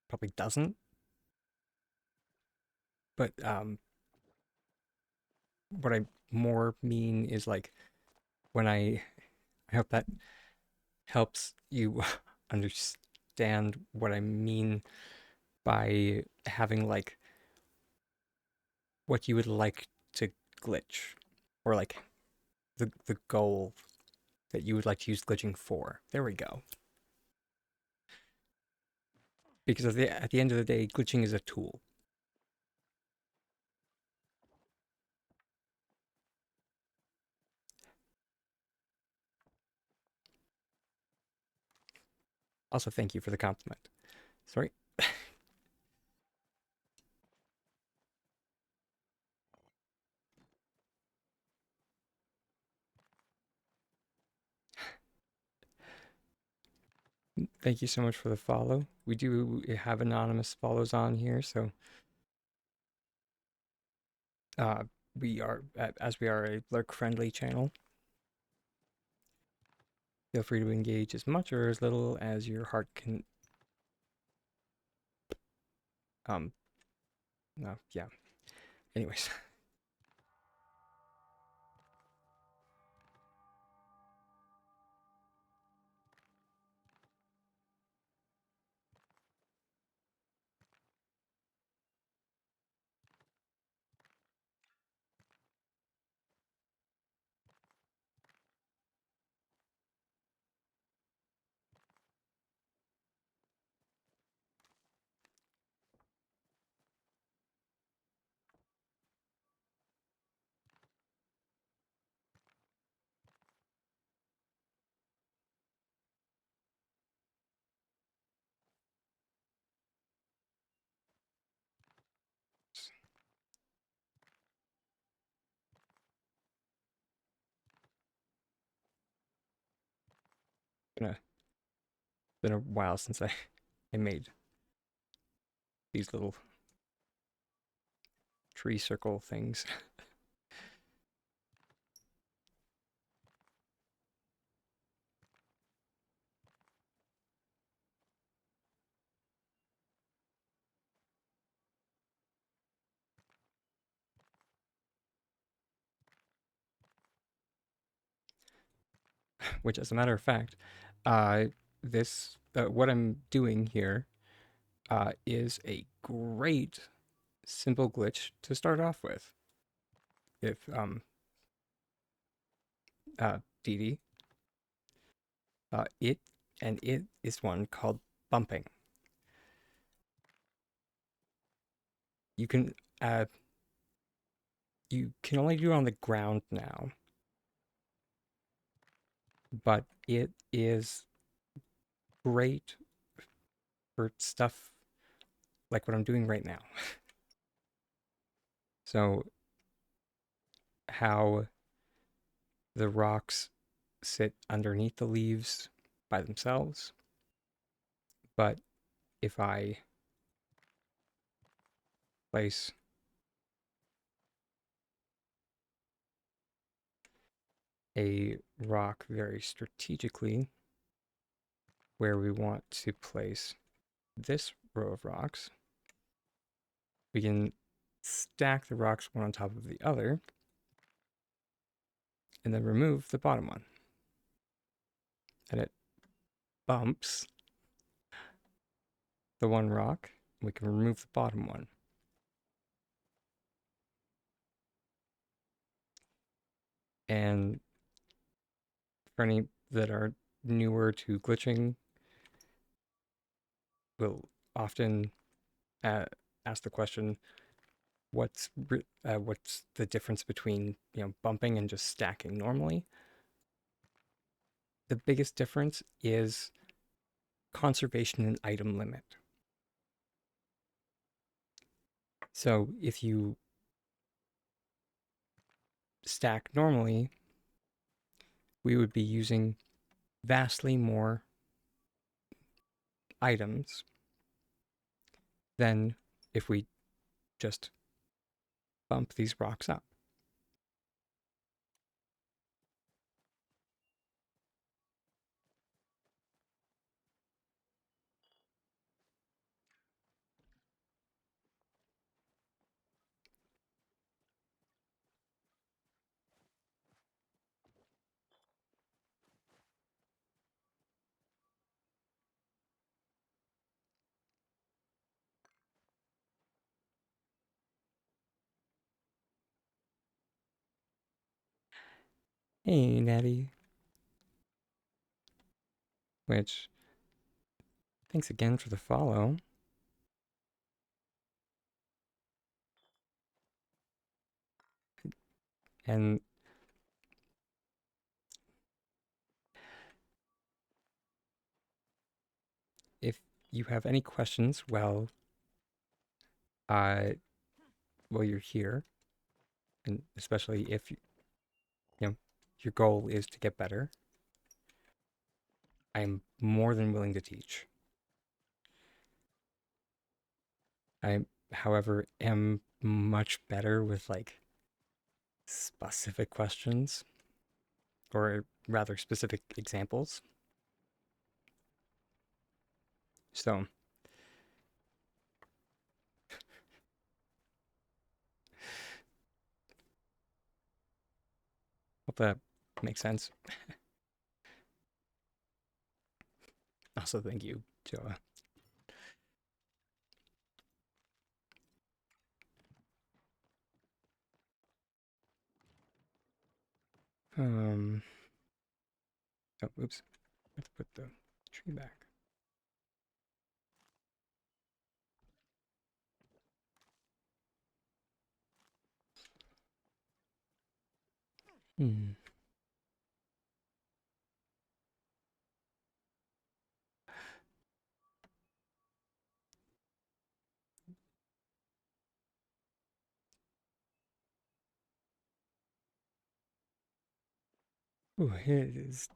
Probably doesn't, but what I more mean is like when I hope that helps you understand what I mean by having like what you would like to glitch, or like the goal that you would like to use glitching for. There we go. Because at the end of the day, glitching is a tool. Also, thank you for the compliment. Sorry. Thank you so much for the follow. We do have anonymous follows on here, so uh, we are, as we are a lurk-friendly channel, feel free to engage as much or as little as your heart can. Yeah. Anyways, been a been a while since I made these little tree circle things. Which, as a matter of fact, uh, this what I'm doing here is a great simple glitch to start off with. If DD, it is one called bumping. You can uh, you can only do it on the ground now, but it is great for stuff like what I'm doing right now. So how the rocks sit underneath the leaves by themselves, but if I place a rock very strategically where we want to place this row of rocks, we can stack the rocks one on top of the other and then remove the bottom one. And it bumps the one rock. We can remove the bottom one. And for any that are newer to glitching, will often uh, ask the question, what's the difference between bumping and just stacking normally? The biggest difference is conservation and item limit. So if you stack normally, we would be using vastly more items than if we just bump these rocks up. Hey, Natty. Which, thanks again for the follow. And if you have any questions uh, while you're here, and especially if your goal is to get better, I'm more than willing to teach. I, however, am much better with like specific questions, or rather specific examples. So, hope that makes sense. Also, thank you, Joa. Um, oh, oops. I have to put the tree back. Hmm. Ooh, it is.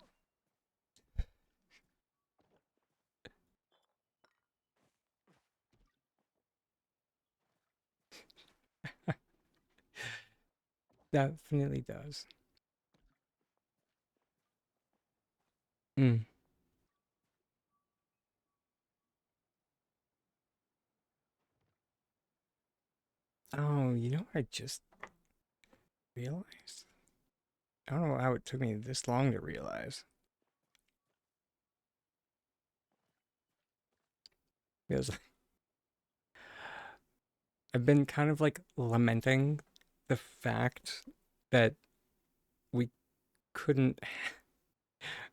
Definitely does. Mm. Oh, I just realized. I don't know how it took me this long to realize. Because I've been kind of like lamenting the fact that we couldn't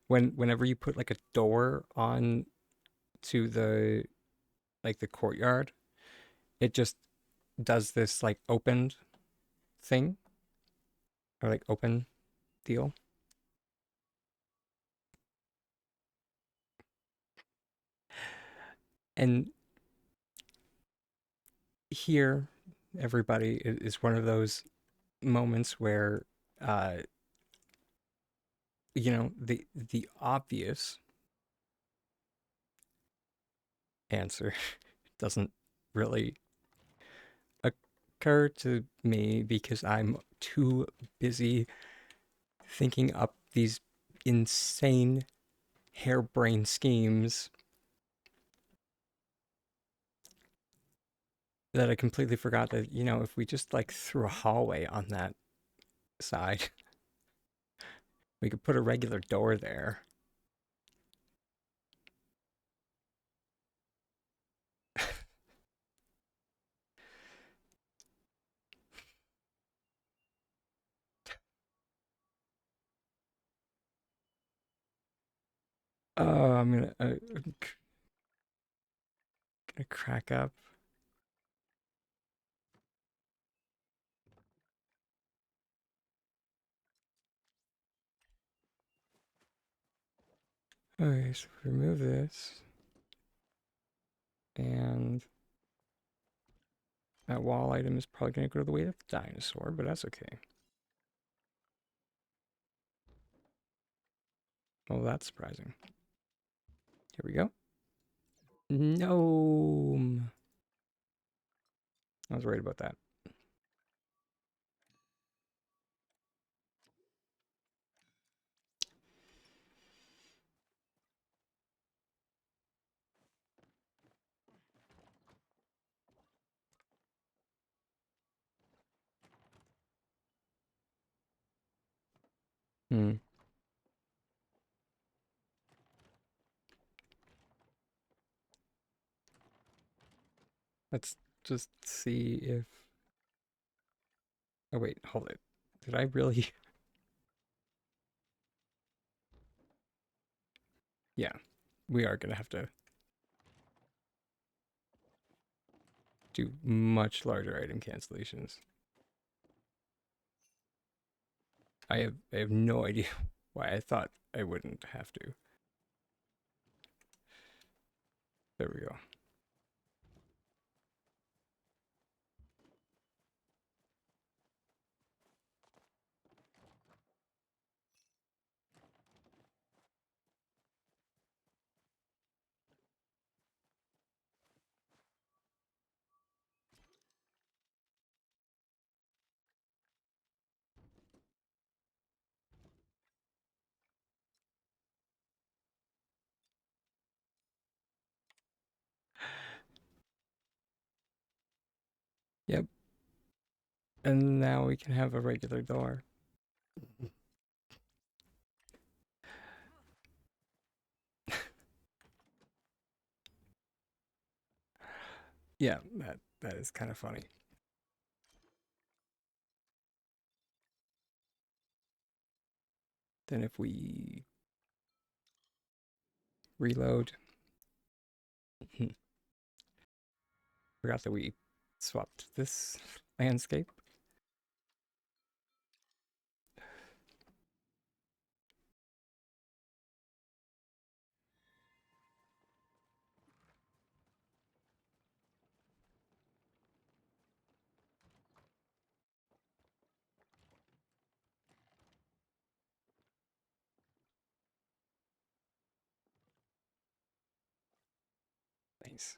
whenever you put like a door on to the courtyard, it just does this like opened thing, or like open deal. And here, everybody is one of those moments where uh the obvious answer doesn't really occur to me because I'm too busy thinking up these insane harebrained schemes that I completely forgot that, if we just like threw a hallway on that side, we could put a regular door there. I'm gonna crack up. Okay, so remove this, and that wall item is probably gonna go to the way of the dinosaur, but that's okay. Oh, that's surprising. Here we go. No, I was worried about that. Hmm. Let's just see if. Oh wait, hold it. Did I really? Yeah, we are gonna have to do much larger item cancellations. I have no idea why I thought I wouldn't have to. There we go. Yep. And now we can have a regular door. Yeah, that is kind of funny. Then if we reload, forgot that we swapped this landscape. Nice.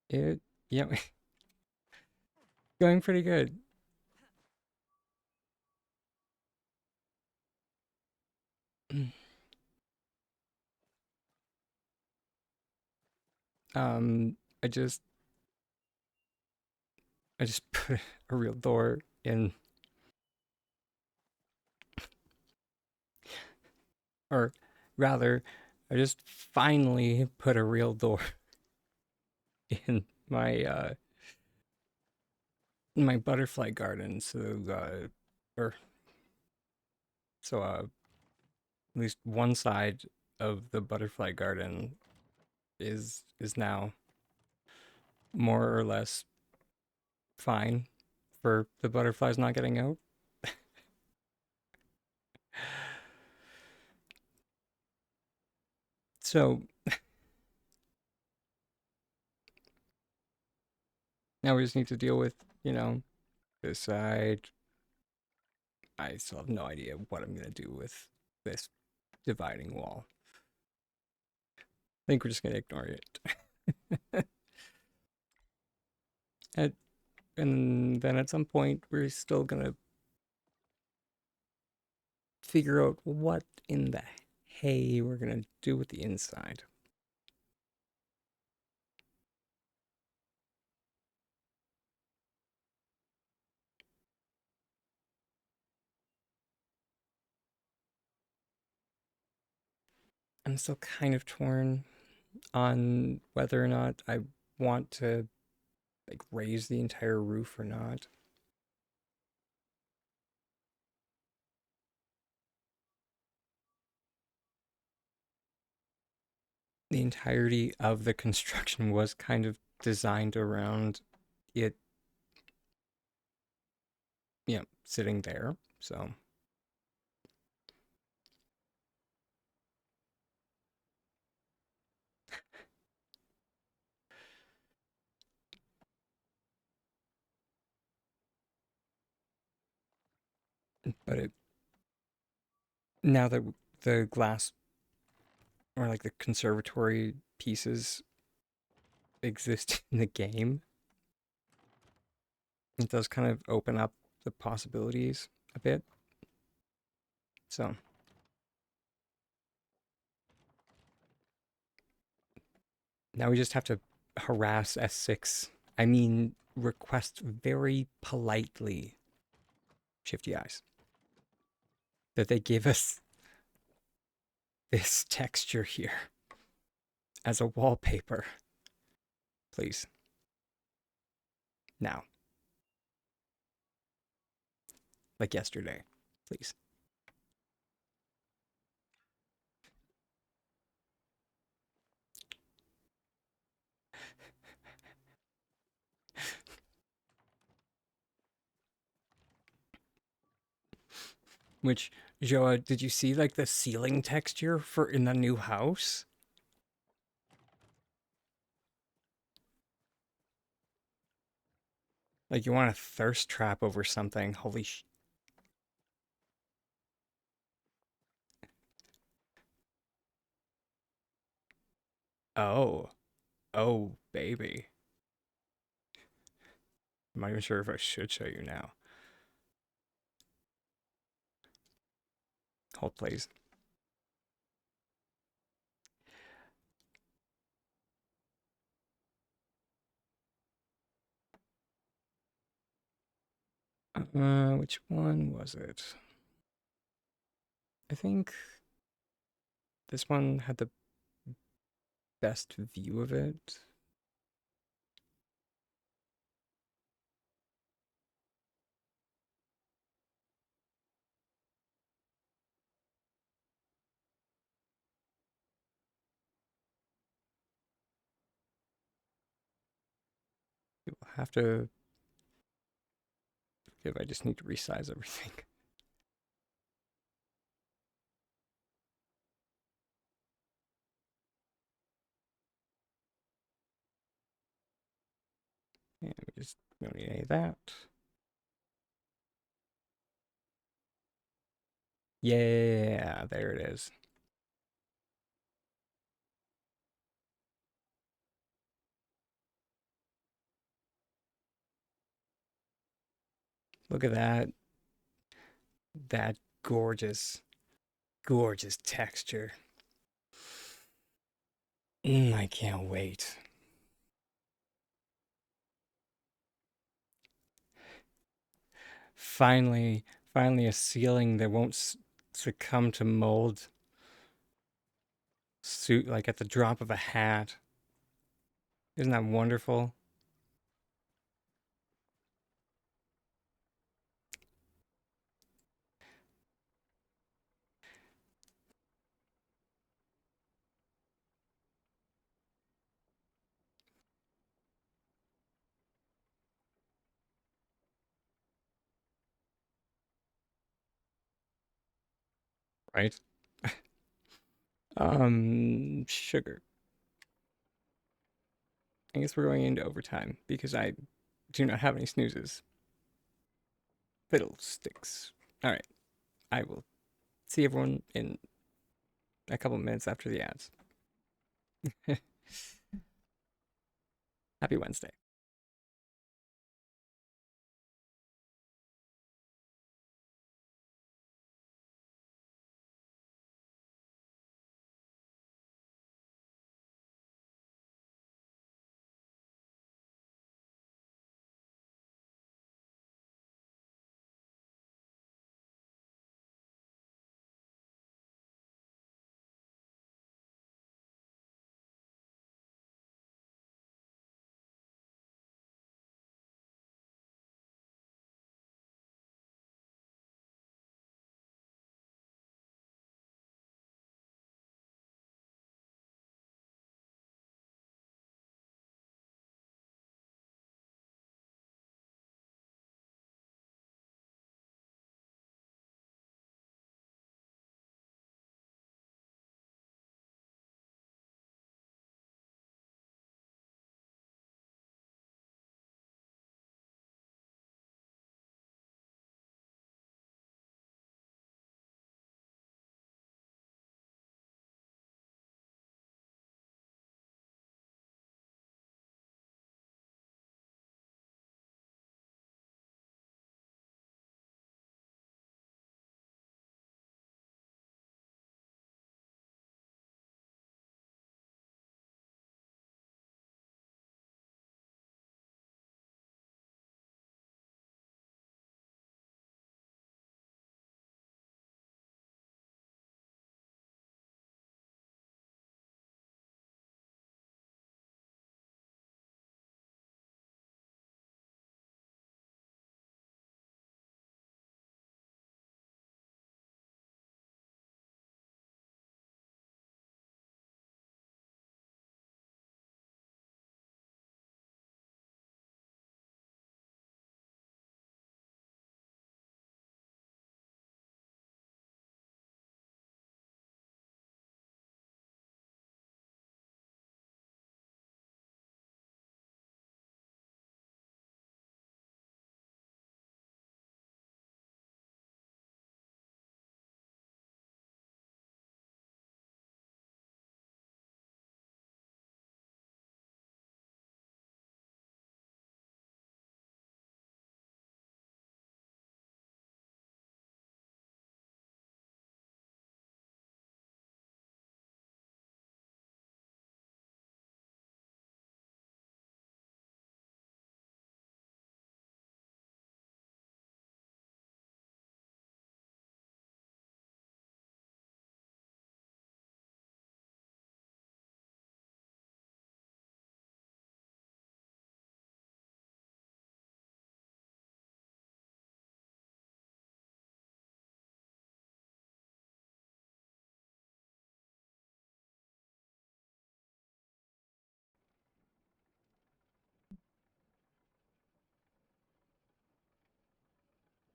It, yeah, going pretty good. Um, I just I just put a real door in, or rather, I just finally put a real door in my butterfly garden. Or so at least one side of the butterfly garden is now more or less fine for the butterflies not getting out. So now we just need to deal with, this side. I still have no idea what I'm gonna do with this dividing wall. I think we're just gonna ignore it. At, and then at some point, we're still gonna figure out what in the hay we're gonna do with the inside. I'm still kind of torn on whether or not I want to like raise the entire roof or not. The entirety of the construction was kind of designed around it, sitting there. So, but now that the glass or like the conservatory pieces exist in the game, it does kind of open up the possibilities a bit. So now we just have to harass S6. I mean, request very politely, Shifty Eyes, that they give us this texture here as a wallpaper, please. Now, like yesterday, please. Which, Joa, did you see like the ceiling texture for in the new house? Like you want a thirst trap over something. Holy Oh. Oh, baby. I'm not even sure if I should show you now. Hold, please. Which one was it? I think this one had the best view of it. You'll have to if I just need to resize everything. And we just don't need any of that. Yeah, there it is. Look at that. That gorgeous, gorgeous texture. I can't wait. Finally, finally a ceiling that won't succumb to mold suit like at the drop of a hat. Isn't that wonderful? Right? Sugar. I guess we're going into overtime because I do not have any snoozes. Fiddlesticks. All right. I will see everyone in a couple minutes after the ads. Happy Wednesday.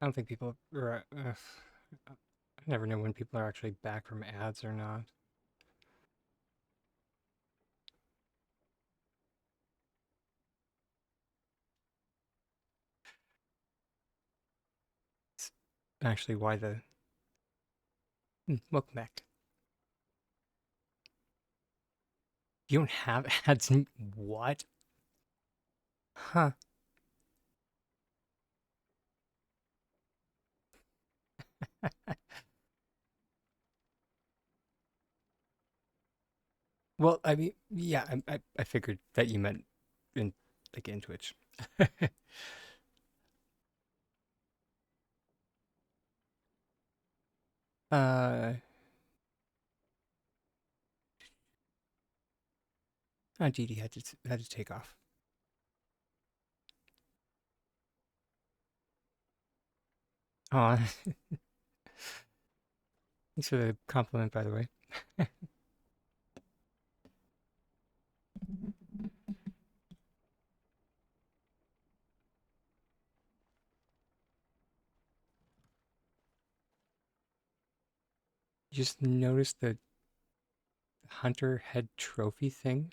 I don't think people are. I never know when people are actually back from ads or not. It's actually why the welcome back. You don't have ads. What? Huh? Well, I mean, yeah, I figured that you meant in like in Twitch. uh, Didi had to take off. Oh, thanks for the compliment, by the way. You just noticed the hunter head trophy thing.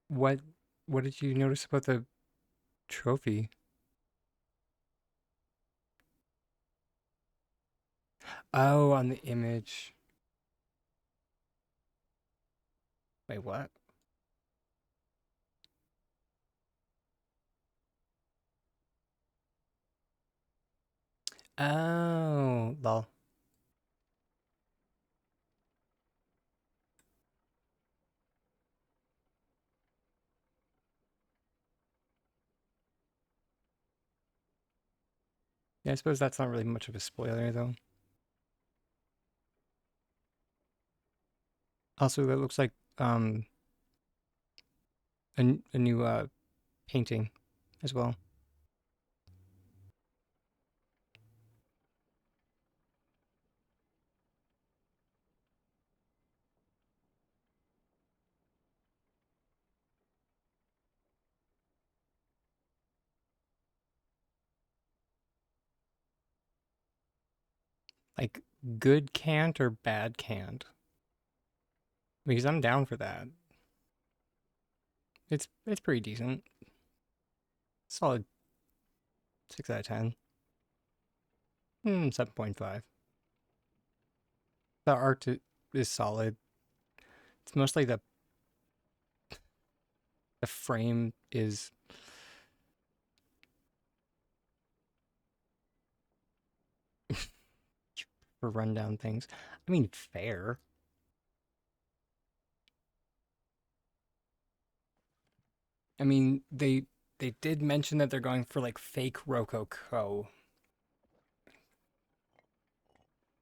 What? What did you notice about the trophy? Oh, on the image. Wait, what? Oh, lol. Yeah, I suppose that's not really much of a spoiler, though. Also, that looks like a new painting as well. Like good canned or bad canned? Because I'm down for that. It's pretty decent. Solid 6 out of 10. 7.5. The art is solid. It's mostly the frame is for rundown things. I mean, fair. I mean, they did mention that they're going for like fake Rococo.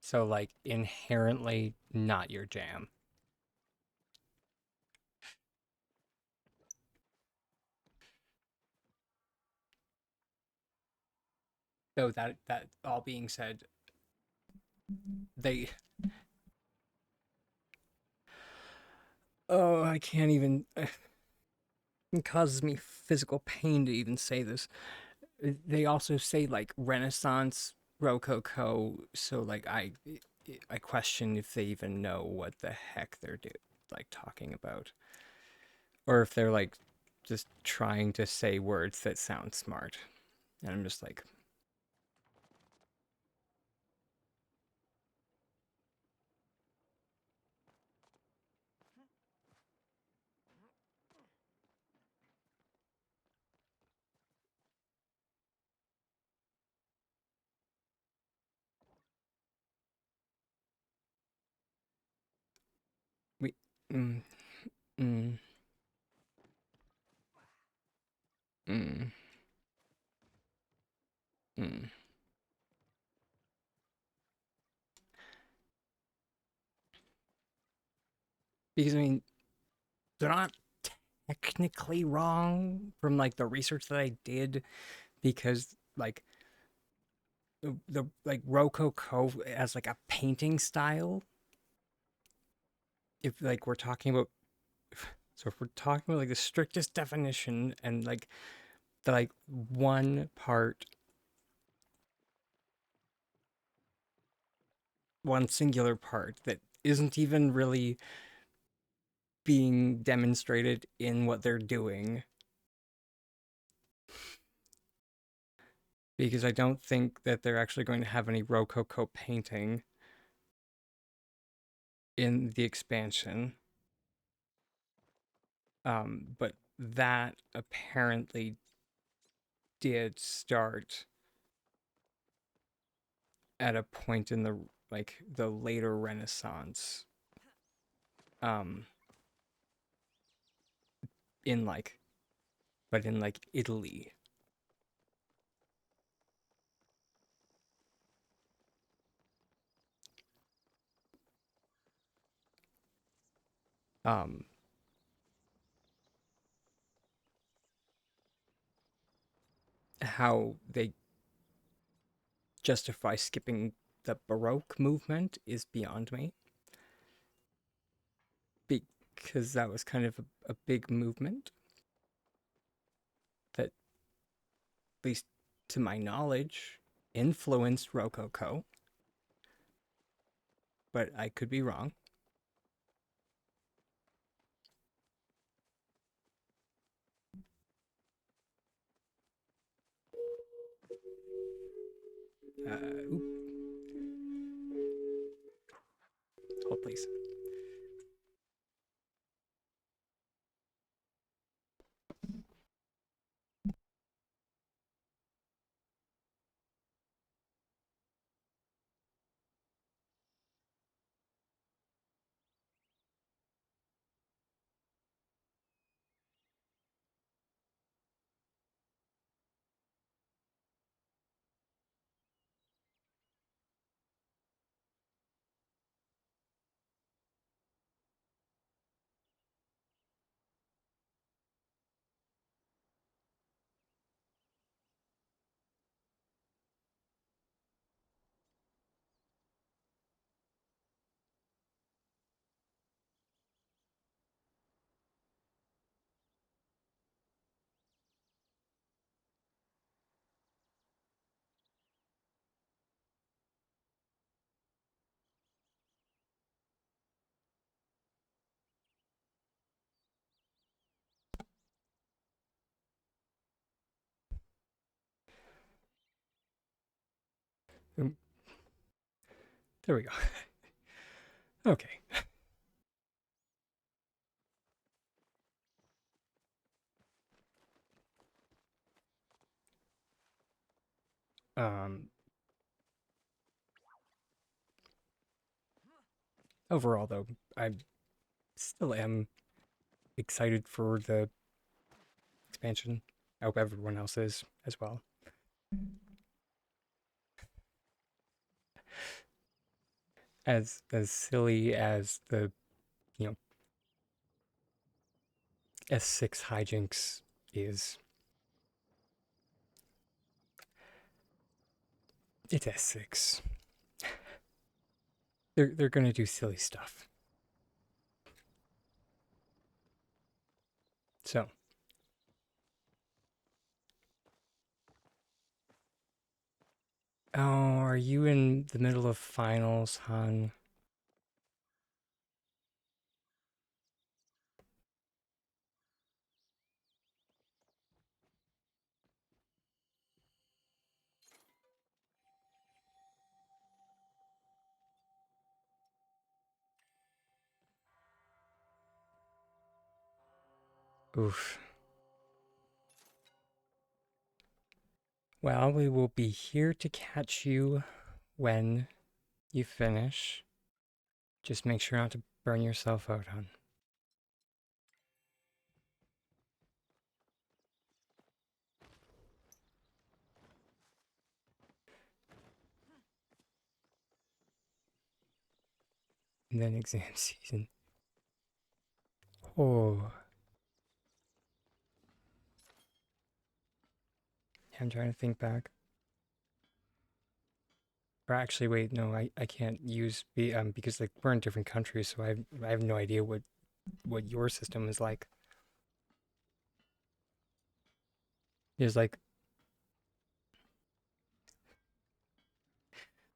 So like inherently not your jam. Though that all being said, they oh, I can't even it causes me physical pain to even say this. They also say like Renaissance Rococo, so like I question if they even know what the heck they're like talking about, or if they're like just trying to say words that sound smart. And I'm just like, we, mm, mm, mm, mm. Because I mean, they're not technically wrong from like the research that I did, because like the like Rococo as like a painting style if like we're talking about, so if we're talking about like the strictest definition and like the like one part, one singular part that isn't even really being demonstrated in what they're doing, because I don't think that they're actually going to have any Rococo painting in the expansion. But that apparently did start at a point in the like the later Renaissance. Um, in like, but in like Italy. Um, how they justify skipping the Baroque movement is beyond me, because that was kind of a big movement that, at least to my knowledge, influenced Rococo, but I could be wrong. Oop, hold please. Um, there we go. Okay. Um, Overall, though, I still am excited for the expansion. I hope everyone else is as well. As silly as the, you know, S6 hijinks is, it's S6. They're gonna do silly stuff. So, oh, are you in the middle of finals, hon? Oof. Well, we will be here to catch you when you finish. Just make sure not to burn yourself out, hon. And then exam season. Oh, I'm trying to think back. Or actually, wait, no, I can't use be because like we're in different countries, so I have no idea what your system is like. Is like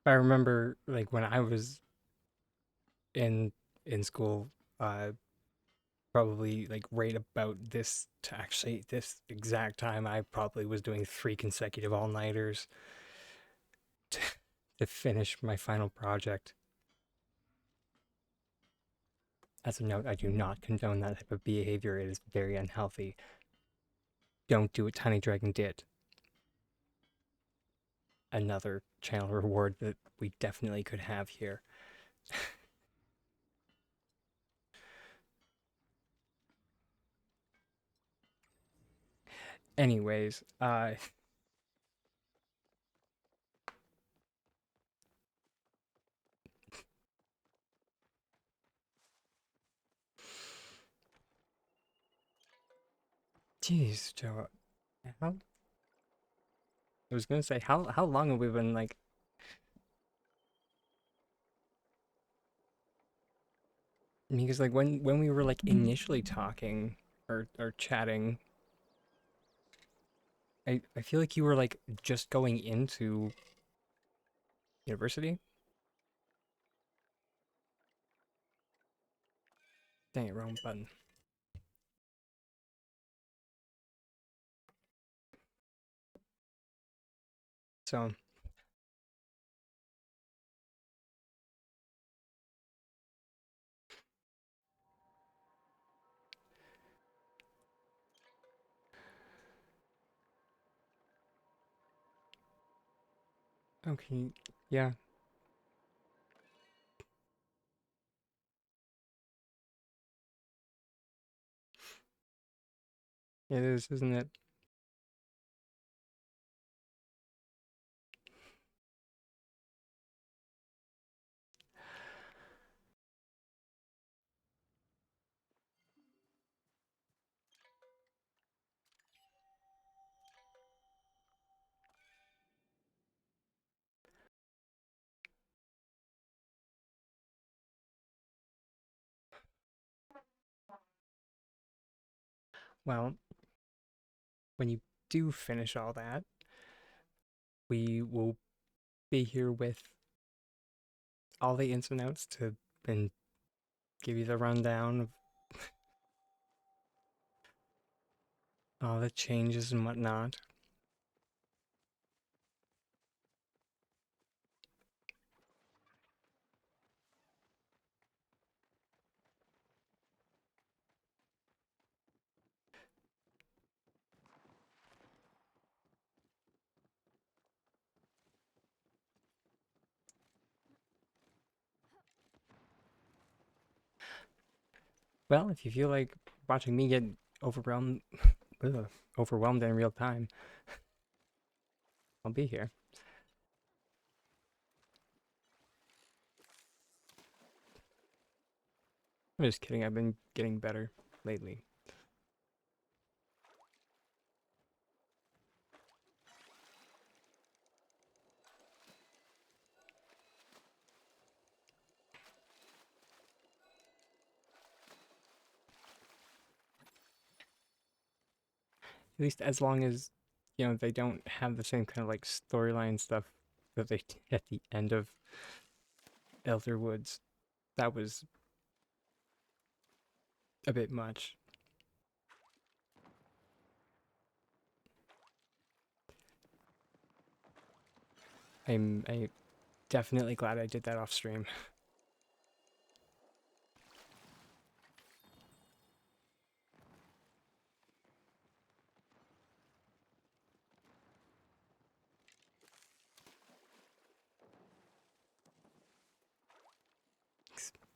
I remember like when I was in in school, uh, probably like right about this to actually this exact time, I probably was doing 3 consecutive all-nighters to, to finish my final project. As a note, I do not condone that type of behavior. It is very unhealthy. Don't do what Tiny Dragon did. Another channel reward that we definitely could have here. Anyways, jeez, Joe, how I was gonna say how long have we been like because like when we were like initially talking or chatting, I feel like you were like just going into university. Dang it, wrong button. So okay, yeah, it is, isn't it? Well, when you do finish all that, we will be here with all the ins and outs to and give you the rundown of all the changes and whatnot. Well, if you feel like watching me get overwhelmed, ugh, overwhelmed in real time, I'll be here. I'm just kidding. I've been getting better lately. At least as long as, they don't have the same kind of like storyline stuff that they did at the end of Elder Woods. That was a bit much. I definitely glad I did that off stream.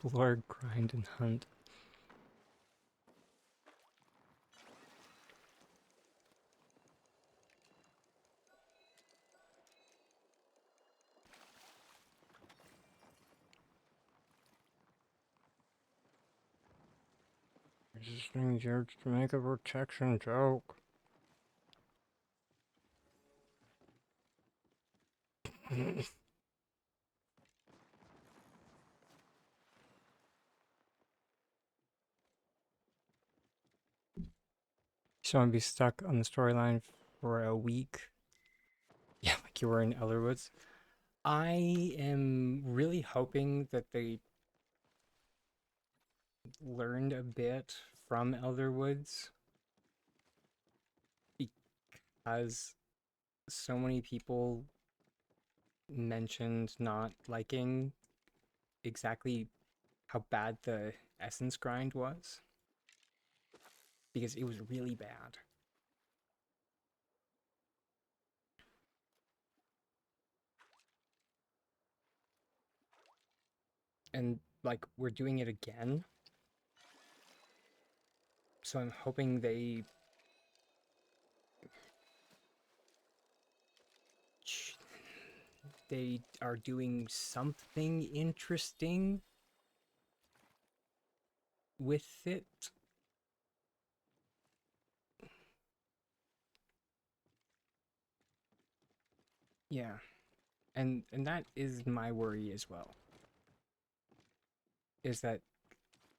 Explore, grind, and hunt. Just here to make a protection joke. So I'm gonna be stuck on the storyline for a week. Yeah, like you were in Elderwoods. I am really hoping that they learned a bit from Elderwoods because so many people mentioned not liking exactly how bad the essence grind was because it was really bad. And like we're doing it again. So I'm hoping they are doing something interesting with it. Yeah. And that is my worry as well. Is that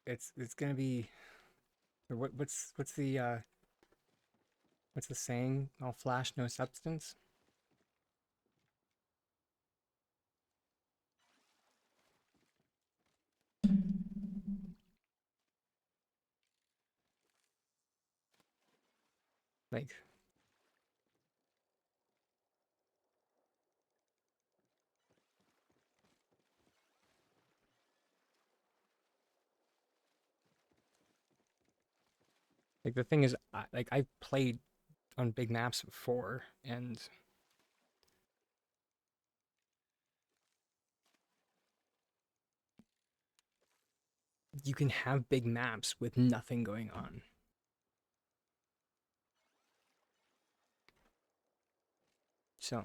it's gonna be what's the saying? All flash, no substance. Like the thing is, I've played on big maps before, and you can have big maps with nothing going on. So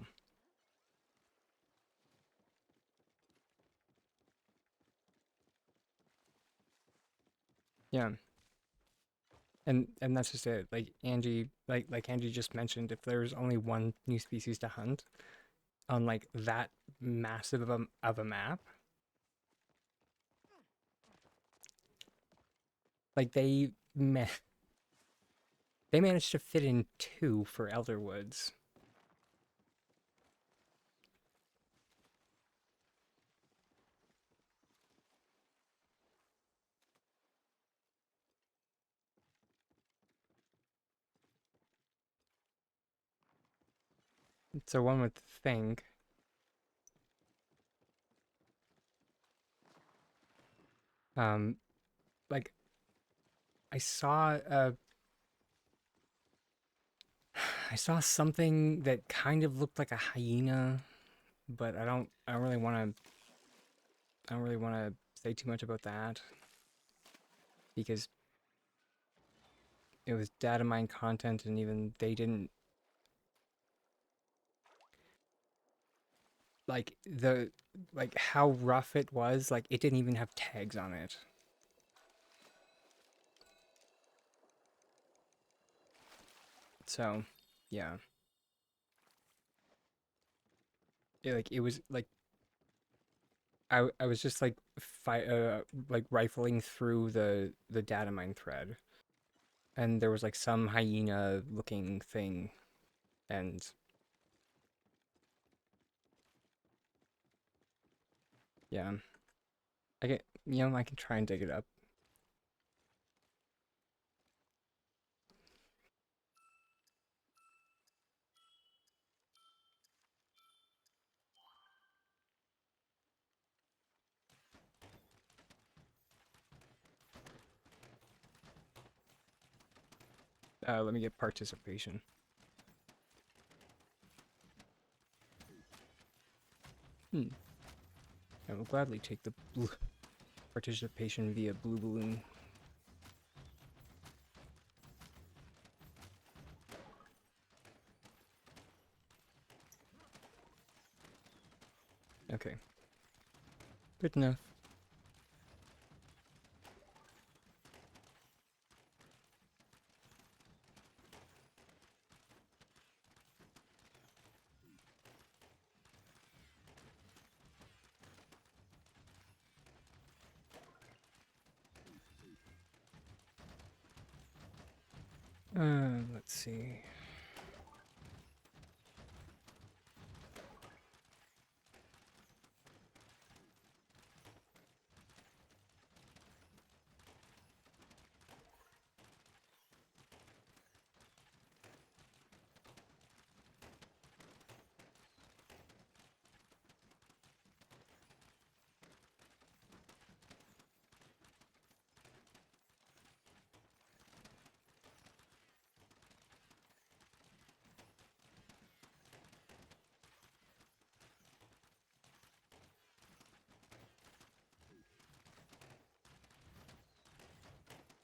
yeah, and that's just it. Like Angie, like Angie just mentioned, if there's only one new species to hunt on like that massive of a map, like they managed to fit in two for Elderwoods. So one would think, um, like I saw I saw something that kind of looked like a hyena, but I don't really want to say too much about that because it was data mine content, and even they didn't like how rough it was. Like it didn't even have tags on it. So, yeah, it was like I was just like rifling through the data mine thread, and there was like some hyena looking thing, and yeah, I can try and dig it up. Let me get participation. Hmm. I will gladly take the blue participation via blue balloon. Okay. Good enough. Let's see.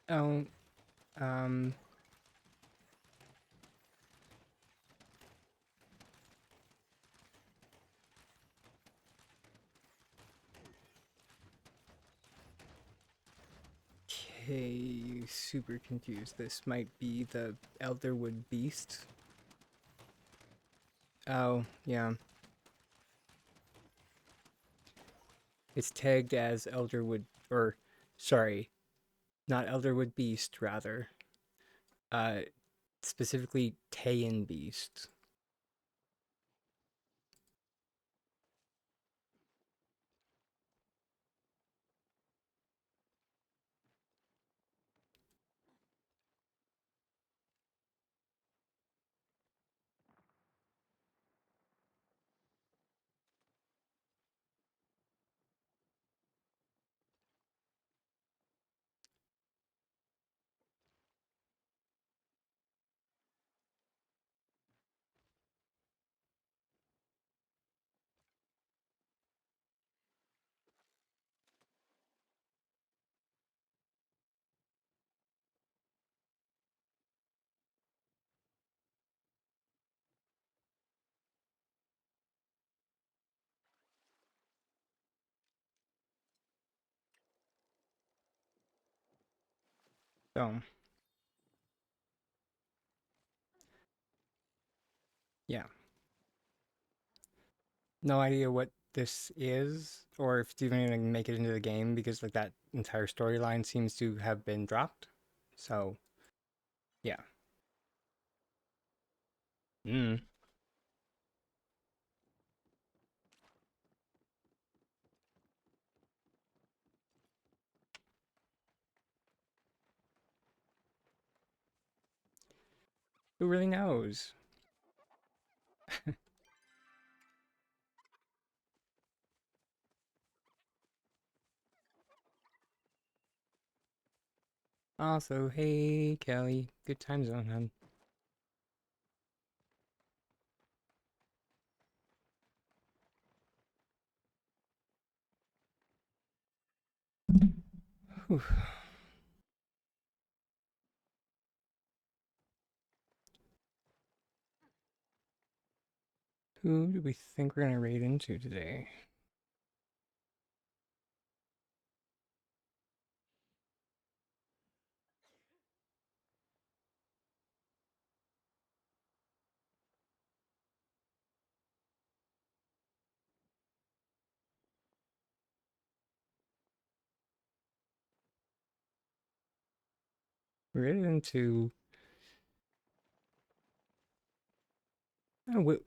Oh, um, okay, super confused. This might be the Elderwood Beast. Oh, yeah. It's tagged as Elderwood, or, sorry, not Elderwood Beast, rather. Uh, Specifically Tayan Beast. So, yeah. No idea what this is, or if it's even gonna make it into the game, because like that entire storyline seems to have been dropped. So, yeah. Mm. Who really knows? Also, hey Kelly, good time zone, hun. Whew. Who do we think we're gonna raid into today? We're raided into.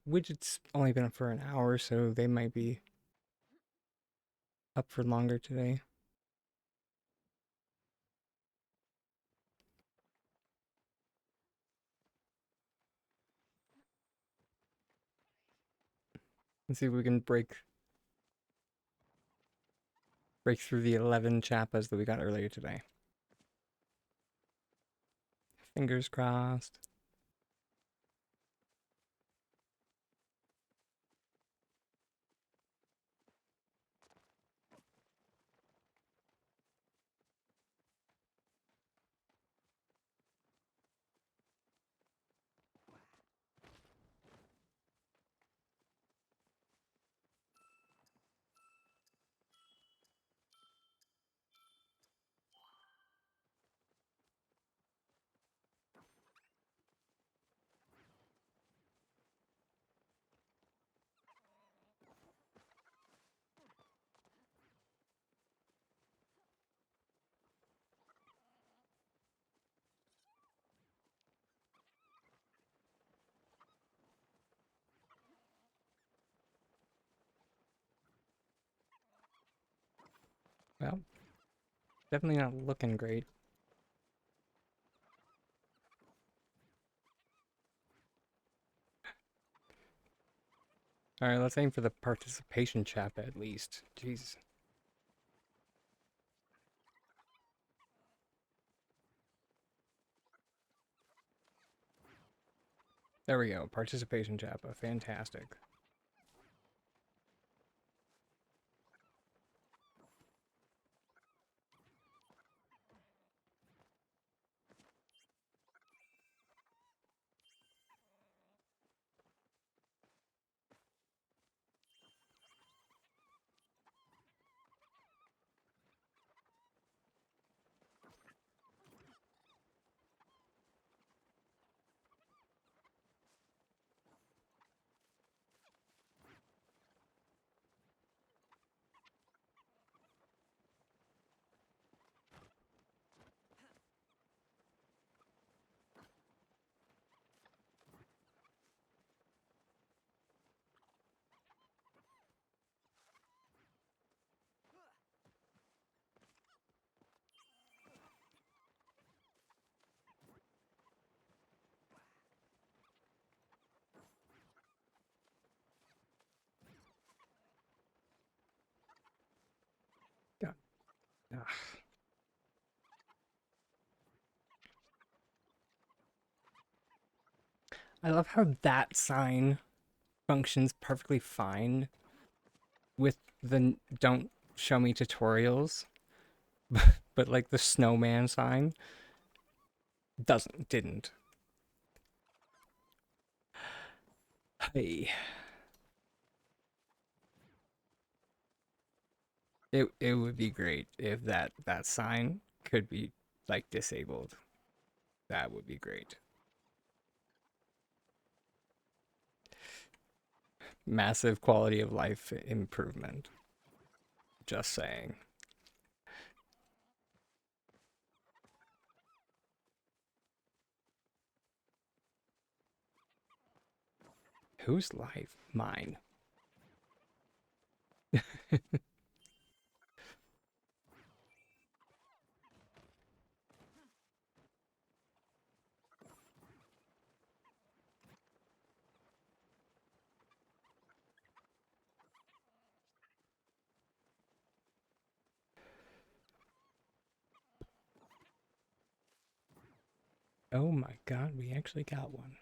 Widget's only been up for an hour, so they might be up for longer today. Let's see if we can break through the 11 chappas that we got earlier today. Fingers crossed. Well, definitely not looking great. All right, let's aim for the participation chap at least. Jeez. There we go. Participation Japa. Fantastic. God. Ugh. I love how that sign functions perfectly fine with the don't show me tutorials, but like the snowman sign didn't. Hey, it would be great if that sign could be like disabled. That would be great. Massive quality of life improvement. Just saying. Whose life? Mine. Oh my god, we actually got one.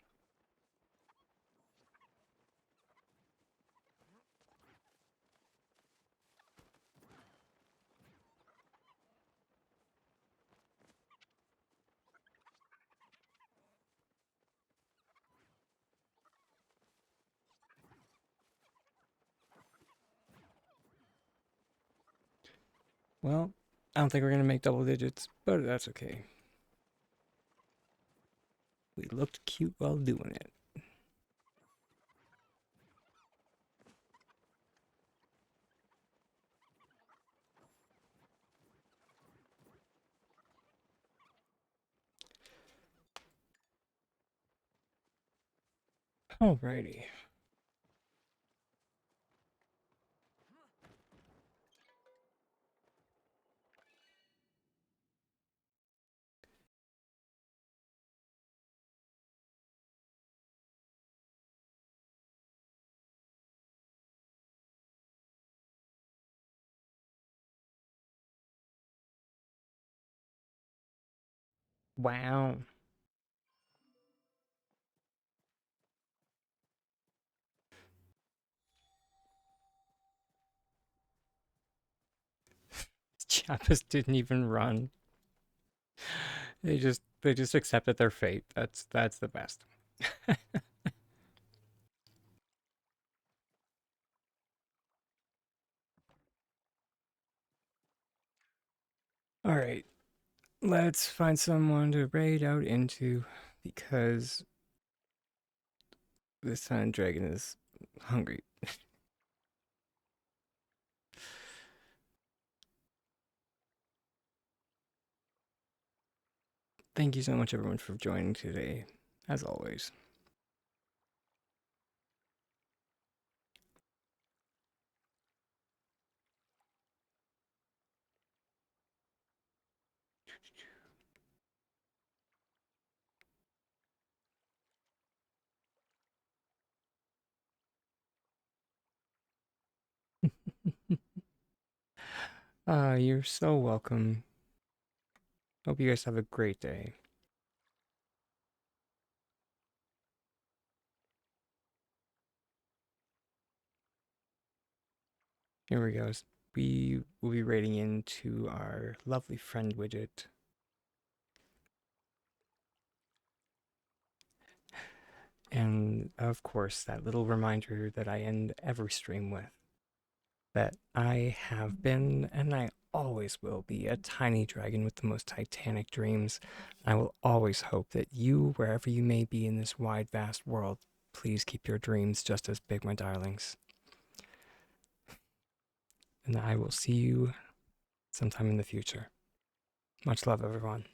Well, I don't think we're gonna make double digits, but that's okay. We looked cute while doing it. Alrighty. Wow. Chiapas didn't even run. They just accepted their fate. That's the best. Alright. Let's find someone to raid out into because this time dragon is hungry. Thank you so much everyone for joining today, as always. You're so welcome. Hope you guys have a great day. Here we go. We will be rating into our lovely friend widget. And of course, that little reminder that I end every stream with, that I have been and I always will be a tiny dragon with the most titanic dreams. I will always hope that you, wherever you may be in this wide, vast world, please keep your dreams just as big, my darlings. And I will see you sometime in the future. Much love, everyone.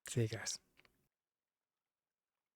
See you guys.